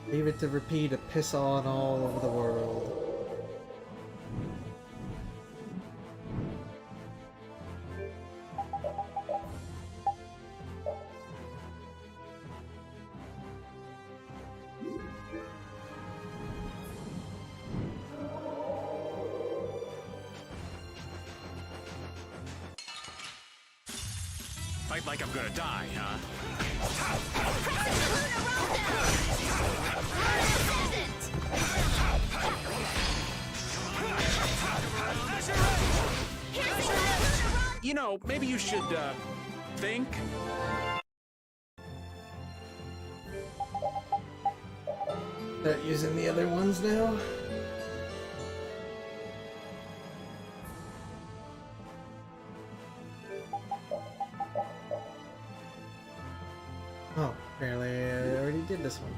Leave it to repeat to piss on all over the world. Fight like I'm gonna die, huh? You know, maybe you should, think. Start using the other ones now. Oh, apparently I already did this one.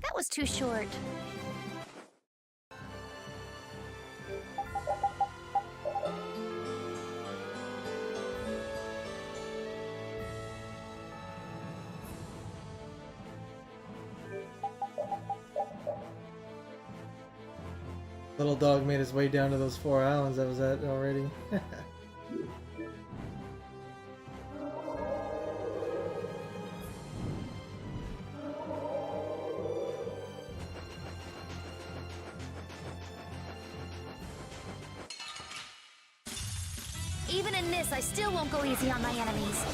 That was too short. Little dog made his way down to those 4 islands I was at already. Even in this, I still won't go easy on my enemies.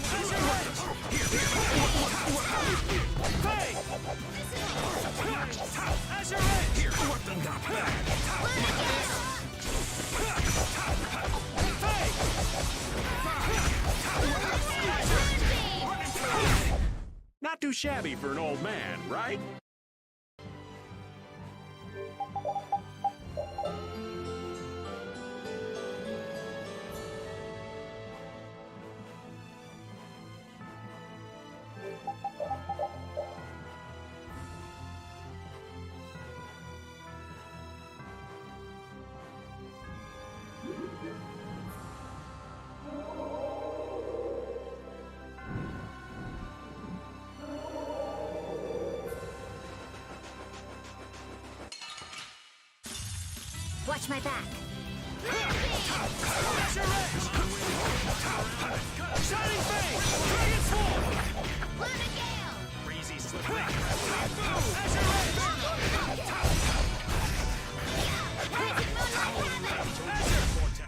Not too shabby for an old man, right? Watch my back. Shining Face! Transform! Breezy slippery.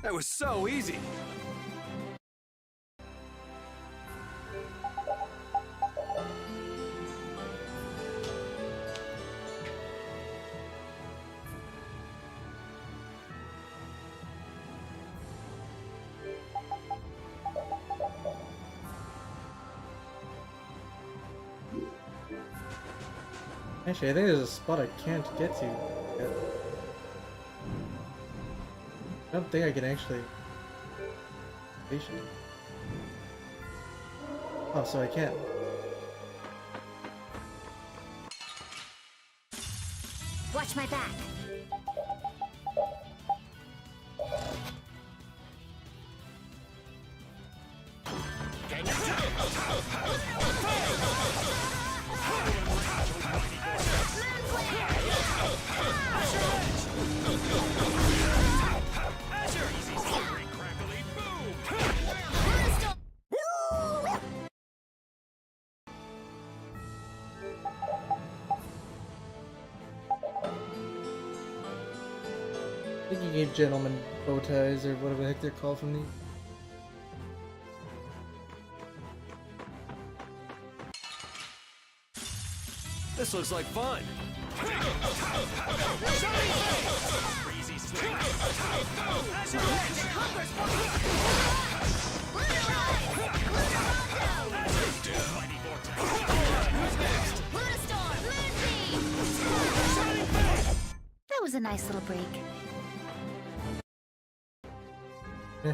That was so easy. Actually, I think there's a spot I can't get to yet. I don't think I can actually station. Oh, so I can. Watch my back. I think you gave gentlemen bow ties or whatever the heck they're called from the. This looks like fun. That was a nice little break. Eh.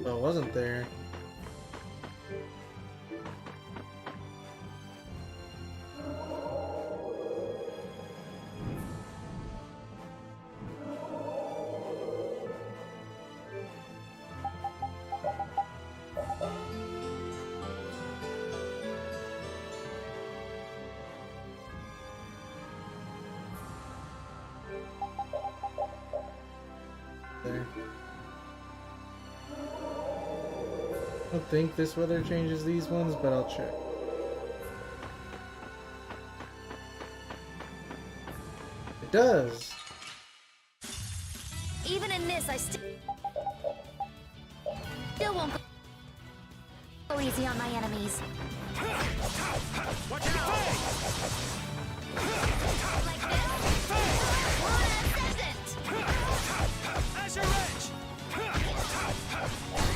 Oh, it wasn't there. There. I don't think this weather changes these ones, but I'll check. It does! Even in this, I still won't go easy on my enemies. Watch out! Like this? Azure Edge!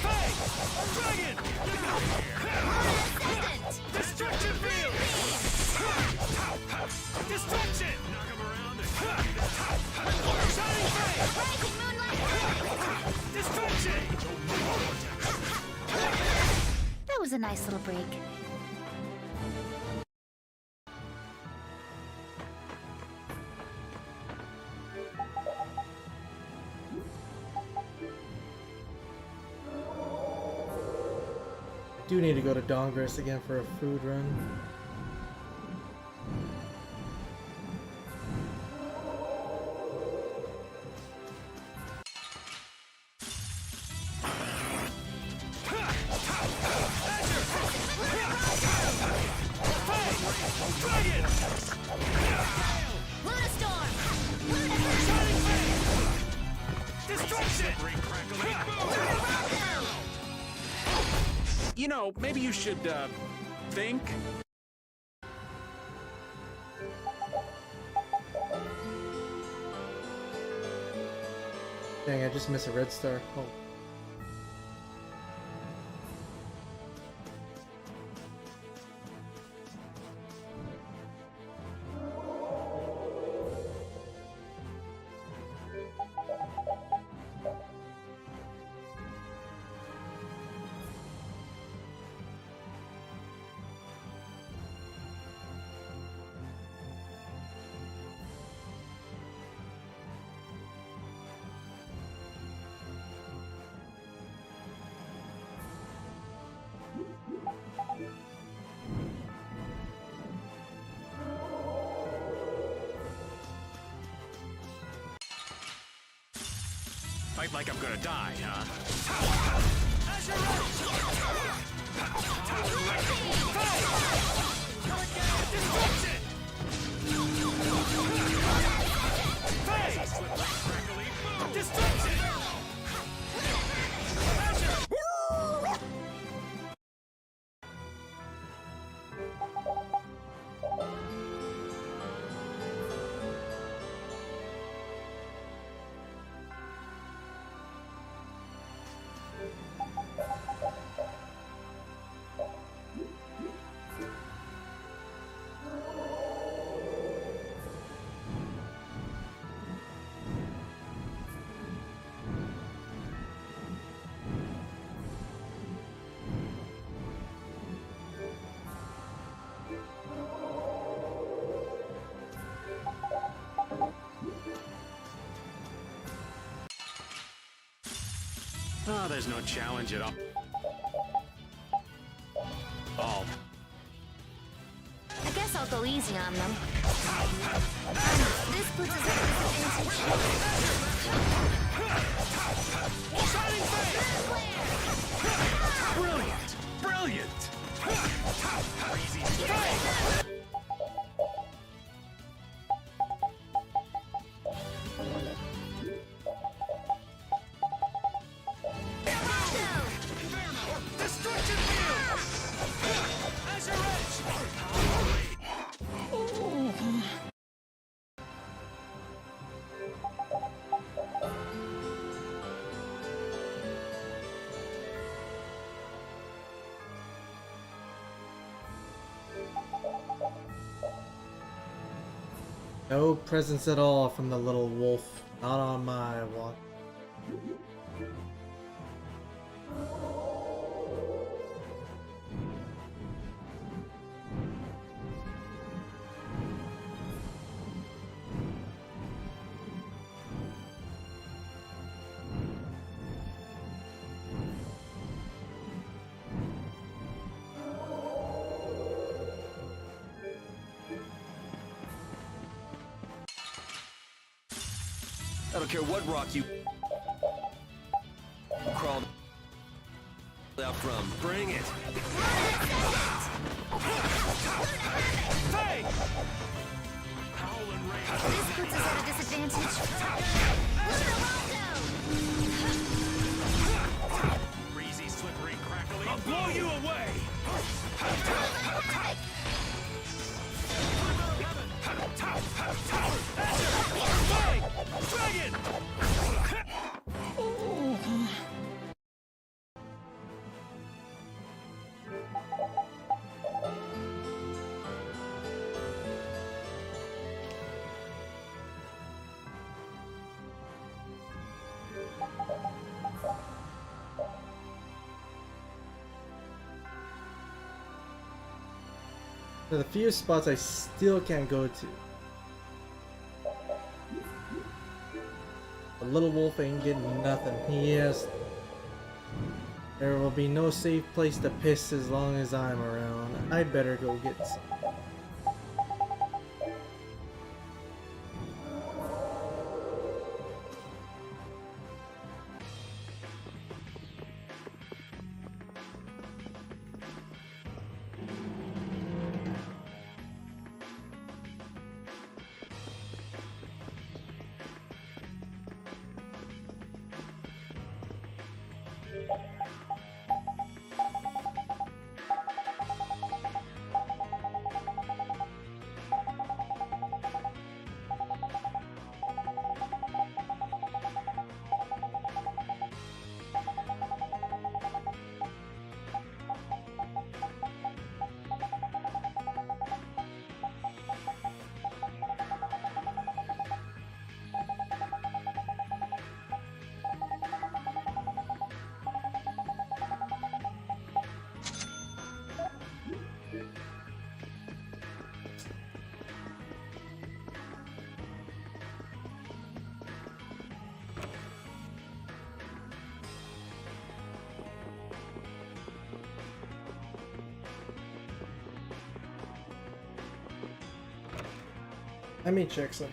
Hey! Dragon! Destruction Field! Destruction! Knock him around and Shining Flame! Rising Moonlight! Destruction! That was a nice little break. I do need to go to Dongress again for a food run. You know, maybe you should, think. Dang, I just missed a red star. Oh. Fight like I'm gonna die, huh? Oh, there's no challenge at all. I guess I'll go easy on them. This puts us at a disadvantage. Brilliant! Brilliant! Destruction Field! Azure Edge! No presents at all from the little wolf. Not on my watch. I don't care what rock you crawled out from. Bring it. Hey! This puts us at a disadvantage. Breezy, slippery, crackly. I'll blow you away! Dragon! There are the few spots I still can't go to. The little wolf ain't getting nothing. There will be no safe place to piss as long as I'm around. I better go get some. Let me check some.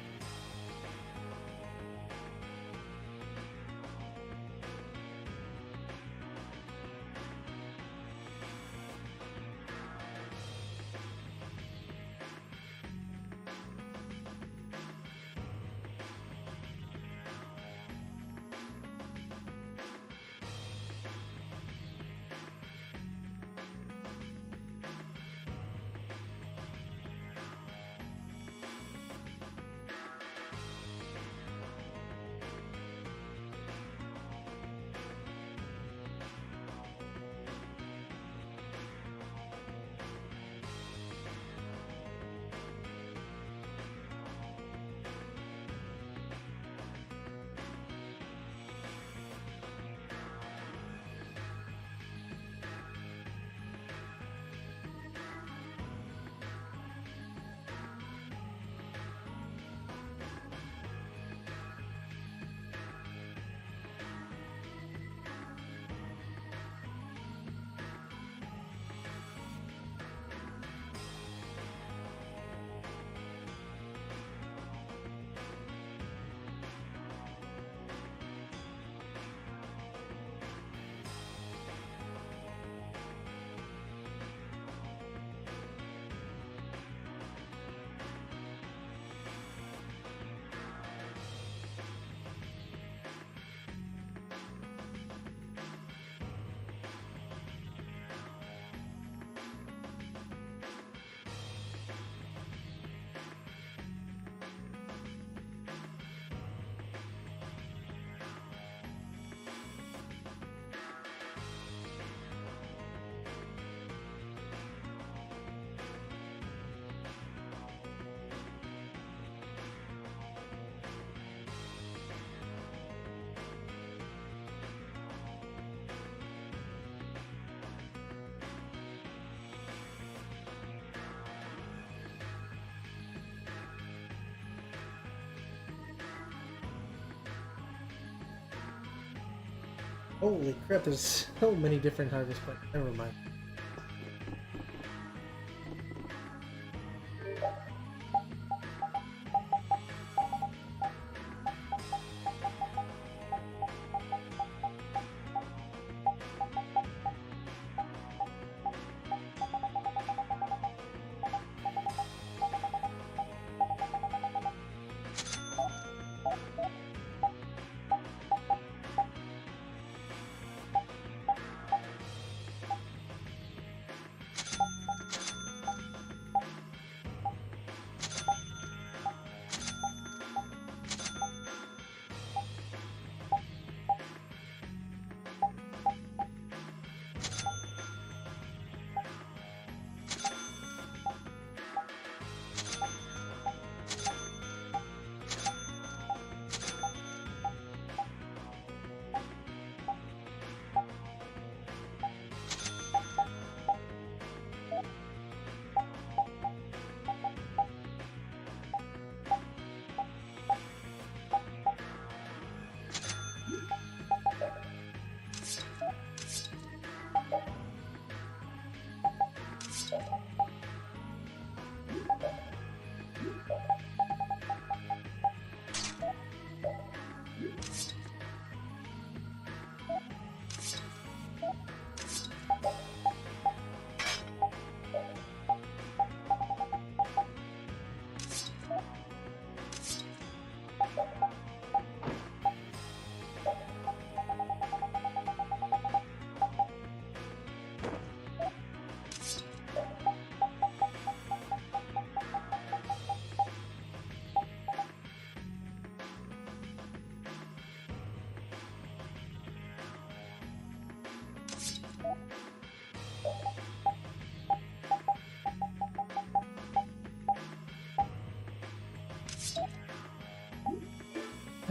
Holy crap, there's so many different harvest points. Never mind.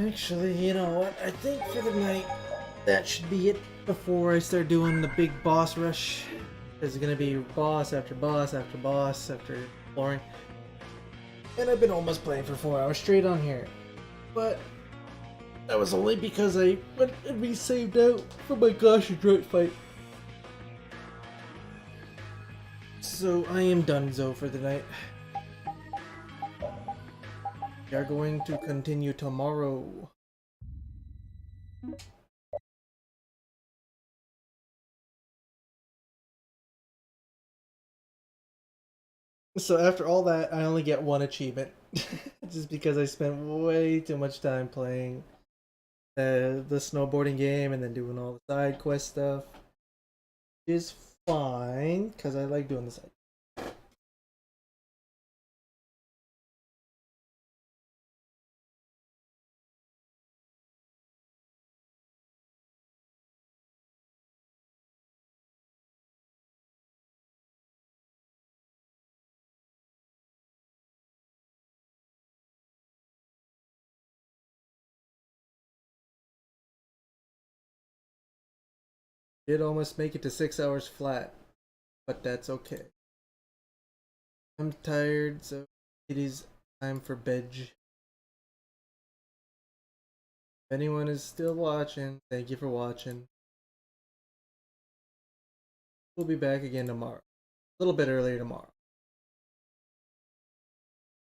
Actually, you know what? I think for the night, that should be it before I start doing the big boss rush. There's gonna be boss after boss after boss after exploring. And I've been almost playing for 4 hours straight on here. But that was only because I went and re-saved out for my gosh drought fight. So I am donezo for the night. We are going to continue tomorrow. So after all that, I only get one achievement. Just because I spent way too much time playing the snowboarding game and then doing all the side quest stuff. Which is fine, because I like doing the side. Did almost make it to 6 hours flat, but that's okay. I'm tired, so it is time for bed. If anyone is still watching, thank you for watching. We'll be back again tomorrow. A little bit earlier tomorrow.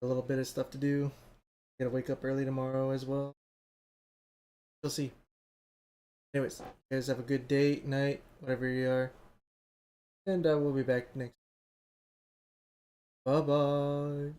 A little bit of stuff to do. Gotta wake up early tomorrow as well. We'll see. Anyways, you guys have a good day, night, whatever you are. And we'll be back next. Bye bye.